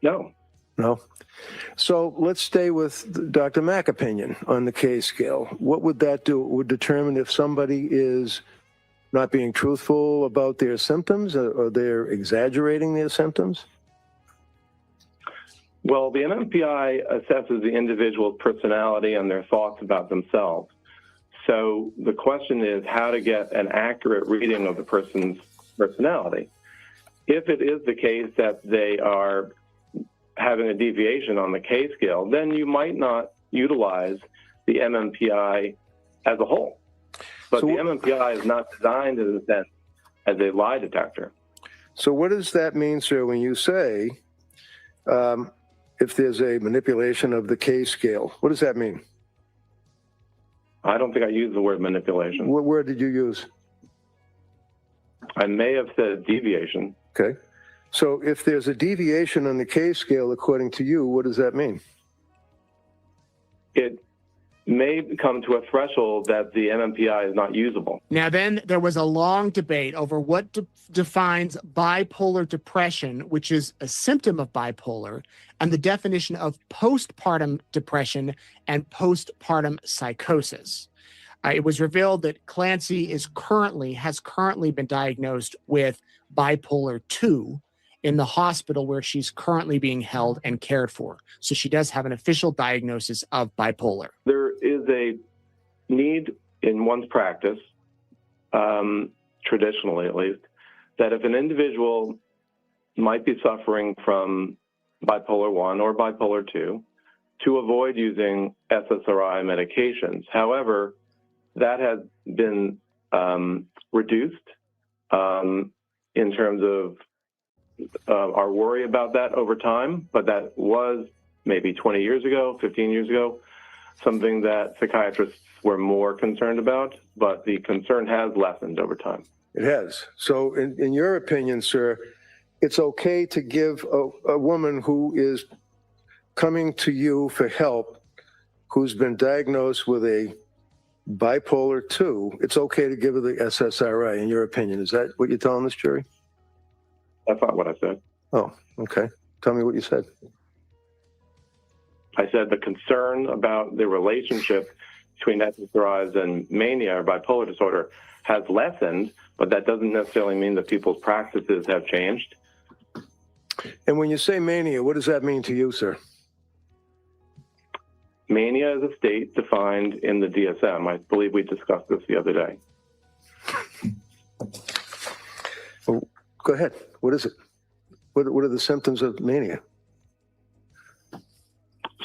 No. No? So let's stay with Dr. Mack's opinion on the K scale. What would that do? It would determine if somebody is not being truthful about their symptoms or they're exaggerating their symptoms? Well, the MMPI assesses the individual's personality and their thoughts about themselves. So the question is how to get an accurate reading of the person's personality. If it is the case that they are having a deviation on the K scale, then you might not utilize the MMPI as a whole. But the MMPI is not designed as a lie detector. So what does that mean, sir, when you say if there's a manipulation of the K scale? What does that mean? I don't think I used the word manipulation. What word did you use? I may have said deviation. Okay. So if there's a deviation on the K scale, according to you, what does that mean? It may come to a threshold that the MMPI is not usable. Now, then there was a long debate over what defines bipolar depression, which is a symptom of bipolar, and the definition of postpartum depression and postpartum psychosis. It was revealed that Clancy has currently been diagnosed with bipolar 2 in the hospital where she's currently being held and cared for. So she does have an official diagnosis of bipolar. There is a need in one's practice, traditionally at least, that if an individual might be suffering from bipolar 1 or bipolar 2 to avoid using SSRI medications. However, that has been reduced in terms of our worry about that over time, but that was maybe 20 years ago, 15 years ago, something that psychiatrists were more concerned about, but the concern has lessened over time. It has. So in your opinion, sir, it's okay to give a woman who is coming to you for help, who's been diagnosed with a bipolar 2, it's okay to give her the SSRI, in your opinion. Is that what you're telling this jury? That's not what I said. Oh, okay. Tell me what you said. I said the concern about the relationship between SSRIs and mania or bipolar disorder has lessened, but that doesn't necessarily mean that people's practices have changed. And when you say mania, what does that mean to you, sir? Mania is a state defined in the DSM. I believe we discussed this the other day. Well, go ahead. What is it? What are the symptoms of mania?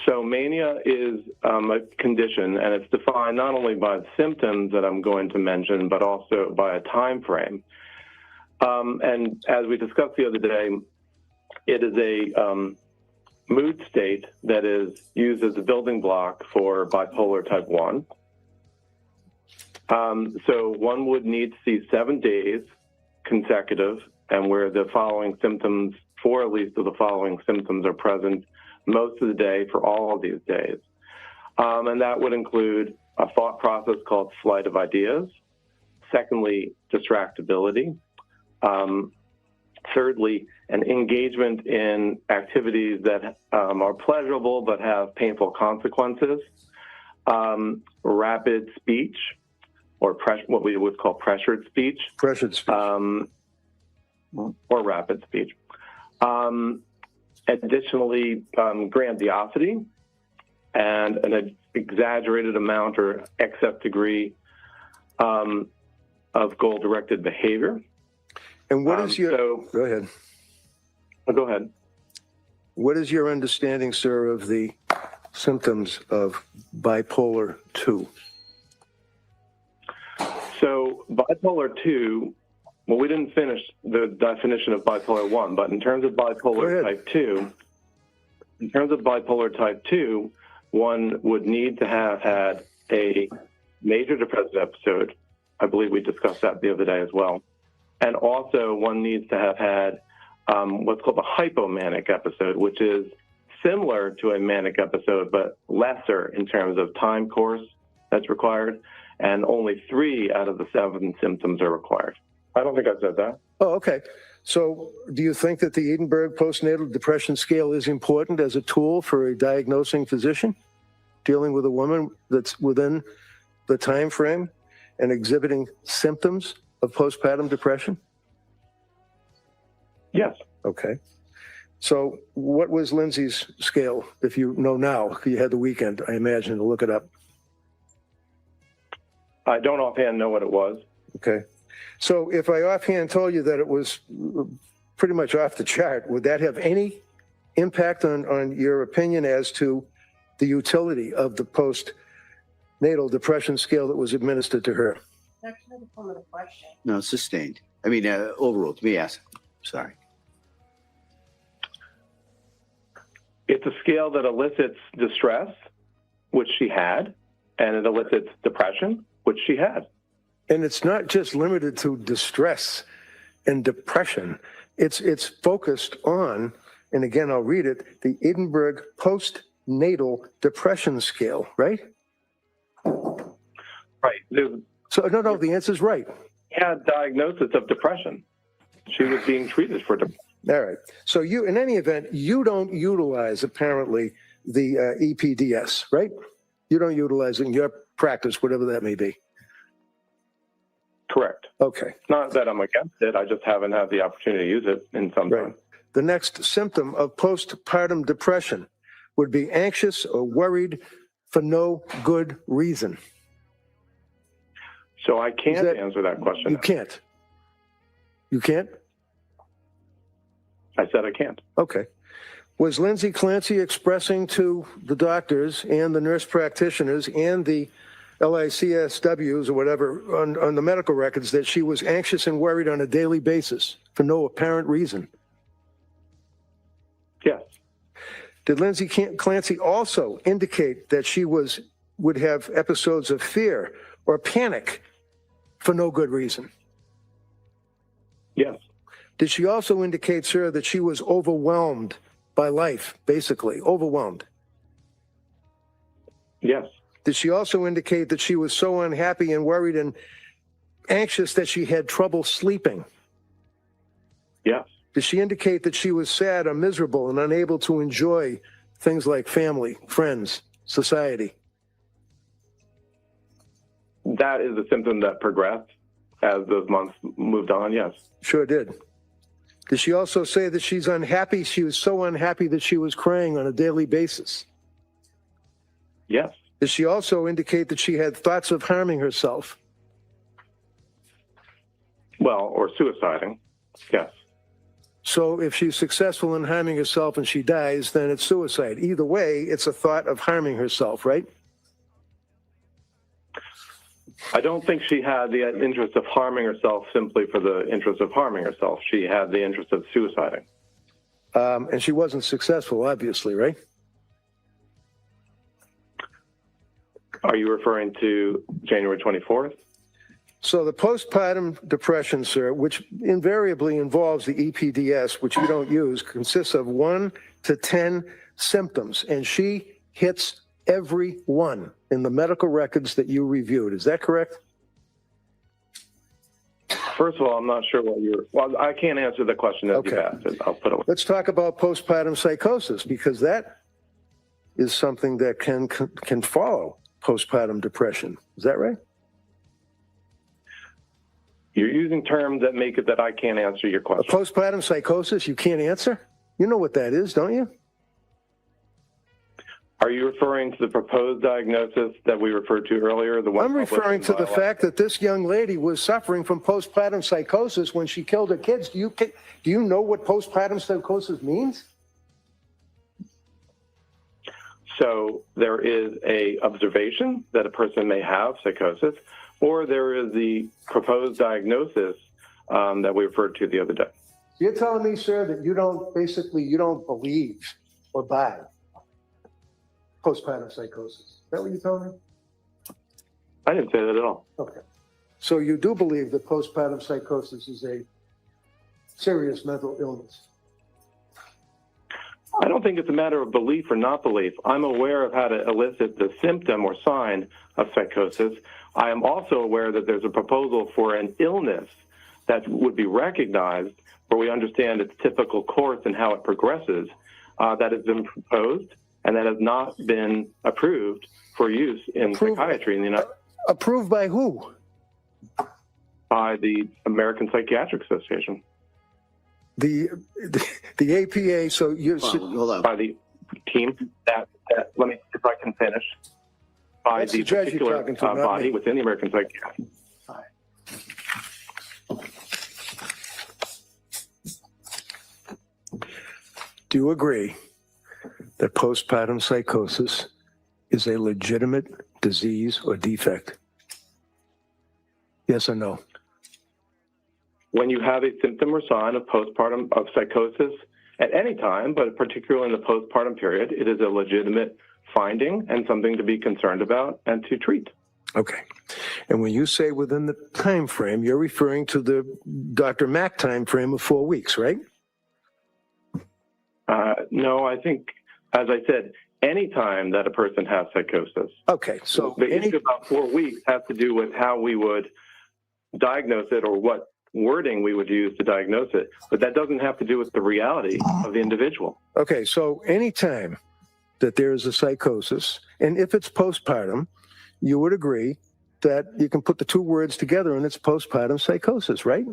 So mania is a condition, and it's defined not only by the symptoms that I'm going to mention, but also by a time frame. And as we discussed the other day, it is a mood state that is used as a building block for bipolar type 1. So one would need to see 7 days consecutive, and where the following symptoms, 4 at least of the following symptoms, are present most of the day for all of these days. And that would include a thought process called flight of ideas. Secondly, distractibility. Thirdly, an engagement in activities that are pleasurable but have painful consequences. Rapid speech, or what we would call pressured speech. Pressured speech. Or rapid speech. Additionally, grandiosity and an exaggerated amount or excess degree of goal-directed behavior. And what is your... go ahead. Go ahead. What is your understanding, sir, of the symptoms of bipolar 2? So bipolar 2, well, we didn't finish the definition of bipolar 1, but in terms of bipolar type 2, one would need to have had a major depressive episode. I believe we discussed that the other day as well. And also one needs to have had what's called a hypomanic episode, which is similar to a manic episode, but lesser in terms of time course that's required. And only 3 out of the 7 symptoms are required. I don't think I said that. Oh, okay. So do you think that the Edinburgh postnatal depression scale is important as a tool for a diagnosing physician dealing with a woman that's within the time frame and exhibiting symptoms of postpartum depression? Yes. Okay. So what was Lindsay's scale, if you know now? You had the weekend, I imagine, to look it up. I don't offhand know what it was. Okay. So if I offhand told you that it was pretty much off the chart, would that have any impact on your opinion as to the utility of the postnatal depression scale that was administered to her? No, sustained. I mean, overruled. Let me ask. Sorry. It's a scale that elicits distress, which she had, and it elicits depression, which she had. And it's not just limited to distress and depression. It's focused on, and again, I'll read it, the Edinburgh postnatal depression scale, right? Right. So, no, the answer's right. She had diagnosis of depression. She was being treated for depression. All right. So you, in any event, you don't utilize, apparently, the EPDS, right? You don't utilize it in your practice, whatever that may be. Correct. Okay. Not that I'm against it. I just haven't had the opportunity to use it in some time. The next symptom of postpartum depression would be anxious or worried for no good reason. So I can't answer that question. You can't. You can't? I said I can't. Okay. Was Lindsay Clancy expressing to the doctors and the nurse practitioners and the LICSWs or whatever on the medical records that she was anxious and worried on a daily basis for no apparent reason? Yes. Did Lindsay Clancy also indicate that she would have episodes of fear or panic for no good reason? Yes. Did she also indicate, sir, that she was overwhelmed by life, basically, overwhelmed? Yes. Did she also indicate that she was so unhappy and worried and anxious that she had trouble sleeping? Yes. Did she indicate that she was sad or miserable and unable to enjoy things like family, friends, society? That is a symptom that progressed as those months moved on, yes. Sure did. Did she also say that she's unhappy? She was so unhappy that she was crying on a daily basis? Yes. Did she also indicate that she had thoughts of harming herself? Well, or suiciding, yes. So if she's successful in harming herself and she dies, then it's suicide. Either way, it's a thought of harming herself, right? I don't think she had the interest of harming herself simply for the interest of harming herself. She had the interest of suiciding. And she wasn't successful, obviously, right? Are you referring to January 24th? So the postpartum depression, sir, which invariably involves the EPDS, which you don't use, consists of 1 to 10 symptoms, and she hits every one in the medical records that you reviewed. Is that correct? First of all, I'm not sure what you're... Well, I can't answer the question as you asked it. I'll put it... Let's talk about postpartum psychosis, because that is something that can follow postpartum depression. Is that right? You're using terms that make it that I can't answer your question. A postpartum psychosis you can't answer? You know what that is, don't you? Are you referring to the proposed diagnosis that we referred to earlier? The one I'm referring to the fact that this young lady was suffering from postpartum psychosis when she killed her kids. Do you know what postpartum psychosis means? So there is a observation that a person may have psychosis, or there is the proposed diagnosis that we referred to the other day. You're telling me, sir, that you don't believe or buy postpartum psychosis. Is that what you're telling me? I didn't say that at all. Okay. So you do believe that postpartum psychosis is a serious mental illness? I don't think it's a matter of belief or not belief. I'm aware of how to elicit the symptom or sign of psychosis. I am also aware that there's a proposal for an illness that would be recognized, where we understand its typical course and how it progresses, that has been proposed and that has not been approved for use in psychiatry in the United States. Approved by who? By the American Psychiatric Association. The APA, so you're... Hold on. By the team that let me, if I can finish, by That's the the judge you're particular talking to, not body me. within the American Psychiatric. Do you agree that postpartum psychosis is a legitimate disease or defect? Yes or no? When you have a symptom or sign of postpartum of psychosis at any time, but particularly in the postpartum period, it is a legitimate finding and something to be concerned about and to treat. Okay. And when you say within the time frame, you're referring to the Dr. Mack time frame of 4 weeks, right? No, I think, as I said, any time that a person has psychosis. Okay, so the issue about 4 weeks has to do with how we would diagnose it or what wording we would use to diagnose it, but that doesn't have to do with the reality of the individual. Okay, so anytime that there is a psychosis, and if it's postpartum, you would agree that you can put the two words together and it's postpartum psychosis, right?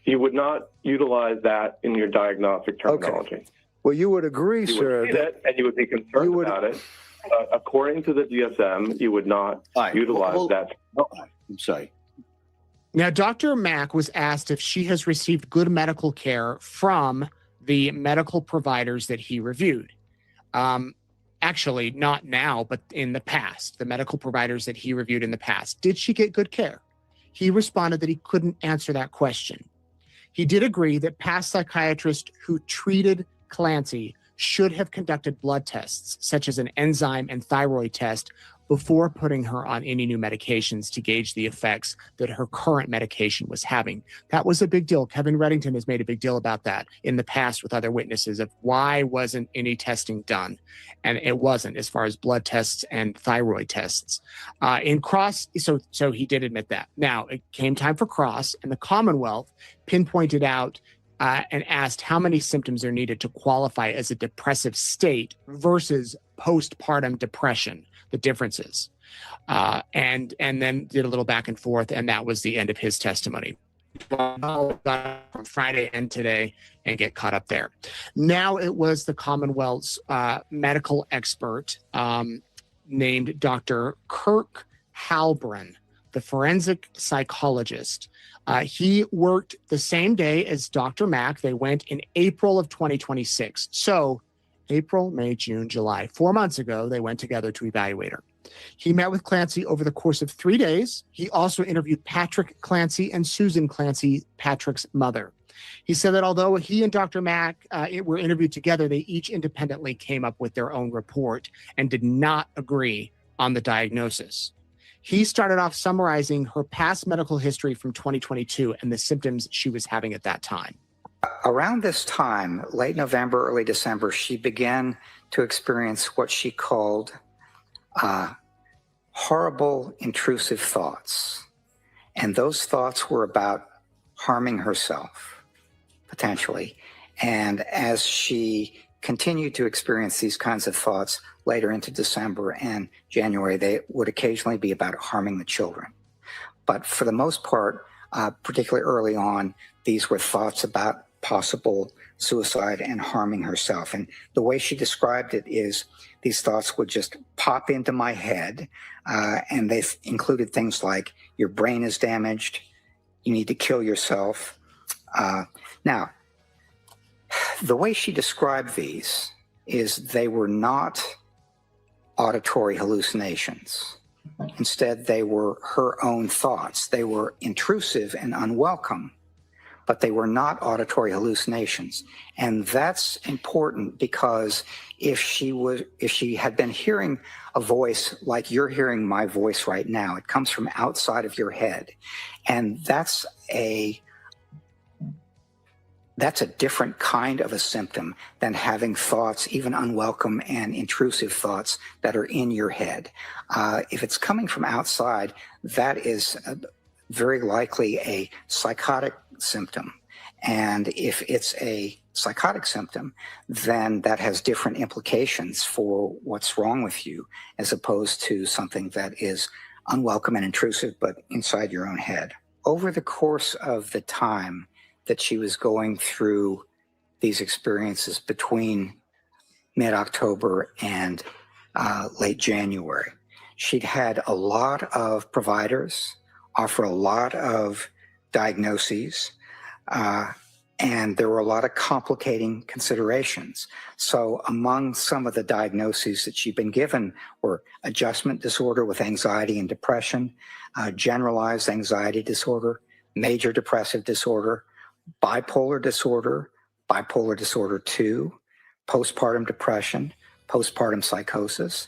You would not utilize that in your diagnostic terminology. Okay. Well, you would agree, You sir. would say that, and you would be concerned about it. According to the DSM, you would not utilize that. I'm sorry. Now, Dr. Mack was asked if she has received good medical care from the medical providers that he reviewed. Actually, not now, but in the past, the medical providers that he reviewed in the past. Did she get good care? He responded that he couldn't answer that question. He did agree that past psychiatrists who treated Clancy should have conducted blood tests, such as an enzyme and thyroid test, before putting her on any new medications to gauge the effects that her current medication was having. That was a big deal. Kevin Reddington has made a big deal about that in the past with other witnesses of why wasn't any testing done. And it wasn't, as far as blood tests and thyroid tests. So he did admit that. Now, it came time for cross, and the Commonwealth pinpointed out and asked how many symptoms are needed to qualify as a depressive state versus postpartum depression, the differences. And then did a little back and forth, and that was the end of his testimony. From Friday and today and get caught up there. Now it was the Commonwealth's medical expert named Dr. Kirk Halbrin, the forensic psychologist. He worked the same day as Dr. Mack. They went in April of 2026. So April, May, June, July. 4 months ago, they went together to evaluate her. He met with Clancy over the course of 3 days. He also interviewed Patrick Clancy and Susan Clancy, Patrick's mother. He said that although he and Dr. Mack were interviewed together, they each independently came up with their own report and did not agree on the diagnosis. He started off summarizing her past medical history from 2022 and the symptoms she was having at that time. Around this time, late November, early December, she began to experience what she called horrible, intrusive thoughts. And those thoughts were about harming herself, potentially. And as she continued to experience these kinds of thoughts later into December and January, they would occasionally be about harming the children. But for the most part, particularly early on, these were thoughts about possible suicide and harming herself. And the way she described it is these thoughts would just pop into my head, and they included things like, your brain is damaged, you need to kill yourself. Now, the way she described these is they were not auditory hallucinations. Instead, they were her own thoughts. They were intrusive and unwelcome, but they were not auditory hallucinations. And that's important because if she had been hearing a voice like you're hearing my voice right now, it comes from outside of your head. And that's a different kind of a symptom than having thoughts, even unwelcome and intrusive thoughts that are in your head. If it's coming from outside, that is very likely a psychotic symptom. And if it's a psychotic symptom, then that has different implications for what's wrong with you, as opposed to something that is unwelcome and intrusive, but inside your own head. Over the course of the time that she was going through these experiences between mid-October and late January, she'd had a lot of providers offer a lot of diagnoses, and there were a lot of complicating considerations. So among some of the diagnoses that she'd been given were adjustment disorder with anxiety and depression, generalized anxiety disorder, major depressive disorder, bipolar disorder 2, postpartum depression, postpartum psychosis,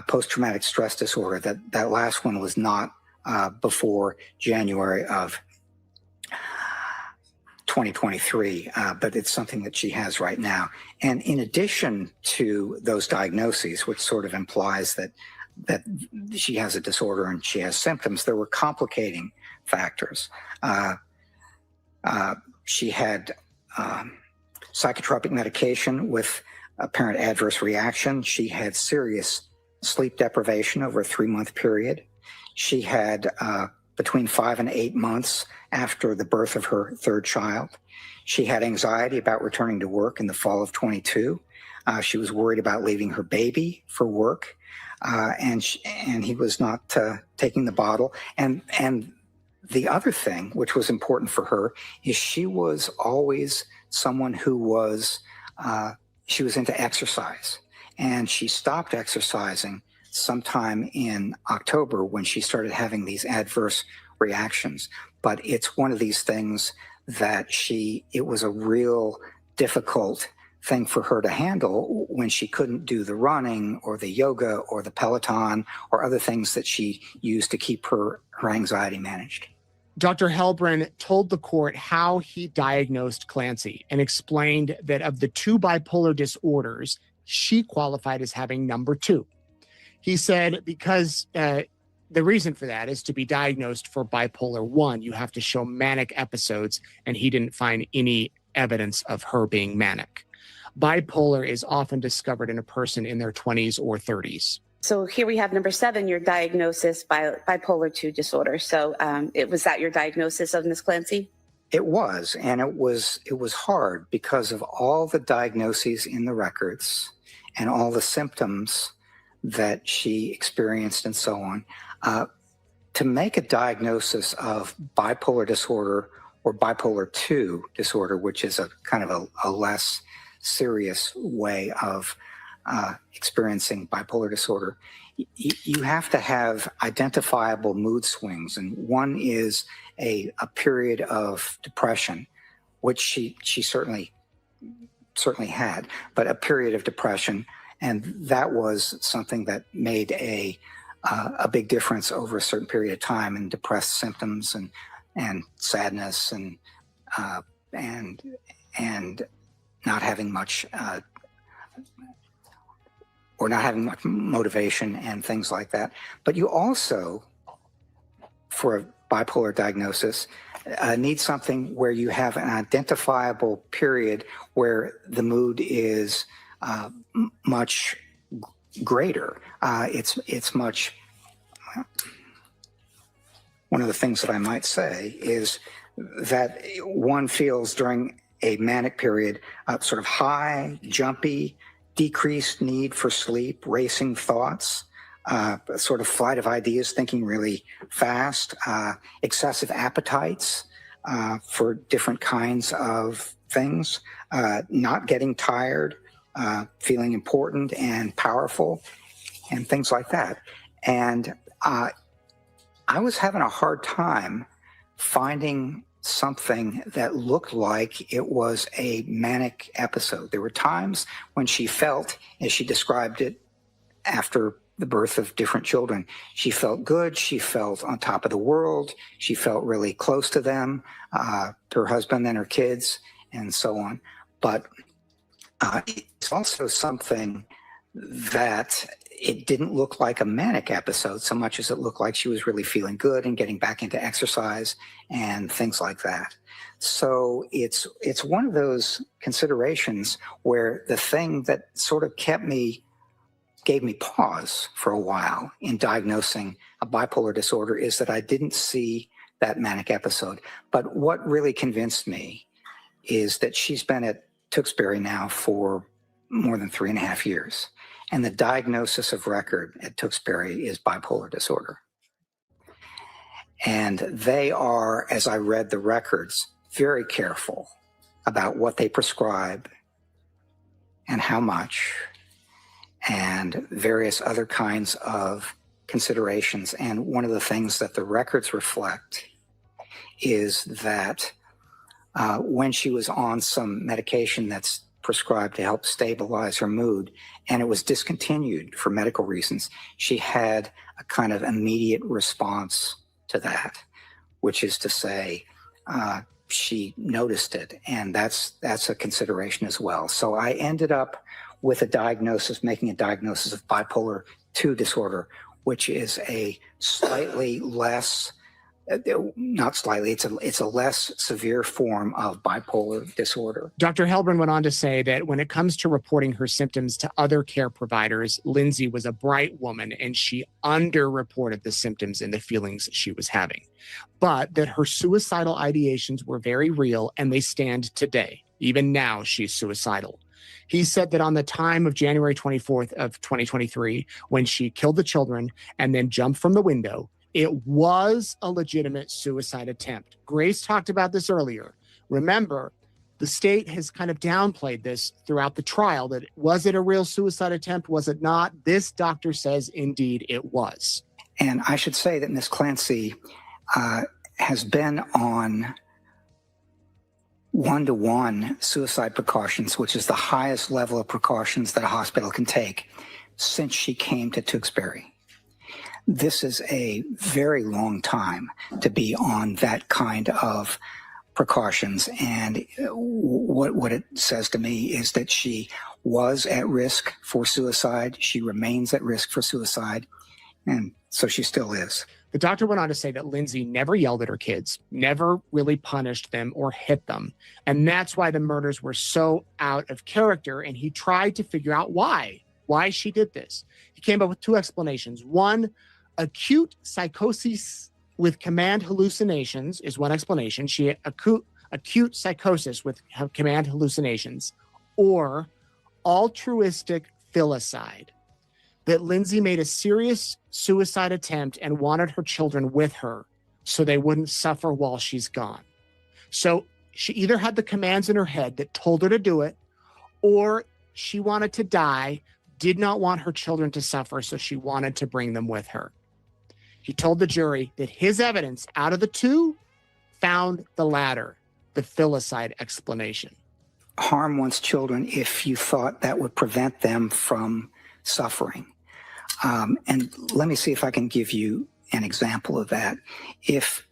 post-traumatic stress disorder. That last one was not before January of 2023, but it's something that she has right now. And in addition to those diagnoses, which sort of implies that she has a disorder and she has symptoms, there were complicating factors. She had psychotropic medication with apparent adverse reaction. She had serious sleep deprivation over a 3-month period. She had between 5 and 8 months after the birth of her third child. She had anxiety about returning to work in the fall of 22. She was worried about leaving her baby for work, and he was not taking the bottle. And the other thing, which was important for her, is she was always someone who was, she was into exercise, and she stopped exercising sometime in October when she started having these adverse reactions. But it's one of these things that it was a real difficult thing for her to handle when she couldn't do the running or the yoga or the Peloton or other things that she used to keep her anxiety managed. Dr. Helbrin told the court how he diagnosed Clancy and explained that of the 2 bipolar disorders, she qualified as having number 2. He said because the reason for that is to be diagnosed for bipolar 1, you have to show manic episodes, and he didn't find any evidence of her being manic. Bipolar is often discovered in a person in their 20s or 30s. So here we have number 7, your diagnosis by bipolar 2 disorder. So was that your diagnosis of Ms. Clancy? It was, and it was hard because of all the diagnoses in the records and all the symptoms that she experienced and so on. To make a diagnosis of bipolar disorder or bipolar 2 disorder, which is a kind of a less serious way of experiencing bipolar disorder, you have to have identifiable mood swings. And one is a period of depression, which she certainly had, but a period of depression. And that was something that made a big difference over a certain period of time in depressed symptoms and sadness and not having much or not having much motivation and things like that. But you also, for a bipolar diagnosis, need something where you have an identifiable period where the mood is much greater. It's much. One of the things that I might say is that one feels during a manic period sort of high, jumpy, decreased need for sleep, racing thoughts, sort of flight of ideas, thinking really fast, excessive appetites for different kinds of things, not getting tired, feeling important and powerful, and things like that. And I was having a hard time finding something that looked like it was a manic episode. There were times when she felt, as she described it after the birth of different children, she felt good, she felt on top of the world, she felt really close to them, to her husband and her kids, and so on. But it's also something that it didn't look like a manic episode so much as it looked like she was really feeling good and getting back into exercise and things like that. So it's one of those considerations where the thing that sort of gave me pause for a while in diagnosing a bipolar disorder is that I didn't see that manic episode. But what really convinced me is that she's been at Tewksbury now for more than 3.5 years. And the diagnosis of record at Tewksbury is bipolar disorder. And they are, as I read the records, very careful about what they prescribe and how much and various other kinds of considerations. And one of the things that the records reflect is that when she was on some medication that's prescribed to help stabilize her mood, and it was discontinued for medical reasons, she had a kind of immediate response to that, which is to say, she noticed it, and that's a consideration as well. So I ended up with making a diagnosis of bipolar 2 disorder, which is a slightly less, not slightly, it's a less severe form of bipolar disorder. Dr. Helbrin went on to say that when it comes to reporting her symptoms to other care providers, Lindsay was a bright woman and she underreported the symptoms and the feelings she was having, but that her suicidal ideations were very real and they stand today. Even now, she's suicidal. He said that on the time of January 24th of 2023, when she killed the children and then jumped from the window, it was a legitimate suicide attempt. Grace talked about this earlier. Remember, The state has kind of downplayed this throughout the trial. That was it a real suicide attempt? Was it not? This doctor says indeed it was. And I should say that Ms. Clancy has been on 1-to-1 suicide precautions, which is the highest level of precautions that a hospital can take, since she came to Tewksbury. This is a very long time to be on that kind of precautions. And what it says to me is that she was at risk for suicide. She remains at risk for suicide. And so she still is. The doctor went on to say that Lindsay never yelled at her kids, never really punished them or hit them. And that's why the murders were so out of character. And he tried to figure out why she did this. He came up with two explanations. One, acute psychosis with command hallucinations is one explanation. She had acute psychosis with command hallucinations, or altruistic filicide. That Lindsay made a serious suicide attempt and wanted her children with her so they wouldn't suffer while she's gone. So she either had the commands in her head that told her to do it, or she wanted to die, did not want her children to suffer, so she wanted to bring them with her. He told the jury that his evidence out of the two found the latter, the filicide explanation. Harm one's children if you thought that would prevent them from suffering. And let me see if I can give you an example of that. If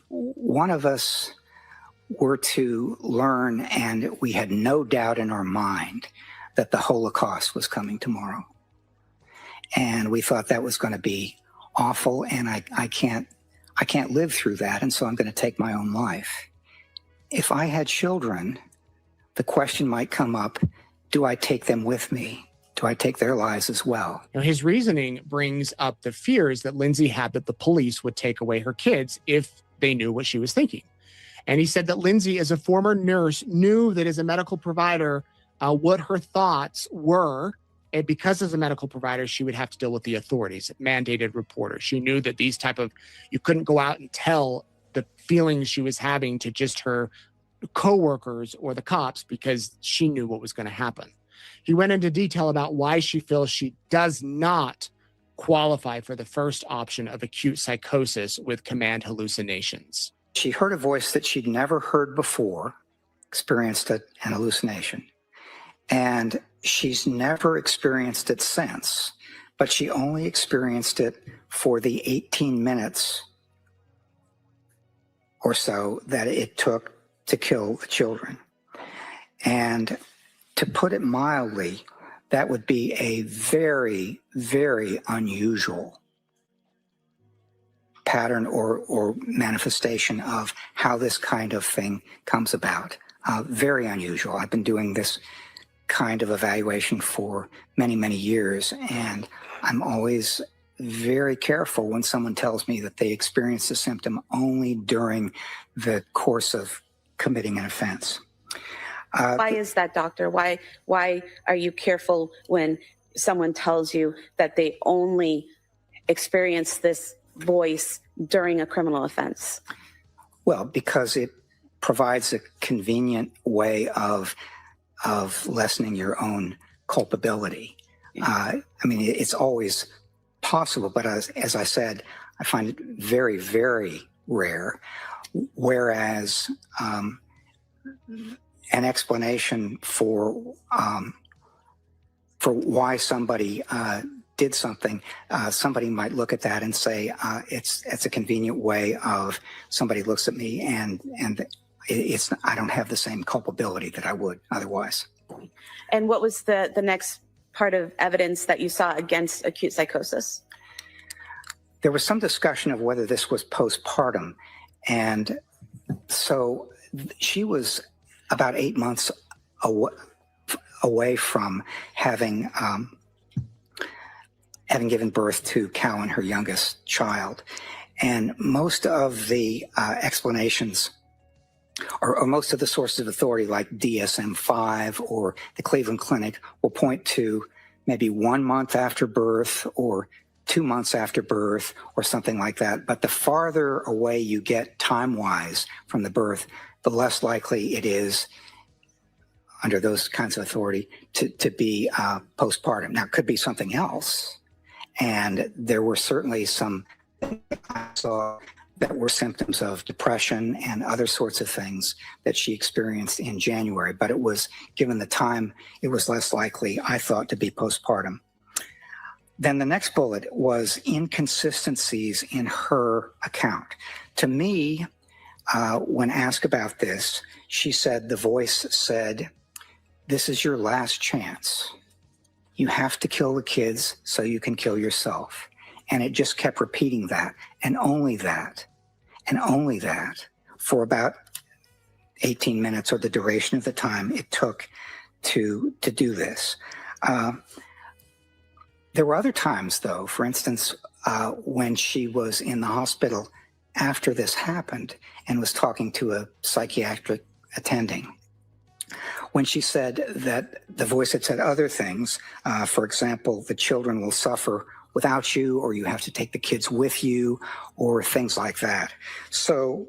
one of us were to learn, and we had no doubt in our mind that the Holocaust was coming tomorrow, and we thought that was going to be awful, and I can't live through that, and so I'm going to take my own life. If I had children, the question might come up, do I take them with me? Do I take their lives as well? Now, his reasoning brings up the fears that Lindsay had that the police would take away her kids if they knew what she was thinking. And he said that Lindsay, as a former nurse, knew that as a medical provider, what her thoughts were. And because as a medical provider, she would have to deal with the authorities, mandated reporters. She knew that you couldn't go out and tell the feelings she was having to just her coworkers or the cops, because she knew what was going to happen. He went into detail about why she feels she does not qualify for the first option of acute psychosis with command hallucinations. She heard a voice that she'd never heard before, experienced an hallucination. And she's never experienced it since, but she only experienced it for the 18 minutes or so that it took to kill the children. And to put it mildly, that would be a very, very unusual pattern or manifestation of how this kind of thing comes about. Very unusual. I've been doing this kind of evaluation for many, many years, and I'm always very careful when someone tells me that they experience a symptom only during the course of committing an offense. Why is that, doctor? Why are you careful when someone tells you that they only experience this voice during a criminal offense? Well, because it provides a convenient way of lessening your own culpability. I mean, it's always possible, but as I said, I find it very, very rare. Whereas an explanation for why somebody did something, somebody might look at that and say, it's a convenient way of somebody looks at me and I don't have the same culpability that I would otherwise. And what was the next part of evidence that you saw against acute psychosis? There was some discussion of whether this was postpartum. And so she was about 8 months away from having given birth to Cowan, her youngest child. And most of the explanations or most of the sources of authority like DSM-5 or the Cleveland Clinic will point to maybe 1 month after birth or 2 months after birth or something like that. But the farther away you get time-wise from the birth, the less likely it is under those kinds of authority to be postpartum. Now, it could be something else. And there were certainly some I saw that were symptoms of depression and other sorts of things that she experienced in January. But it was, given the time, it was less likely, I thought, to be postpartum. Then the next bullet was inconsistencies in her account. To me, when asked about this, she said, the voice said, "This is your last chance. You have to kill the kids so you can kill yourself." And it just kept repeating that, and only that, for about 18 minutes, or the duration of the time it took to do this. There were other times, though, for instance, when she was in the hospital after this happened and was talking to a psychiatric attending, when she said that the voice had said other things, for example, the children will suffer without you, or you have to take the kids with you, or things like that. So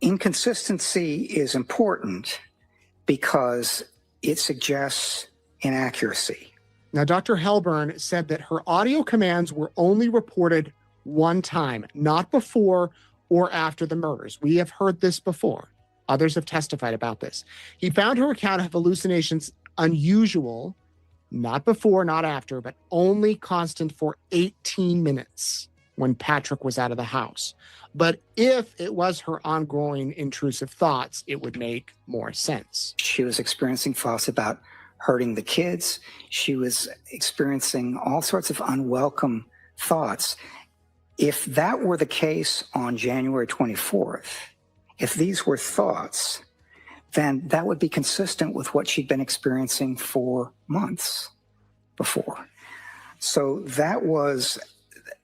inconsistency is important because it suggests inaccuracy. Now, Dr. Helburn said that her audio commands were only reported one time, not before or after the murders. We have heard this before. Others have testified about this. He found her account of hallucinations unusual, not before, not after, but only constant for 18 minutes when Patrick was out of the house. But if it was her ongoing intrusive thoughts, it would make more sense. She was experiencing thoughts about hurting the kids. She was experiencing all sorts of unwelcome thoughts. If that were the case on January 24th, if these were thoughts, then that would be consistent with what she'd been experiencing for months before. So that was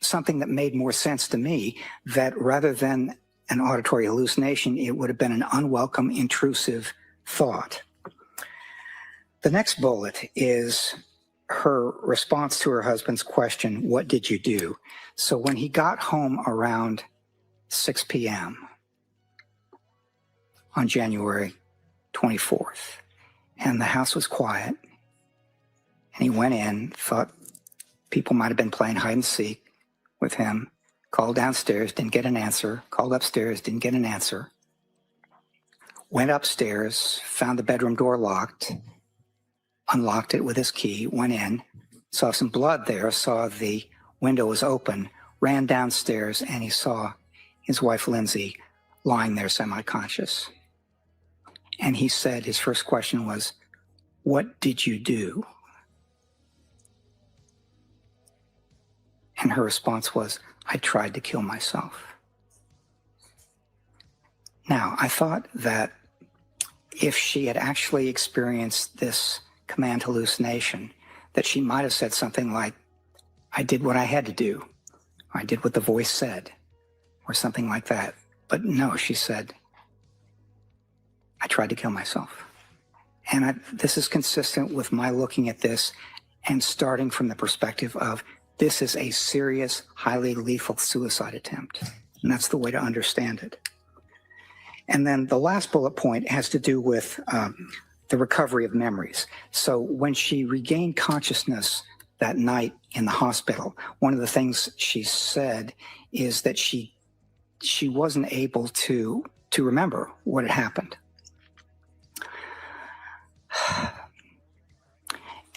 something that made more sense to me, that rather than an auditory hallucination, it would have been an unwelcome, intrusive thought. The next bullet is her response to her husband's question, "What did you do?" So when he got home around 6 p.m. on January 24th, and the house was quiet, and he went in, thought people might have been playing hide and seek with him, called downstairs, didn't get an answer, called upstairs, didn't get an answer, went upstairs, found the bedroom door locked, unlocked it with his key, went in, saw some blood there, saw the window was open, ran downstairs, and he saw his wife, Lindsay, lying there semi-conscious. And he said, his first question was, "What did you do?" And her response was, "I tried to kill myself." Now, I thought that if she had actually experienced this command hallucination, that she might have said something like, "I did what I had to do," or "I did what the voice said," or something like that. But no, she said, "I tried to kill myself." And this is consistent with my looking at this and starting from the perspective of this is a serious, highly lethal suicide attempt. And that's the way to understand it. And then the last bullet point has to do with the recovery of memories. So when she regained consciousness that night in the hospital, one of the things she said is that she wasn't able to remember what had happened.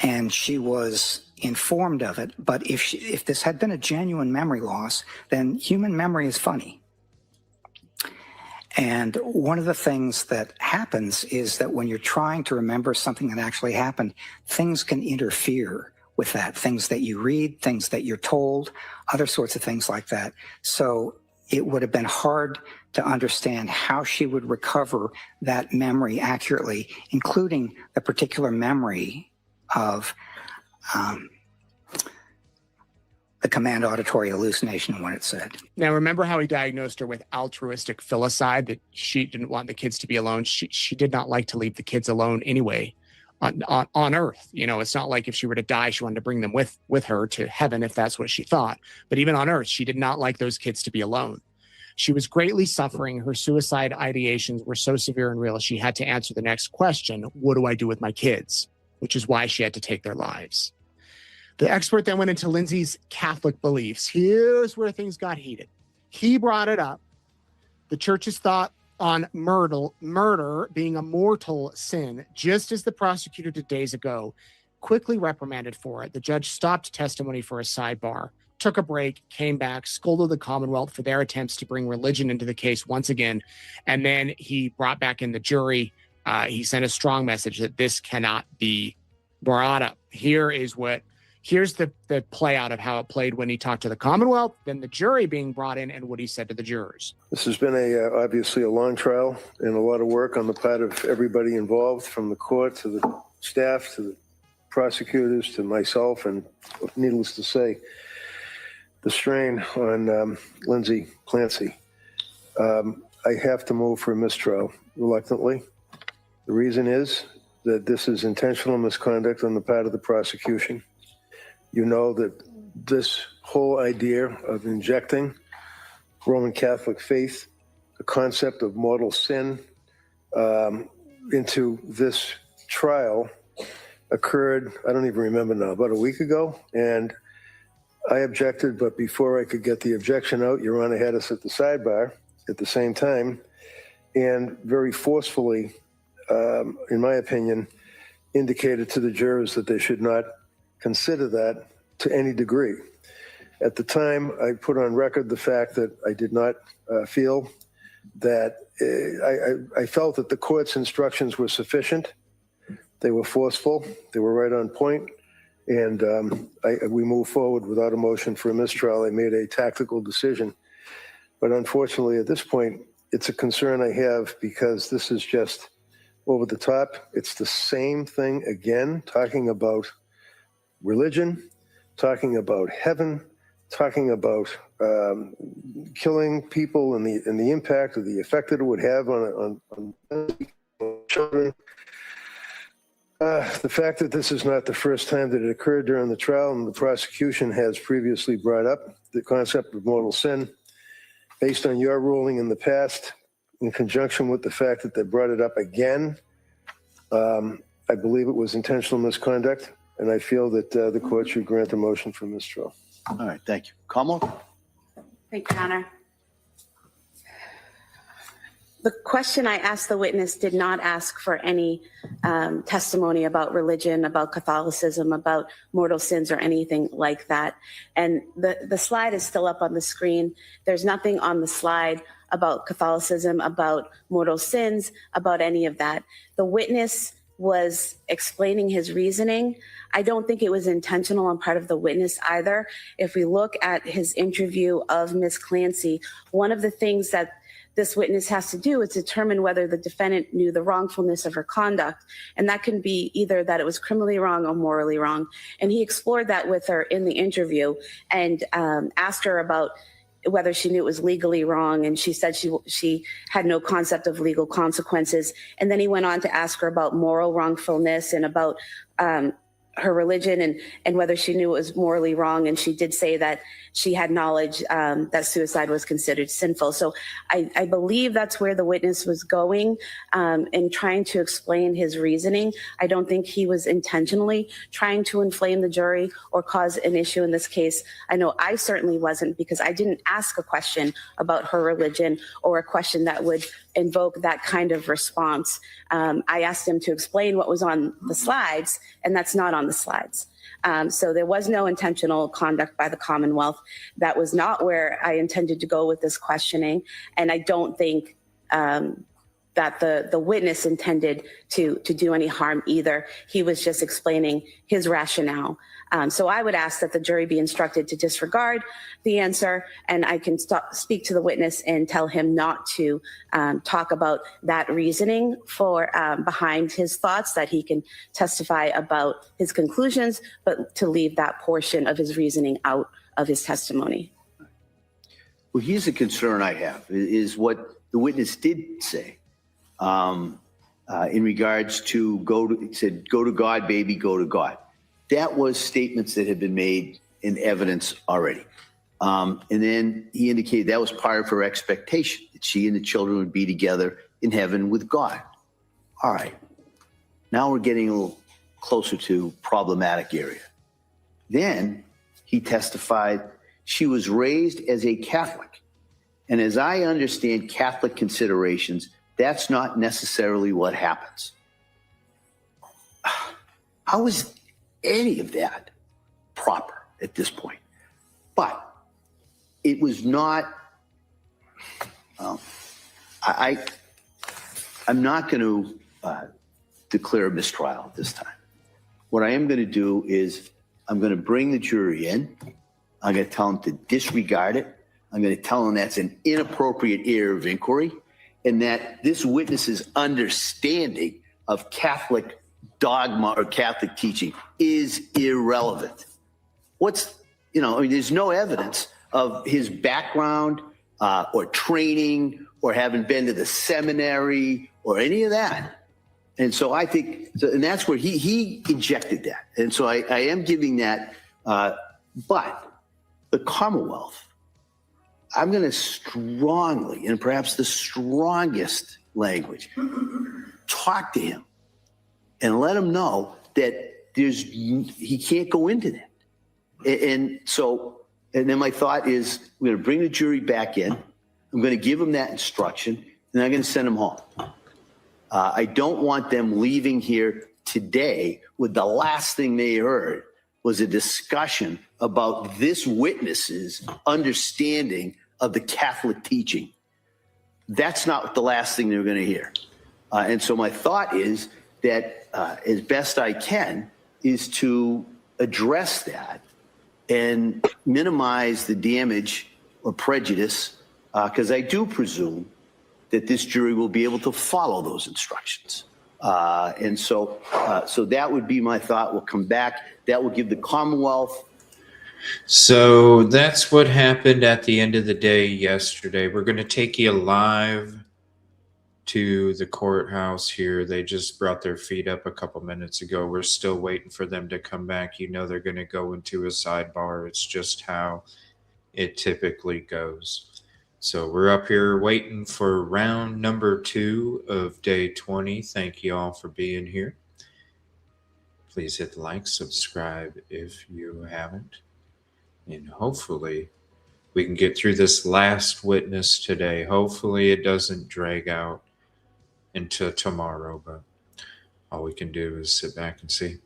And she was informed of it, but if this had been a genuine memory loss, then human memory is funny. And one of the things that happens is that when you're trying to remember something that actually happened, things can interfere with that. Things that you read, things that you're told, other sorts of things like that. So it would have been hard to understand how she would recover that memory accurately, including the particular memory of the command auditory hallucination and what it said. Now, remember how he diagnosed her with altruistic filicide, that she didn't want the kids to be alone. She did not like to leave the kids alone anyway on Earth. You know, it's not like if she were to die, she wanted to bring them with her to heaven if that's what she thought. But even on Earth, she did not like those kids to be alone. She was greatly suffering. Her suicide ideations were so severe and real, she had to answer the next question, what do I do with my kids? Which is why she had to take their lives. The expert then went into Lindsay's Catholic beliefs. Here's where things got heated. He brought it up. The church's thought on murder being a mortal sin, just as the prosecutor did days ago, quickly reprimanded for it. The judge stopped testimony for a sidebar, took a break, came back, scolded the Commonwealth for their attempts to bring religion into the case once again. And then he brought back in the jury. He sent a strong message that this cannot be brought up. Here's the play out of how it played when he talked to the Commonwealth, then the jury being brought in, and what he said to the jurors. This has been obviously a long trial and a lot of work on the part of everybody involved, from the court to the staff to the prosecutors to myself, and needless to say, the strain on Lindsay Clancy. I have to move for a mistrial reluctantly. The reason is that this is intentional misconduct on the part of the prosecution. You know that this whole idea of injecting Roman Catholic faith, the concept of mortal sin, into this trial occurred, I don't even remember now, about a week ago. And I objected, but before I could get the objection out, Your Honor had us at the sidebar at the same time, and very forcefully, in my opinion, indicated to the jurors that they should not consider that to any degree. At the time, I put on record the fact that I did not feel that I felt that the court's instructions were sufficient. They were forceful. They were right on point. And we moved forward without a motion for a mistrial. I made a tactical decision. But unfortunately, at this point, it's a concern I have, because this is just over the top. It's the same thing again, talking about religion, talking about heaven, talking about killing people and the impact or the effect that it would have on children. The fact that this is not the first time that it occurred during the trial, and the prosecution has previously brought up the concept of mortal sin, based on your ruling in the past, in conjunction with the fact that they brought it up again, I believe it was intentional misconduct, and I feel that the court should grant a motion for mistrial. All right, thank you. Kamala? Thank you, Your Honor. The question I asked the witness did not ask for any testimony about religion, about Catholicism, about mortal sins, or anything like that. And the slide is still up on the screen. There's nothing on the slide about Catholicism, about mortal sins, about any of that. The witness was explaining his reasoning. I don't think it was intentional on part of the witness either. If we look at his interview of Ms. Clancy, one of the things that this witness has to do is determine whether the defendant knew the wrongfulness of her conduct. And that can be either that it was criminally wrong or morally wrong. And he explored that with her in the interview and asked her about whether she knew it was legally wrong. And she said she had no concept of legal consequences. And then he went on to ask her about moral wrongfulness and about her religion and whether she knew it was morally wrong. And she did say that she had knowledge that suicide was considered sinful. So I believe that's where the witness was going in trying to explain his reasoning. I don't think he was intentionally trying to inflame the jury or cause an issue in this case. I know I certainly wasn't, because I didn't ask a question about her religion or a question that would invoke that kind of response. I asked him to explain what was on the slides, and that's not on the slides. So there was no intentional conduct by the Commonwealth. That was not where I intended to go with this questioning. And I don't think that the witness intended to do any harm either. He was just explaining his rationale. So I would ask that the jury be instructed to disregard the answer, and I can speak to the witness and tell him not to talk about that reasoning for behind his thoughts, that he can testify about his conclusions, but to leave that portion of his reasoning out of his testimony. Well, here's a concern I have, is what the witness did say in regards to go to God, baby, go to God. That was statements that had been made in evidence already. And then he indicated that was part of her expectation, that she and the children would be together in heaven with God. All right. Now we're getting a little closer to problematic area. Then he testified she was raised as a Catholic. And as I understand Catholic considerations, that's not necessarily what happens. How is any of that proper at this point? But it was not, I'm not going to declare a mistrial at this time. What I am going to do is I'm going to bring the jury in. I'm going to tell them to disregard it. I'm going to tell them that's an inappropriate area of inquiry and that this witness's understanding of Catholic dogma or Catholic teaching is irrelevant. There's no evidence of his background or training or having been to the seminary or any of that. And so I think, and that's where he injected that. And so I am giving that, but the Commonwealth, I'm going to strongly, and perhaps the strongest language, talk to him and let him know that he can't go into that. And then my thought is we're going to bring the jury back in. I'm going to give them that instruction, and I'm going to send them home. I don't want them leaving here today with the last thing they heard was a discussion about this witness's understanding of the Catholic teaching. That's not the last thing they're going to hear. And so my thought is that as best I can is to address that and minimize the damage or prejudice, because I do presume that this jury will be able to follow those instructions. And so that would be my thought. We'll come back. That will give the Commonwealth. So that's what happened at the end of the day yesterday. We're going to take you live to the courthouse here. They just brought their feet up a couple minutes ago. We're still waiting for them to come back. You know they're going to go into a sidebar. It's just how it typically goes. So we're up here waiting for round number 2 of day 20. Thank you all for being here. Please hit the like, subscribe if you haven't. And hopefully we can get through this last witness today. Hopefully it doesn't drag out into tomorrow, but all we can do is sit back and see.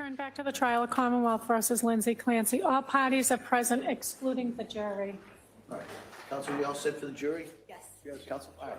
Return back to the trial of Commonwealth versus Lindsay Clancy. All parties are present excluding the jury. All right. Counsel, we all set for the jury? Yes. Yes, counsel. All right.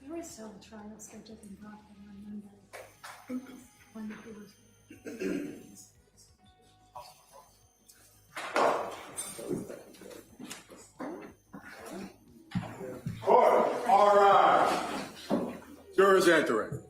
There is still a trial scheduled in Rockland on Monday. When it was- Court, all rise. Jurors entering.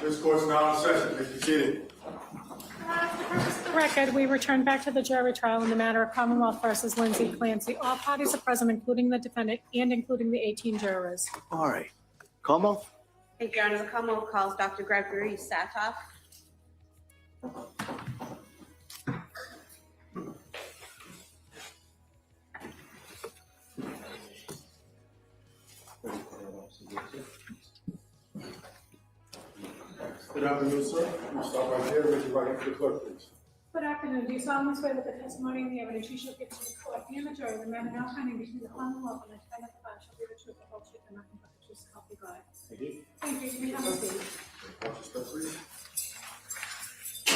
This court's now in session. Please be seated. For the record, we return back to the jury trial in the matter of Commonwealth versus Lindsay Clancy. All parties are present, including the defendant and including the 18 jurors. All right. Commonwealth? Thank you, Your Honor. The Commonwealth calls Dr. Gregory Satoff. Good afternoon, sir. You stop right there. Raise your right hand to the clerk, please. Good afternoon. Do you solemnly swear that the testimony and the evidence you shall give to the court and the jury, the matter now pending between the Commonwealth and the defendant shall be the truth, the whole truth, and nothing but the truth, so help you God? I do. Thank you. You may have a seat.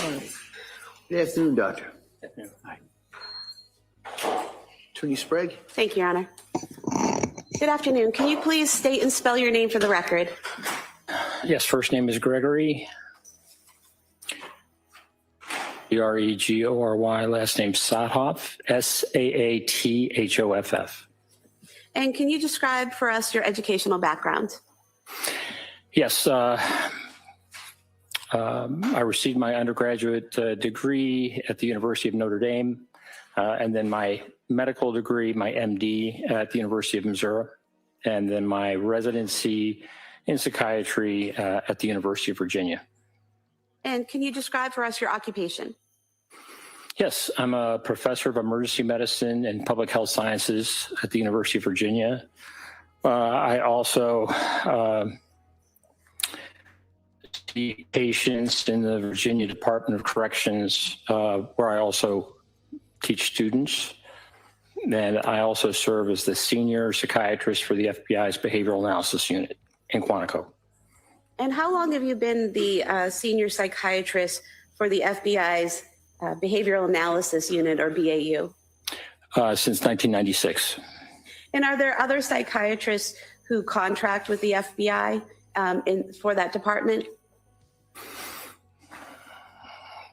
All right. Good afternoon, Doctor. Hi. Attorney Sprague? Thank you, Your Honor. Good afternoon. Can you please state and spell your name for the record? Yes, first name is Gregory. Gregory, last name Satoff, Saathoff. And can you describe for us your educational background? Yes, I received my undergraduate degree at the University of Notre Dame, and then my medical degree, my MD, at the University of Missouri, and then my residency in psychiatry at the University of Virginia. And can you describe for us your occupation? Yes, I'm a professor of emergency medicine and public health sciences at the University of Virginia. I also see patients in the Virginia Department of Corrections, where I also teach students. And I also serve as the senior psychiatrist for the FBI's Behavioral Analysis Unit in Quantico. And how long have you been the senior psychiatrist for the FBI's Behavioral Analysis Unit, or BAU? Since 1996. And are there other psychiatrists who contract with the FBI for that department?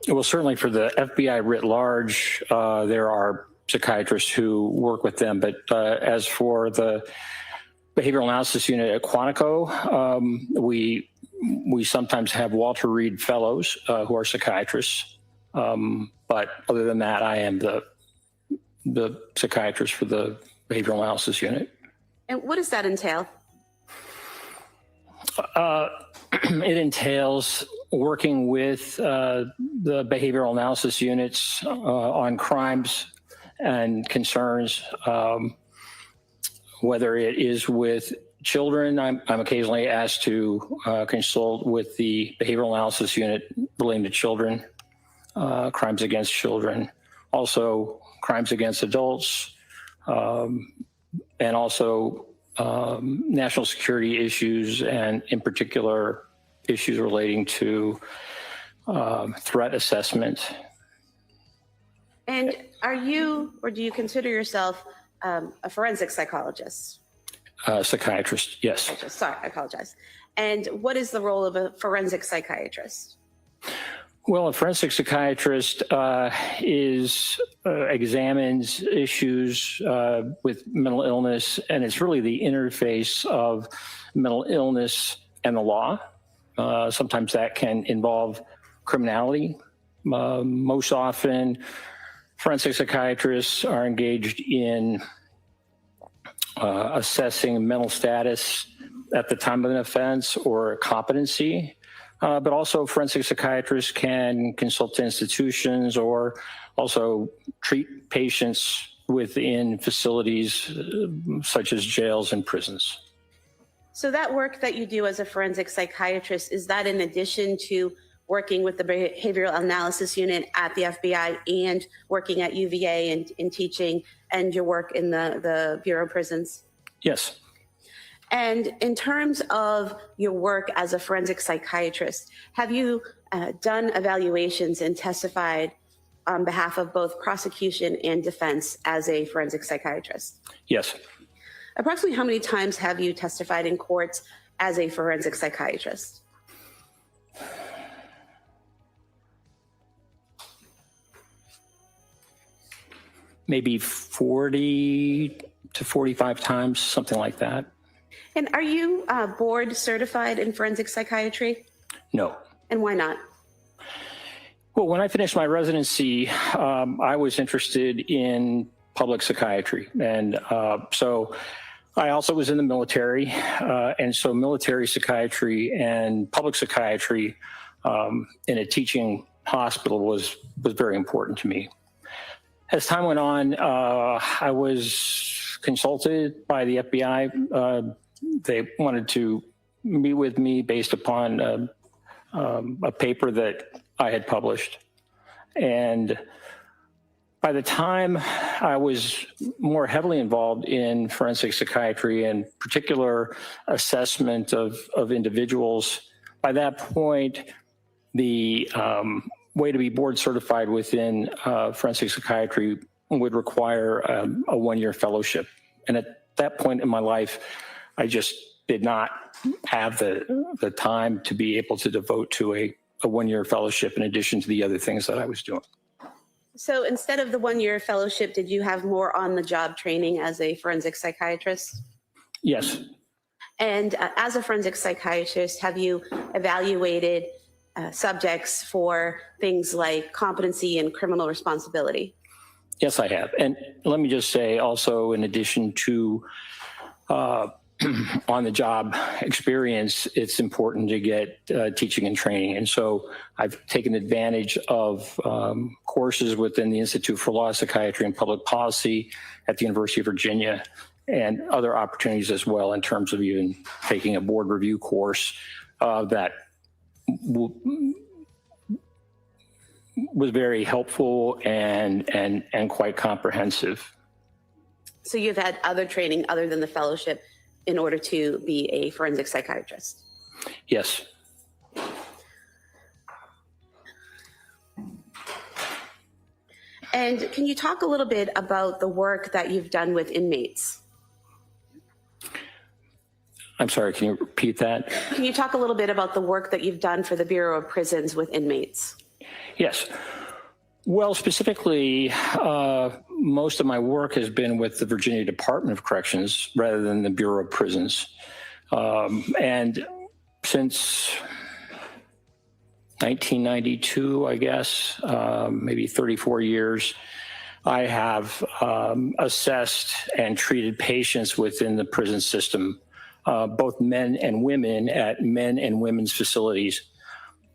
Well, certainly for the FBI writ large, there are psychiatrists who work with them. But as for the Behavioral Analysis Unit at Quantico, we sometimes have Walter Reed fellows who are psychiatrists. But other than that, I am the psychiatrist for the Behavioral Analysis Unit. And what does that entail? It entails working with the behavioral analysis units on crimes and concerns, whether it is with children, I'm occasionally asked to consult with the behavioral analysis unit relating to children, crimes against children, also crimes against adults, and also national security issues, and in particular, issues relating to threat assessment. And are you, or do you consider yourself a forensic psychologist? Psychiatrist, yes. Sorry, I apologize. And what is the role of a forensic psychiatrist? Well, a forensic psychiatrist examines issues with mental illness, and it's really the interface of mental illness and the law. Sometimes that can involve criminality. Most often, forensic psychiatrists are engaged in assessing mental status at the time of an offense or competency. But also forensic psychiatrists can consult to institutions or also treat patients within facilities such as jails and prisons. So that work that you do as a forensic psychiatrist, is that in addition to working with the behavioral analysis unit at the FBI and working at UVA and in teaching, and your work in the Bureau of Prisons? Yes. And in terms of your work as a forensic psychiatrist, have you done evaluations and testified on behalf of both prosecution and defense as a forensic psychiatrist? Yes. Approximately how many times have you testified in courts as a forensic psychiatrist? Maybe 40 to 45 times, something like that. And are you board certified in forensic psychiatry? No. And why not? Well, when I finished my residency, I was interested in public psychiatry. And so I also was in the military. And so military psychiatry and public psychiatry in a teaching hospital was very important to me. As time went on, I was consulted by the FBI. They wanted to meet with me based upon a paper that I had published. And by the time I was more heavily involved in forensic psychiatry and particular assessment of individuals, by that point, the way to be board certified within forensic psychiatry would require a one-year fellowship. And at that point in my life, I just did not have the time to be able to devote to a one-year fellowship in addition to the other things that I was doing. So instead of the one-year fellowship, did you have more on-the-job training as a forensic psychiatrist? Yes. And as a forensic psychiatrist, have you evaluated subjects for things like competency and criminal responsibility? Yes, I have. And let me just say also, in addition to on-the-job experience, it's important to get teaching and training. And so I've taken advantage of courses within the Institute for Law, Psychiatry, and Public Policy at the University of Virginia, and other opportunities as well in terms of even taking a board review course that was very helpful and quite comprehensive. So you've had other training other than the fellowship in order to be a forensic psychiatrist? Yes. And can you talk a little bit about the work that you've done with inmates? I'm sorry, can you repeat that? Can you talk a little bit about the work that you've done for the Bureau of Prisons with inmates? Yes. Well, specifically, most of my work has been with the Virginia Department of Corrections rather than the Bureau of Prisons. And since 1992, I guess, maybe 34 years, I have assessed and treated patients within the prison system, both men and women at men and women's facilities.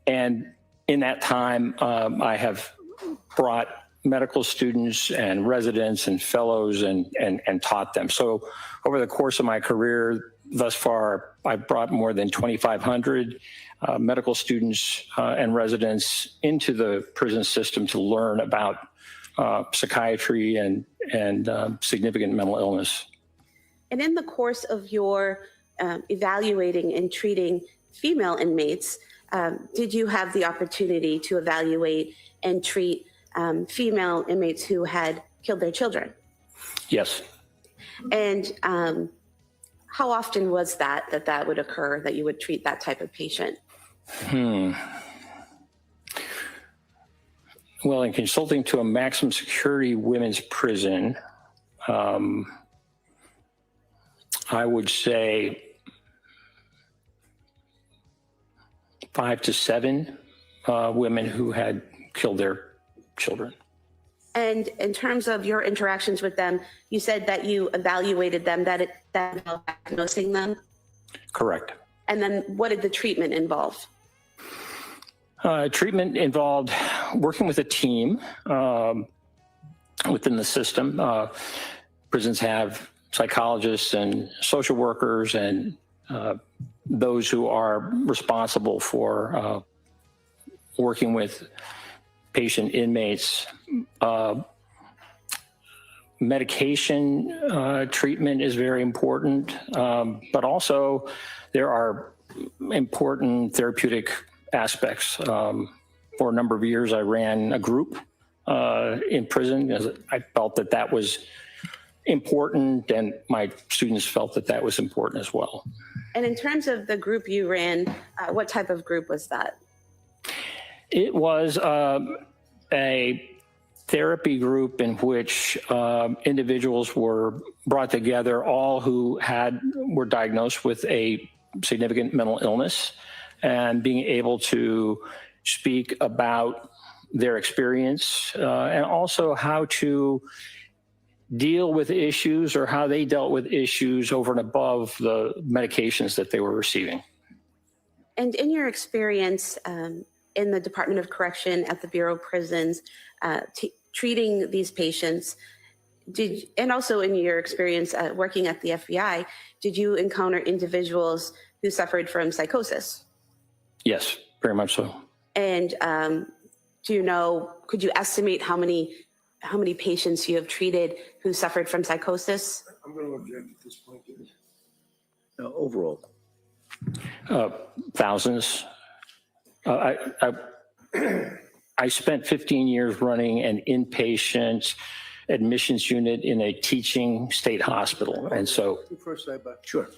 And in that time, I have brought medical students and residents and fellows and taught them. So over the course of my career, thus far, I've brought more than 2,500 medical students and residents into the prison system to learn about psychiatry and significant mental illness. And in the course of your evaluating and treating female inmates, did you have the opportunity to evaluate and treat female inmates who had killed their children? Yes. And how often was that would occur, that you would treat that type of patient? Well, in consulting to a maximum security women's prison, I would say 5 to 7 women who had killed their children. And in terms of your interactions with them, you said that you evaluated them, that diagnosing them? Correct. And then what did the treatment involve? Treatment involved working with a team within the system. Prisons have psychologists and social workers and those who are responsible for working with patient inmates. Medication treatment is very important, but also there are important therapeutic aspects. For a number of years, I ran a group in prison as I felt that was important, and my students felt that was important as well. And in terms of the group you ran, what type of group was that? It was a therapy group in which individuals were brought together, all who were diagnosed with a significant mental illness, and being able to speak about their experience and also how to deal with issues or how they dealt with issues over and above the medications that they were receiving. And in your experience in the Department of Correction at the Bureau of Prisons, treating these patients, and also in your experience working at the FBI, did you encounter individuals who suffered from psychosis? Yes, very much so. And could you estimate how many patients you have treated who suffered from psychosis? I'm going to object at this point. Overall. Thousands. I spent 15 years running an inpatient admissions unit in a teaching state hospital. And so. First sidebar. Sure.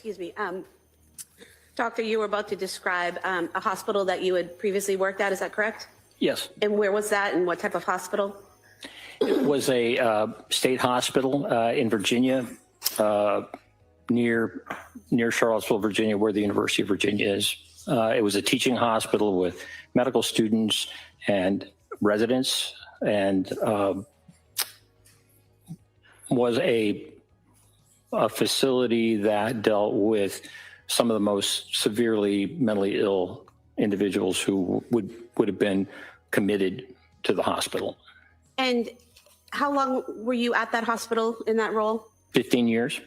excuse me. Doctor, you were about to describe a hospital that you had previously worked at. Is that correct? Yes. And where was that and what type of hospital? It was a state hospital in Virginia, near Charlottesville, Virginia, where the University of Virginia is. It was a teaching hospital with medical students and residents, and was a facility that dealt with some of the most severely mentally ill individuals who would have been committed to the hospital. And how long were you at that hospital in that role? 15 years.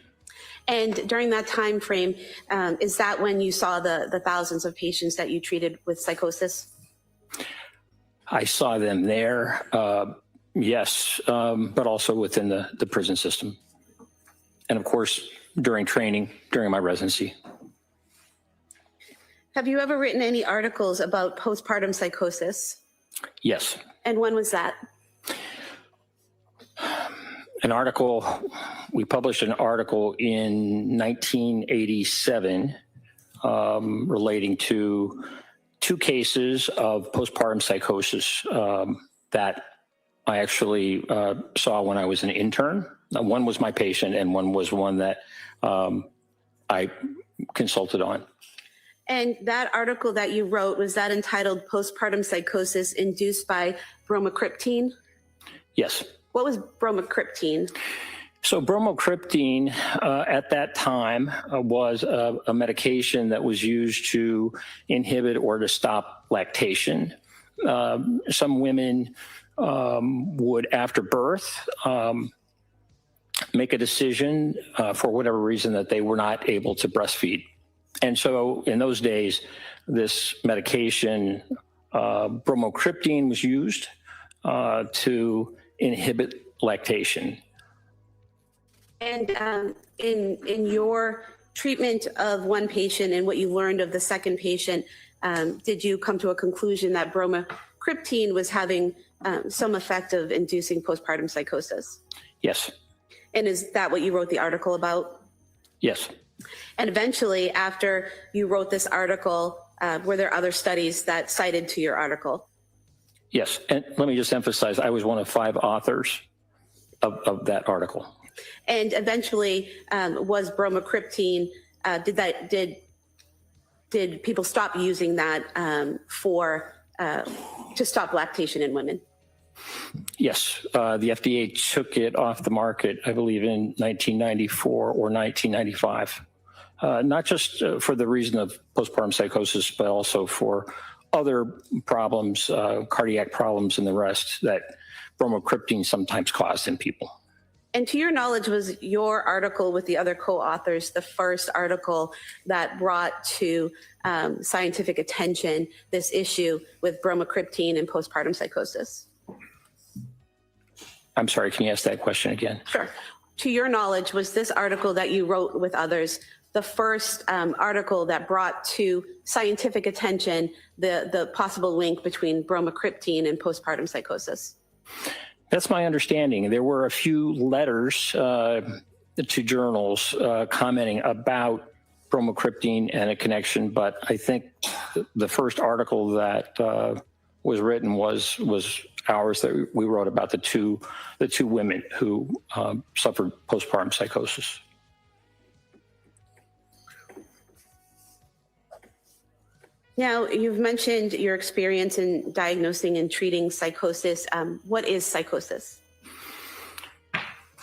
And during that time frame, is that when you saw the thousands of patients that you treated with psychosis? I saw them there, yes, but also within the prison system. And of course, during training, during my residency. Have you ever written any articles about postpartum psychosis? Yes. And when was that? An article, we published an article in 1987 relating to 2 cases of postpartum psychosis that I actually saw when I was an intern. One was my patient and one was one that I consulted on. And that article that you wrote, was that entitled Postpartum Psychosis Induced by Bromocriptine? Yes. What was bromocriptine? So bromocriptine at that time was a medication that was used to inhibit or to stop lactation. Some women would, after birth, make a decision for whatever reason that they were not able to breastfeed. And so in those days, this medication, bromocriptine, was used to inhibit lactation. And in your treatment of one patient and what you learned of the second patient, did you come to a conclusion that bromocriptine was having some effect of inducing postpartum psychosis? Yes. And is that what you wrote the article about? Yes. And eventually, after you wrote this article, were there other studies that cited to your article? Yes. And let me just emphasize, I was one of 5 authors of that article. And eventually, was bromocriptine, did people stop using that to stop lactation in women? Yes. The FDA took it off the market, I believe, in 1994 or 1995. Not just for the reason of postpartum psychosis, but also for other problems, cardiac problems and the rest that bromocriptine sometimes caused in people. And to your knowledge, was your article with the other co-authors the first article that brought to scientific attention this issue with bromocriptine and postpartum psychosis? I'm sorry, can you ask that question again? Sure. To your knowledge, was this article that you wrote with others the first article that brought to scientific attention the possible link between bromocriptine and postpartum psychosis? That's my understanding. There were a few letters to journals commenting about bromocriptine and a connection, but I think the first article that was written was ours that we wrote about the two women who suffered postpartum psychosis. Now, you've mentioned your experience in diagnosing and treating psychosis. What is psychosis?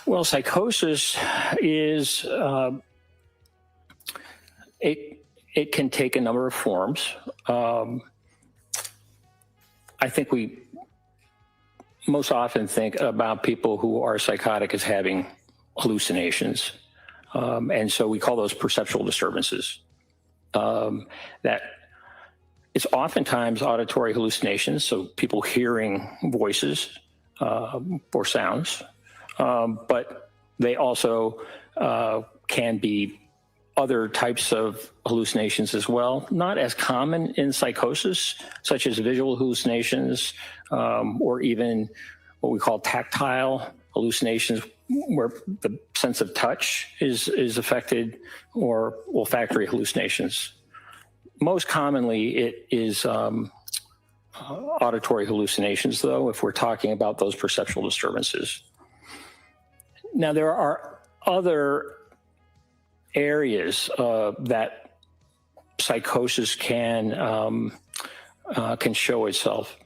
Well, psychosis is, it can take a number of forms. I think we most often think about people who are psychotic as having hallucinations. And so we call those perceptual disturbances. That it's oftentimes auditory hallucinations, so people hearing voices or sounds, but they also can be other types of hallucinations as well, not as common in psychosis, such as visual hallucinations or even what we call tactile hallucinations, where the sense of touch is affected, or olfactory hallucinations. Most commonly, it is auditory hallucinations, though, if we're talking about those perceptual disturbances. Now, there are other areas that psychosis can show itself.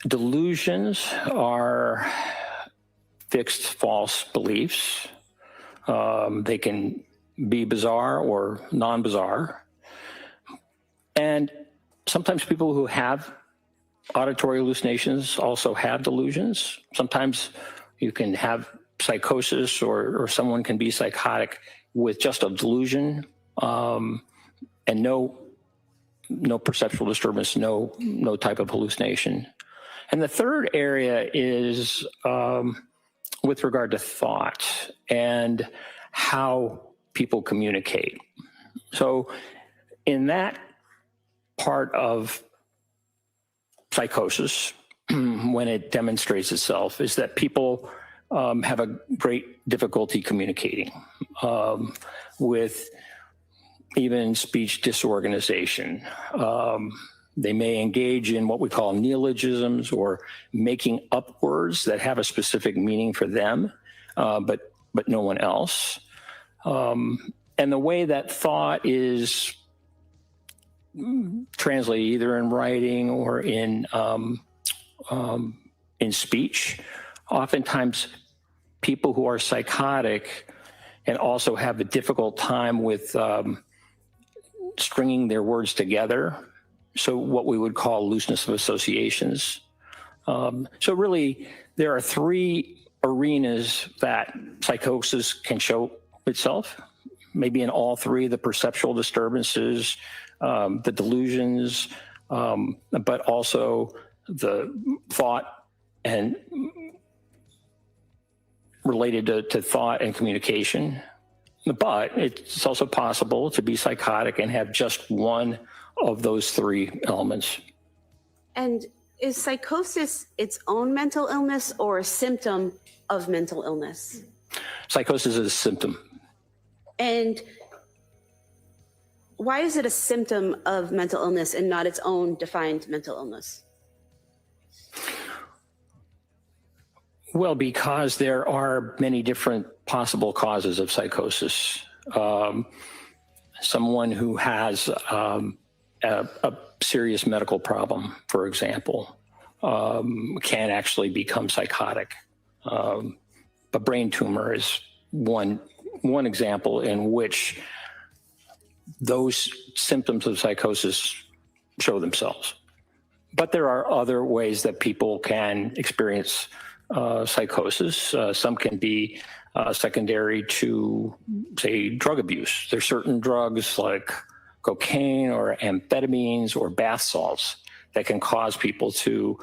Delusions are fixed false beliefs. They can be bizarre or non-bizarre. And sometimes people who have auditory hallucinations also have delusions. Sometimes you can have psychosis, or someone can be psychotic with just a delusion and no perceptual disturbance, no type of hallucination. And the third area is with regard to thought and how people communicate. So in that part of psychosis, when it demonstrates itself, is that people have a great difficulty communicating with even speech disorganization. They may engage in what we call neologisms, or making up words that have a specific meaning for them, but no one else. And the way that thought is translated either in writing or in speech, oftentimes people who are psychotic and also have a difficult time with stringing their words together. So what we would call looseness of associations. So really, there are three arenas that psychosis can show itself, maybe in all three: the perceptual disturbances, the delusions, but also the thought and related to thought and communication. But it's also possible to be psychotic and have just one of those three elements. And is psychosis its own mental illness or a symptom of mental illness? Psychosis is a symptom. And why is it a symptom of mental illness and not its own defined mental illness? Well, because there are many different possible causes of psychosis. Someone who has a serious medical problem, for example, can actually become psychotic. A brain tumor is one example in which those symptoms of psychosis show themselves. But there are other ways that people can experience psychosis. Some can be secondary to, say, drug abuse. There's certain drugs like cocaine or amphetamines or bath salts that can cause people to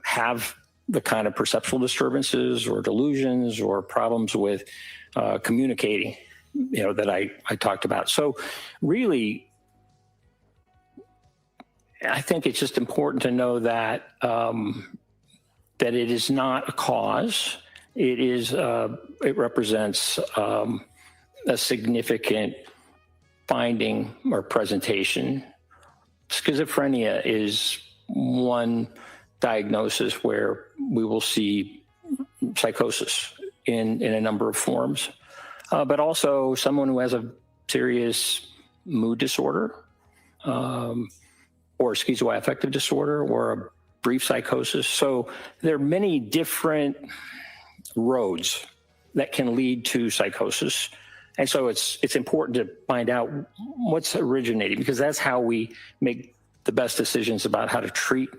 have the kind of perceptual disturbances or delusions or problems with communicating, that I talked about. So really, I think it's just important to know that that it is not a cause. It represents a significant finding or presentation. Schizophrenia is one diagnosis where we will see psychosis in a number of forms, but also someone who has a serious mood disorder or schizoaffective disorder or a brief psychosis. So there are many different roads that can lead to psychosis. And so it's important to find out what's originating, because that's how we make the best decisions about how to treat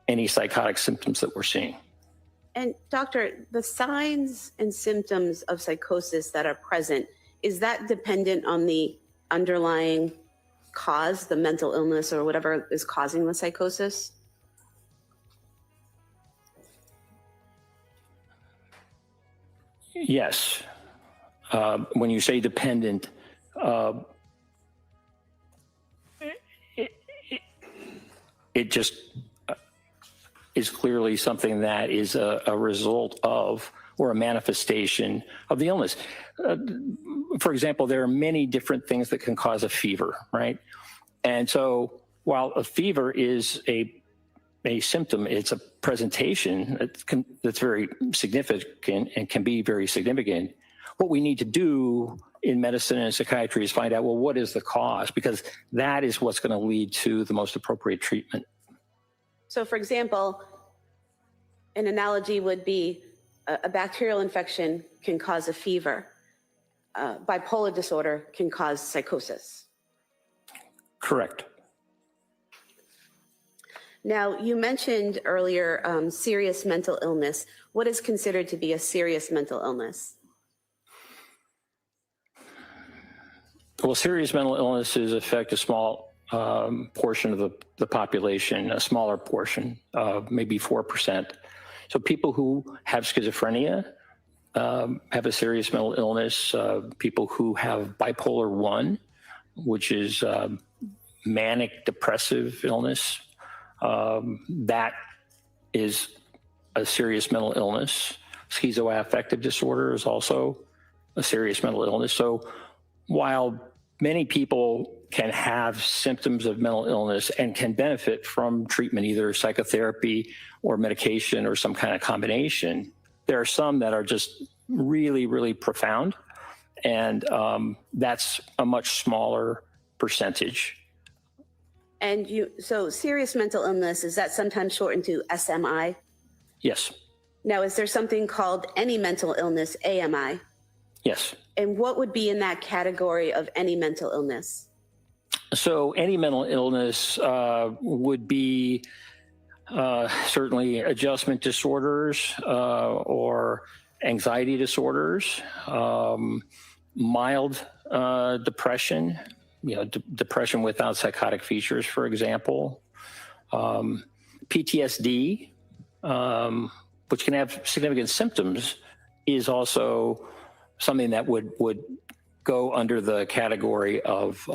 any psychotic symptoms that we're seeing. And doctor, the signs and symptoms of psychosis that are present, is that dependent on the underlying cause, the mental illness or whatever is causing the psychosis? Yes. When you say dependent, it just is clearly something that is a result of or a manifestation of the illness. For example, there are many different things that can cause a fever, right? And so while a fever is a symptom, it's a presentation that's very significant and can be very significant. What we need to do in medicine and psychiatry is find out, well, what is the cause? Because that is what's going to lead to the most appropriate treatment. So for example, an analogy would be a bacterial infection can cause a fever. Bipolar disorder can cause psychosis. Correct. Now, you mentioned earlier serious mental illness. What is considered to be a serious mental illness? Well, serious mental illnesses affect a small portion of the population, a smaller portion, maybe 4%. So people who have schizophrenia have a serious mental illness. People who have bipolar 1, which is manic depressive illness, that is a serious mental illness. Schizoaffective disorder is also a serious mental illness. So while many people can have symptoms of mental illness and can benefit from treatment, either psychotherapy or medication or some kind of combination, there are some that are just really, really profound. And that's a much smaller percentage. And so serious mental illness, is that sometimes shortened to SMI? Yes. Now, is there something called any mental illness, AMI? Yes. And what would be in that category of any mental illness? So any mental illness would be certainly adjustment disorders or anxiety disorders, mild depression, depression without psychotic features, for example, PTSD, which can have significant symptoms, is also something that would go under the category of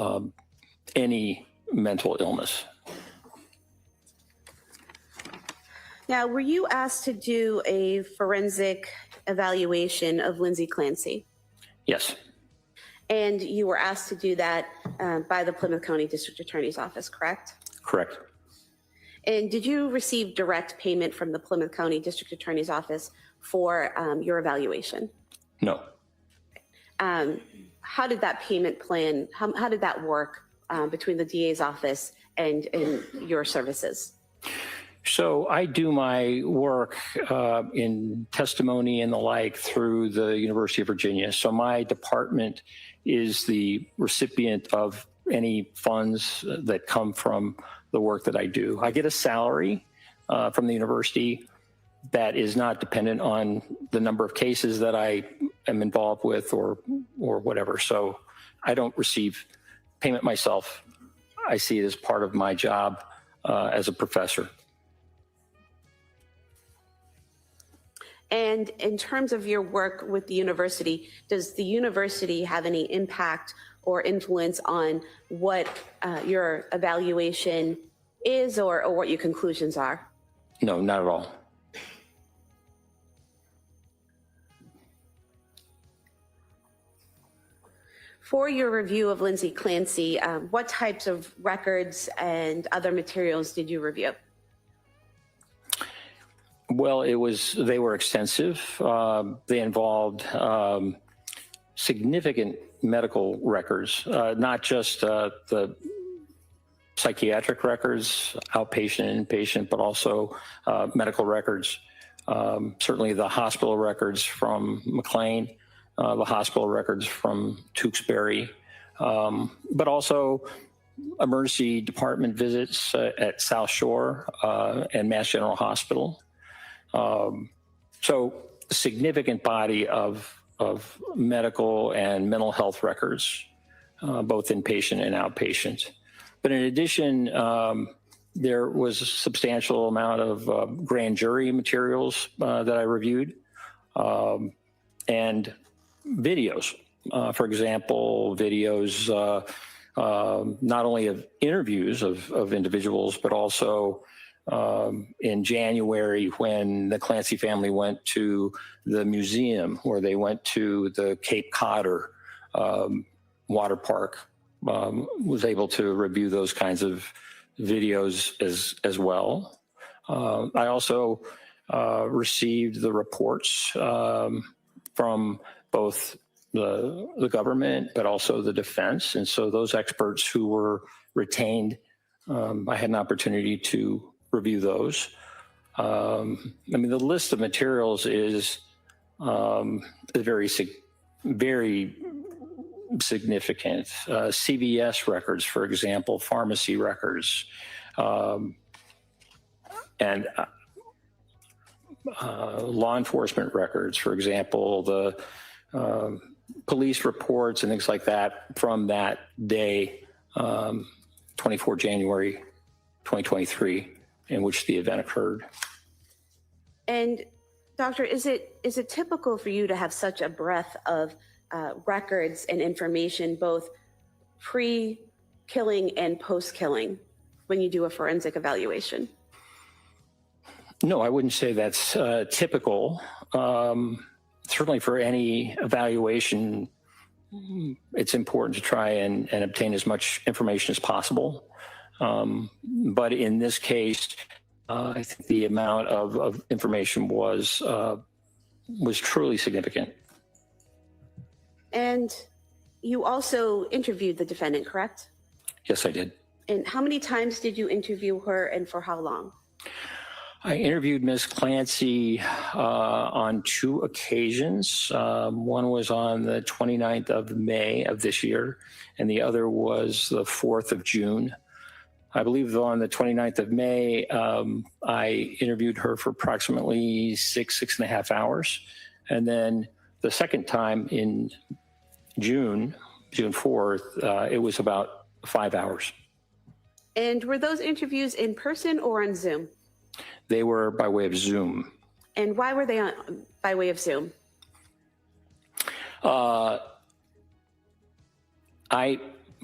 any mental illness. Now, were you asked to do a forensic evaluation of Lindsay Clancy? Yes. And you were asked to do that by the Plymouth County District Attorney's Office, correct? Correct. And did you receive direct payment from the Plymouth County District Attorney's Office for your evaluation? No. How did that payment plan, how did that work between the DA's office and your services? So I do my work in testimony and the like through the University of Virginia. So my department is the recipient of any funds that come from the work that I do. I get a salary from the university that is not dependent on the number of cases that I am involved with or whatever. So I don't receive payment myself. I see it as part of my job as a professor. And in terms of your work with the university, does the university have any impact or influence on what your evaluation is or what your conclusions are? No, not at all. For your review of Lindsay Clancy, what types of records and other materials did you review? Well, they were extensive. They involved significant medical records, not just the psychiatric records, outpatient, inpatient, but also medical records. Certainly the hospital records from McLean, the hospital records from Tewksbury, but also emergency department visits at South Shore and Mass General Hospital. So a significant body of medical and mental health records, both inpatient and outpatient. But in addition, there was a substantial amount of grand jury materials that I reviewed, and videos. For example, videos not only of interviews of individuals, but also in January when the Clancy family went to the museum, or they went to the Cape Codder water park, was able to review those kinds of videos as well. I also received the reports from both the government, but also the defense. And so those experts who were retained, I had an opportunity to review those. I mean, the list of materials is very significant. CVS records, for example, pharmacy records, and law enforcement records, for example, the police reports and things like that from that day, 24 January 2023, in which the event occurred. And Doctor, is it typical for you to have such a breadth of records and information, both pre-killing and post-killing, when you do a forensic evaluation? No, I wouldn't say that's typical. Certainly for any evaluation, it's important to try and obtain as much information as possible. But in this case, I think the amount of information was truly significant. And you also interviewed the defendant, correct? Yes, I did. And how many times did you interview her, and for how long? I interviewed Ms. Clancy on 2 occasions. One was on the 29th of May of this year, and the other was the 4th of June. I believe on the 29th of May, I interviewed her for approximately 6.5 hours. And then the second time in June 4th, it was about 5 hours. And were those interviews in person or on Zoom? They were by way of Zoom. And why were they by way of Zoom?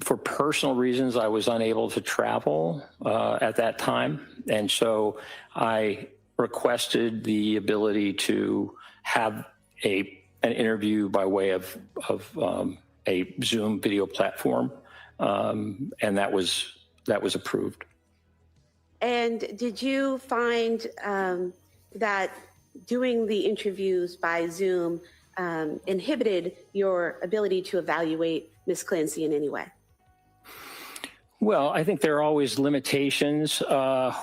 For personal reasons, I was unable to travel at that time. And so I requested the ability to have an interview by way of a Zoom video platform. And that was approved. And did you find that doing the interviews by Zoom inhibited your ability to evaluate Ms. Clancy in any way? Well, I think there are always limitations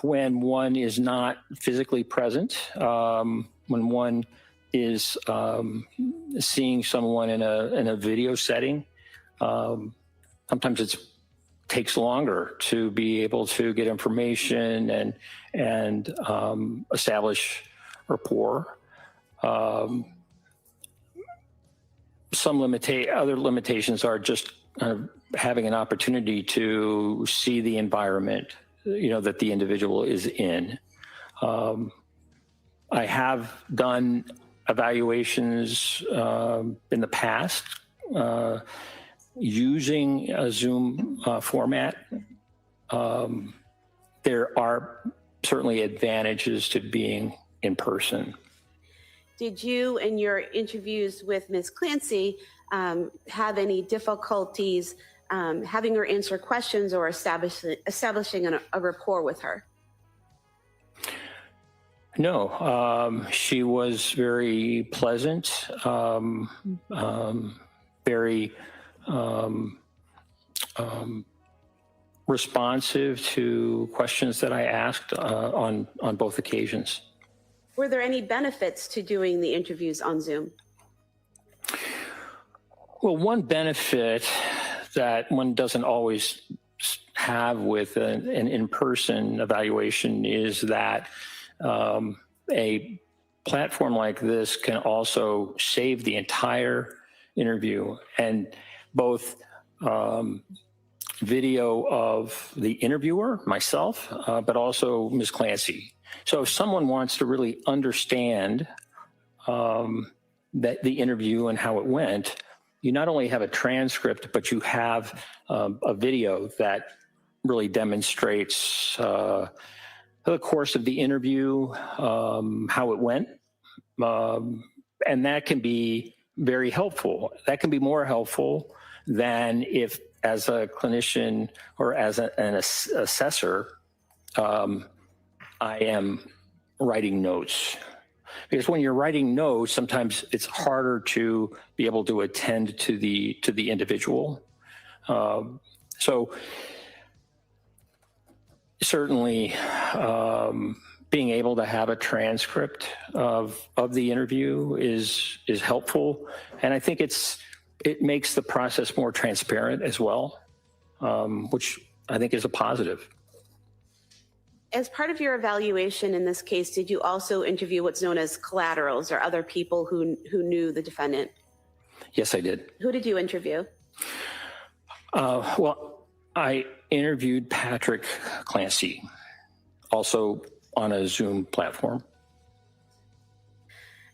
when one is not physically present, when one is seeing someone in a video setting. Sometimes it takes longer to be able to get information and establish rapport. Other limitations are just having an opportunity to see the environment, that the individual is in. I have done evaluations in the past using a Zoom format. There are certainly advantages to being in person. Did you, in your interviews with Ms. Clancy, have any difficulties having her answer questions or establishing a rapport with her? No, she was very pleasant, very responsive to questions that I asked on both occasions. Were there any benefits to doing the interviews on Zoom? Well, one benefit that one doesn't always have with an in-person evaluation is that a platform like this can also save the entire interview, and both video of the interviewer, myself, but also Ms. Clancy. So if someone wants to really understand that the interview and how it went, you not only have a transcript, but you have a video that really demonstrates the course of the interview, how it went. And that can be very helpful. That can be more helpful than if, as a clinician or as an assessor, I am writing notes. Because when you're writing notes, sometimes it's harder to be able to attend to the individual. So certainly being able to have a transcript of the interview is helpful, and I think it makes the process more transparent as well, which I think is a positive. As part of your evaluation in this case, did you also interview what's known as collaterals or other people who knew the defendant? Yes, I did. Who did you interview? Well, I interviewed Patrick Clancy, also on a Zoom platform.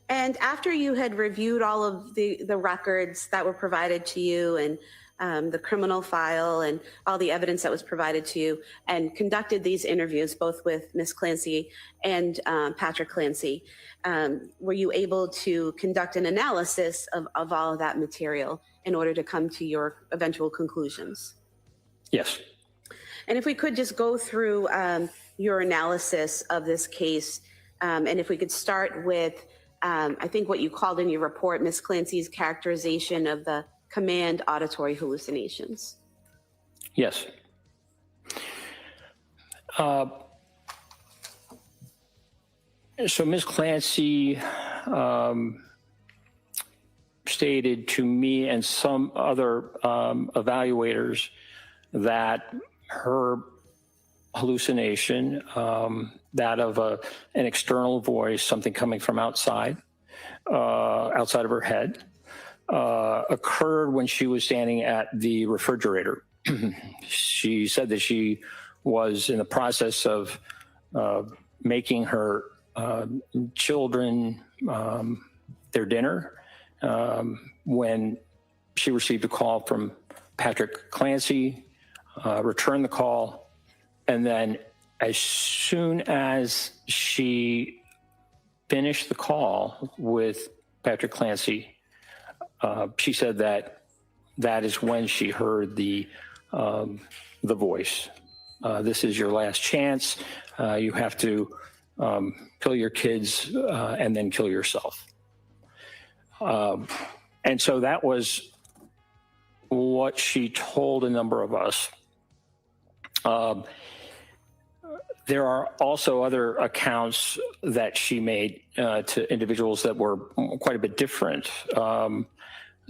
And after you had reviewed all of the records that were provided to you and the criminal file and all the evidence that was provided to you and conducted these interviews, both with Ms. Clancy and Patrick Clancy, were you able to conduct an analysis of all of that material in order to come to your eventual conclusions? Yes. And if we could just go through your analysis of this case, and if we could start with, I think what you called in your report, Ms. Clancy's characterization of the command auditory hallucinations. Yes. So Ms. Clancy stated to me and some other evaluators that her hallucination, that of an external voice, something coming from outside of her head, occurred when she was standing at the refrigerator. She said that she was in the process of making her children their dinner when she received a call from Patrick Clancy, returned the call, and then as soon as she finished the call with Patrick Clancy, she said that is when she heard the voice. This is your last chance. You have to kill your kids and then kill yourself. And so that was what she told a number of us. There are also other accounts that she made to individuals that were quite a bit different.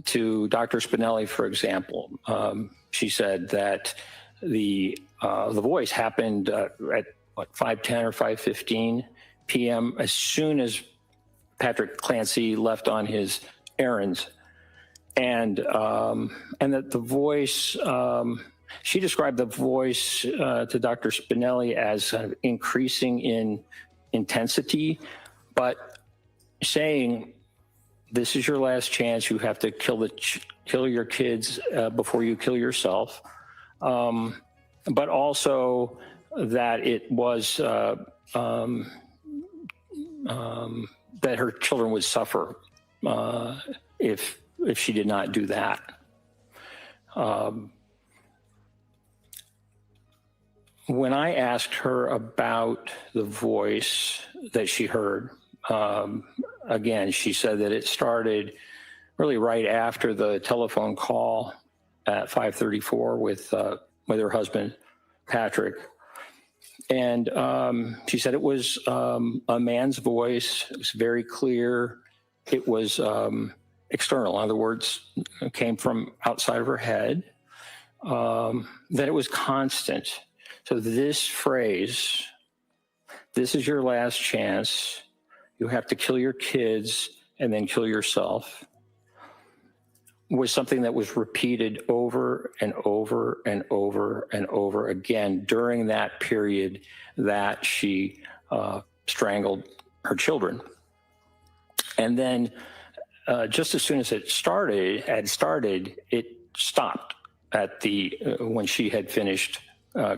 To Dr. Spinelli, for example, she said that the voice happened at 5:10 or 5:15 p.m. as soon as Patrick Clancy left on his errands, and that the voice. She described the voice to Dr. Spinelli as kind of increasing in intensity, but saying, "This is your last chance. You have to kill your kids before you kill yourself." But also that it was that her children would suffer if she did not do that. When I asked her about the voice that she heard, again, she said that it started really right after the telephone call at 5:34 with her husband, Patrick. And she said it was a man's voice. It was very clear. It was external. In other words, it came from outside of her head. That it was constant. So this phrase, "This is your last chance. You have to kill your kids and then kill yourself," was something that was repeated over and over and over and over again during that period that she strangled her children. And then just as soon as it started, it stopped at when she had finished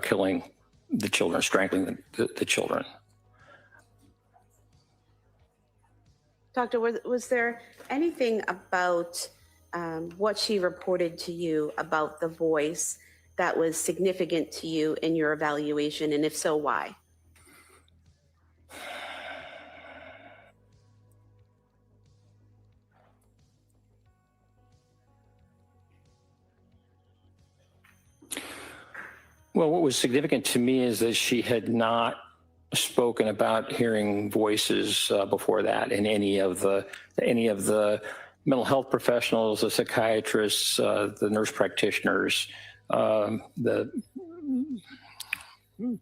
killing the children, strangling the children. Doctor, was there anything about what she reported to you about the voice that was significant to you in your evaluation? And if so, why? Well, what was significant to me is that she had not spoken about hearing voices before that in any of the mental health professionals, the psychiatrists, the nurse practitioners, the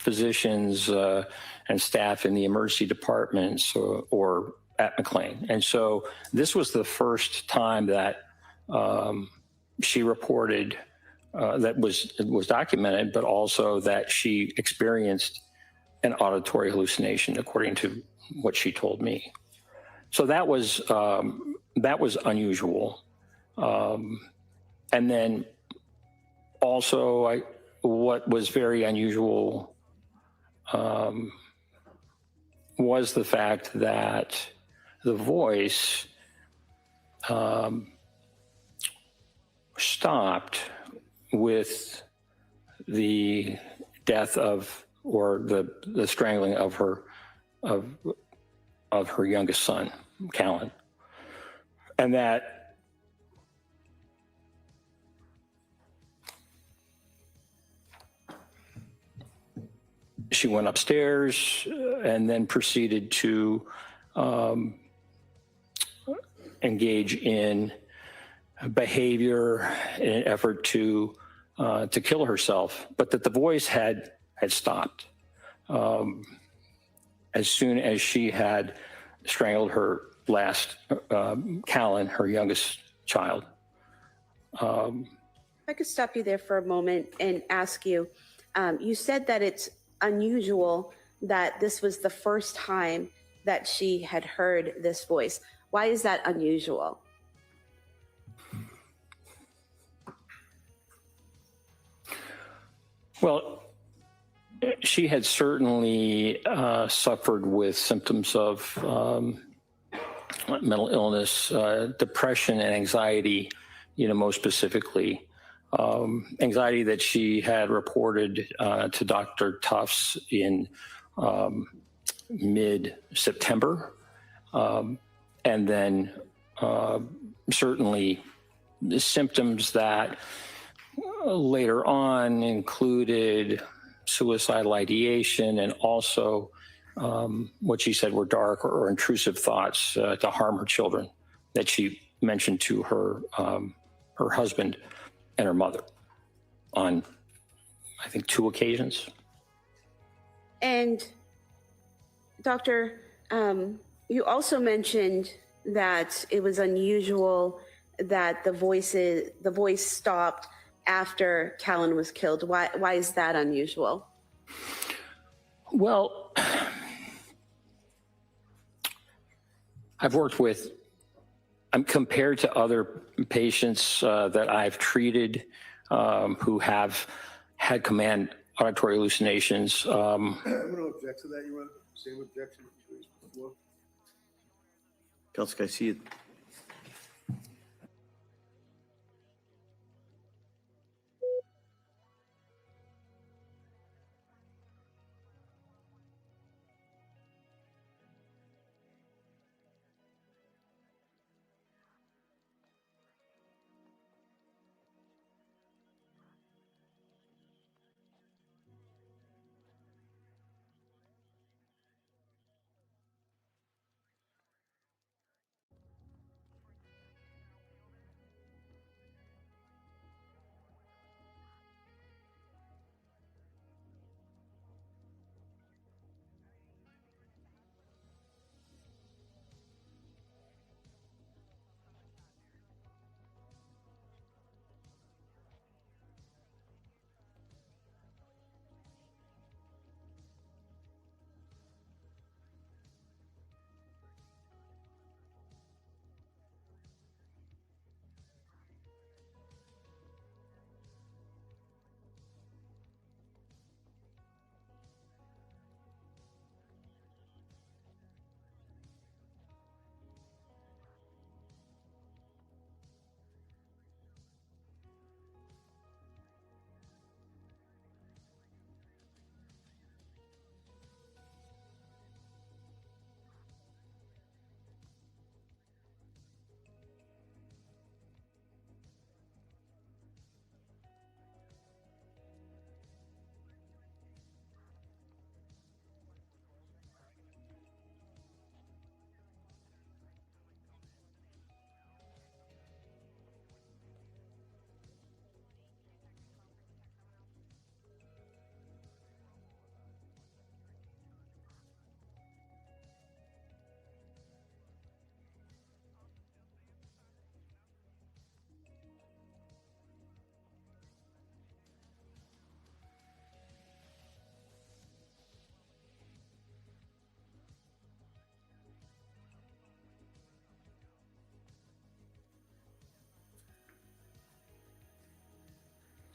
physicians and staff in the emergency departments or at McLean. And so this was the first time that she reported that was documented, but also that she experienced an auditory hallucination, according to what she told me. So that was unusual. And then also, what was very unusual was the fact that the voice stopped with the death of, or the strangling of her youngest son, Callan, and that she went upstairs and then proceeded to engage in behavior in an effort to kill herself, but that the voice had stopped as soon as she had strangled her last Callan, her youngest child. If I could stop you there for a moment and ask you, you said that it's unusual that this was the first time that she had heard this voice. Why is that unusual? Well, she had certainly suffered with symptoms of mental illness, depression and anxiety, most specifically. Anxiety that she had reported to Dr. Tufts in mid-September. And then certainly the symptoms that later on included suicidal ideation and also what she said were dark or intrusive thoughts to harm her children that she mentioned to her husband and her mother on, I think, 2 occasions. And Doctor, you also mentioned that it was unusual that the voice stopped after Callan was killed. Why is that unusual? Well, I've worked with, compared to other patients that I've treated who have had command auditory hallucinations. I'm going to object to that. You want the same objection that you raised before? Councilor, I see it.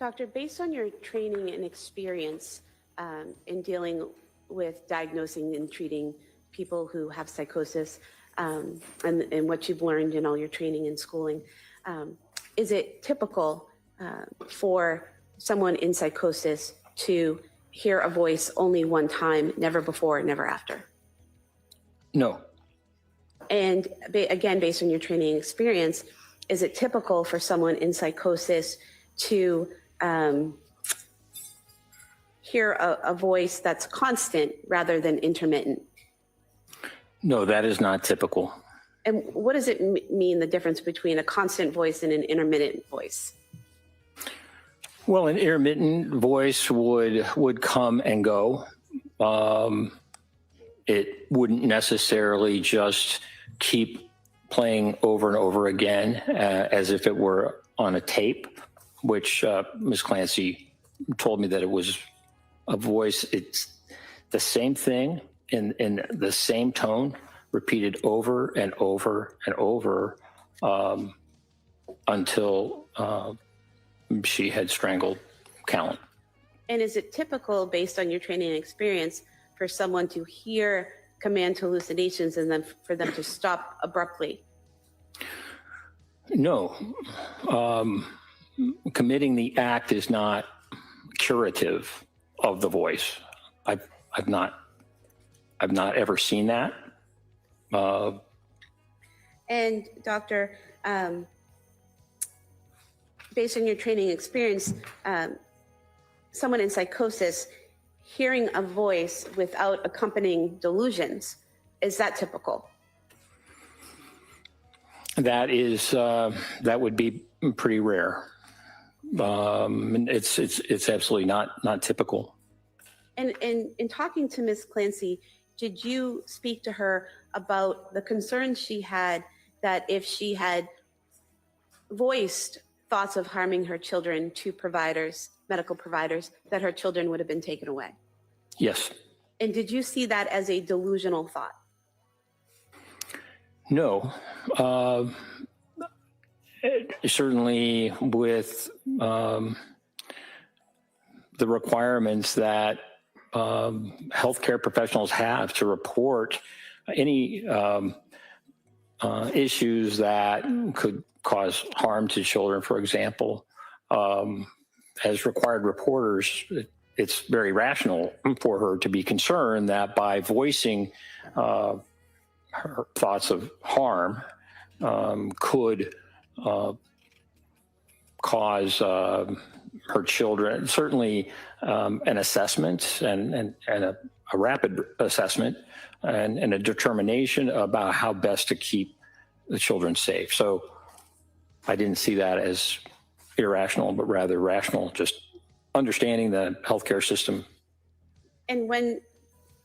Doctor, based on your training and experience in dealing with diagnosing and treating people who have psychosis, and what you've learned in all your training and schooling, is it typical for someone in psychosis to hear a voice only one time, never before, never after? No. And again, based on your training experience, is it typical for someone in psychosis to hear a voice that's constant rather than intermittent? No, that is not typical. And what does it mean, the difference between a constant voice and an intermittent voice? Well, an intermittent voice would come and go. It wouldn't necessarily just keep playing over and over again as if it were on a tape, which Ms. Clancy told me that it was a voice. It's the same thing in the same tone, repeated over and over and over until she had strangled Callan. And is it typical, based on your training and experience, for someone to hear command hallucinations and then for them to stop abruptly? No. Committing the act is not curative of the voice. I've not ever seen that. And Doctor, based on your training experience, someone in psychosis hearing a voice without accompanying delusions, is that typical? That is that would be pretty rare. It's absolutely not typical. And in talking to Ms. Clancy, did you speak to her about the concerns she had that if she had voiced thoughts of harming her children to providers, medical providers, that her children would have been taken away? Yes. And did you see that as a delusional thought? No. Certainly with the requirements that healthcare professionals have to report any issues that could cause harm to children, for example, as required reporters, it's very rational for her to be concerned that by voicing her thoughts of harm could cause her children, certainly an assessment and a rapid assessment and a determination about how best to keep the children safe. So I didn't see that as irrational, but rather rational, just understanding the healthcare system. And when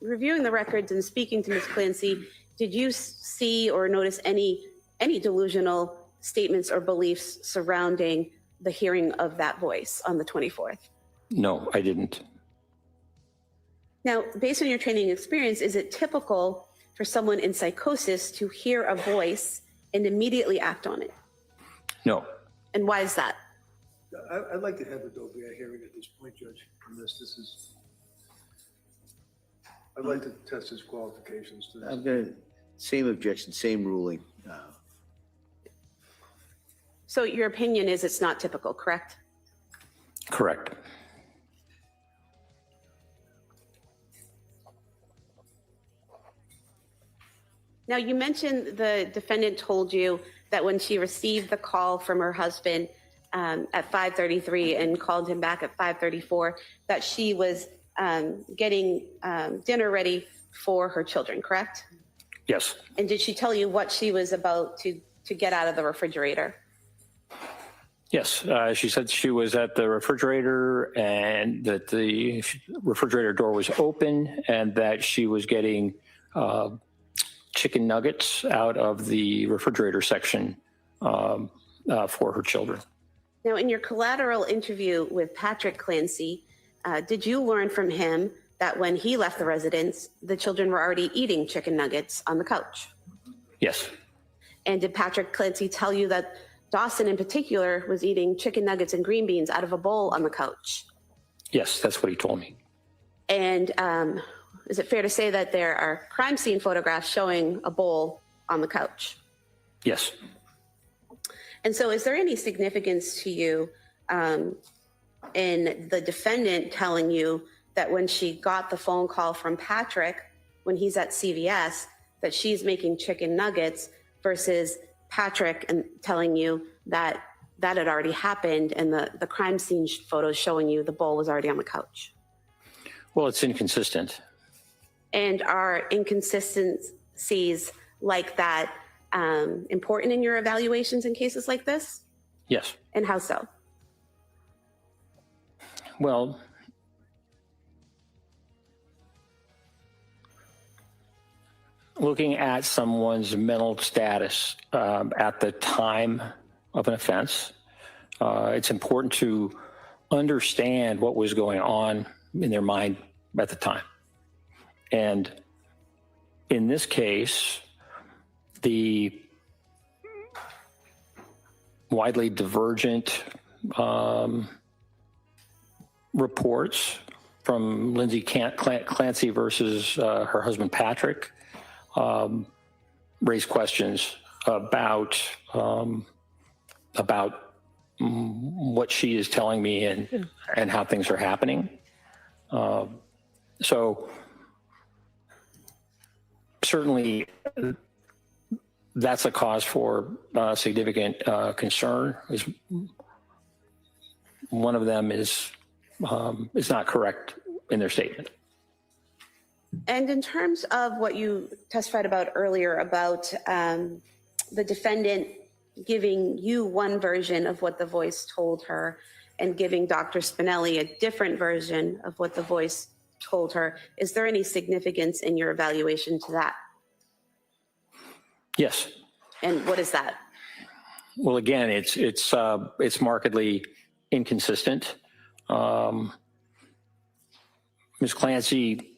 reviewing the records and speaking to Ms. Clancy, did you see or notice any delusional statements or beliefs surrounding the hearing of that voice on the 24th? No, I didn't. Now, based on your training experience, is it typical for someone in psychosis to hear a voice and immediately act on it? No. And why is that? I'd like to have a Dobia hearing at this point, Judge, on this. I'd like to test his qualifications to this. I'm going to, same objection, same ruling. So your opinion is it's not typical, correct? Correct. Now, you mentioned the defendant told you that when she received the call from her husband at 5:33 and called him back at 5:34, that she was getting dinner ready for her children, correct? Yes. And did she tell you what she was about to get out of the refrigerator? Yes. She said she was at the refrigerator and that the refrigerator door was open and that she was getting chicken nuggets out of the refrigerator section for her children. Now, in your collateral interview with Patrick Clancy, did you learn from him that when he left the residence, the children were already eating chicken nuggets on the couch? Yes. And did Patrick Clancy tell you that Dawson in particular was eating chicken nuggets and green beans out of a bowl on the couch. Yes, that's what he told me. And is it fair to say that there are crime scene photographs showing a bowl on the couch? Yes. And so is there any significance to you in the defendant telling you that when she got the phone call from Patrick, when he's at CVS, that she's making chicken nuggets versus Patrick and telling you that that had already happened and the crime scene photos showing you the bowl was already on the couch? Well, it's inconsistent. And are inconsistencies like that important in your evaluations in cases like this? Yes. And how so? Well, looking at someone's mental status at the time of an offense, it's important to understand what was going on in their mind at the time. And in this case, the widely divergent reports from Lindsay Clancy versus her husband Patrick raise questions about what she is telling me and how things are happening. So certainly that's a cause for significant concern. One of them is not correct in their statement. And in terms of what you testified about earlier about the defendant giving you one version of what the voice told her and giving Dr. Spinelli a different version of what the voice told her, is there any significance in your evaluation to that? Yes. And what is that? Well, again, it's markedly inconsistent. Ms. Clancy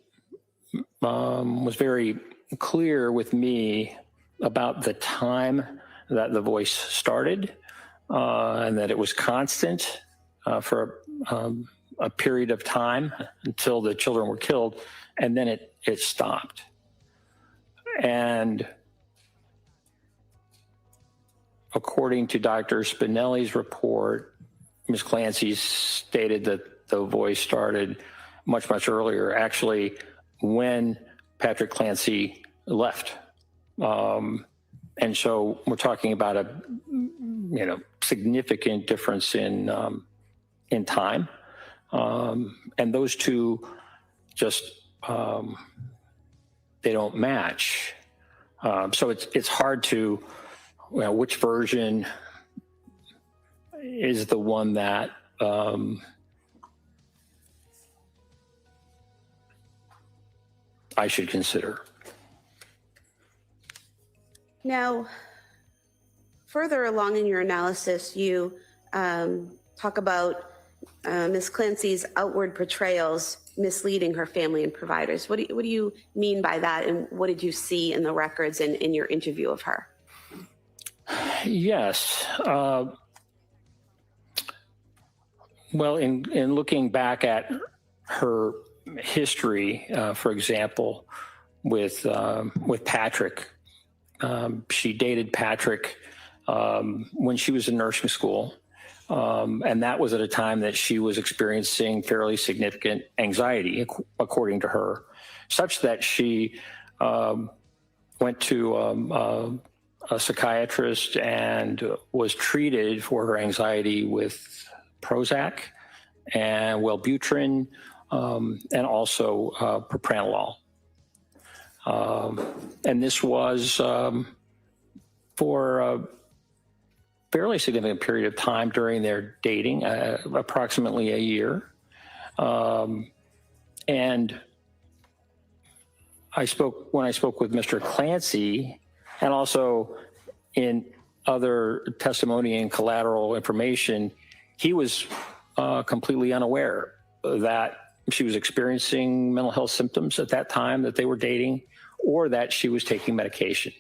was very clear with me about the time that the voice started and that it was constant for a period of time until the children were killed, and then it stopped. And according to Dr. Spinelli's report, Ms. Clancy stated that the voice started much, much earlier, actually, when Patrick Clancy left. And so we're talking about a significant difference in time. And those two just, they don't match. So it's hard to, which version is the one that I should consider. Now, further along in your analysis, you talk about Ms. Clancy's outward portrayals misleading her family and providers. What do you mean by that, and what did you see in the records and in your interview of her? Yes. Well, in looking back at her history, for example, with Patrick, she dated Patrick when she was in nursing school. And that was at a time that she was experiencing fairly significant anxiety, according to her, such that she went to a psychiatrist and was treated for her anxiety with Prozac and Wellbutrin and also propranolol. And this was for a fairly significant period of time during their dating, approximately a year. And when I spoke with Mr. Clancy, and also in other testimony and collateral information, he was completely unaware that she was experiencing mental health symptoms at that time that they were dating, or that she was taking medication.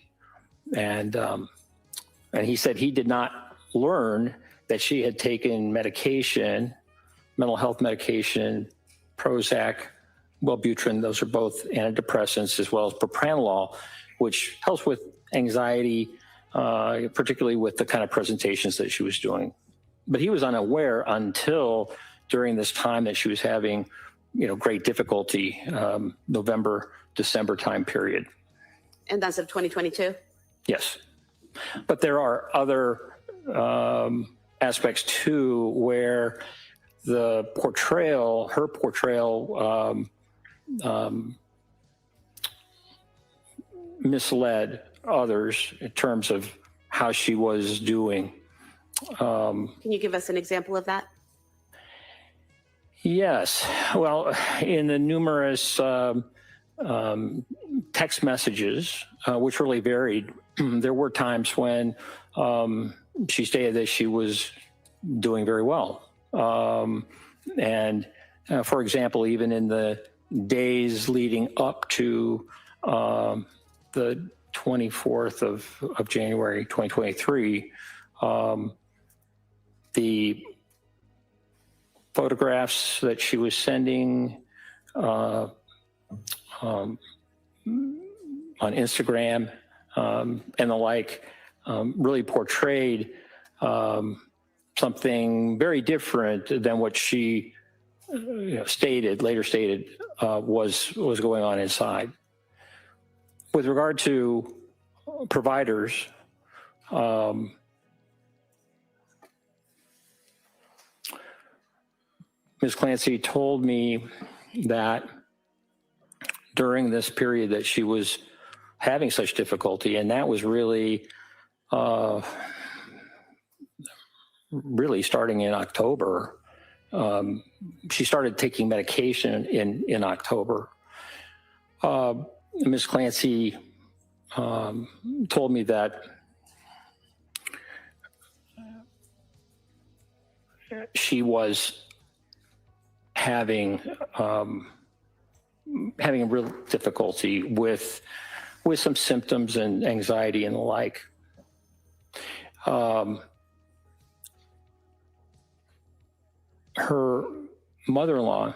And he said he did not learn that she had taken medication, mental health medication, Prozac, Wellbutrin, those are both antidepressants, as well as propranolol, which helps with anxiety, particularly with the kind of presentations that she was doing. But he was unaware until during this time that she was having, great difficulty, November, December time period. And that's of 2022? Yes. But there are other aspects too, where her portrayal misled others in terms of how she was doing. Can you give us an example of that? Yes. Well, in the numerous text messages, which really varied, there were times when she stated that she was doing very well. And for example, even in the days leading up to the 24th of January 2023, the photographs that she was sending on Instagram and the like really portrayed something very different than what she later stated was going on inside. With regard to providers, Ms. Clancy told me that during this period that she was having such difficulty, and that was really starting in October. She started taking medication in October. Ms. Clancy told me that she was having real difficulty with some symptoms and anxiety and the like. Her mother-in-law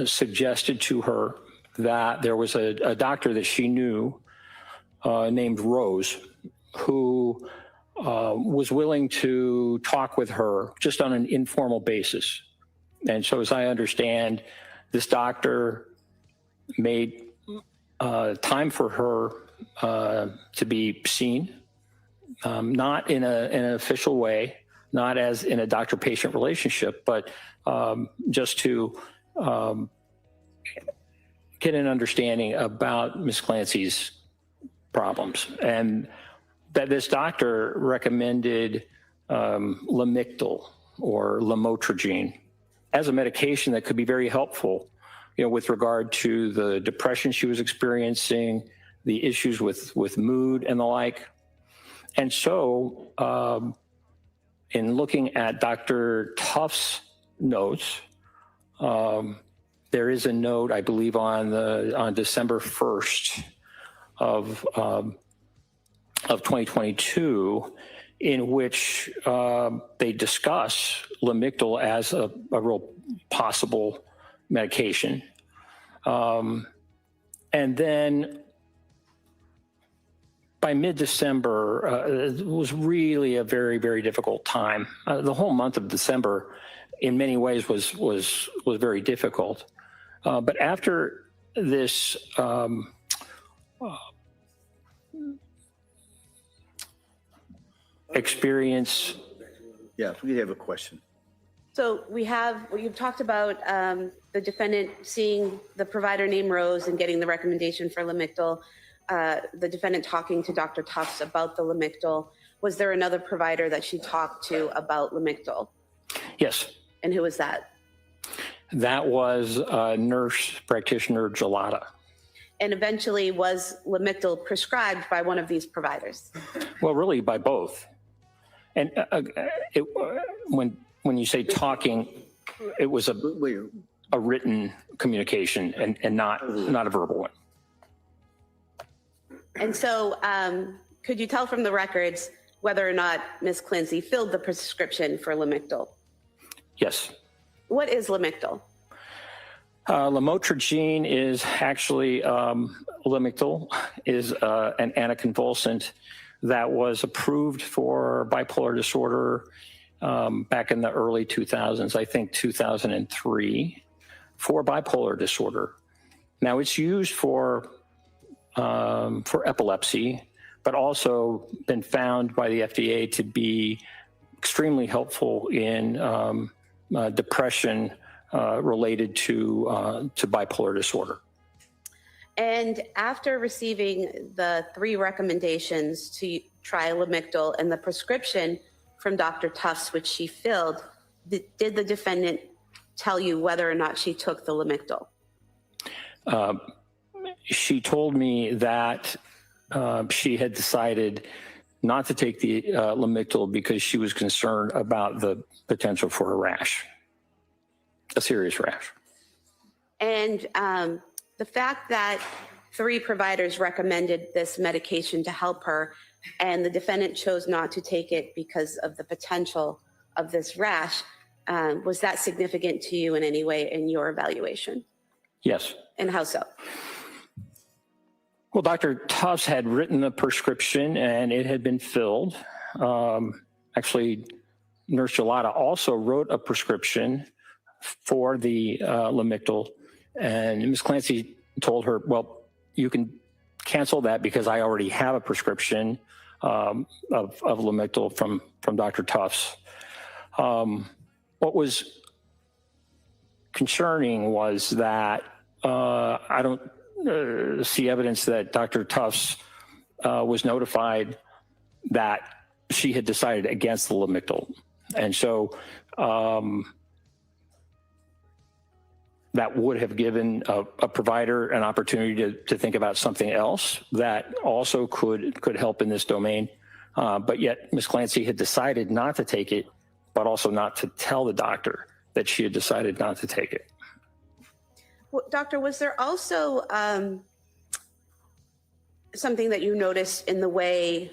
suggested to her that there was a doctor that she knew named Rose, who was willing to talk with her just on an informal basis. And so as I understand, this doctor made time for her to be seen, not in an official way, not as in a doctor-patient relationship, but just to get an understanding about Ms. Clancy's problems. And that this doctor recommended Lamictal or lamotrigine as a medication that could be very helpful, with regard to the depression she was experiencing, the issues with mood and the like. And so in looking at Dr. Tuff's notes, there is a note, I believe, on December 1st of 2022, in which they discuss Lamictal as a real possible medication. And then by mid-December, it was really a very, very difficult time. The whole month of December, in many ways, was very difficult. But after this experience. Yeah, if we could have a question. So you've talked about the defendant seeing the provider named Rose and getting the recommendation for Lamictal, the defendant talking to Dr. Tufts about the Lamictal. Was there another provider that she talked to about Lamictal? Yes. And who was that? That was nurse practitioner Gelada. And eventually was Lamictal prescribed by one of these providers? Well, really by both. And when you say talking, it was a written communication and not a verbal one. And so could you tell from the records whether or not Ms. Clancy filled the prescription for Lamictal? Yes. What is Lamictal? Lamotrigine is actually, Lamictal is an anticonvulsant that was approved for bipolar disorder back in the early 2000s, I think 2003, for bipolar disorder. Now it's used for epilepsy, but also been found by the FDA to be extremely helpful in depression related to bipolar disorder. And after receiving the 3 recommendations to try Lamictal and the prescription from Dr. Tufts, which she filled, did the defendant tell you whether or not she took the Lamictal? She told me that she had decided not to take the Lamictal because she was concerned about the potential for a rash, a serious rash. And the fact that 3 providers recommended this medication to help her and the defendant chose not to take it because of the potential of this rash, was that significant to you in any way in your evaluation? Yes. And how so? Well, Dr. Tufts had written the prescription and it had been filled. Actually, Nurse Gelada also wrote a prescription for the Lamictal, and Ms. Clancy told her, well, you can cancel that because I already have a prescription of Lamictal from Dr. Tufts. What was concerning was that I don't see evidence that Dr. Tufts was notified that she had decided against the Lamictal. And so that would have given a provider an opportunity to think about something else that also could help in this domain. But yet Ms. Clancy had decided not to take it, but also not to tell the doctor that she had decided not to take it. Well, doctor, was there also something that you noticed in the way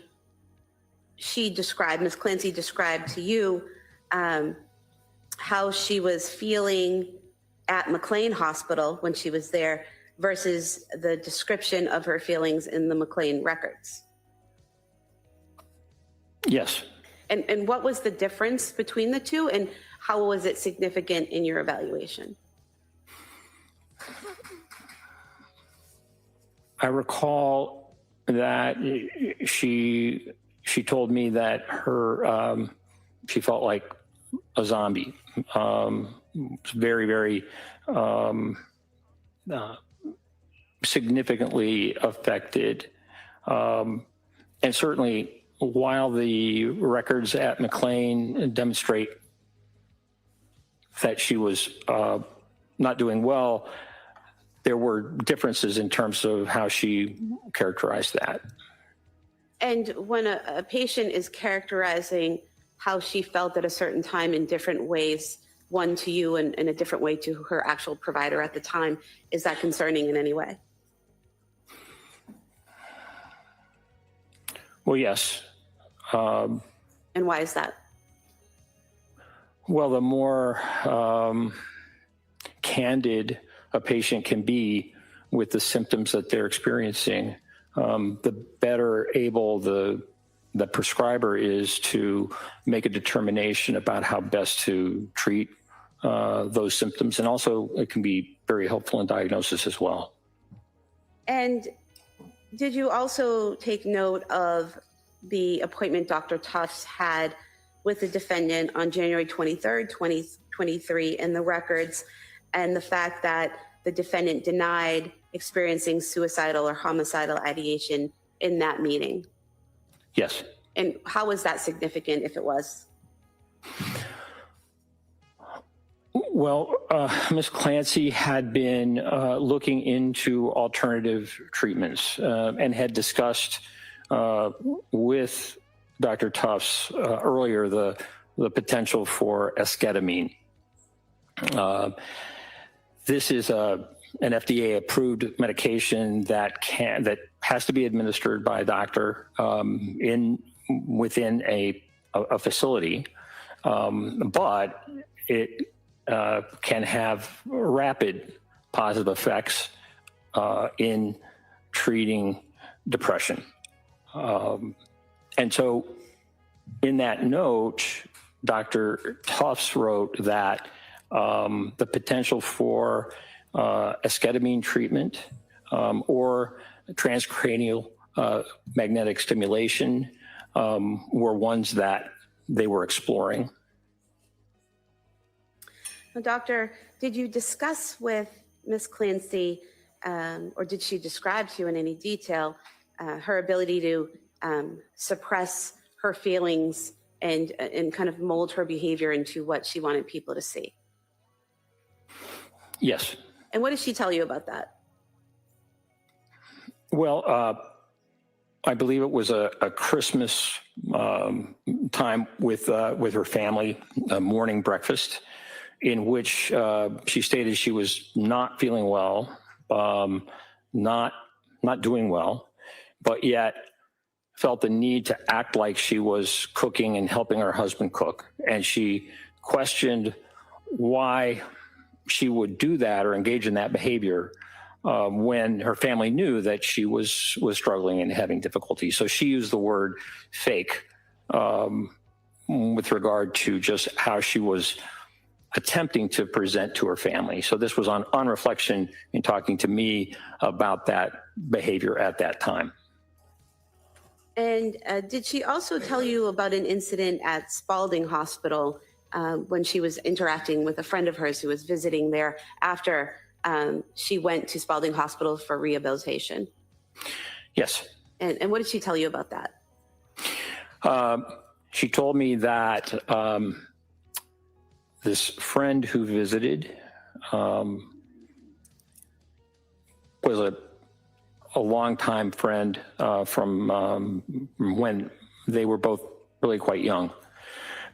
Ms. Clancy described to you, how she was feeling at McLean Hospital when she was there versus the description of her feelings in the McLean records? Yes. And what was the difference between the two, and how was it significant in your evaluation? I recall that she told me that her she felt like a zombie. Very, very significantly affected, and certainly while the records at McLean demonstrate that she was not doing well, there were differences in terms of how she characterized that. And when a patient is characterizing how she felt at a certain time in different ways, one to you and a different way to her actual provider at the time, is that concerning in any way? Well, yes. And why is that? Well, the more candid a patient can be with the symptoms that they're experiencing, the better able the prescriber is to make a determination about how best to treat those symptoms. And also it can be very helpful in diagnosis as well. And did you also take note of the appointment Dr. Tufts had with the defendant on January 23rd, 2023 in the records, and the fact that the defendant denied experiencing suicidal or homicidal ideation in that meeting? Yes. And how was that significant, if it was? Well, Ms. Clancy had been looking into alternative treatments and had discussed with Dr. Tufts earlier the potential for esketamine. This is an FDA-approved medication that has to be administered by a doctor within a facility, but it can have rapid positive effects in treating depression. And so in that note, Dr. Tufts wrote that the potential for esketamine treatment or transcranial magnetic stimulation were ones that they were exploring. Now, Doctor, did you discuss with Ms. Clancy, or did she describe to you in any detail her ability to suppress her feelings and kind of mold her behavior into what she wanted people to see? Yes. And what did she tell you about that? Well, I believe it was a Christmas time with her family, a morning breakfast, in which she stated she was not feeling well, not doing well, but yet felt the need to act like she was cooking and helping her husband cook. And she questioned why she would do that or engage in that behavior when her family knew that she was struggling and having difficulty. So she used the word fake with regard to just how she was attempting to present to her family. So this was on reflection in talking to me about that behavior at that time. And did she also tell you about an incident at Spalding Hospital when she was interacting with a friend of hers who was visiting there after she went to Spalding Hospital for rehabilitation? Yes. And what did she tell you about that? She told me that this friend who visited was a longtime friend from when they were both really quite young.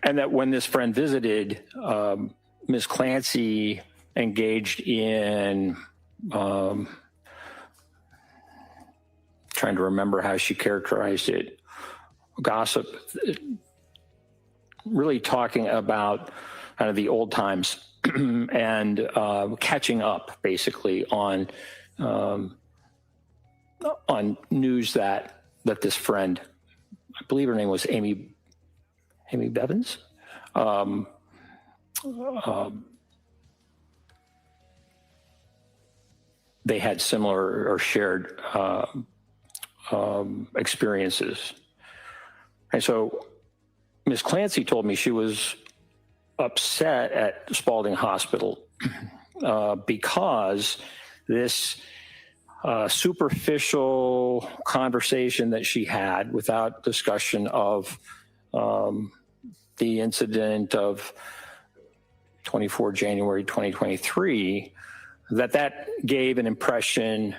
And that when this friend visited, Ms. Clancy engaged in, trying to remember how she characterized it, gossip, really talking about kind of the old times and catching up basically on news that this friend, I believe her name was Amy Bevins, they had similar or shared experiences. And so Ms. Clancy told me she was upset at Spalding Hospital because this superficial conversation that she had without discussion of the incident of 24 January 2023, that gave an impression,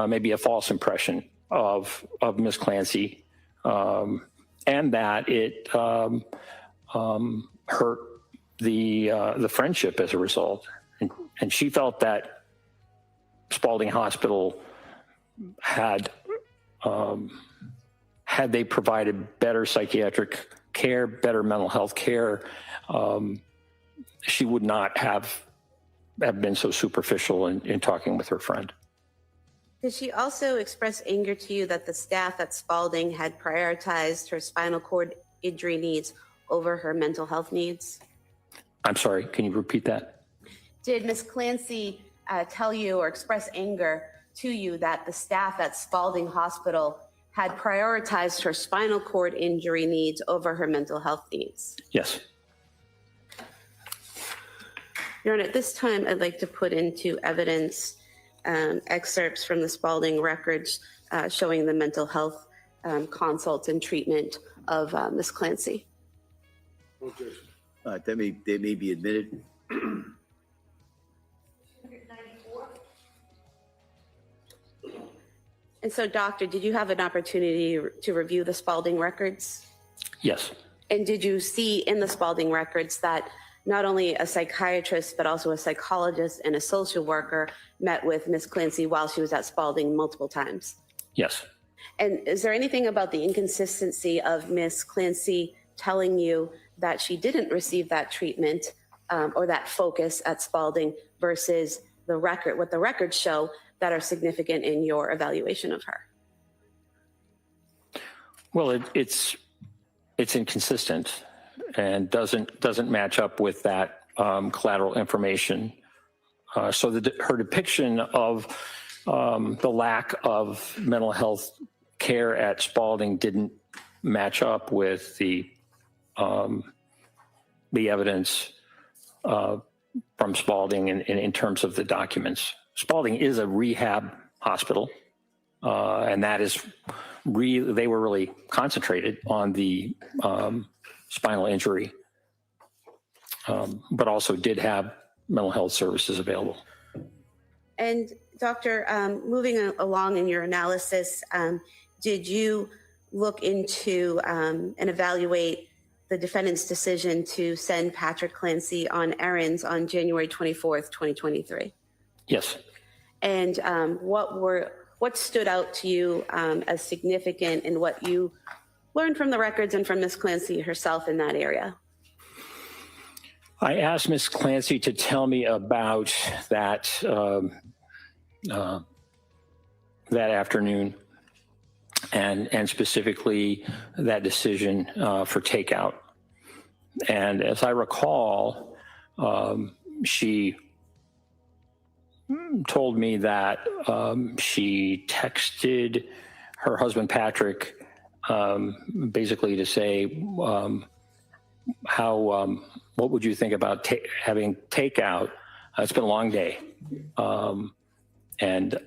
maybe a false impression of Ms. Clancy, and that it hurt the friendship as a result. And she felt that Spalding Hospital had they provided better psychiatric care, better mental health care, she would not have been so superficial in talking with her friend. Did she also express anger to you that the staff at Spalding had prioritized her spinal cord injury needs over her mental health needs? I'm sorry, can you repeat that? Did Ms. Clancy tell you or express anger to you that the staff at Spalding Hospital had prioritized her spinal cord injury needs over her mental health needs? Yes. Your Honor, at this time, I'd like to put into evidence excerpts from the Spalding records showing the mental health consults and treatment of Ms. Clancy. They may be admitted. And so, Doctor, did you have an opportunity to review the Spalding records? Yes. And did you see in the Spalding records that not only a psychiatrist, but also a psychologist and a social worker met with Ms. Clancy while she was at Spalding multiple times? Yes. And is there anything about the inconsistency of Miss Clancy telling you that she didn't receive that treatment or that focus at Spalding versus the record, what the records show that are significant in your evaluation of her? Well, it's inconsistent and doesn't match up with that collateral information. So her depiction of the lack of mental health care at Spalding didn't match up with the evidence from Spalding in terms of the documents. Spalding is a rehab hospital, and that is really, they were really concentrated on the spinal injury, but also did have mental health services available. And Doctor, moving along in your analysis, did you look into and evaluate the defendant's decision to send Patrick Clancy on errands on January 24th, 2023? Yes. And what stood out to you as significant in what you learned from the records and from Ms. Clancy herself in that area? I asked Ms. Clancy to tell me about that that afternoon, and specifically that decision for takeout. And as I recall, she told me that she texted her husband Patrick basically to say what would you think about having takeout? It's been a long day. And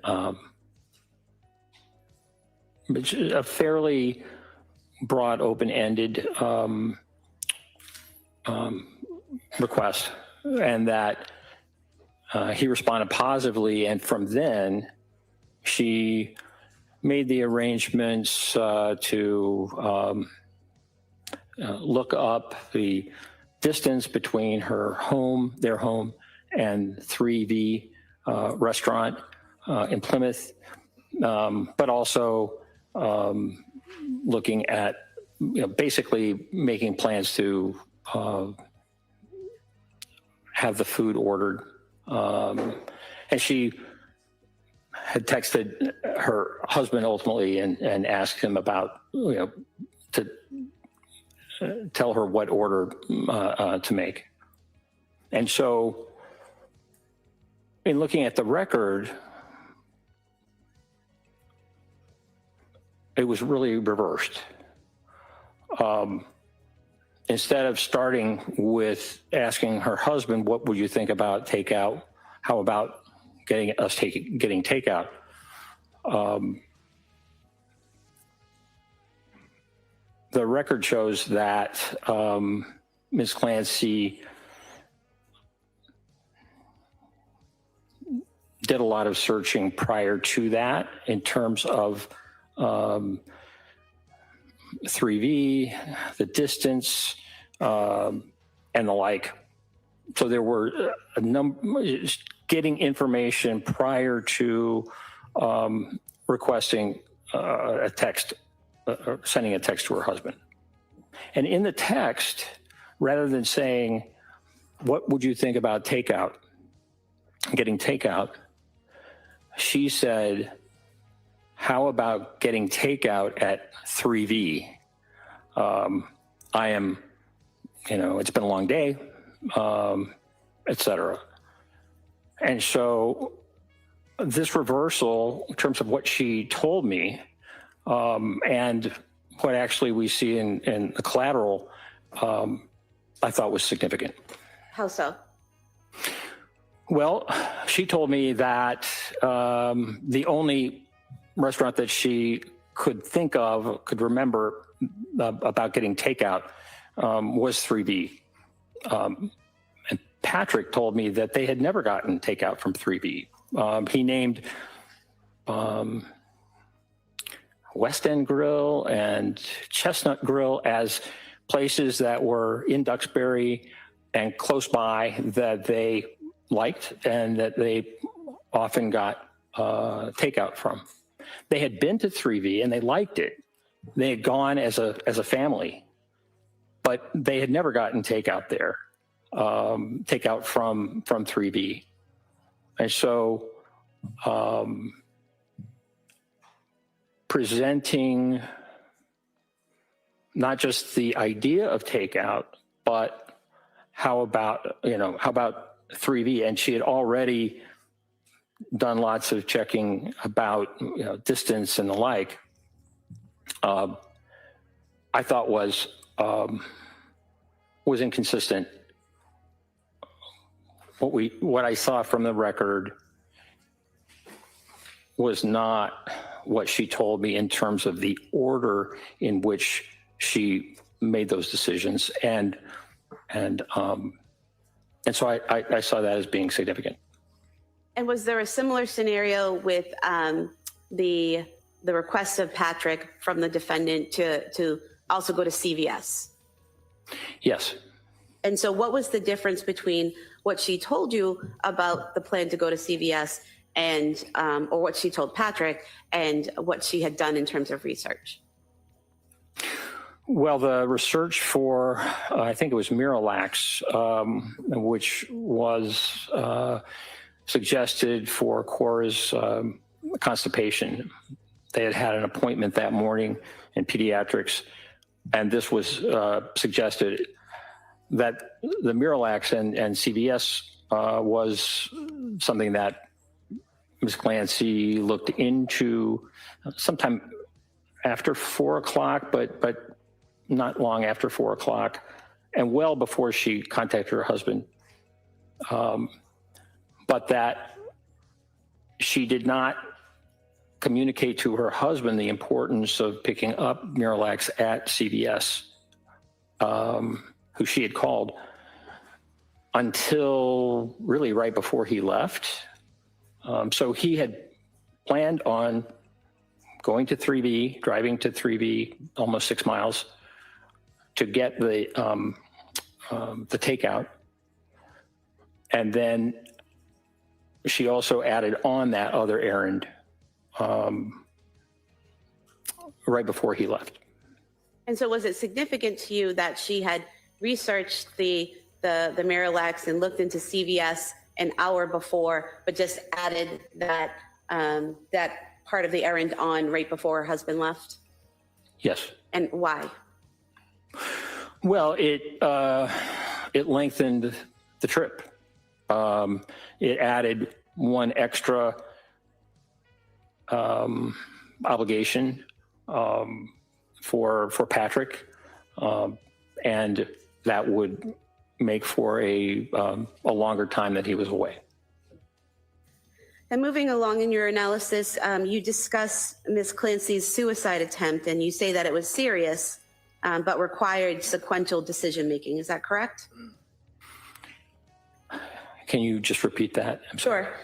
it's a fairly broad, open-ended request, and that he responded positively. And from then, she made the arrangements to look up the distance between their home, and 3V restaurant in Plymouth, but also looking at, basically making plans to have the food ordered. And she had texted her husband ultimately and asked him about, to tell her what order to make. And so in looking at the record, it was really reversed. Instead of starting with asking her husband, what would you think about takeout? How about getting takeout? The record shows that Ms. Clancy did a lot of searching prior to that in terms of 3V, the distance, and the like. So there were a number, getting information prior to requesting a text, sending a text to her husband. And in the text, rather than saying, what would you think about takeout, getting takeout, she said, how about getting takeout at 3V? I am, it's been a long day, et cetera. And so this reversal in terms of what she told me and what actually we see in the collateral, I thought was significant. How so? Well, she told me that the only restaurant that she could remember about getting takeout was 3B. And Patrick told me that they had never gotten takeout from 3B. He named West End Grill and Chestnut Grill as places that were in Duxbury and close by that they liked and that they often got takeout from. They had been to 3V and they liked it. They had gone as a family, but they had never gotten takeout there, takeout from 3V. And so presenting not just the idea of takeout, but how about 3V? And she had already done lots of checking about distance and the like. I thought was inconsistent. What I saw from the record was not what she told me in terms of the order in which she made those decisions, and so I saw that as being significant. And was there a similar scenario with the request of Patrick from the defendant to also go to CVS? Yes. And so what was the difference between what she told you about the plan to go to CVS and or what she told Patrick and what she had done in terms of research? Well, the research for, I think it was Miralax, which was suggested for Cora's constipation. They had an appointment that morning in pediatrics, and this was suggested that the Miralax and CVS was something that Ms. Clancy looked into sometime after 4 o'clock, but not long after 4 o'clock, and well before she contacted her husband. But that she did not communicate to her husband the importance of picking up Miralax at CVS, who she had called, until really right before he left. So he had planned on going to 3V, driving to 3V, almost 6 miles, to get the takeout. And then she also added on that other errand right before he left. And so was it significant to you that she had researched the Miralax and looked into CVS an hour before, but just added that part of the errand on right before her husband left? Yes. And why? Well, it lengthened the trip. It added one extra obligation for Patrick, and that would make for a longer time that he was away. And moving along in your analysis, you discuss Ms. Clancy's suicide attempt, and you say that it was serious, but required sequential decision-making. Is that correct? Can you just repeat that? Sure.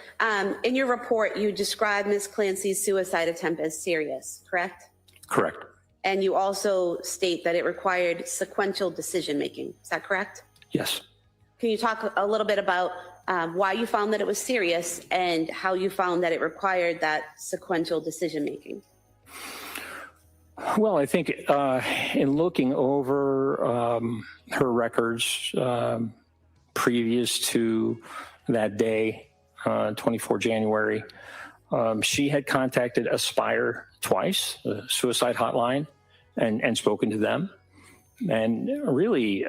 In your report, you describe Ms. Clancy's suicide attempt as serious, correct? Correct. And you also state that it required sequential decision-making. Is that correct? Yes. Can you talk a little bit about why you found that it was serious and how you found that it required that sequential decision-making? Well, I think in looking over her records previous to that day, 24 January, she had contacted Aspire twice, the suicide hotline, and spoken to them. And really,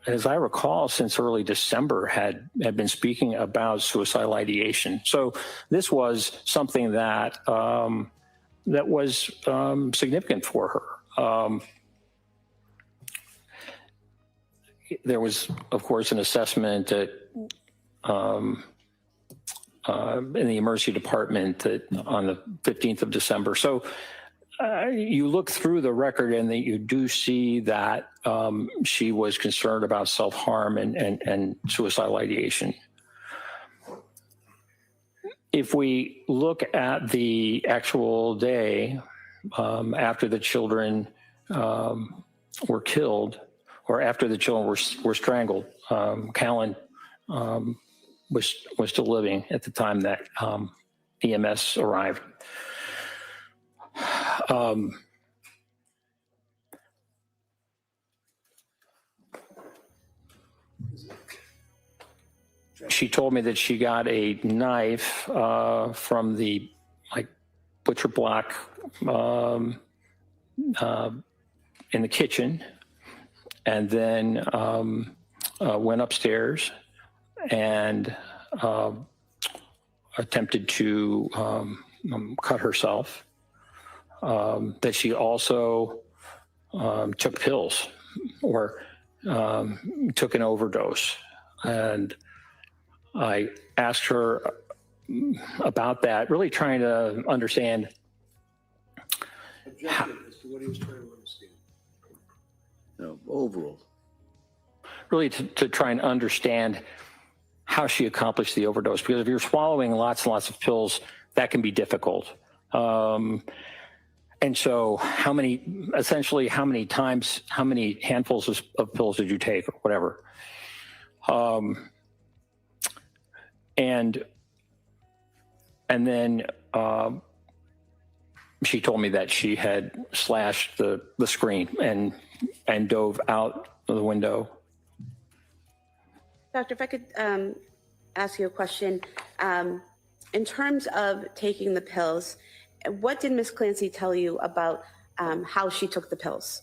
as I recall, since early December had been speaking about suicidal ideation. So this was something that that was significant for her. There was, of course, an assessment at, in the emergency department on the 15th of December. So you look through the record and that you do see that she was concerned about self-harm and suicidal ideation. If we look at the actual day after the children were killed, or after the children were strangled, Callan was still living at the time that EMS arrived. She told me that she got a knife from the butcher block in the kitchen, and then went upstairs and attempted to cut herself. That she also took pills or took an overdose. And I asked her about that, really trying to understand. Objection as to what he was trying to understand. No, overall. Really to try and understand how she accomplished the overdose. Because if you're swallowing lots and lots of pills, that can be difficult. And so how many handfuls of pills did you take or whatever? And then she told me that she had slashed the screen and dove out of the window. Doctor, if I could ask you a question. In terms of taking the pills, what did Ms. Clancy tell you about how she took the pills?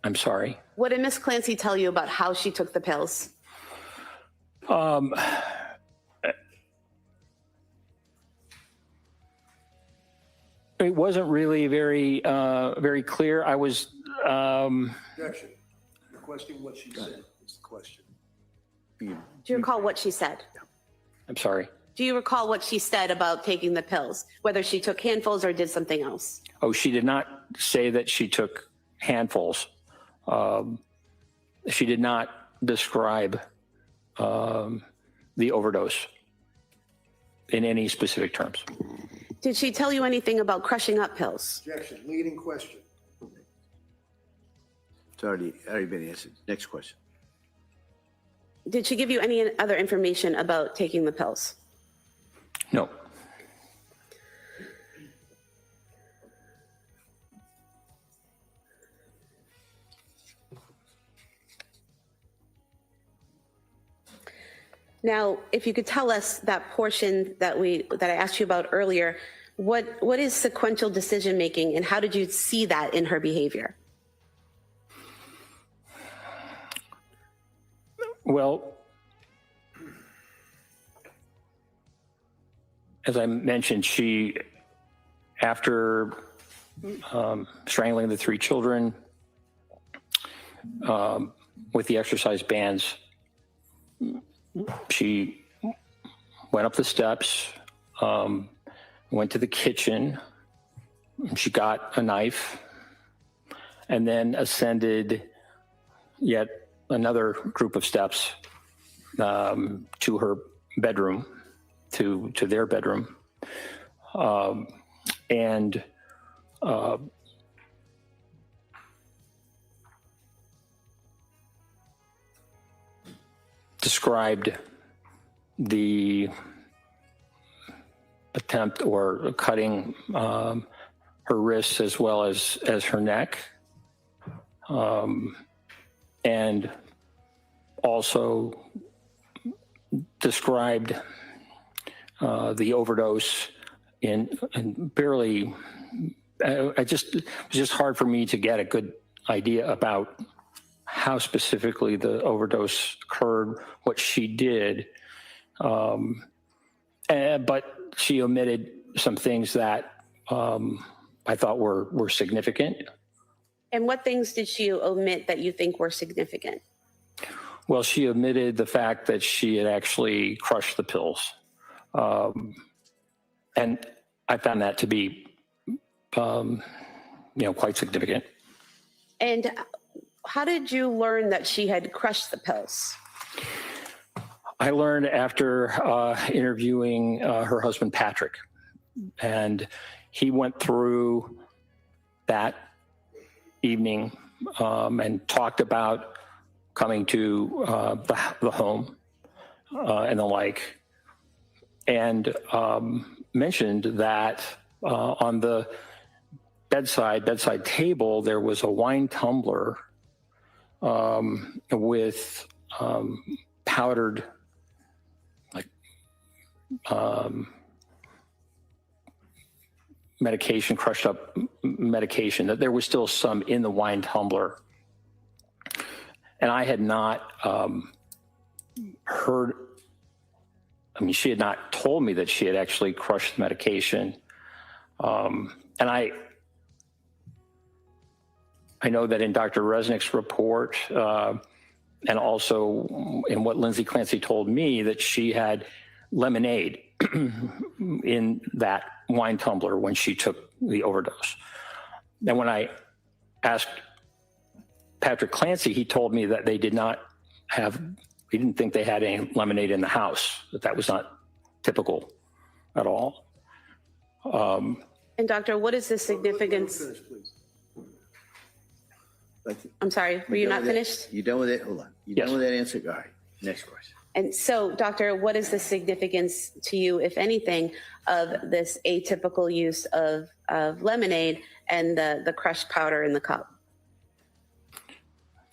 I'm sorry? What did Ms. Clancy tell you about how she took the pills? It wasn't really very clear. I was. Objection. Requesting what she said is the question. Do you recall what she said? I'm sorry. Do you recall what she said about taking the pills, whether she took handfuls or did something else? Oh, she did not say that she took handfuls. She did not describe the overdose in any specific terms. Did she tell you anything about crushing up pills? Objection. Leading question. It's already been answered. Next question. Did she give you any other information about taking the pills? No. Now, if you could tell us that portion that I asked you about earlier, what is sequential decision making and how did you see that in her behavior? Well, as I mentioned, she, after strangling the 3 children with the exercise bands, she went up the steps, went to the kitchen, she got a knife, and then ascended yet another group of steps to her bedroom, to their bedroom. And described the attempt or cutting her wrists as well as her neck. And also described the overdose in barely, it was just hard for me to get a good idea about how specifically the overdose occurred, what she did. But she omitted some things that I thought were significant. And what things did she omit that you think were significant? Well, she omitted the fact that she had actually crushed the pills. And I found that to be, quite significant. And how did you learn that she had crushed the pills? I learned after interviewing her husband, Patrick, and he went through that evening and talked about coming to the home and the like. And mentioned that on the bedside table, there was a wine tumbler with powdered, medication, crushed up medication, that there was still some in the wine tumbler. And I had not heard, she had not told me that she had actually crushed the medication. And I know that in Dr. Resnick's report, and also in what Lindsay Clancy told me, that she had lemonade in that wine tumbler when she took the overdose. And when I asked Patrick Clancy, he told me that they didn't think they had any lemonade in the house, that was not typical at all. And doctor, what is the significance? I'm sorry, were you not finished? You done with it? Hold on. You done with that answer? All right, next question. And so, doctor, what is the significance to you, if anything, of this atypical use of lemonade and the crushed powder in the cup?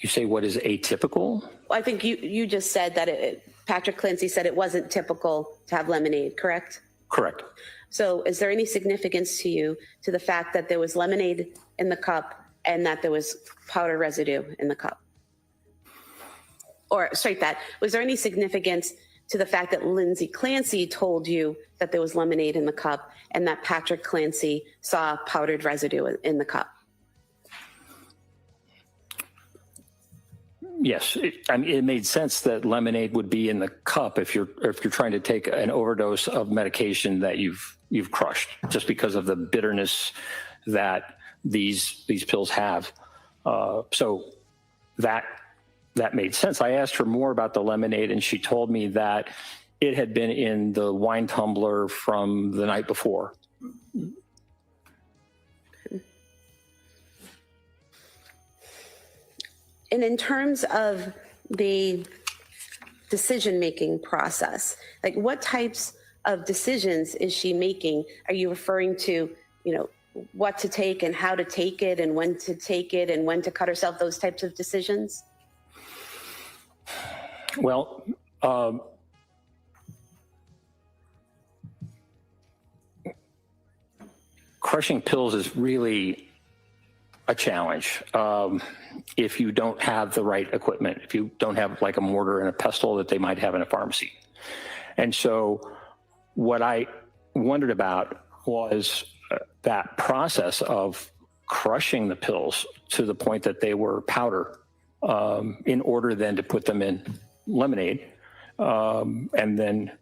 You say what is atypical? Well, I think you just said that Patrick Clancy said it wasn't typical to have lemonade, correct? Correct. So is there any significance to you to the fact that there was lemonade in the cup and that there was powder residue in the cup? Or straight that, was there any significance to the fact that Lindsay Clancy told you that there was lemonade in the cup and that Patrick Clancy saw powdered residue in the cup? Yes, it made sense that lemonade would be in the cup if you're trying to take an overdose of medication that you've crushed, just because of the bitterness that these pills have. So that made sense. I asked her more about the lemonade, and she told me that it had been in the wine tumbler from the night before. And in terms of the decision-making process, like what types of decisions is she making? Are you referring to, what to take and how to take it and when to take it and when to cut herself, those types of decisions? Well, crushing pills is really a challenge if you don't have the right equipment, if you don't have like a mortar and a pestle that they might have in a pharmacy. And so what I wondered about was that process of crushing the pills to the point that they were powder, in order then to put them in lemonade and then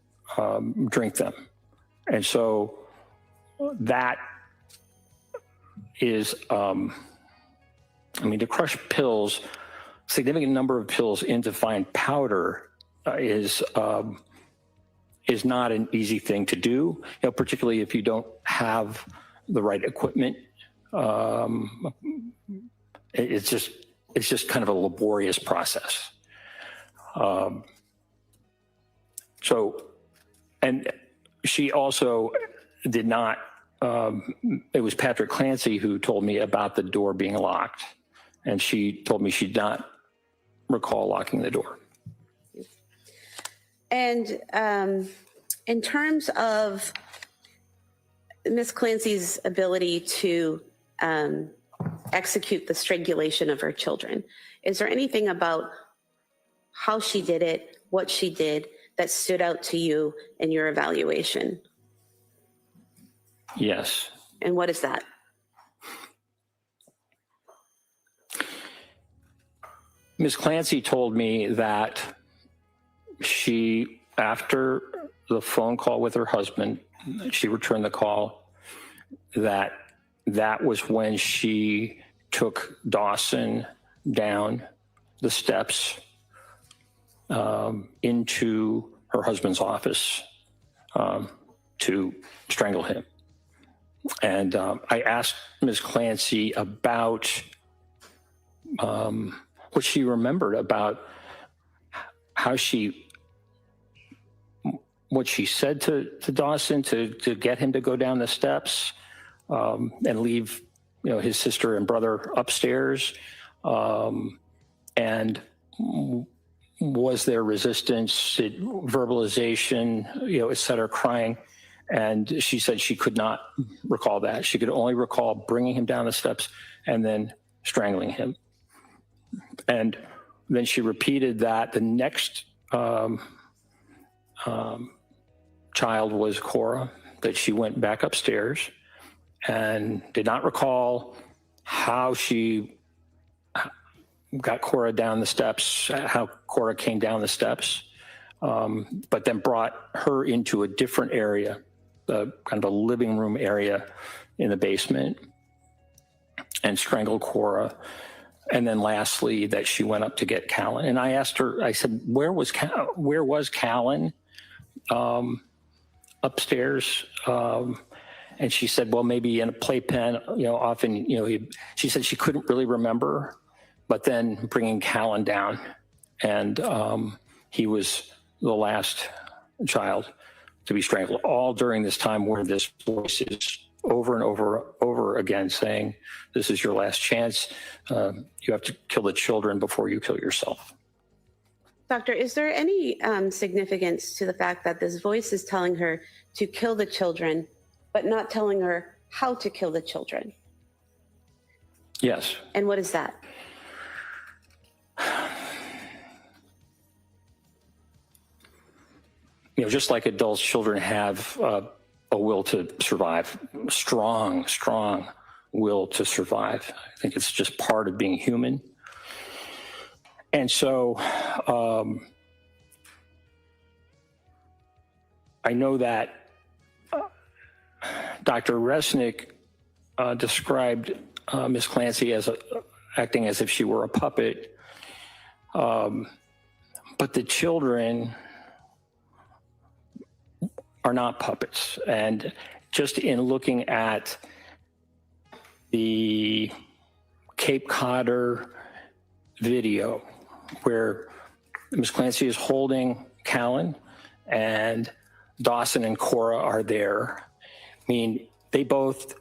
drink them. And so that is, to crush pills, significant number of pills into fine powder is not an easy thing to do, particularly if you don't have the right equipment. It's just kind of a laborious process. And she also did not, it was Patrick Clancy who told me about the door being locked. And she told me she did not recall locking the door. And in terms of Ms. Clancy's ability to execute the strangulation of her children, is there anything about how she did it, what she did, that stood out to you in your evaluation? Yes. And what is that? Ms. Clancy told me that she, after the phone call with her husband, she returned the call, that was when she took Dawson down the steps into her husband's office to strangle him. And I asked Ms. Clancy about what she remembered about how she what she said to Dawson to get him to go down the steps and leave, his sister and brother upstairs? And was there resistance, verbalization, et cetera, crying? And she said she could not recall that. She could only recall bringing him down the steps and then strangling him. And then she repeated that. The next child was Cora, that she went back upstairs and did not recall how she got Cora down the steps, how Cora came down the steps, but then brought her into a different area, kind of a living room area in the basement, and strangled Cora. And then lastly, that she went up to get Callan. And I asked her, I said, where was Callan upstairs? And she said, well, maybe in a playpen, often, she said she couldn't really remember, but then bringing Callan down. And he was the last child to be strangled, all during this time where this voice is over and over again saying, this is your last chance. You have to kill the children before you kill yourself. Doctor, is there any significance to the fact that this voice is telling her to kill the children, but not telling her how to kill the children? Yes. And what is that? Just like adults, children have a will to survive, strong will to survive. I think it's just part of being human. And so I know that Dr. Resnick described Ms. Clancy as acting as if she were a puppet. But the children are not puppets. And just in looking at the Cape Codder video where Ms. Clancy is holding Callan and Dawson and Cora are there, I mean, they both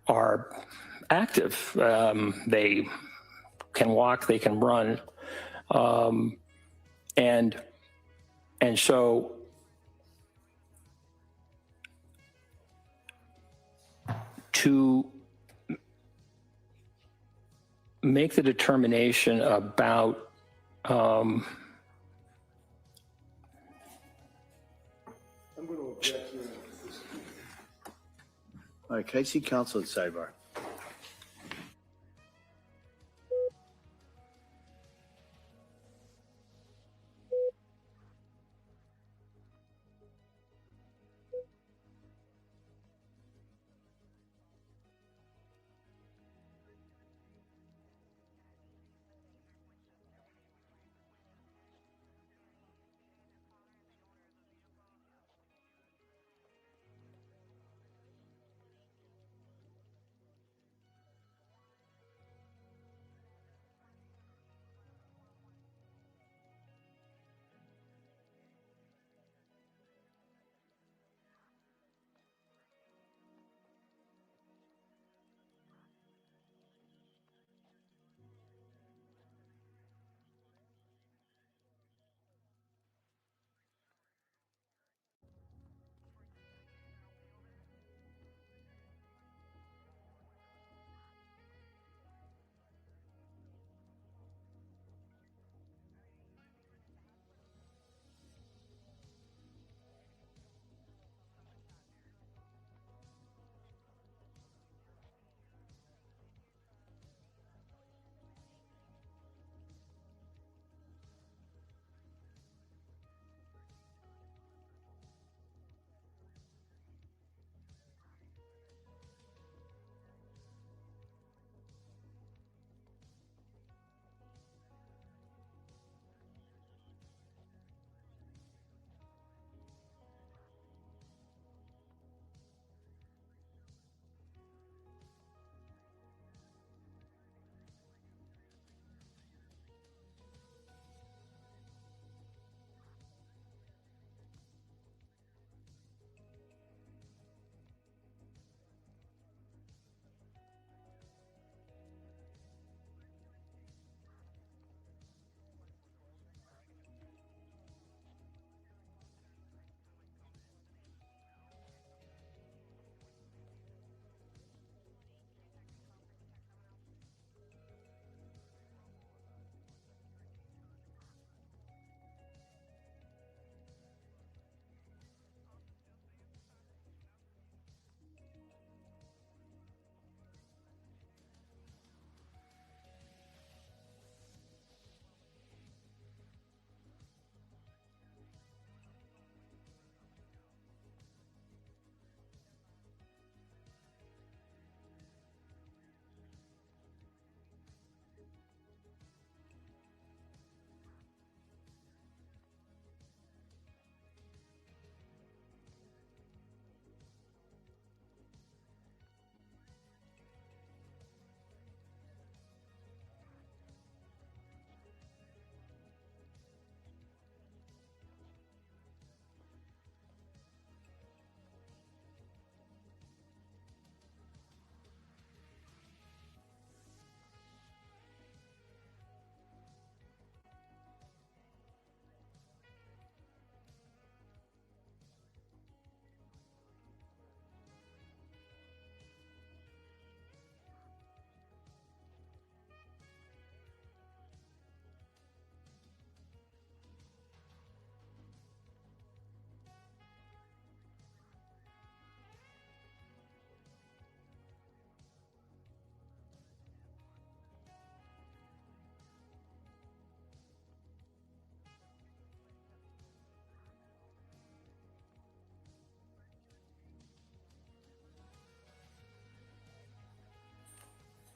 are active. They can walk, they can run. And so to make the determination about I'm going to object to All right, can I see counsel at sidebar?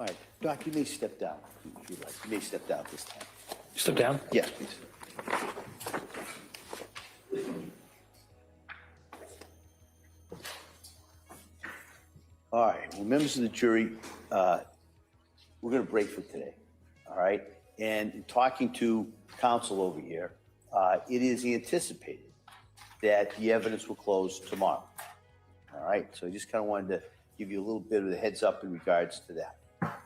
All right, Doc, you may step down if you'd like. You may step down this time. Step down? Yes, please. All right, well, members of the jury, we're going to break for today, all right? And in talking to counsel over here, it is anticipated that the evidence will close tomorrow, all right? So I just kind of wanted to give you a little bit of a heads up in regards to that.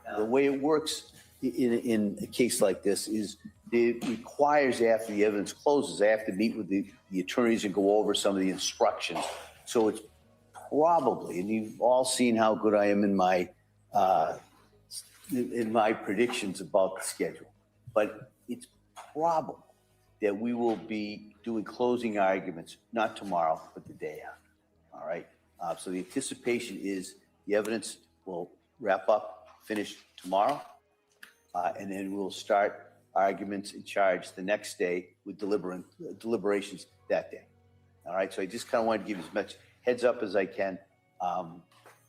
Now, the way it works in a case like this is it requires, after the evidence closes, I have to meet with the attorneys and go over some of the instructions. So it's probably, and you've all seen how good I am in my predictions about the schedule, but it's probable that we will be doing closing arguments, not tomorrow, but the day after, all right? So the anticipation is the evidence will wrap up, finish tomorrow, and then we'll start arguments and charge the next day with deliberations that day, all right? So I just kind of wanted to give you as much heads up as I can.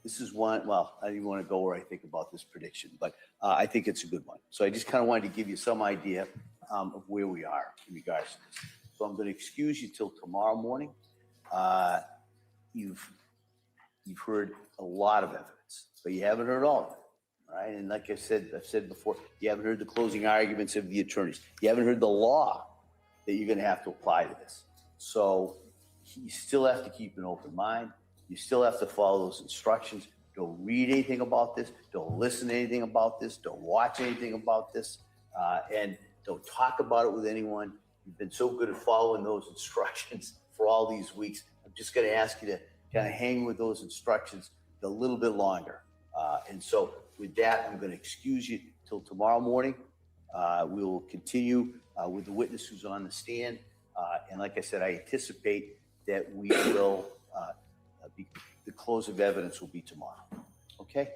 This is one, well, I don't even want to go where I think about this prediction, but I think it's a good one. So I just kind of wanted to give you some idea of where we are in regards to this. So I'm going to excuse you till tomorrow morning. You've heard a lot of evidence, but you haven't heard all of it, all right? And like I've said before, you haven't heard the closing arguments of the attorneys. You haven't heard the law that you're going to have to apply to this. So you still have to keep an open mind. You still have to follow those instructions. Don't read anything about this. Don't listen to anything about this. Don't watch anything about this. And don't talk about it with anyone. You've been so good at following those instructions for all these weeks. I'm just going to ask you to kind of hang with those instructions a little bit longer. And so with that, I'm going to excuse you till tomorrow morning. We will continue with the witness who's on the stand. And like I said, I anticipate that we will, the close of evidence will be tomorrow. Okay?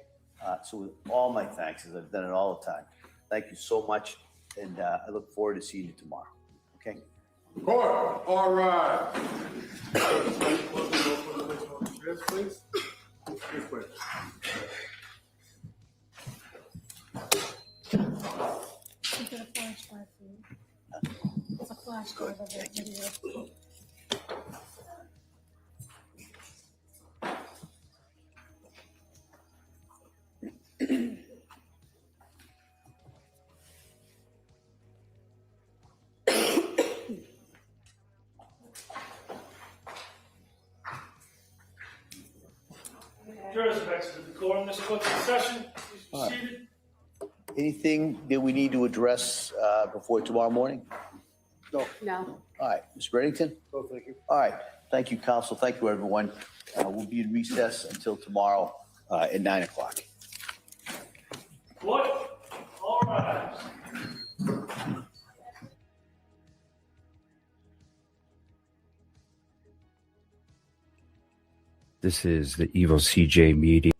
So with all my thanks, as I've done it all the time, thank you so much. And I look forward to seeing you tomorrow. Okay? Court, all right. Yes, please. Yes, please. You get a flash drive for you. It's a flash drive of that video. Jurors have exited the court in this court's session. Please be seated. Anything that we need to address before tomorrow morning? No. All right, Ms. Reddington? No, thank you. All right, thank you, counsel. Thank you, everyone. We'll be in recess until tomorrow at 9 o'clock. Court, all rise. This is the EvilleCJ media.